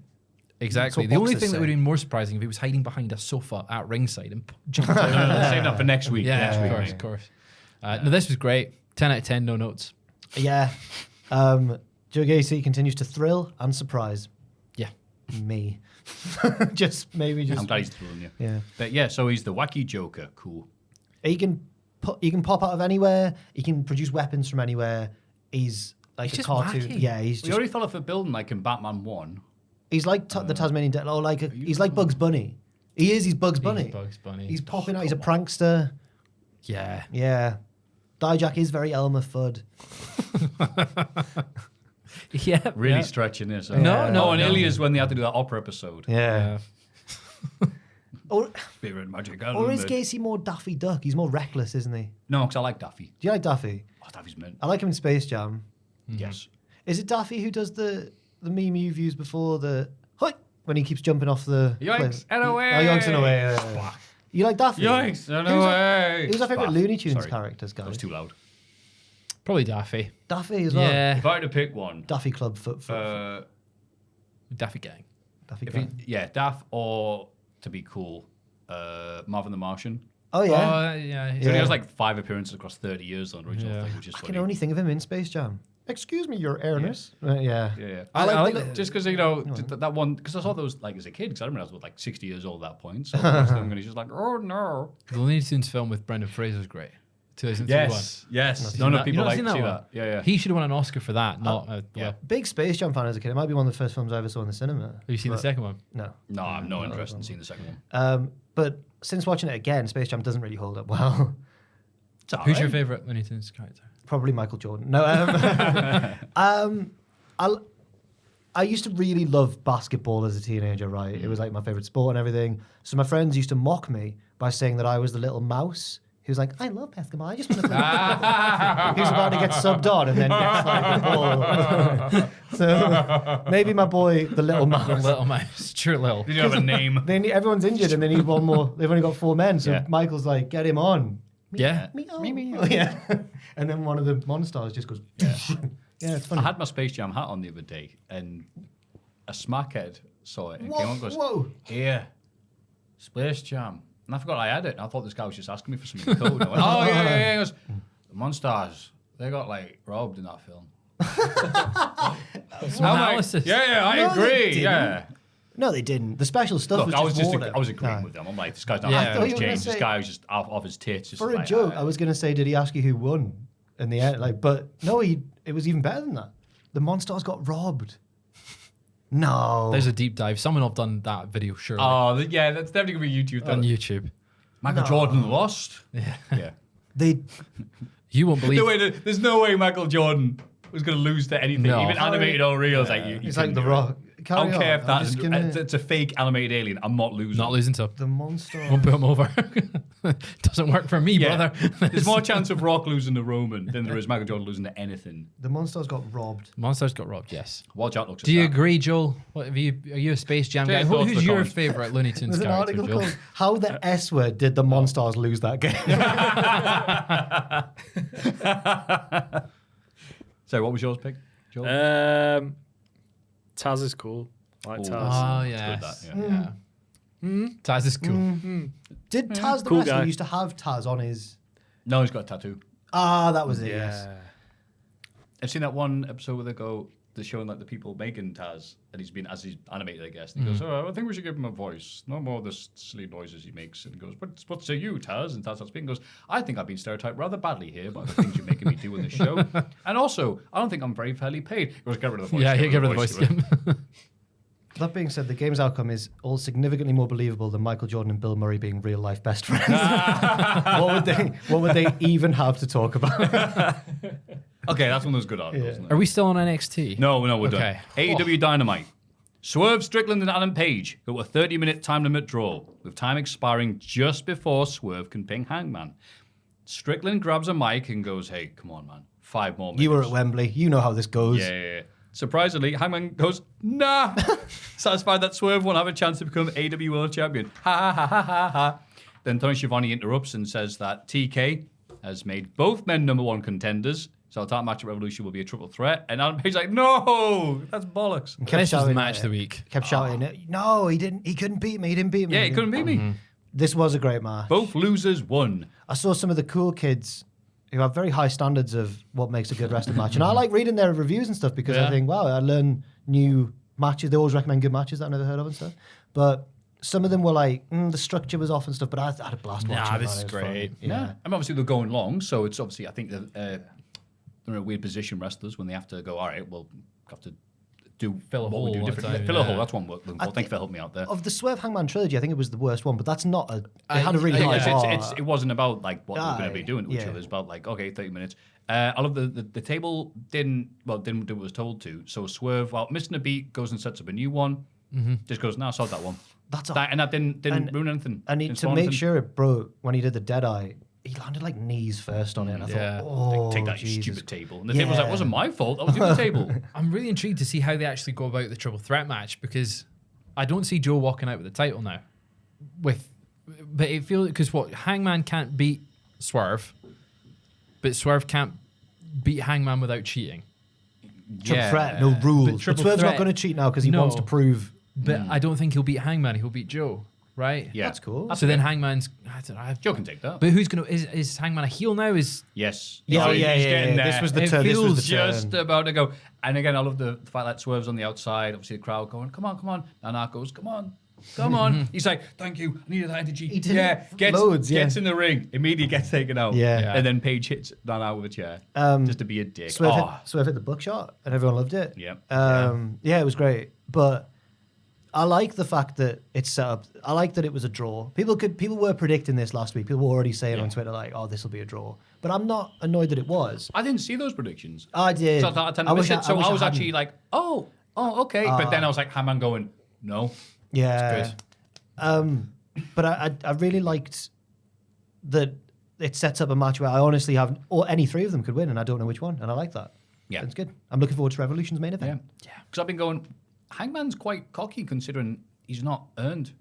Exactly. That's what The only boxers thing that would say. have been more surprising if he was hiding behind a sofa at ringside and jumped No, out. save that for next week. Yeah, next week, of course, mate. of course. No, this was great. 10 out of 10, no notes. Yeah. Joe Gacy continues to thrill and surprise Yeah. me. maybe just. I'm glad he's thrilling you. Yeah. But yeah, so he's the wacky Joker. Cool. He can pop out of anywhere. He can produce weapons from anywhere. He's like He's a just cartoon. wacky. Yeah, he's We just. already fell off a building like in Batman 1. He's like the Tasmanian Devil. Or like he's like Bugs Bunny. He is. He's Bugs Bunny. He's Bugs Bunny. He's popping out. He's a prankster. Yeah. Yeah. Dijak is very Elmer Fudd. Yeah. Really yeah. stretching this. No, Oh, no, and no. Ilias when they had to do that opera episode. Yeah. Or Spirit magic or is element. Gacy more Daffy Duck? He's more reckless, isn't he? No, because I like Daffy. Do you like Daffy? Oh, Daffy's mint. I like him in Space Jam. Yes. Is it Daffy who does the meme you've used before, the "Hoi!" when he keeps jumping off the Yoinks cliff? and away. Oh, yoinks and away. Yeah. You like Daffy? Yoinks and Who's away. Who's our favourite Bath. Looney Tunes Sorry. characters, guys? That was too loud. Probably Daffy. Daffy as well. Yeah. If I had to pick one, Daffy Club foot. Daffy Gang. Daffy if Gang. Daff or to be cool, Marvin the Martian. Oh yeah. Oh, yeah. So he has like 5 appearances across 30 years on the original thing, which is I funny. can only think of him in Space Jam. Excuse me, Your Airness. Yeah. Yeah. I like the- just because, you know, that one, because I saw those like as a kid, because I remember I was like 60 years old at that point. So I watched them and he's just like, oh no. The Looney Tunes film with Brendan Fraser is great. 2001. Yes. Seen None that? of You people not like seen to see one? that. Yeah, yeah. He should have won an Oscar for that, not yeah. Big Space Jam fan as a kid. It might be one of the first films I ever saw in the cinema. Have you seen the But- second one? No. No, I'm no interested in seeing the second one. But since watching it again, Space Jam doesn't really hold up well. It's all Who's right. your favourite Looney Tunes character? Probably Michael Jordan. No. I used to really love basketball as a teenager, right? It was like my favorite sport and everything. So my friends used to mock me by saying that I was the little mouse. He was like, I love basketball. I just want to play basketball. He was about to get subbed on and then gets like the ball. So maybe my boy, the little mouse. Little Mouse. Sure, Little. Did you have a name? Everyone's injured and they need one more. They've only got 4 men. So Yeah. Michael's like, get him on. Yeah. Meow. Yeah. And then one of the monsters just goes, yeah, it's funny. I had my Space Jam hat on the other day, and a smackhead saw it and came on and goes, Whoa. here, Space Jam. And I forgot I had it, and I thought this guy was just asking me for something code. I went, oh, yeah. He goes, the Monsters, they got, like, robbed in that film. Some I'm like, analysis. yeah, I No, they agree, didn't. yeah. No, they didn't. The special stuff Look, was just water. I was agreeing Nah. with them. I'm like, this guy's not Yeah. I acting thought his you were gonna change. This say- guy was just off his tits. Just For a like, joke, I was going to say, did he ask you who won in the end? Like, but no, it was even better than that. The Monsters got robbed. No. There's a deep dive. Someone have done that video, surely. oh, yeah, that's definitely going to be YouTube. on YouTube. Michael Jordan lost? Yeah. They You won't believe. No way, there's no way Michael Jordan was going to lose to anything, No. even animated or real. It's like, you It's like couldn't The do it. Rock. I Carry don't care on. if I'm just gonna- it's a fake animated alien. I'm not losing. Not losing to. The Monster. Won't put him over. Doesn't work for me, Yeah. brother. There's more chance of Rock losing to Roman than there is Michael Jordan losing to anything. The Monsters got robbed. Monsters got robbed, yes. Watch out, looks Do you agree, Joel? What have you? Are you a Space Jam Yeah, guy? thoughts in Who's the your comments. favourite Looney Tunes There's an character, article Joel? called "How the S Word Did the Monsters Lose That Game?" So, what was yours, Pig? Joel? Taz is cool. I like Oh. Taz. Oh, It's yeah. good, that, yeah. Taz is cool. Did Taz the Cool wrestler guy. used to have Taz on his? No, he's got a tattoo. Ah, that was it. Yes. I've seen that one episode where they're showing like the people making Taz, and he's animated, I guess. And he goes, "Oh, I think we should give him a voice. No more of the silly noises he makes." And he goes, "What say you, Taz?" And Taz starts speaking. Goes, "I think I've been stereotyped rather badly here by the things you're making me do in the show, and also I don't think I'm very fairly paid." He goes, "Get rid of the voice." Yeah, get rid of the voice. give it." That being said, the game's outcome is all significantly more believable than Michael Jordan and Bill Murray being real life best friends. what would they even have to talk about? Okay, that's one of those good articles. Isn't it? Are we still on NXT? No, we're Okay. done. AEW Dynamite. Swerve Strickland and Adam Page go a 30-minute time limit draw, with time expiring just before Swerve can ping Hangman. Strickland grabs a mic and goes, "Hey, come on, man. 5 more minutes." You were at Wembley. You know how this goes. Yeah. Surprisingly, Hangman goes, nah. Satisfied that Swerve won't have a chance to become AEW World Champion. Ha ha ha ha ha. Then Tony Schiavone interrupts and says that TK has made both men #1 contenders. So a title match at Revolution will be a triple threat. And Adam Page's like, no, that's bollocks. This was the match of the week. Kept shouting, no, he couldn't beat me. He didn't beat me. Yeah, he couldn't beat me. This was a great match. Both losers won. I saw some of the cool kids who have very high standards of what makes a good wrestling match. And I like reading their reviews and stuff because I think, wow, I learn new matches. They always recommend good matches that I've never heard of and stuff. But some of them were like, the structure was off and stuff, but I had a blast watching it. This is great. Yeah. And obviously they're going long, so it's obviously, I think they're in a weird position, wrestlers, when they have to go, all right, well, have to do Fill a what hole we do all the differently. time, Fill a yeah. hole, that's one word. Thank you for helping me out there. Of the Swerve Hangman trilogy, I think it was the worst one, but that's not a... It had a really high bar. It wasn't about like what they're going to be doing to each yeah. other. It's about like, okay, 30 minutes. I love the table didn't do what it was told to. So Swerve, while missing a beat, goes and sets up a new one. Just goes, nah, sod that one. And that didn't ruin anything. And Didn't to spoil make anything. sure it broke, when he did the Deadeye, he landed like knees first on it. And I thought, oh, Take that, you Jesus. stupid table. And the table was like, it wasn't my fault. That was the table. I'm really intrigued to see how they actually go about the triple threat match because I don't see Joe walking out with the title now. But it feels because Hangman can't beat Swerve, but Swerve can't beat Hangman without cheating. Triple threat, no rules. But triple Swerve's threat, not going to cheat now because he wants to prove... But I don't think he'll beat Hangman. He'll beat Joe, right? Yeah. That's cool. So then Hangman's... I don't know. Joe can take that. But who's going to... Is Hangman a heel now? Yes. Yeah, He's getting there. This was the It turn. This was feels the turn. just about to go. And again, I love the fact that Swerve's on the outside. Obviously, the crowd going, come on. Nana goes, come on. He's like, thank you. I needed that energy. He did Gets in the ring. Immediately gets taken out. Yeah. And then Paige hits Nana with a chair. Just to be a dick. Swerve hit the buckshot and everyone loved it. Yeah. Yeah, it was great. But I like the fact that it's set up. I like that it was a draw. People were predicting this last week. People were already saying on Twitter like, "Oh, this will be a draw." But I'm not annoyed that it was. I didn't see those predictions. I did. So I was hadn't. actually like, oh, okay. But then I was like, Hangman going, no. Yeah. It's But I really liked that it sets up a match where I honestly have, or any three of them could win, and I don't know which one, and I like that. Yeah. It's good. I'm looking forward to Revolution's main event. Yeah. Because I've been going, Hangman's quite cocky considering he's not earned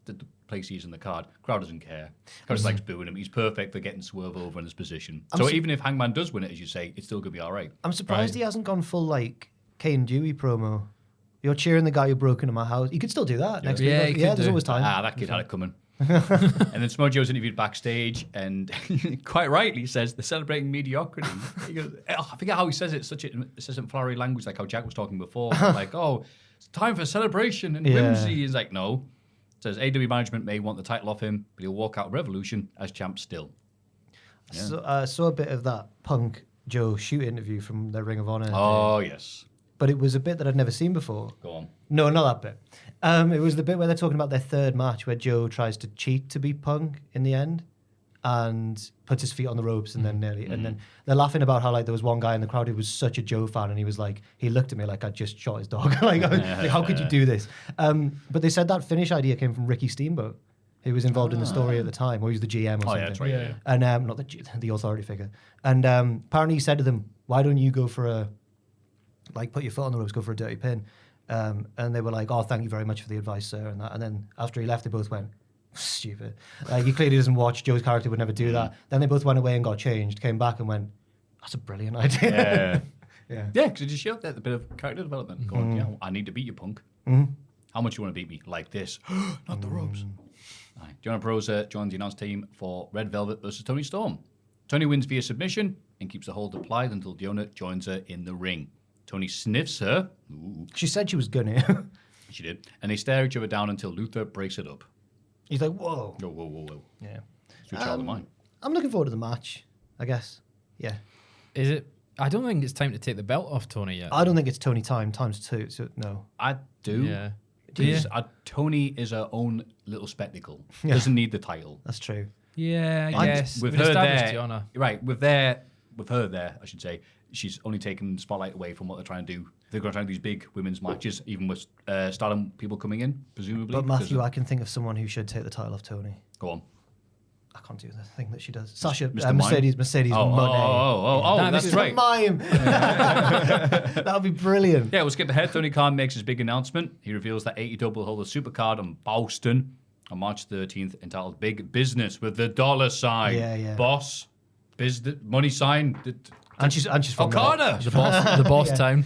the place he's in the card. Crowd doesn't care. Crowd just likes booing him. He's perfect for getting Swerve over in his position. So even if Hangman does win it, as you say, it's still going to be all right. I'm surprised he hasn't gone full like Kane Dewey promo. You're cheering the guy who broke into my house. You could still do that next week. Yeah, Like, he could there's do. always time. That kid had it coming. And then Smojo's interviewed backstage and quite rightly says they're celebrating mediocrity. He goes, I forget how he says it, such an assistant flowery language, like how Jack was talking before. Like, oh, it's time for celebration and whimsy. He's like, no. Says AEW management may want the title off him, but he'll walk out of Revolution as champ still. Yeah. So I saw a bit of that Punk Joe shoot interview from the Ring of Honor. Oh, yes. But it was a bit that I'd never seen before. Go on. No, not that bit. It was the bit where they're talking about their third match where Joe tries to cheat to beat Punk in the end and puts his feet on the ropes and then and then they're laughing about how like there was one guy in the crowd who was such a Joe fan and he was like, he looked at me like I just shot his dog. like how could you do this? But they said that finish idea came from Ricky Steamboat, who was involved in the story at the time, or he was the GM or something. Oh, yeah, that's right. Yeah. And not the authority figure. And apparently he said to them, why don't you go for a, like, put your foot on the ropes, go for a dirty pin. And they were like, oh, thank you very much for the advice, sir. And that. And then after he left, they both went, stupid. Like, he clearly doesn't watch. Joe's character would never do that. Then they both went away and got changed, came back and went, that's a brilliant idea. Yeah, because it just showed that a bit of character development. Going, yeah, I need to beat you, Punk. How much you want to beat me? Like this. Not the ropes. Right. Jonah Perosa joins the announce team for Red Velvet versus Tony Storm. Tony wins via submission and keeps the hold applied until Diona joins her in the ring. Tony sniffs her. Ooh. She said she was gonna. She did. And they stare each other down until Luther breaks it up. He's like, whoa. Whoa. Yeah. Sweet child of mine. I'm looking forward to the match, I guess. Yeah. Is it? I don't think it's time to take the belt off Tony yet. I don't think it's Tony time times two, so no. I do. Yeah. Tony is her own little spectacle. Doesn't need the title. That's true. Yeah, I guess. With We've her established there, Diona. right? With her there, I should say, she's only taken the spotlight away from what they're trying to do. They're going to try to do these big women's matches, even with Stardom people coming in, presumably. But Maffew, I can think of someone who should take the title off Tony. Go on. I can't do the thing that she does. Sasha, Mr. Mercedes Monet. That's Mr. right. Mime. That would be brilliant. Yeah, we'll skip ahead. Tony Khan makes his big announcement. He reveals that AEW will hold a supercard in Boston on March 13th entitled Big Business with the dollar sign. Yeah. Boss, business, money sign. And she's from Okada. The boss town.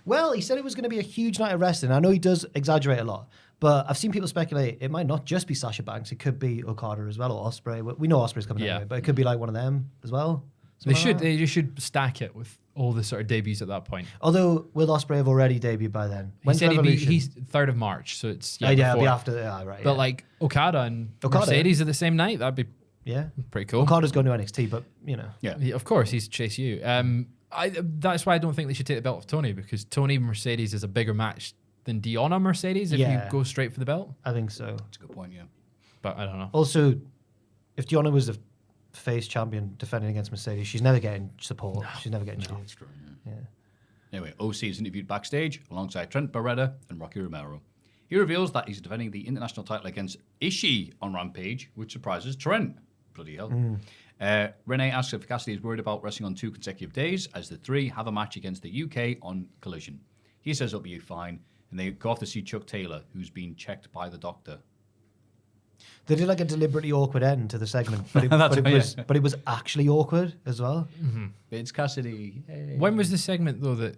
Well, he said it was going to be a huge night of wrestling. I know he does exaggerate a lot, but I've seen people speculate it might not just be Sasha Banks. It could be Okada as well, or Ospreay. We know Ospreay's coming anyway, but it could be like one of them as well. They should stack it with all the sort of debuts at that point. Although, will Ospreay have already debuted by then? He said Revolution? he's 3rd of March, so it's it'll be before. after. Yeah, right. But yeah. like Okada and Mercedes at the same night, that'd be pretty cool. Okada's going to NXT, but Yeah. Yeah, of course, he's Chase U. That's why I don't think they should take the belt off Tony, because Tony Mercedes is a bigger match than Deonna Mercedes if you go straight for the belt. I think so. That's a good point, yeah. But I don't know. Also, if Deonna was the face champion defending against Mercedes, she's never getting support. She's never getting cheered. That's true, yeah. Anyway, OC is interviewed backstage alongside Trent Beretta and Rocky Romero. He reveals that he's defending the international title against Ishii on Rampage, which surprises Trent. Bloody hell. Renee asks if Cassidy is worried about wrestling on 2 consecutive days, as the three have a match against the UK on Collision. He says it'll be fine, and they go off to see Chuck Taylor, who's been checked by the doctor. They did like a deliberately awkward end to the segment, but it was actually awkward as well. It's Cassidy. Hey. When was the segment though that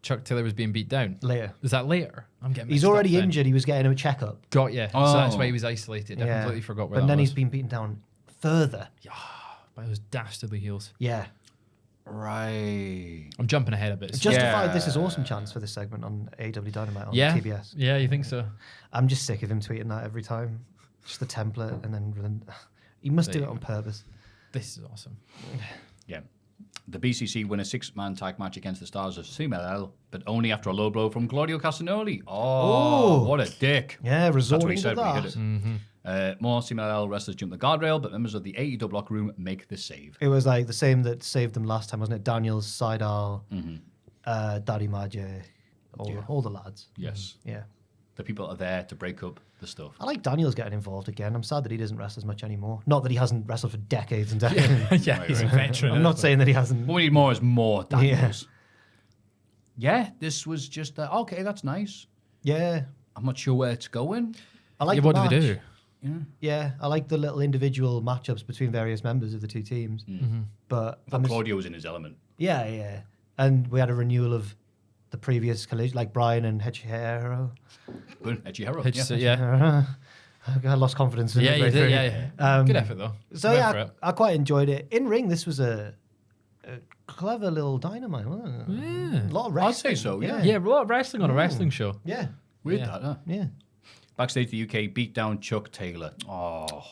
Chuck Taylor was being beat down? Later. Was that later? I'm getting. He's mixed already up then. injured. He was getting a checkup. Got you. Oh. So that's why he was isolated. I completely forgot where But that then was. he's been beaten down further. By those dastardly heels. Yeah. Right. I'm jumping ahead a bit. It's justified This Is Awesome chance for this segment on AEW Dynamite on TBS. Yeah, you think so? I'm just sick of him tweeting that every time. Just the template, and then he must do it on purpose. This is awesome. Yeah. The BCC win a 6-man tag match against the stars of CMLL, but only after a low blow from Claudio Castagnoli. Oh, what a dick. Yeah, That's what he resorting to said when he that. hit it. More CMLL wrestlers jump the guardrail, but members of the AEW locker room make the save. It was like the same that saved them last time, wasn't it? Daniels, Seidel, Daddy Maje, all the lads. Yes. Yeah. The people are there to break up the stuff. I like Daniels getting involved again. I'm sad that he doesn't wrestle as much anymore. Not that he hasn't wrestled for decades and decades. Yeah, he's a veteran. I'm not saying that he hasn't. What we need more is more Daniels. Yeah, this was just, okay, that's nice. Yeah. I'm not sure where it's going. I like Yeah, the what do match. they do? Yeah, I like the little individual matchups between various members of the two teams. But I thought Claudio was in his element. yeah. And we had a renewal of the previous collision, like Brian and Hechihero. Good, Edgy Hero. Yeah. I lost confidence in Yeah, it. you midway did. through. Yeah. Good effort though. So Went for yeah, it. I quite enjoyed it. In ring, this was a clever little dynamite, wasn't it? Yeah. A lot of I'd wrestling. say so, yeah. Yeah, a lot of wrestling on a wrestling show. Yeah. Weird Yeah. that, huh? Yeah. Backstage, the UK beat down Chuck Taylor. Oh.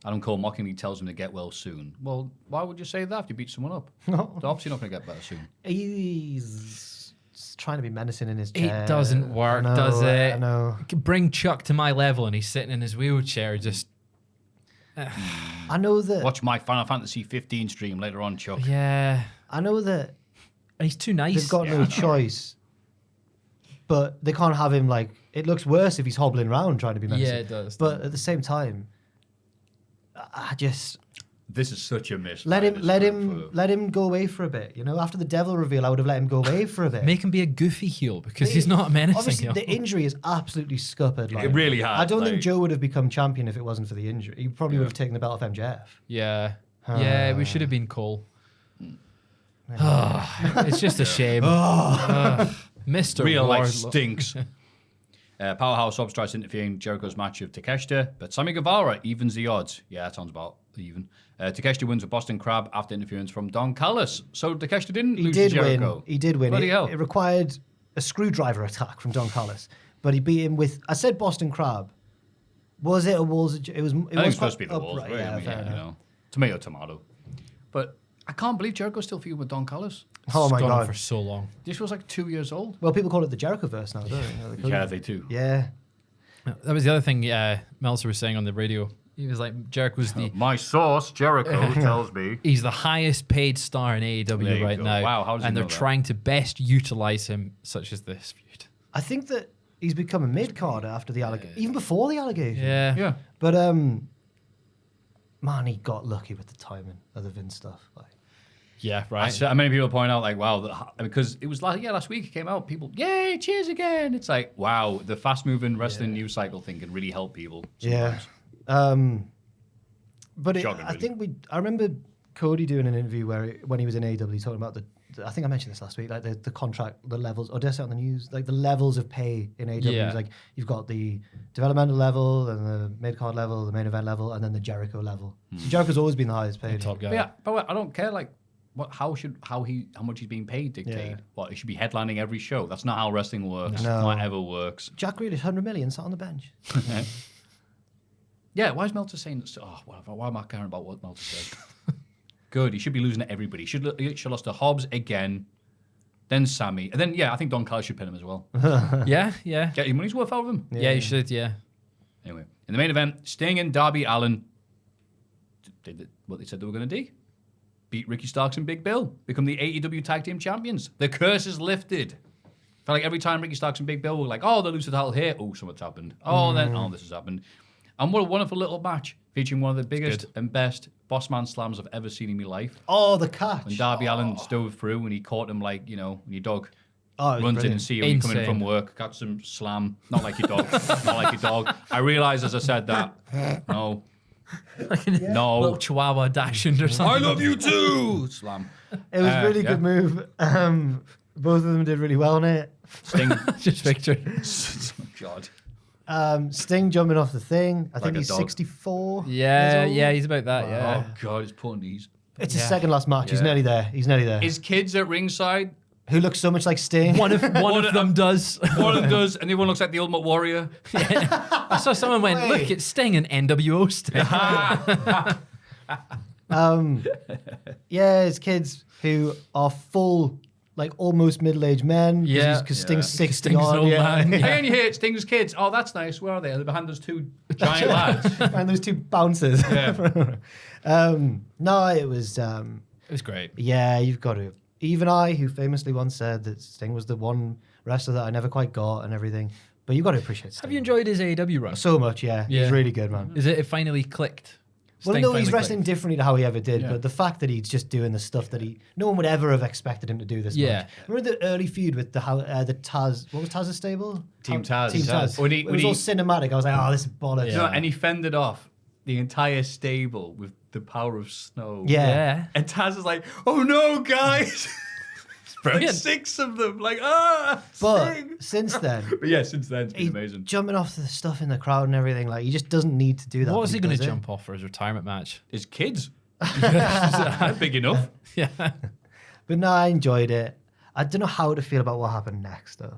Adam Cole mockingly tells him to get well soon. Well, why would you say that if you beat someone up? They're obviously not going to get better soon. He's trying to be menacing in his chair. It doesn't work, I know, does it? I know. Bring Chuck to my level and he's sitting in his wheelchair just... I know that. Watch my Final Fantasy 15 stream later on, Chuck. Yeah. I know that He's too nice. they've got no choice, but they can't have him like. It looks worse if he's hobbling around trying to be menacing. Yeah, it does. But at the same time, I just This is such a miss. let man. him This let him go away for a bit. You know, after the devil reveal, I would have let him go away for a bit. Make him be a goofy heel because he's not a menacing Obviously, heel. the injury is absolutely scuppered. Like, It really has. I don't think like- Joe would have become champion if it wasn't for the injury. He probably would have taken the belt off MJF. Yeah. Yeah, we should have been Cole. It's just a shame. Mr. Real life Wardlow. stinks. Powerhouse Hobbs tries to interfere in Jericho's match of Takeshita, but Sammy Guevara evens the odds. Yeah, that sounds about even. Takeshita wins with Boston Crab after interference from Don Callis. So Takeshita didn't He lose did to Jericho. win. He did win. Bloody hell. It required a screwdriver attack from Don Callis, but he beat him with. I said Boston Crab. Was it a walls? It was. It I think was it's supposed to be the walls, upright, right? Yeah, I mean, fair you enough. know, tomato. But I can't believe Jericho's still feuding with Don Callis. Oh my It's gone on god! for so long. This was like 2 years old. Well, people call it the Jericho verse now, don't they? Yeah, they do. Yeah. That was the other thing Meltzer was saying on the radio. He was like, Jericho's My source, Jericho, tells me. he's the highest paid star in There AEW you right go. now. Wow, how does he and they're know that? trying to best utilize him, such as this feud. I think that he's become a mid carder after the allegation, even before the allegation. Yeah. Yeah. But man, he got lucky with the timing of the Vince stuff. Like, Yeah, right. So many people point out, like, wow, because it was last week it came out, people, yay, cheers again. It's like, wow, the fast-moving wrestling news cycle thing can really help people sometimes. But Jogging, I really. think I remember Cody doing an interview when he was in AEW talking about I think I mentioned this last week, like the contract, the levels, or did I say it on the news? Like the levels of pay in AEW. Yeah. Like you've got the developmental level, and the mid-card level, the main event level, and then the Jericho level. So Jericho's always been the highest paid. Top guy. But I don't care, like, how much he's being paid dictate. Yeah. What, he should be headlining every show. That's not how wrestling works. No. Not ever works. Jack Grealish, 100 million, sat on the bench. Yeah, why is Meltzer saying, whatever, why am I caring about what Meltzer said? Good, he should be losing to everybody. He should lost to Hobbs again, then Sammy, and then, I think Don Callis should pin him as well. Yeah. Get your money's worth out of him. Yeah, you should, yeah. Anyway, in the main event, Sting and Darby Allin did what they said they were going to do. Beat Ricky Starks and Big Bill. Become the AEW Tag Team Champions. The curse is lifted. Felt like every time Ricky Starks and Big Bill were like, oh, they'll lose the title here. Oh, something's happened. Oh, this has happened. And what a wonderful little match featuring one of the biggest and best boss man slams I've ever seen in my life. Oh, the catch. When Darby Allin stove through and he caught him like, when your dog Oh, it was runs in brilliant. and see you when you're coming Insane. from work, catch some slam. Not like your dog. Not like your dog. I realised as I said that. No. No. Little chihuahua dashing or something. I love you too. Slam. It was a really yeah. good move. Both of them did really well in it. Sting. Just picture. Oh, God. Sting jumping off the thing. I Like think a he's dog. 64. Yeah, years old. yeah, he's about that, yeah. Oh, God, his poor knees. It's his second last match. He's Yeah. nearly there. He's nearly there. His kids at ringside. Who looks so much like Sting. One of them does. One of them does, and the other one looks like the Ultimate Warrior. I saw someone went, look, it's Sting and NWO Sting. Yeah, his kids who are full, like almost middle-aged men. Yeah. Because Sting's 60 Sting's an odd, old yeah. man. Again, you hear Sting's kids. Oh, that's nice. Where are they? They're behind those two giant lads. And those two bouncers. Yeah. No, it was, It was great. yeah, you've got to. Even I, who famously once said that Sting was the one wrestler that I never quite got and everything. But you've got to appreciate Sting. Have you enjoyed his AEW run? So much, yeah. Yeah. He's really good, man. Is it finally clicked? Well, Sting no, finally he's wrestling clicked. differently to how he ever did, Yeah. but the fact that he's just doing the stuff that no one would ever have expected him to do this Yeah. much. Remember the early feud with the Taz, what was Taz's stable? Team Taz. Team Taz. When he- It when was he- all cinematic. I was like, oh, this is bollocks. No, and he fended off the entire stable with the power of snow. Yeah. Yeah. And Taz is like, oh no, guys. Like brilliant. 6 of them. Like, But Sting. since then, But yeah, since then, it's been he's amazing. jumping off the stuff in the crowd and everything. Like, he just doesn't need to do that. What but was he going does to it. jump off for his retirement match? His kids. They're big enough. Yeah. But no, I enjoyed it. I don't know how to feel about what happened next, though.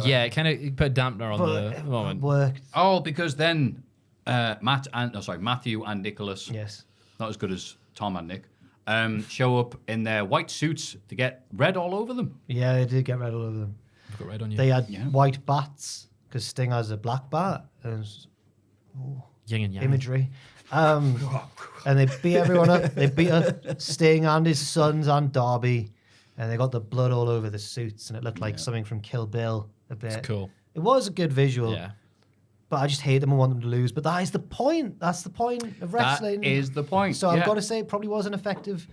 Yeah, it kind of put a dampener on But the it moment. worked. Oh, because then Maffew and Nicholas, Yes. not as good as Tom and Nick, show up in their white suits to get red all over them. Yeah, they did get red all over them. I've got red on you. They had Yeah. white bats because Sting has a black bat. And it's Yin and yang. imagery. And they beat everyone up. They beat up Sting and his sons and Darby. And they got the blood all over the suits. And it looked like something from Kill Bill a bit. It's cool. It was a good visual. Yeah. But I just hate them and want them to lose. But that is the point. That's the point of wrestling. That is the point. So I've yeah. got to say it probably wasn't effective.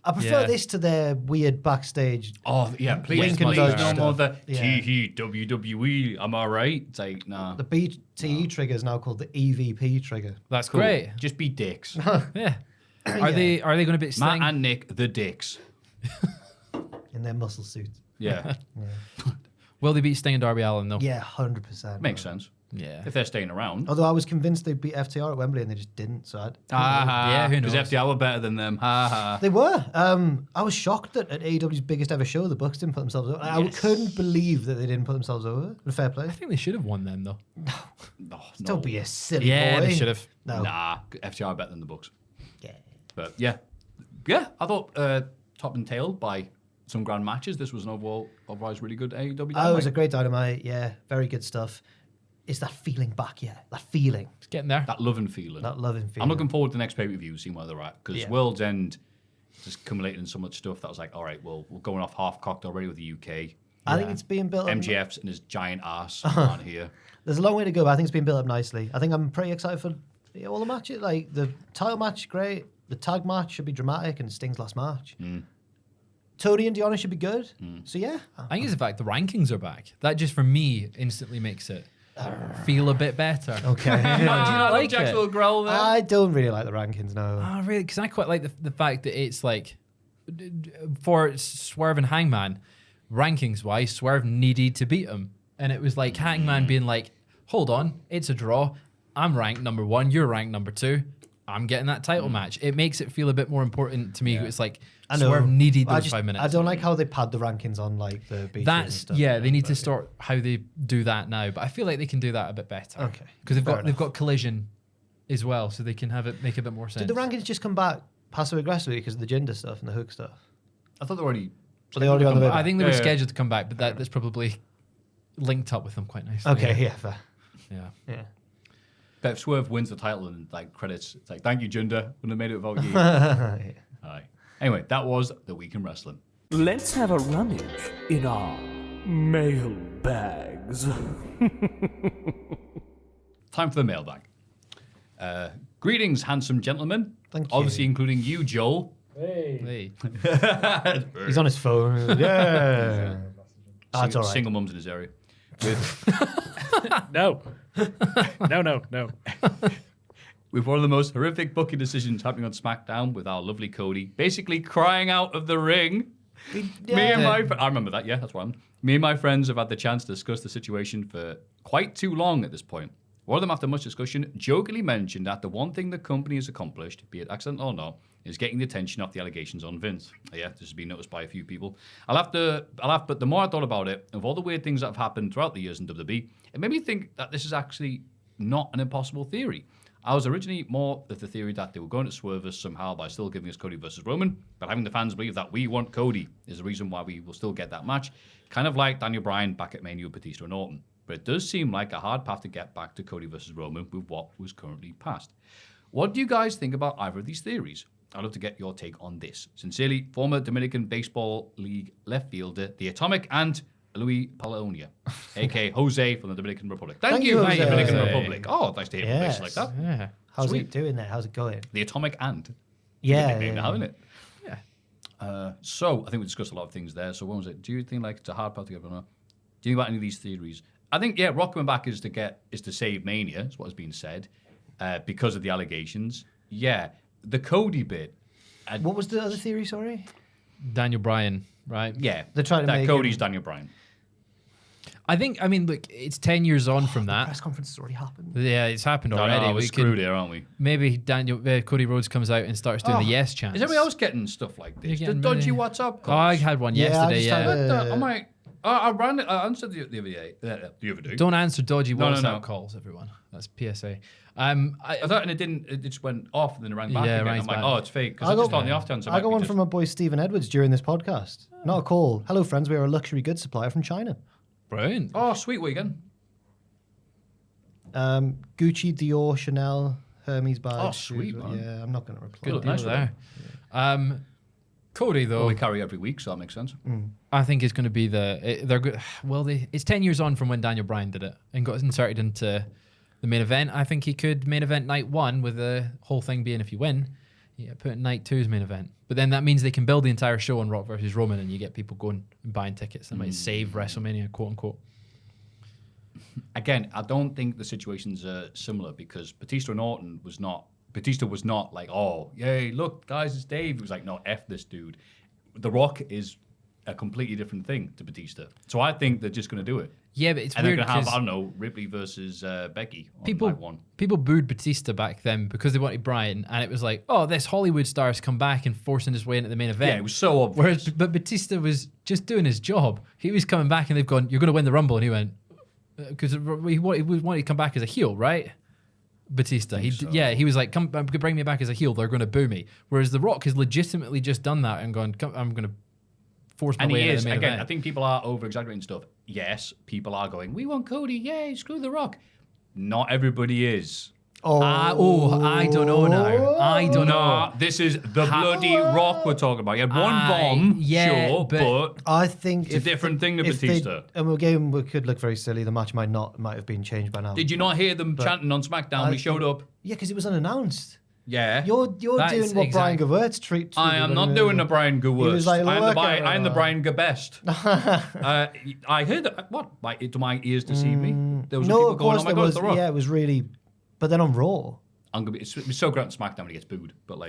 I prefer Yeah. this to their weird backstage. Oh, yeah, please, Wink and please, nudge no more the stuff. Yeah. WWE. Am I right? It's like, nah. The BTE trigger is now called the EVP trigger. That's Cool. great. Just be dicks. Yeah. Are they going to be Matt Sting? and Nick, the dicks. In their muscle suits. Yeah, Will they beat Sting and Darby Allin though? Yeah, 100%. makes sense. Yeah. If they're staying around. Although I was convinced they'd beat FTR at Wembley and they just didn't. So Yeah, who knows? Because FDR were better than them. Ha ha. they were. I was shocked that at AEW's biggest ever show, the Bucks didn't put themselves over. I couldn't believe that they didn't put themselves over. But fair play. I think they should have won then though. No, Don't be a silly Yeah, boy. they should have. No. Nah, FTR are better than the Bucks. Yeah. But yeah, I thought top and tail by some grand matches. This was an otherwise really good AEW. Oh, it was Dynamite. a great Dynamite. Yeah, very good stuff. Is that feeling back yet? That feeling. It's getting there. That love and feeling. That loving feeling. I'm looking forward to the next pay-per-view, seeing where they're at. Because Yeah. World's End just accumulating so much stuff that I was like, all right, well, we're going off half-cocked already with the UK. I think it's being built up. MJF's and his giant ass on here. There's a long way to go, but I think it's been built up nicely. I think I'm pretty excited for Yeah, well, the match, like the title match, great. The tag match should be dramatic, and Sting's last match. Tony and Deonna should be good. So yeah, I think it's the fact the rankings are back. That just for me instantly makes it feel a bit better. okay. Do you not like Jack's it? little growl there. I don't really like the rankings, no. Oh, really? Because I quite like the fact that it's like, for Swerve and Hangman, rankings-wise, Swerve needed to beat him. And it was like Hangman being like, hold on, it's a draw. I'm ranked number 1, you're ranked number 2. I'm getting that title match. It makes it feel a bit more important to me. It's like I know. Swerve needed those 5 minutes. I don't like how they pad the rankings on like the beaches and stuff. They need to start how they do that now. But I feel like they can do that a bit better. Okay, Because fair they've enough. got Collision as well, so they can have it make a bit more sense. Did the rankings just come back passive aggressively because of the gender stuff and the hook stuff? I thought they were already. Were they already on the way I back? think they were Yeah. scheduled to come back, but that's probably linked up with them quite nicely. Okay, yeah, fair. Yeah. Yeah. But if Swerve wins the title and like credits, it's like, thank you, Jinder. Wouldn't have made it without you. Aye. Anyway, that was the week in wrestling. Let's have a rummage in our mail bags. Time for the mailbag. Greetings, handsome gentlemen. Thank Obviously, you. including you, Joel. Hey. He's on his phone. Yeah. That's all right. Single mums in his area. With No. No. with one of the most horrific booking decisions happening on SmackDown with our lovely Cody basically crying out of the ring. Me and I remember that, yeah, that's one. Me and my friends have had the chance to discuss the situation for quite too long at this point. One of them, after much discussion, jokingly mentioned that the one thing the company has accomplished, be it accidental or not, is getting the attention off the allegations on Vince. Yeah, this has been noticed by a few people. But the more I thought about it, of all the weird things that have happened throughout the years in WWE, it made me think that this is actually not an impossible theory. I was originally more of the theory that they were going to swerve us somehow by still giving us Cody versus Roman, but having the fans believe that we want Cody is the reason why we will still get that match. Kind of like Daniel Bryan back at Mania with Batista and Orton. But it does seem like a hard path to get back to Cody versus Roman with what was currently passed. What do you guys think about either of these theories? I'd love to get your take on this. Sincerely, former Dominican Baseball League left fielder, the Atomic and Luis Polonia, a.k.a. Jose from the Dominican Republic. Thank you, Jose. Dominican Republic. Oh, nice to hear from Yes. places like that. Yeah. How's Sweet. it doing there? How's it going? The Atomic and. Yeah. Good nickname now, isn't it? Yeah. So I think we discussed a lot of things there. So what was it? Do you think like it's a hard path to get or not? Do you think about any of these theories? I think Rock coming back is to save Mania, is what has been said, because of the allegations. Yeah, the Cody bit. What was the other theory, sorry? Daniel Bryan, right? Yeah, They're trying to that make Cody's him- Daniel Bryan. I mean, look, it's 10 years on from that. Press conference has already happened. Yeah, it's happened I know, already. we're We screwed can- here, aren't we? Maybe Cody Rhodes comes out and starts doing the yes chance. Is everybody else getting stuff like You're this? The getting dodgy really- WhatsApp calls. Oh, I had one Yeah, I yesterday, just yeah. had a- I'm like, I answered the other day. The other day. Don't answer dodgy No, no, WhatsApp no. calls, everyone. That's PSA. I thought, and it just went off, and then it rang back Yeah, again. rings I'm like, back. oh, it's fake because I just thought on the off chance. I got one from my boy Stephen Edwards during this podcast. Not a call. Hello, friends. We are a luxury goods supplier from China. Brilliant. Oh, sweet weekend. Gucci, Dior, Chanel, Hermes bags. Oh, sweet, shoes. man. Yeah, I'm not going to reply. Good, Deal nice there. Cody, though, Well, we carry every week, so that makes sense. I think it's going to be they're good. Well, it's 10 years on from when Daniel Bryan did it and got inserted into the main event. I think he could main event night 1 with the whole thing being if you win, put in night 2's main event. But then that means they can build the entire show on Rock versus Roman, and you get people going and buying tickets. That might save WrestleMania, quote unquote. Again, I don't think the situations are similar because Batista and Orton was not. Batista was not like, oh, yay, look, guys, it's Dave. He was like, no, F this dude. The Rock is a completely different thing to Batista. So I think they're just going to do it. Yeah, but it's And they're weird going to have, because I don't know, Ripley versus Becky on night 1. people booed Batista back then because they wanted Bryan, and it was like, oh, this Hollywood star's come back and forcing his way into the main event. Yeah, it was so obvious. But Batista was just doing his job. He was coming back, and they've gone, you're going to win the Rumble, and he went, because he wanted to come back as a heel, right? Batista, he was like, come bring me back as a heel. They're going to boo me. Whereas The Rock has legitimately just done that and gone, I'm going to force my And way he into is. the main Again, event. I think people are over-exaggerating stuff. Yes, people are going, we want Cody, yay, screw The Rock. Not everybody is. I don't know now. I don't know. No, this is the bloody Rock we're talking about. He had one bomb, sure, but I think it's a different thing to Batista. And again, we could look very silly. The match might have been changed by now. Did you not hear them chanting on SmackDown when he showed up? Yeah, because it was unannounced. Yeah. You're doing what Brian Gewirtz treated. I am not doing the Brian Gewirtz. He was like, I am the Brian Gebest. I heard that. What? Do my ears deceive me? There was people going, oh my God, it's The Rock. Yeah, it was really... But then on Raw... It's so great on SmackDown when he gets booed. But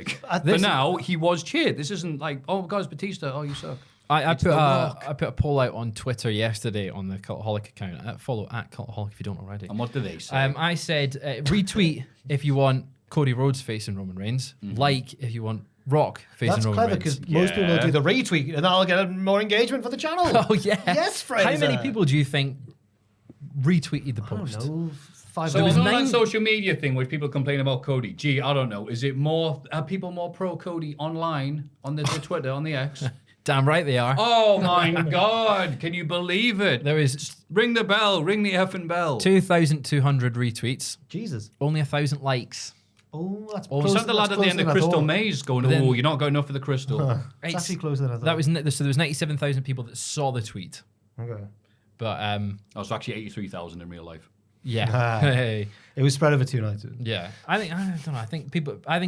but now he was cheered. This isn't like, oh, guys, Batista, oh, you suck. I put a poll out on Twitter yesterday on the Cultaholic account. Follow @Cultaholic if you don't already. And what do they say? I said retweet if you want Cody Rhodes facing Roman Reigns. Like if you want Rock facing Roman Reigns. That's clever because most people will do the retweet and I'll get more engagement for the channel. Oh yeah. Yes, Fraser. How many people do you think retweeted the post? I don't know. So on that social media thing where people complain about Cody, I don't know. Is it are people more pro Cody online on the Twitter, on the X? Damn right they are. Oh my God! Can you believe it? There is ring the bell, ring the effing bell. 2,200 retweets. Jesus. Only 1,000 likes. Oh, that's Oh, close. is that the lad at the end of Crystal Maze going, oh, you're not got enough for the crystal? It's actually closer than I thought. So there was 97,000 people that saw the tweet. Okay. But it's actually 83,000 in real life. Yeah. Hey. It was spread over 2 nights. Yeah. I don't know. I think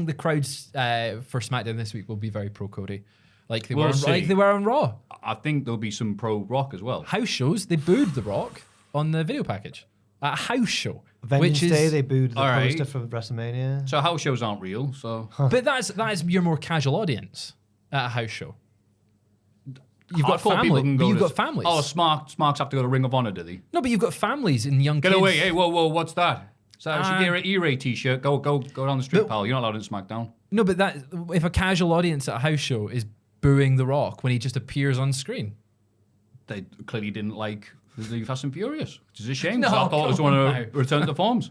the crowds for SmackDown this week will be very pro Cody. Like they were on Raw. I think there'll be some pro Rock as well. House shows, they booed The Rock on the video package. At a house show. Vengeance Day, they booed the poster for WrestleMania. So house shows aren't real, so... But that is your more casual audience at a house show. You've got families. You've got families. Oh, Smarks have to go to Ring of Honor, do they? No, but you've got families and young kids. Get away. Hey, whoa, what's that? So Shakira E-Ray t-shirt. Go down the street, pal. You're not allowed in SmackDown. No, but if a casual audience at a house show is booing The Rock when he just appears on screen. They clearly didn't like the Fast and Furious, which is a shame. No, I thought it was one to return to forms.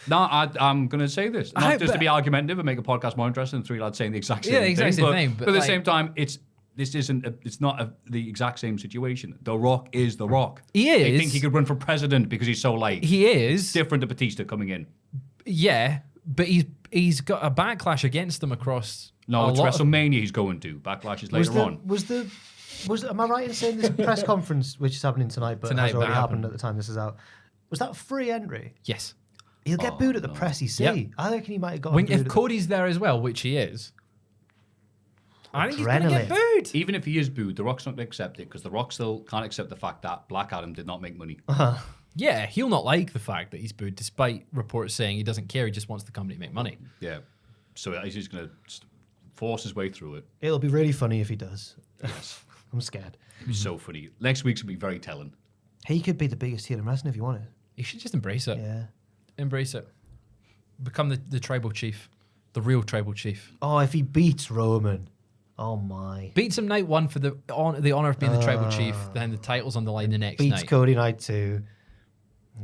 No, I'm going to say this. Not just to be argumentative and make a podcast more interesting than 3 lads saying the exact same thing. Yeah, the exact same thing. But at the same time, it's not the exact same situation. The Rock is The Rock. He is. They think he could run for president because he's so light. He is. Different to Batista coming in. Yeah, but he's got a backlash against them across. No, it's WrestleMania he's going to. Backlash is later on. Am I right in saying this press conference, which is happening tonight, but has already happened at the time this is out, was that free entry? Yes. He'll get booed at the press, you see. Yep. I reckon he might have got if Cody's there as well, which he is, I think he's going to get booed. Even if he is booed, The Rock's not going to accept it because The Rock still can't accept the fact that Black Adam did not make money. Yeah, he'll not like the fact that he's booed, despite reports saying he doesn't care, he just wants the company to make money. Yeah. So he's just going to force his way through it. It'll be really funny if he does. Yes. I'm scared. It'll be so funny. Next week's will be very telling. He could be the biggest heel in wrestling if you wanted. You should just embrace it. Yeah. Embrace it. Become the tribal chief. The real tribal chief. Oh, if he beats Roman. Oh, my. Beats him night 1 for the honor of being the tribal chief. Then the title's on the line the next night. Beats Cody night 2.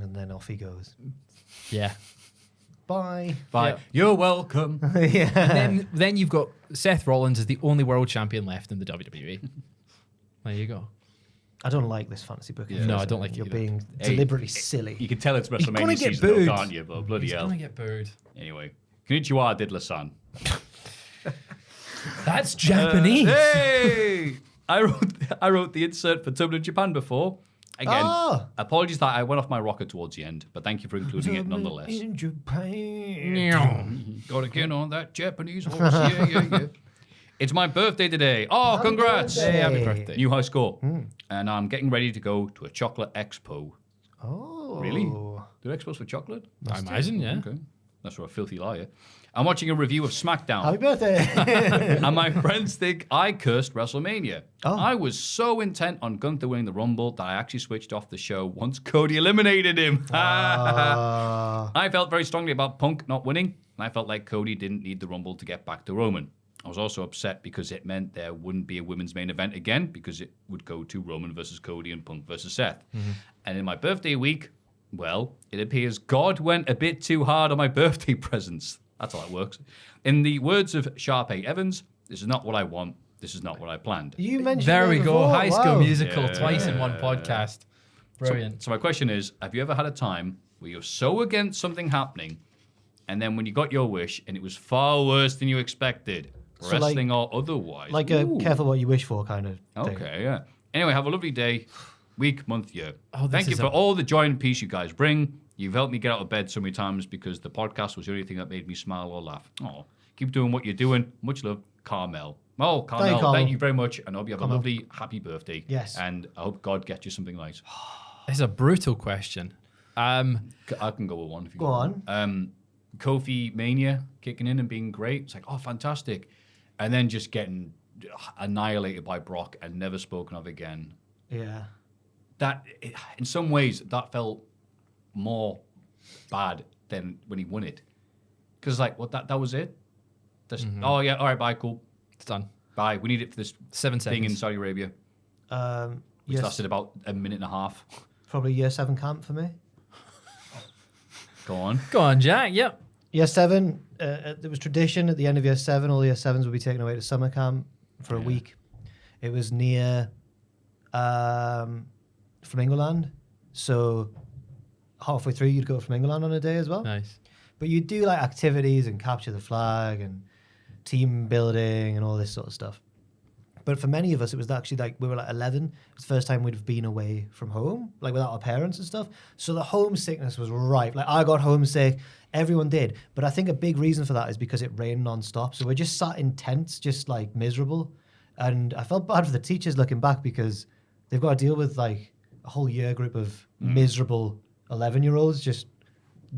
And then off he goes. Yeah. Bye. Yeah. You're welcome. Yeah. And then you've got Seth Rollins as the only world champion left in the WWE. There you go. I don't like this fantasy booking. Yeah. No, I don't like it You're either. being deliberately silly. You can tell it's gonna WrestleMania get season, booed. though, can't you? But bloody hell. He's going to get booed. Anyway. Konnichiwa Diddler-san. That's Japanese. Hey! I wrote the insert for Tubman in Japan before. Again, apologies that I went off my rocker towards the end, but thank you for including it nonetheless. In Japan. Got again on that Japanese horse. Yeah. It's my birthday today. Oh, congrats. birthday. Hey, happy birthday. New high score. And I'm getting ready to go to a chocolate expo. Oh. Really? Do expos for chocolate? I imagine, yeah. Okay. That's for a filthy liar. I'm watching a review of SmackDown. Happy birthday. And my friends think I cursed WrestleMania. Oh. I was so intent on Gunther winning the Rumble that I actually switched off the show once Cody eliminated him. I felt very strongly about Punk not winning, and I felt like Cody didn't need the Rumble to get back to Roman. I was also upset because it meant there wouldn't be a women's main event again because it would go to Roman versus Cody and Punk versus Seth. And in my birthday week, well, it appears God went a bit too hard on my birthday presents. That's how it works. In the words of Sharpay Evans, this is not what I want. This is not what I planned. You mentioned There we go. before. High School Wow. Musical twice in one podcast. Brilliant. So my question is, have you ever had a time where you're so against something happening And then when you got your wish, and it was far worse than you expected, So, wrestling or otherwise. Like a careful what you wish for kind of thing. Okay, yeah. Anyway, have a lovely day, week, month, year. Oh, this Thank you is for a- all the joy and peace you guys bring. You've helped me get out of bed so many times because the podcast was the only thing that made me smile or laugh. Oh, keep doing what you're doing. Much love, Carmel. Oh, Carmel, Carmel. thank you very much. And I hope you have Carmel. a lovely, happy birthday. Yes. And I hope God gets you something nice. It's a brutal question. I can go with one if you Go on. Kofi Mania kicking in and being great. It's like, oh, fantastic. And then just getting annihilated by Brock and never spoken of again. Yeah. In some ways, that felt more bad than when he won it. Because, like, what, that was it? Oh, yeah, all right, bye, cool. It's done. Bye. We need it for this 7 thing in seconds. Saudi Arabia, which Yes, lasted about a minute and a half. probably year 7 camp for me. Go on. Go on, Jack. Yep. Year 7, there was tradition at the end of year 7, all year 7s would be taken away to summer camp for a week. It was near Flamingoland. So halfway through, you'd go to Flamingoland on a day as well. Nice. But you'd do like activities and capture the flag and team building and all this sort of stuff. But for many of us, it was actually like we were like 11. It was the first time we'd have been away from home, like without our parents and stuff. So the homesickness was rife. Like I got homesick, everyone did. But I think a big reason for that is because it rained non-stop. So we're just sat in tents, just like miserable. And I felt bad for the teachers looking back because they've got to deal with like a whole year group of miserable 11-year-olds just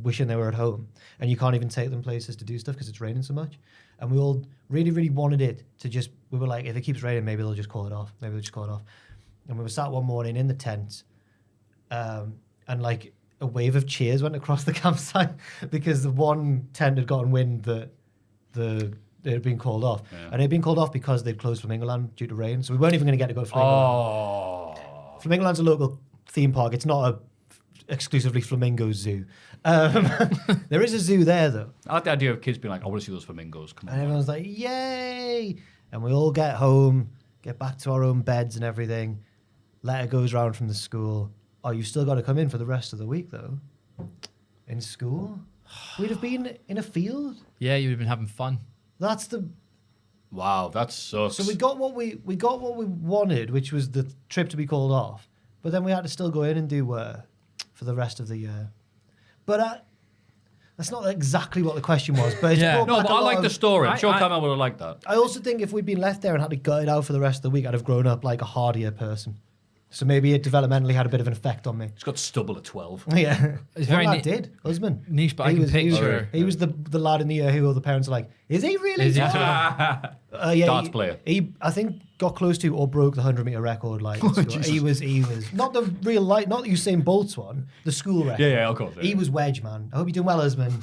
wishing they were at home. And you can't even take them places to do stuff because it's raining so much. And we all really, really wanted it to just, we were like, if it keeps raining, maybe they'll just call it off. Maybe they'll just call it off. And we were sat one morning in the tent, and like a wave of cheers went across the campsite because the one tent had gotten wind that it had been called off. Yeah. And it had been called off because they'd closed Flamingoland due to rain. So we weren't even going to get to go to Flamingoland. Oh. Flamingoland's a local theme park. It's not a exclusively flamingo zoo. There is a zoo there though. I like the idea of kids being like, I want to see those flamingos. Come And on. everyone's like, yay! And we all get home, get back to our own beds and everything. Letter goes round from the school. Oh, you've still got to come in for the rest of the week though. In school? We'd have been in a field. Yeah, you'd have been having fun. That's the. Wow, that sucks. So we got what we wanted, which was the trip to be called off. But then we had to still go in and do work for the rest of the year. But that's not exactly what the question was. But it's Yeah. brought No, back but a I lot like the of- story. I'm sure I- Carmel would have liked that. I also think if we'd been left there and had to gut it out for the rest of the week, I'd have grown up like a hardier person. So maybe it developmentally had a bit of an effect on me. He's got stubble at 12. Yeah. It's One very lad ni- did, husband. Niche, but I can He picture. was the lad in the year who all the parents are like, is he really? Is he? Yeah, Darts player. He, I think, got close to or broke the 100-meter record. Like, in school. He was not the real light, not the Usain Bolt's one, the school record. Yeah, of course. He was wedge, man. I hope you're doing well, husband.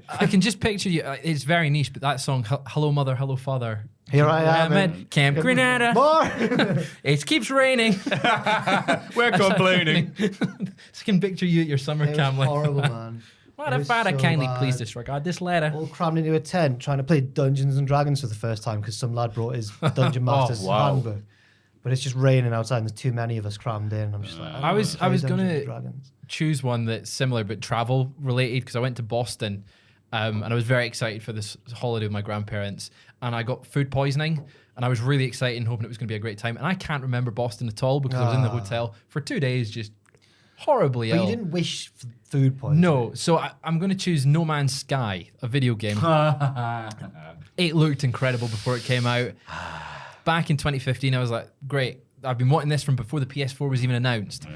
I can just picture you. It's very niche, but that song, "Hello Mother, Hello Father." Here I am. at Camp Grenada. More. It keeps raining. We're complaining. I can picture you at your summer It was camp. Like, horrible, man. what It if was Father so kindly bad. please disregard this letter? All crammed into a tent trying to play Dungeons and Dragons for the first time because some lad brought his Dungeon Master's wow. handbook. But it's just raining outside and there's too many of us crammed in. I'm just like, I was play Dungeons gonna and Dragons. choose one that's similar but travel related because I went to Boston and I was very excited for this holiday with my grandparents and I got food poisoning and I was really excited and hoping it was going to be a great time and I can't remember Boston at all because I was in the hotel for 2 days just horribly But ill. you didn't wish for food poisoning. No, so I'm going to choose No Man's Sky, a video game. It looked incredible before it came out. Back in 2015, I was like, great. I've been wanting this from before the PS4 was even announced.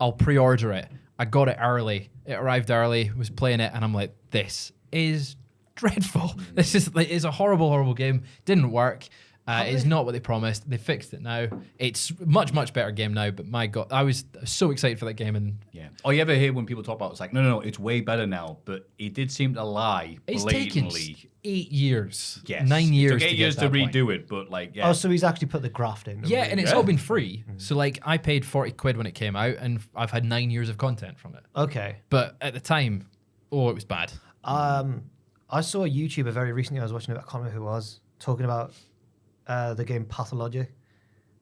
I'll pre-order it. I got it early. It arrived early, was playing it, and I'm like, this is dreadful. This is like, it's a horrible, horrible game. Didn't work. It's not what they promised. They fixed it now. It's much, much better game now, but my God, I was so excited for that game. And Yeah. Oh, you ever hear when people talk about it's like, no, it's way better now, but it did seem to lie it's taken blatantly. 8 years. Yes. 9 years. It took 8 years to get that point. redo it, but like, yeah. Oh, so he's actually put the graft in. Yeah, and it's Yeah. all been free. So like I paid 40 quid when it came out and I've had 9 years of content from it. Okay. But at the time, it was bad. I saw a YouTuber very recently, I was watching it, I can't remember who it was, talking about the game Pathologic,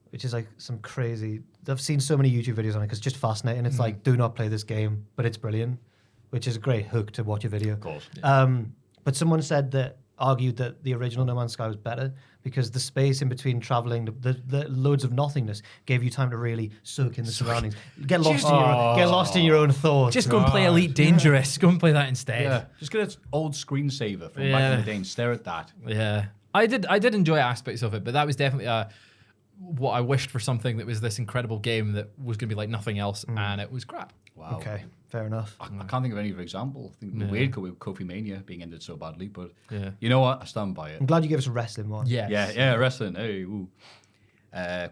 which is like some crazy... I've seen so many YouTube videos on it because it's just fascinating. It's like, do not play this game, but it's brilliant. which is a great hook to watch a video. Of course. But someone argued that the original No Man's Sky was better because the space in between traveling, the loads of nothingness, gave you time to really soak in the surroundings. Get lost in your own thoughts. Just go and play Elite Dangerous. Go and play that instead. Yeah, just get an old screensaver from back in the day and stare at that. Yeah, I did enjoy aspects of it, but that was definitely what I wished for, something that was this incredible game that was going to be like nothing else, and it was crap. Wow. Okay, fair enough. I can't think of any other example. I think the weird with Kofi Mania being ended so badly, but Yeah. you know what? I stand by it. I'm glad you gave us a wrestling one. Yes. Yeah, wrestling. Hey, ooh.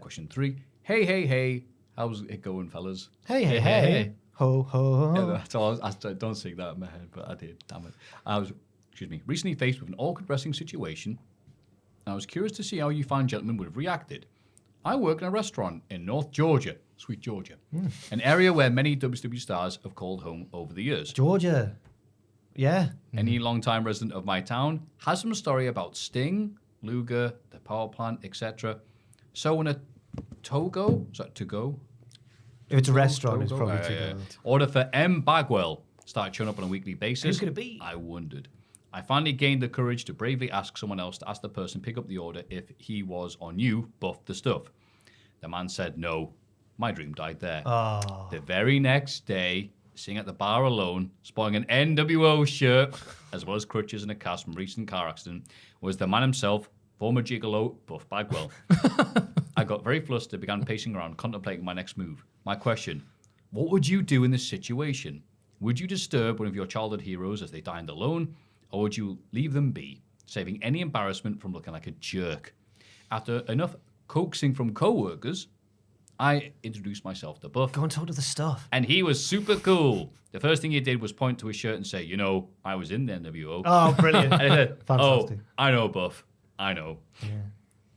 Question 3. Hey. How's it going, fellas? Hey. Ho, ho, Yeah, ho. that's all. I don't sing that in my head, but I did. Damn it. I was, recently faced with an awkward wrestling situation. And I was curious to see how you fine gentlemen would have reacted. I work in a restaurant in North Georgia, sweet Georgia, an area where many WCW stars have called home over the years. Georgia. Yeah. Any long-time resident of my town has some story about Sting, Luger, the power plant, etc. So when a Togo, is that to go? If it's a restaurant, it's Togo? probably Yeah. too good. Order for M. Bagwell started showing up on a weekly basis. Who's could it be? I wondered. I finally gained the courage to bravely ask someone else to ask the person pick up the order if he was or knew buffed the stuff. The man said no. My dream died there. The very next day, sitting at the bar alone, sporting an NWO shirt, as well as crutches and a cast from a recent car accident, was the man himself, former gigolo Buff Bagwell. I got very flustered, began pacing around, contemplating my next move. My question, what would you do in this situation? Would you disturb one of your childhood heroes as they dined alone, or would you leave them be, saving any embarrassment from looking like a jerk? After enough coaxing from co-workers, I introduced myself to Buff. Go and talk to the stuff. And he was super cool. The first thing he did was point to his shirt and say, you know, I was in the NWO. Oh, brilliant. And I said, Fantastic. I know, Buff. I know. Yeah.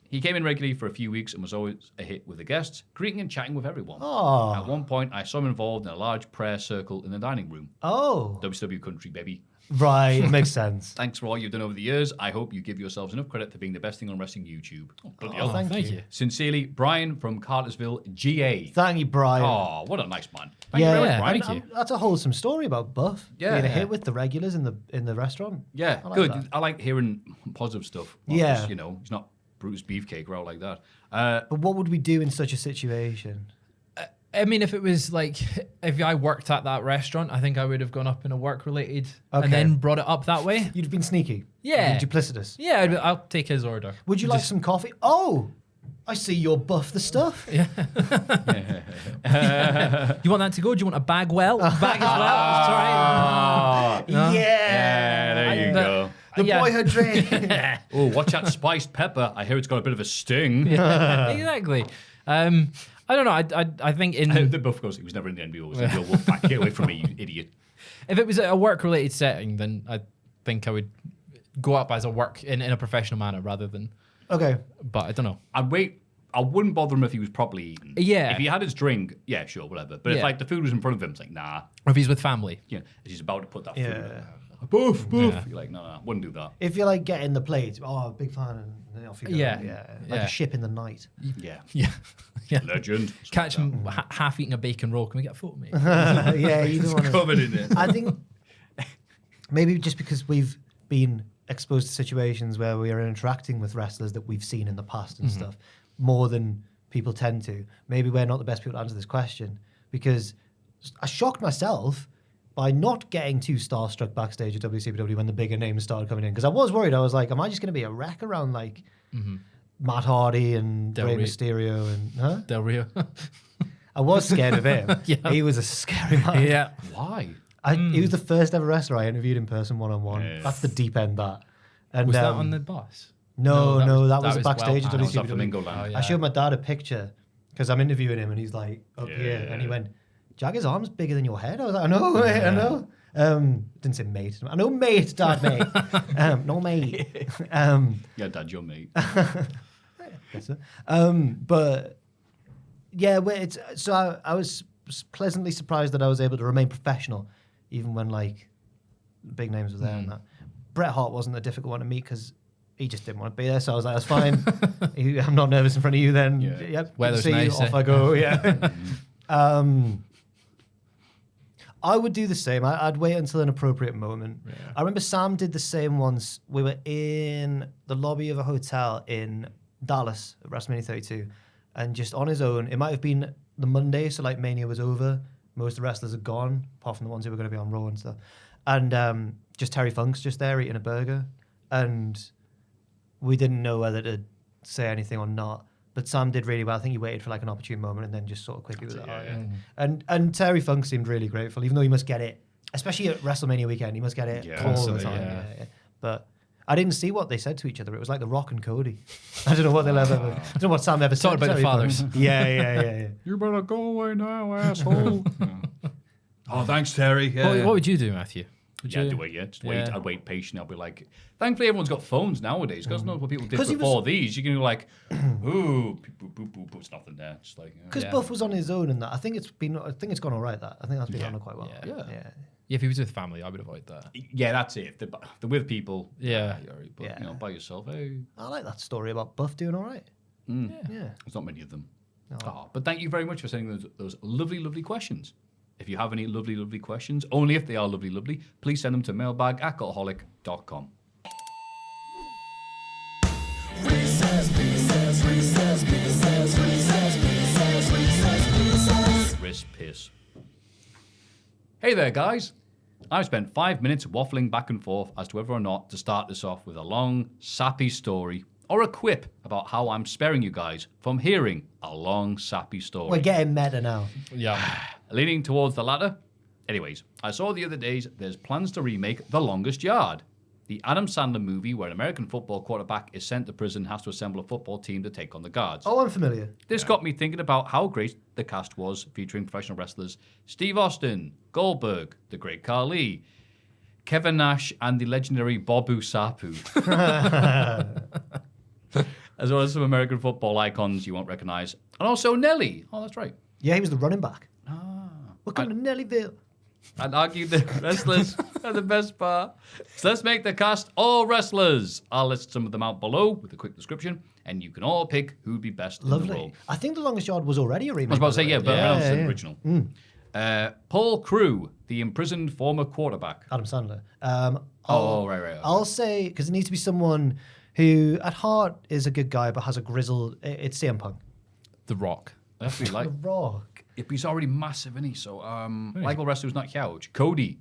He came in regularly for a few weeks and was always a hit with the guests, greeting and chatting with everyone. Oh. At one point, I saw him involved in a large prayer circle in the dining room. Oh. WCW country, baby. Right, makes sense. Thanks for all you've done over the years. I hope you give yourselves enough credit for being the best thing on wrestling YouTube. Oh, bloody hell. Thank you. Sincerely, Brian from Cartersville, GA. Thank you, Brian. Oh, what a nice man. Thank you very much, Brian. thank you. That's a wholesome story about Buff. Yeah. Being a hit with the regulars in the restaurant. Yeah, I like good. that. I like hearing positive stuff. Not Yeah. just, he's not Brutus Beefcake or out like that. But what would we do in such a situation? I mean, if I worked at that restaurant, I think I would have gone up in a work-related Okay. and then brought it up that way. You'd have been sneaky. Yeah. You'd been duplicitous. Yeah, I'll take his order. Would you like some coffee? Oh, I see you're Buff the stuff. You want that to go? Do you want a Bagwell? Bag as well? Sorry. Yeah. There you go. The Yeah. boyhood dream. Oh, watch that spiced pepper. I hear it's got a bit of a sting. Exactly. I don't know. I think The buff goes, he was never in the NBO. So you'll walk back. Get away from me, you idiot. if it was a work-related setting, then I think I would go up as a work in a professional manner rather than. Okay. But I don't know. I'd wait. I wouldn't bother him if he was properly eating. Yeah. If he had his drink, yeah, sure, whatever. But if Yeah. the food was in front of him, it's like, nah. Or if he's with family. Yeah, he's about to put that food. Yeah. Boof. Yeah. You're like, no, wouldn't do that. If you're like getting the plate, big fan, and then off you go. Yeah. Like Yeah. a ship in the night. Yeah. Yeah. Legend. Catch him half eating a bacon roll. Can we get a photo, mate? Yeah, you don't want to. Covered in it. I think maybe just because we've been exposed to situations where we are interacting with wrestlers that we've seen in the past and stuff more than people tend to. Maybe we're not the best people to answer this question because I shocked myself by not getting too starstruck backstage at WCW when the bigger names started coming in because I was worried. I was like, am I just going to be a wreck around like Matt Hardy and Del Rey Rio. Mysterio and Del Rio. I was scared of him. Yeah. He was a scary man. Yeah. Why? He was the first ever wrestler I interviewed in person one-on-one. Yeah. That's the deep end, that. And, Was that on the bus? No, that was was backstage at well past. That was at WCW. Flamingo Land. Oh, I showed my dad a picture because I'm interviewing him and he's like up here and he went, Jagger's arm's bigger than your head. I was like, I know, mate, I know. Didn't say mate. I know mate, dad, mate. No mate. Yeah, Dad, you're mate. Guess so. But yeah, I was pleasantly surprised that I was able to remain professional even when like big names were there and that. Bret Hart wasn't a difficult one to meet because he just didn't want to be there. So I was like, that's fine. I'm not nervous in front of you then. Yeah. Yep. Weather's see nice, you, off eh? I go. Yeah. I would do the same. I'd wait until an appropriate moment. Yeah. I remember Sam did the same once. We were in the lobby of a hotel in Dallas at WrestleMania 32, and just on his own, it might have been the Monday, so like Mania was over. Most of the wrestlers had gone, apart from the ones who were going to be on Raw and stuff. And just Terry Funk's just there eating a burger, and we didn't know whether to say anything or not. But Sam did really well. I think he waited for like an opportune moment and then just sort of quickly was like, oh, yeah. And Terry Funk seemed really grateful, even though he must get it, especially at WrestleMania weekend, he must get it all the time. Yeah. But I didn't see what they said to each other. It was like The Rock and Cody. I don't know what they'll ever. I don't know what Sam ever said. Talk about the fathers. Yeah. You better go away now, asshole. Oh, thanks, Terry. Yeah. What would you do, Matthew? Would you? I'd wait. Yeah, just wait. I'd wait patiently. I'll be like, thankfully, everyone's got phones nowadays. Because not what people did before these. You can go like, ooh, boop, boop, boop, there's nothing there. Just like because Buff was on his own and that. I think it's gone all right. That I think that's been on quite well. Yeah. If he was with family, I would avoid that. Yeah, that's it. If they're with people. Yeah. But you know, by yourself, hey. I like that story about Buff doing all right. Yeah. There's not many of them. No. Oh, but thank you very much for sending those lovely, lovely questions. If you have any lovely, lovely questions, only if they are lovely, lovely, please send them to mailbag@cultaholic.com. Piss. Hey there, guys. I've spent 5 minutes waffling back and forth as to whether or not to start this off with a long, sappy story or a quip about how I'm sparing you guys from hearing a long, sappy story. We're getting meta now. Yeah. Leaning towards the latter. Anyways, I saw the other days there's plans to remake The Longest Yard, the Adam Sandler movie where an American football quarterback is sent to prison and has to assemble a football team to take on the guards. Oh, I'm familiar. This got me thinking about how great the cast was, featuring professional wrestlers Steve Austin, Goldberg, the great Khali, Kevin Nash, and the legendary Bobu Sapu. As well as some American football icons you won't recognize. And also Nelly. Oh, that's right. Yeah, he was the running back. Welcome to Nellyville. I'd argue the wrestlers are the best part. So let's make the cast all wrestlers. I'll list some of them out below with a quick description, and you can all pick who'd be best in the role. Lovely. I think The Longest Yard was already a remake. I was about to say, yeah, but yeah, it's the original. Paul Crewe, the imprisoned former quarterback. Adam Sandler. Right. I'll say, because it needs to be someone who at heart is a good guy but has a grizzled... It's CM Punk. The Rock. That's what he like. The Rock. He's already massive, isn't he? So, Michael Wrestler's not huge. Cody.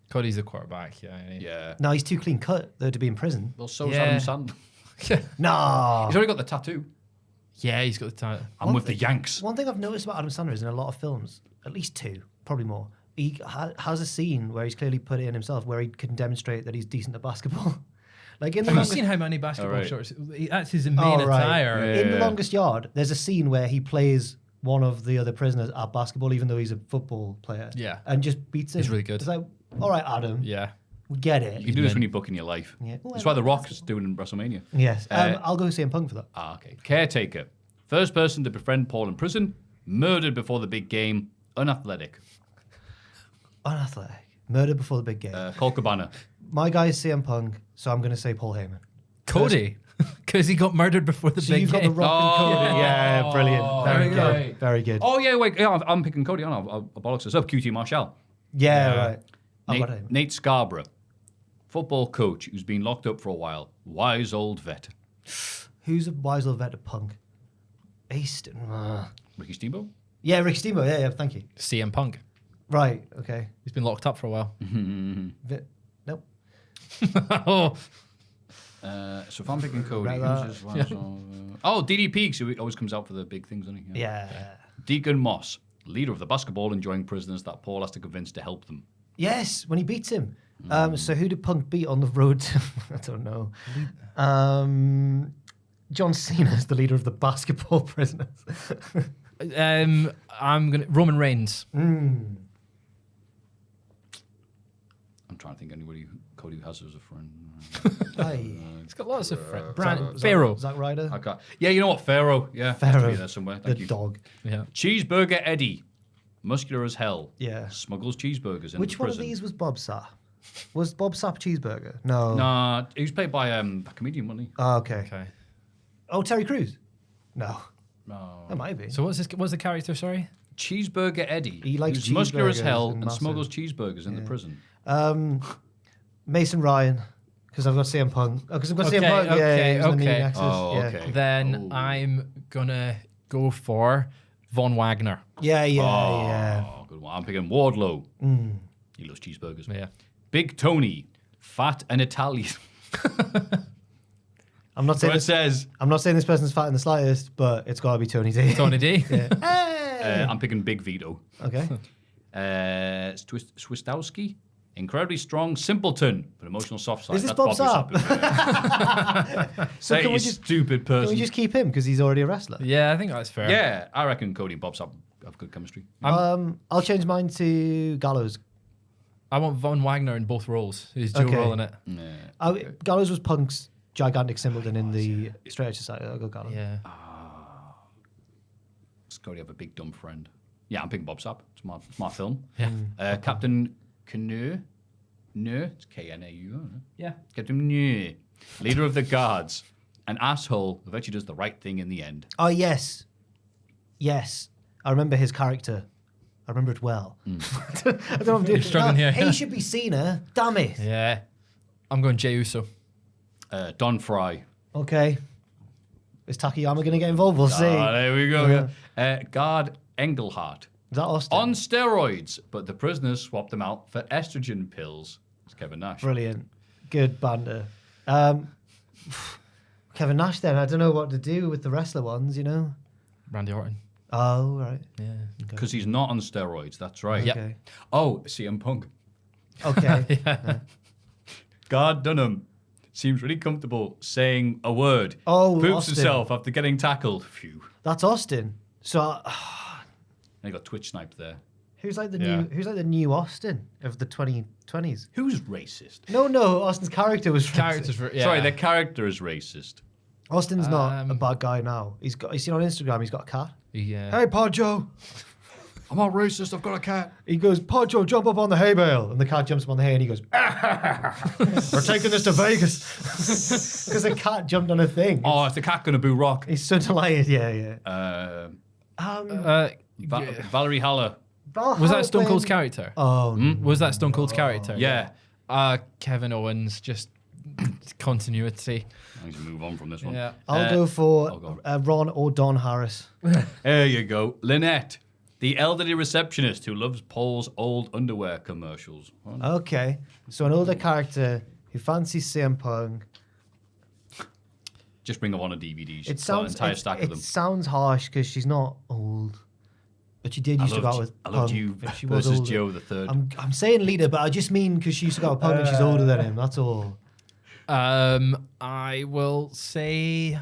Cody's the quarterback, Yeah. No, he's too clean cut, though, to be in prison. Well, so is Adam Sandler. No. He's already got the tattoo. Yeah, he's got the title. I'm with the Yanks. One thing I've noticed about Adam Sandler is in a lot of films, at least two, probably more, he has a scene where he's clearly put it in himself where he can demonstrate that he's decent at basketball. Like in the Have you longest, seen how many basketball shorts? That's his main Oh, right. attire. in The Longest Yard, there's a scene where he plays one of the other prisoners at basketball, even though he's a football player. Yeah. And just beats him. He's really good. It's like, all right, Adam. Yeah. We get it. You can do this when you're booking your life. Yeah. That's why The Rock's doing in WrestleMania. Yes. I'll go CM Punk for that. Okay. Caretaker. First person to befriend Paul in prison. Murdered before the big game. Unathletic. Unathletic. Murder before the big game. Colt Cabana. My guy's CM Punk, so I'm going to say Paul Heyman. Cody. Because he got murdered before the So big you've got game. The Rock and Cody. Yeah, brilliant. Very okay. good. Very good. Oh, yeah, wait. Yeah, I'm picking Cody. I'll bollocks this up. QT Marshall. Yeah, right. I've got him. Nate Scarborough. Football coach who's been locked up for a while. Wise old vet. Who's a wise old vet of Punk? Easton. Ricky Steamboat. Yeah, Rick Steamboat. Yeah, thank you. CM Punk. Right, okay. He's been locked up for a while. Nope. Oh. So if I'm picking Cody, Right, who's his wise old, DD Peaks, who always comes out for the big things, doesn't he? Yeah. Deacon Moss, leader of the basketball enjoying prisoners that Paul has to convince to help them. Yes, when he beats him. So who did Punk beat on the road to... I don't know. John Cena's the leader of the basketball prisoners. I'm gonna Roman Reigns. I'm trying to think anybody Cody has as a friend. He's got lots of friends. Zack- Pharaoh. Zack Ryder. I can't. Yeah, you know what? Pharaoh. Yeah, has to Pharaoh. be there somewhere. The Thank you. dog. Yeah. Cheeseburger Eddie, muscular as hell. Yeah. Smuggles cheeseburgers into Which one of prison. these was Bob Sapp? Was Bob Sapp Cheeseburger? No. Nah, he was played by a comedian, wasn't he? Oh, okay. Okay. Oh, Terry Crews? No. No. That might be. So what's the character? Sorry. Cheeseburger Eddie. He likes who's muscular as cheeseburgers hell and and massive. smuggles cheeseburgers in the prison. Mason Ryan, because I've got CM Punk. Oh, because I've got Okay, CM Punk. Yeah, okay, he was in the okay. Nexus. Oh, yeah. okay. Then Oh. I'm gonna go for Von Wagner. Yeah, yeah, Oh, yeah. good one. I'm picking Wardlow. He loves cheeseburgers. Yeah. Big Tony, fat and Italian. I'm not So saying it says, I'm not saying this person's fat in the slightest, but it's got to be Tony D. Tony D. Hey! I'm picking Big Vito. Okay. Swistowski, incredibly strong simpleton, but emotional soft side. Is this That's Bob Sapp. So Hey, can you we just stupid can person. we just keep him because he's already a wrestler? Yeah, I think that's fair. Yeah, I reckon Cody and Bob Sapp have good chemistry. I'll change mine to Gallows. I want Von Wagner in both roles. He's dual Okay. rolling it. Gallows was Punk's gigantic simpleton in the Straight Edge Society. I'll go Gallows. Yeah. Does Cody have a big dumb friend? Yeah, I'm picking Bob Sapp. It's my film. Yeah. Captain Knur. It's Knau. Yeah. Captain Knur, leader of the guards, an asshole who eventually does the right thing in the end. Oh yes, yes. I remember his character. I remember it well. I don't know what I'm doing. You're struggling here. He should be Cena. Damn it. Yeah. I'm going Jey Uso. Don Fry. Okay. Is Takayama going to get involved? We'll see. There we go. Guard Engelhardt. Is that Austin? On steroids, but the prisoners swapped them out for estrogen pills. It's Kevin Nash. Brilliant. Good banter. Kevin Nash then. I don't know what to do with the wrestler ones, you know? Randy Orton. Oh, right. Yeah. Because he's not on steroids, that's right. Yep. Okay. Oh, CM Punk. Okay. Guard Dunham seems really comfortable saying a word. Oh, Poops Austin. himself after getting tackled. Phew. That's Austin. So They got Twitch sniped there. who's like the Yeah. new Austin of the 2020s? Who's racist? No, Austin's character was Characters for yeah. Sorry, their character is racist. Austin's not a bad guy now. You seen on Instagram, he's got a cat. Yeah. Hey, Podjo. I'm not racist, I've got a cat. He goes, Podjo, jump up on the hay bale. And the cat jumps up on the hay and he goes, we're taking this to Vegas. Because the cat jumped on a thing. Oh, is the cat going to boo rock? He's so delighted, yeah. Valerie Haller. Was that Stone Cold's character? Oh, Was that Stone Cold's character? Yeah. Kevin Owens, just continuity. I need to move on from this one. Yeah. I'll go for go Ron or Don Harris. There you go. Lynette, the elderly receptionist who loves Paul's old underwear commercials. Okay. So an older character who fancies CM Punk. Just bring them on a DVD. It Got an sounds entire stack of them. sounds harsh because she's not old. But she did used to go out with I loved Punk. you if she was versus older. Joe the Third. I'm saying leader, but I just mean because she used to go out with Punk and she's older than him. That's all. I will say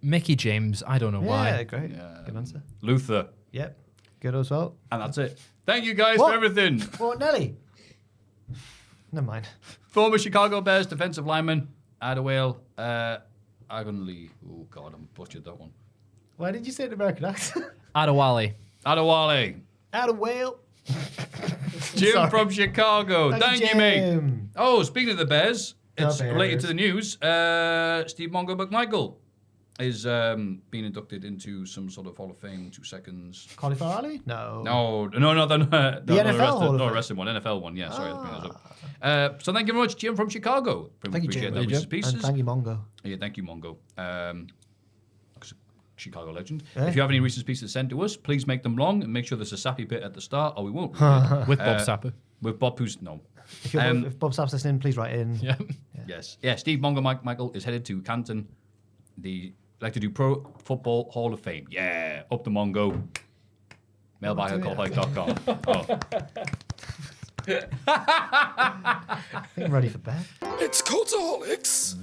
Mickey James. I don't know Yeah, why. great. Good answer. Luther. Yep. Good as well. And that's it. Thank you guys What? for everything. What, Nelly? Never mind. Former Chicago Bears defensive lineman, Adewale Agunlee. Oh, God, I butchered that one. Why did you say an American accent? Adewale. Adewale. Out of whale. Jim Sorry. from Chicago. Thank you, mate. Oh, speaking of the Bears, it's The related Bears. to the news. Steve Mongo McMichael is being inducted into some sort of Hall of Fame. 2 seconds. Cauliflower Alley? No. No, the NFL Hall of Fame? wrestling one, NFL one. Yeah, sorry, I bring those up. So thank you very much, Jim from Chicago. Thank you, Appreciate Jim. that. Thank you, Reese's Jim. Pieces. And thank you, Mongo. Yeah, thank you, Mongo. Chicago legend. Yeah. If you have any Reese's Pieces sent to us, please make them long and make sure there's a sappy bit at the start, or we won't. With Bob Sapper. With Bob, who's no. If Bob Sapp's listening, please write in. Yeah. Yes. Yeah, Steve Mongo Michael is headed to Canton. Like to do Pro Football Hall of Fame. Yeah. Up the Mongo. Mailbag at cultaholic.com. I think I'm ready for bed. It's Cultaholics.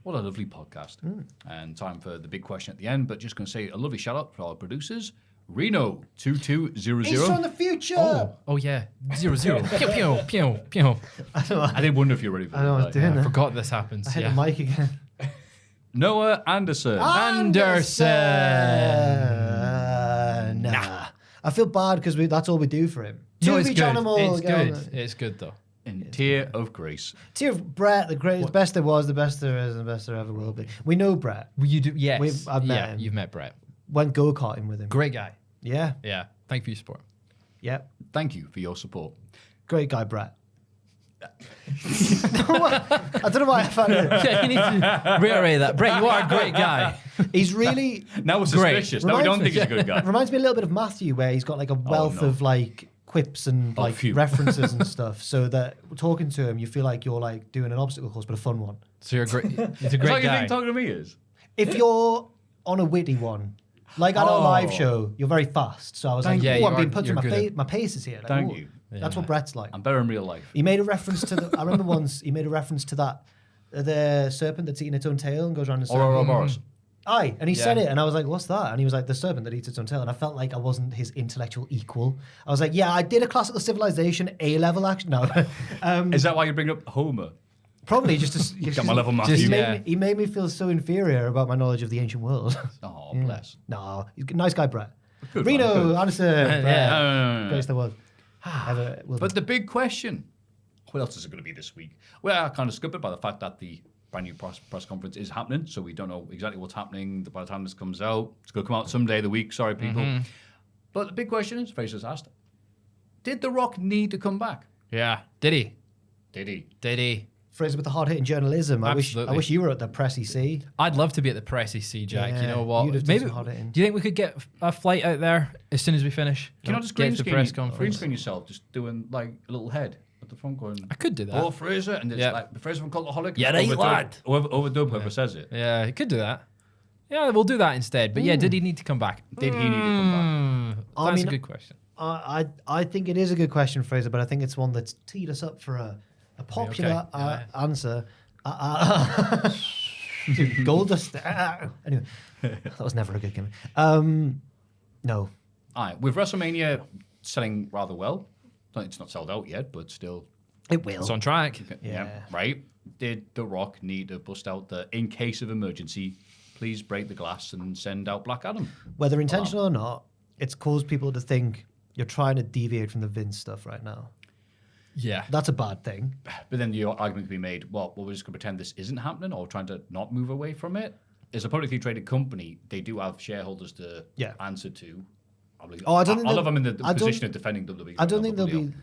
What a lovely podcast. And time for the big question at the end, but just going to say a lovely shout out for our producers. Reno2200. He's from the future. Oh yeah. 0-0. Pew pew pew pew. I did wonder if you're ready for I know that. what I'm doing. I forgot this happens. I hit Yeah. the mic again. Noah Anderson. Anderson. Nah. I feel bad because that's all we do for him. No, Two it's each good. animal. It's get on good. it. It's good though. In Tear of Grace. Tear of Brett, the greatest, best there was, the best there is, and the best there ever will be. We know Brett. Well, you do, yes. I've met him. You've met Brett. Went go-karting with him. Great guy. Yeah. Yeah. Thank you for your support. Yeah. Thank you for your support. Great guy, Brett. I don't know why I found it. Yeah, you need to reiterate that. Brett, you are a great guy. He's really... Now we're Great. suspicious. Now we don't think he's a good guy. Reminds me a little bit of Maffew, where he's got like a wealth of like quips and like phew. references and stuff, so that talking to him, you feel like you're like doing an obstacle course, but a fun one. So you're a great... He's a Is that great what you guy. think talking to me is? If you're on a witty one, like at a live show, you're very fast. So I was Thank like, you. oh, Yeah, I'm being put you're through good my pace is here. Like, Thank oh, you. That's what Brett's like. I'm better in real life. He made a reference to the... I remember once he made a reference to that, the serpent that's eating its own tail and goes around in a circle. Ouroboros. Aye, and he said Yeah. it, and I was like, what's that? And he was like, the serpent that eats its own tail. And I felt like I wasn't his intellectual equal. I was like, yeah, I did a classical civilization A-level action. No. Is that why you bring up Homer? Probably just to... Got my level Just Matthew. he made me feel so inferior about my knowledge of the ancient world. Oh, bless. No, he's a nice guy, Brett. Good Reno, man, good. Anderson, Yeah. Brett. No. Greatest there was. Ever will But be. the big question, what else is it going to be this week? Well, I kind of scuppered by the fact that the brand new press conference is happening, so we don't know exactly what's happening by the time this comes out. It's going to come out someday of the week, sorry people. But the big question is, Fraser's asked, did The Rock need to come back? Yeah. Did he? Did he? Did he? Fraser with the hard-hitting journalism. I Absolutely. wish you were at the press EC. I'd love to be at the press EC, Jack. You Yeah, know what? you'd have done Maybe. some hard hitting. Do you think we could get a flight out there as soon as we finish? Can you not just get green to the screen, press green conference? screen yourself, just doing like a little head at the front going, I could do that. oh, Fraser, and it's Yeah. like, Fraser from Cultaholic. Yeah, right, overdub- lad. Overdub whoever says it. Yeah, he could do that. Yeah, we'll do that instead. But yeah, did he need to come back? Did he need to come back? I That's mean, a good question. I think it is a good question, Fraser, but I think it's one that's teed us up for a popular answer. Dude, gold dust. Anyway, that was never a good game. No. All right, with WrestleMania selling rather well, it's not sold out yet, but still, It will. It's on track. Yeah. right. Did The Rock need to bust out the in case of emergency, please break the glass and send out Black Adam? Whether intentional or not, it's caused people to think you're trying to deviate from the Vince stuff right now. Yeah. That's a bad thing. But then the argument could be made, well, we're just going to pretend this isn't happening or trying to not move away from it. As a publicly traded company, they do have shareholders to answer to. Oh, I don't think all they'll- of them in the I don't- position of defending WWE. I don't think they'll WWL. be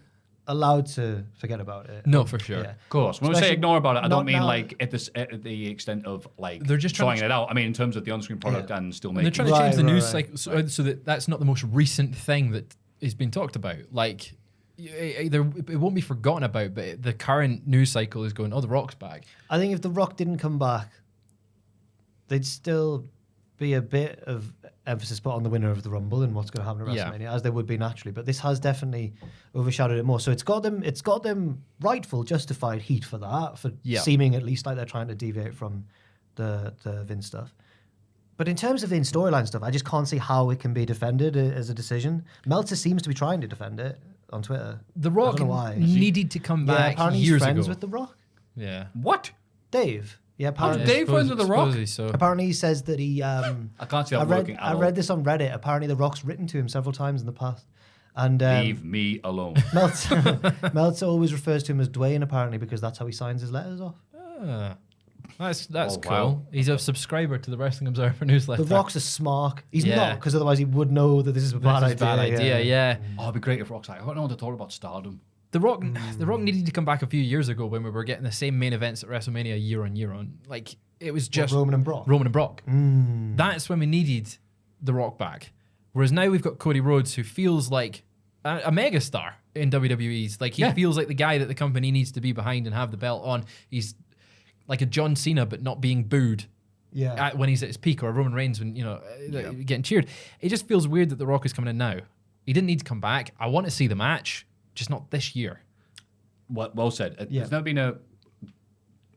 allowed to forget about it. No, for sure. Yeah. Of course. When we say Especially ignore about it, I not don't mean now. like at the extent of like They're just trying trying to- it out. I mean in terms of the on-screen product and still And making. they're trying to Right, change the right, news right. cycle so that that's not the most recent thing that is being talked about. Like, it won't be forgotten about, but the current news cycle is going, oh, The Rock's back. I think if The Rock didn't come back, they'd still be a bit of emphasis put on the winner of the Rumble and what's going to happen at Yeah. WrestleMania, as there would be naturally. But this has definitely overshadowed it more. So it's got them rightful, justified heat for that, for Yeah. seeming at least like they're trying to deviate from the Vince stuff. But in terms of the storyline stuff, I just can't see how it can be defended as a decision. Meltzer seems to be trying to defend it on Twitter. The I Rock don't know why. needed to come Yeah, back apparently he's years friends ago. with The Rock. Yeah. What? Dave. Yeah, How apparently. did Dave friends with The Rock? Supposedly so. Apparently he says that he... I can't see that working at I all. read this on Reddit. Apparently The Rock's written to him several times in the past. And Leave me alone. Meltzer always refers to him as Dwayne, apparently, because that's how he signs his letters off. Ah, that's Oh, cool. wow. He's a subscriber to the Wrestling Observer newsletter. The Rock's a smark. He's Yeah. not, because otherwise he would know that this is a bad That's a idea. bad idea, yeah. Oh, it'd be great if Rock's like, I don't know what to talk about stardom. The Rock needed to come back a few years ago when we were getting the same main events at WrestleMania year on year on. Like, it was just Roman and Brock? Roman and Brock. That's when we needed The Rock back. Whereas now we've got Cody Rhodes, who feels like a megastar in WWE's. Like, he feels like the guy that the company needs to be behind and have the belt on. He's like a John Cena, but not being booed. Yeah. When he's at his peak, or a Roman Reigns when, getting cheered. It just feels weird that The Rock is coming in now. He didn't need to come back. I want to see the match, just not this year. Well said. There's never been a.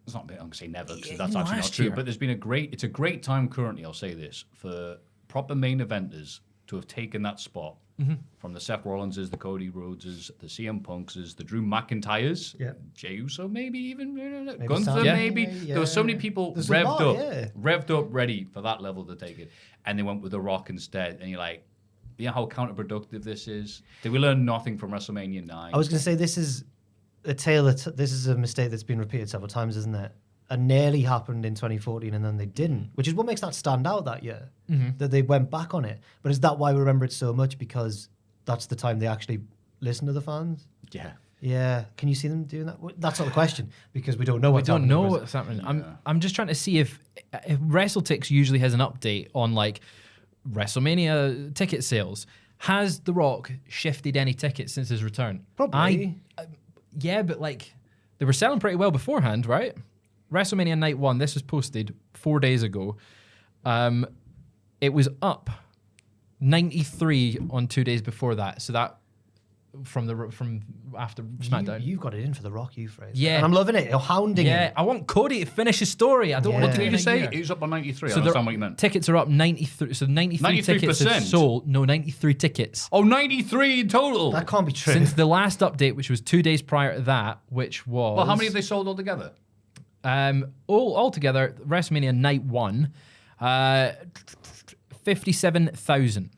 It's not. I'm gonna say never because that's actually not last true. year. But there's been it's a great time currently. I'll say this for proper main eventers to have taken that spot from the Seth Rollinses, the Cody Rhodeses, the CM Punkses, the Drew McIntyres, Jey Uso, maybe even Gunther, Sami, maybe. yeah. There were so many people There's a revved lot, up, yeah. revved up, ready for that level to take it, and they went with The Rock instead. And you're like, you know how counterproductive this is. Did we learn nothing from WrestleMania 9? I was going to say this is this is a mistake that's been repeated several times, isn't it? It nearly happened in 2014 and then they didn't, which is what makes that stand out that year, that they went back on it. But is that why we remember it so much? Because that's the time they actually listened to the fans? Yeah. Yeah. Can you see them doing that? That's not the question, because we don't know what's happening. We don't know what's happening. I'm just trying to see if WrestleTix usually has an update on like WrestleMania ticket sales. Has The Rock shifted any tickets since his return? Probably. Yeah, but like they were selling pretty well beforehand, right? WrestleMania Night 1, this was posted 4 days ago. It was up 93 on 2 days before that. So that from after SmackDown. You've got it in for The Rock, you, Fraser. Yeah. And I'm loving it. You're hounding Yeah, it. I want Cody to finish his story. I don't want Yeah. to Did do you it just in a say year. he was up on 93? I So understand what you meant. tickets are up 93. So 93 tickets have 93%? sold. No, 93 tickets. Oh, 93 in total. That can't be true. Since the last update, which was 2 days prior to that, which was... Well, how many have they sold altogether? All together, WrestleMania Night 1, 57,000.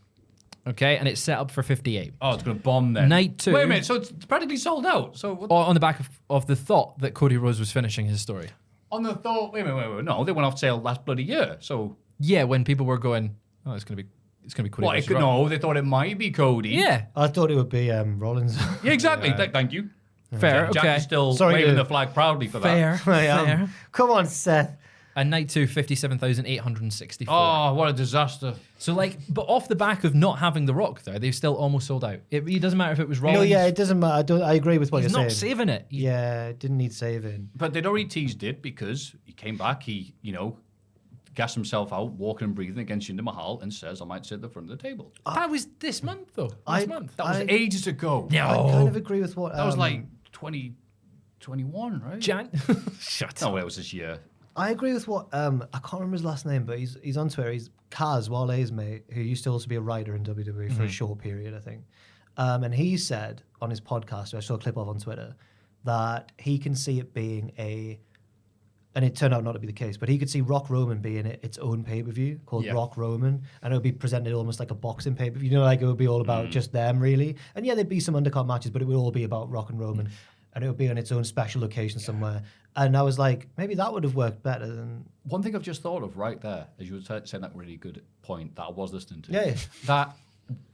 Okay, and it's set up for 58. Oh, it's going to bomb then. Night 2. Wait a minute, so it's practically sold out. So what, On the back of the thought that Cody Rhodes was finishing his story. on the thought, wait a minute, no, they went off sale last bloody year. So Yeah, when people were going, oh, it's gonna be Cody what? Rhodes. No, they thought it might be Cody. Yeah, I thought it would be Rollins. Yeah, exactly. Thank you. fair. Jack Okay, is still Sorry, waving dude. the flag proudly for that. fair. I am. Fair. Come on, Seth. And Night 2, 57,864. Oh, what a disaster. So like, but off the back of not having The Rock there, they've still almost sold out. It really doesn't matter if it was Rollins. No, yeah, it doesn't matter. I agree with what He's you're not saying. saving it. Yeah, it didn't need saving. But they'd already teased it because he came back, he, gassed himself out, walking and breathing against Jinder Mahal and says, I might sit at the front of the table. That was this month, though. Last month. That was ages ago. Yeah. I kind of agree with what... That was like 2021, right? Shut No, it was this year. I agree with what... I can't remember his last name, but he's on Twitter. He's Kaz, Wale's mate, who used to also be a writer in WWE for a short period, I think. And he said on his podcast, who I saw a clip of on Twitter, that he can see it being and it turned out not to be the case, but he could see Rock Roman being its own pay-per-view called Rock Roman, and it would be presented almost like a boxing pay-per-view. Like it would be all about just them, really. And yeah, there'd be some undercard matches, but it would all be about Rock and Roman, and it would be on its own special location somewhere. And I was like, maybe that would have worked better than... One thing I've just thought of right there, as you were saying that really good point that I was listening to. Yeah. That,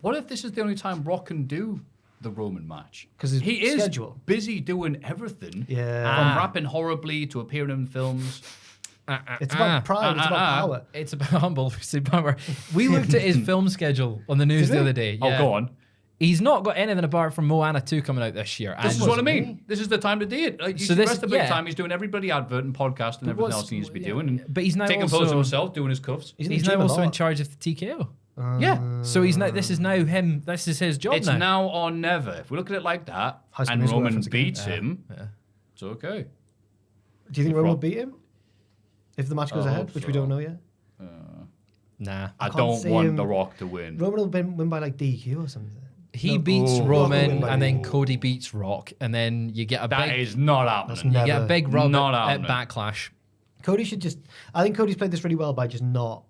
what if this is the only time Rock can do the Roman match? 'Cause his he schedule. is busy doing everything. Yeah. From rapping horribly to appearing in films. It's about pride, it's about power. It's about humble power. We looked at his film schedule on the news the other day. Oh, Yeah. go on. He's not got anything apart from Moana 2 coming out this year. This And is what I mean. This is the time to do it. Like, So the this- rest of the yeah. time, he's doing every bloody advert and podcast and everything else he needs to be doing. And But he's now taking also- photos of himself, doing his cuffs. He's in the he's gym now a also in lot. charge of the TKO. Yeah. So he's now. This is now him. This is his job It's now or never. If we look at it like that, High School and Musical Roman reference again. beats him, it's okay. Do you think Roman will Rock. beat him? If the match goes I ahead, hope which we so. don't know yet? Nah. I can't don't see want him- The Rock to win. Roman will win by like DQ or something. He No. beats Rock will Roman, win by and then DQ. Cody beats Rock, and then you get a That big. is not happening. That's You get a never- big rub Not at happening. Backlash. Cody should just... I think Cody's played this really well by just not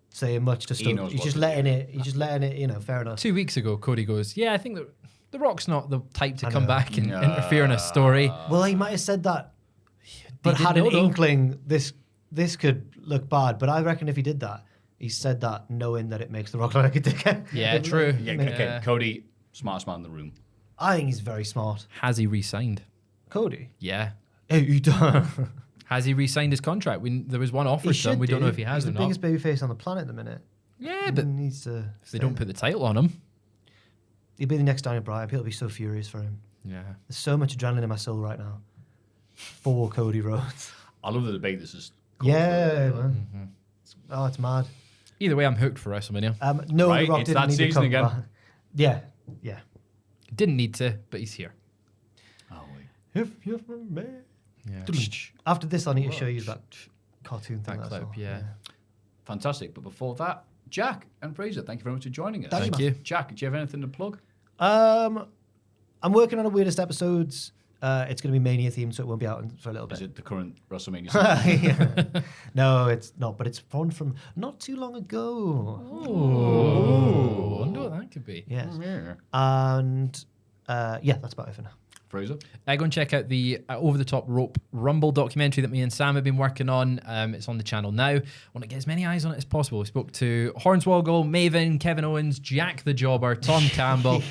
saying much to He knows stuff. He's what just to letting it... He's just letting it, fair enough. 2 weeks ago, Cody goes, "Yeah, I think that the Rock's not the type to I come know. back and interfere in a story." Well, he might have said that, but didn't had an know, though. inkling this could look bad. But I reckon if he did that, he said that knowing that it makes The Rock look like a dickhead. Yeah, true. Yeah, okay. Cody, smartest man in the room. I think he's very smart. Has he re-signed? Cody? Yeah. Hey, he done. Has he re-signed his contract? There was one offer to him. We don't know if he has He's or the not. biggest babyface on the planet at the minute. Yeah, but He needs to... if they don't put the title on him. He'll be the next Daniel Bryan. People will be so furious for him. Yeah. There's so much adrenaline in my soul right now. For Cody Rhodes. I love the debate this is. Yeah, man. Oh, it's mad. Either way, I'm hooked for WrestleMania. No, Right, The Rock it's didn't that need to season come again. back. Yeah, yeah. Didn't need to, but he's here. Oh, wait. If you're from me. Yeah. After this, I need to show you that cartoon thing. That I clip, saw. yeah. Fantastic. But before that, Jack and Fraser, thank you very much for joining us. Thank Thank you. Jack, do you have anything to plug? I'm working on the weirdest episodes. It's going to be Mania themed, so it won't be out for a little Is bit. it the current WrestleMania season? Yeah. No, it's not, but it's one from not too long ago. Oh, I wonder what that could be. Yes. Yeah. And yeah, that's about it for now. Fraser? Go and check out the Over the Top Rope Rumble documentary that me and Sam have been working on. It's on the channel now. I want to get as many eyes on it as possible. We spoke to Hornswoggle, Maven, Kevin Owens, Jack the Jobber, Tom Campbell,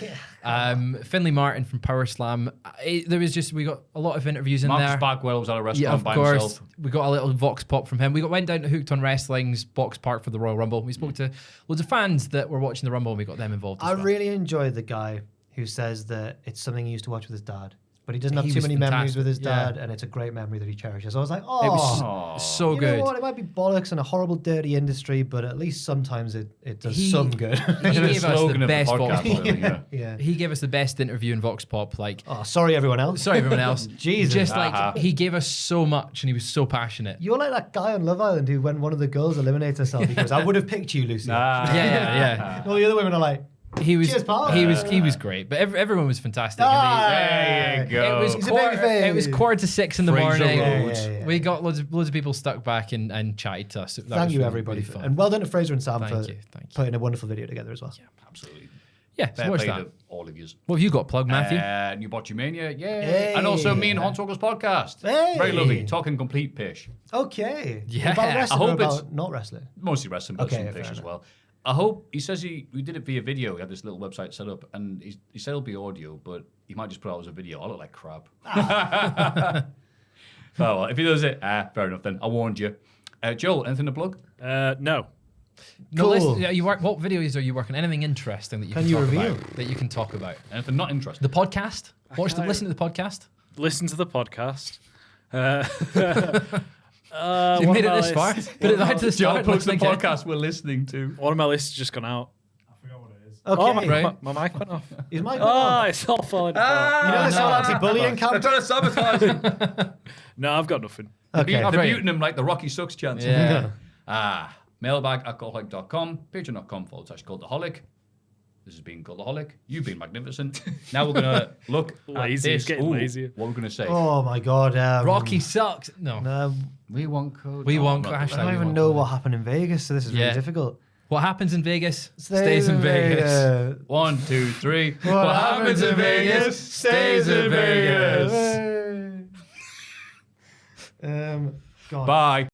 Finley Martin from Power Slam. We got a lot of interviews in Marcus there. Bagwell was at a restaurant Yeah, of by course. himself. We got a little vox pop from him. We went down to Hooked on Wrestling's box park for the Royal Rumble. We spoke to loads of fans that were watching the Rumble, and we got them involved as I well. really enjoyed the guy who says that it's something he used to watch with his dad, but he doesn't have He too was many memories fantastic, with his yeah. dad, and it's a great memory that he cherishes. I was like, oh, It was so you good. know what? It might be bollocks and a horrible, dirty industry, but at least sometimes it does He- some good. He The gave us slogan the of best podcast, vox pop. really, yeah. Yeah. He gave us the best interview in Vox Pop. Like, Oh, sorry, everyone else. sorry, everyone else. Jesus. Just like, he gave us so much and he was so passionate. You're like that guy on Love Island who, when one of the girls eliminates herself, he goes, "I would have picked you, Lucy." Yeah. All the other women are like, He was, Cheers, pal. he was great, but everyone was fantastic. There you go. It was, He's a quarter, babyface. it was 5:45 in the Fraser morning. Road. Yeah. We got loads of people stuck back and chatted to us. That Thank was you, really, everybody. really fun. And well done to Fraser and Sam Thank for you. putting a wonderful video together as well. Absolutely. Yeah, so Fair watch play that. to all of you. What have you got, plug, Maffew? New Botchamania, yeah. Hey. And also me and Hornswoggle's podcast. Hey. Very lovely. Talking complete pish. Okay. Yeah. About I wrestling hope or it's- about not wrestling? Mostly wrestling, but Okay, some fair fish as enough. well. I hope, he says we did it via video. He had this little website set up, and he said it'll be audio, but he might just put it out as a video. I look like crap. Oh, well, if he does it, fair enough then. I warned you. Joel, anything to plug? No. No, Cool. listen, what videos are you working? Anything interesting that you Can can you talk reveal? about? That you can talk about? Anything not interesting? The podcast? can't- Listen to the podcast. Listen to the podcast. You One made of it my this far. lists- Put it right to the Joel start. plugs the listening to it. podcast we're listening to. One of my lists has just gone out. Okay. Oh, my, Right. my mic went off. Is Mike Oh, it's all falling apart. You know the Soul Anti-Bullying They're camp? trying to sabotage him. No, I've got nothing. Okay. They're Right. muting him like the Rocky Sucks chance. Yeah. Mailbag@cultaholic.com, patreon.com/cultaholic. This has been Cultaholic. You've been magnificent. Now we're going to look Lazy, at it's this. getting lazier. What we're going to say. Oh my God. Rocky sucks. No. We want code. We want not code. I don't even know what happened in Vegas, so this is Yeah. really difficult. What happens in Vegas stays in Vegas. 1, 2, 3. What happens in Vegas stays in Vegas. God. Bye.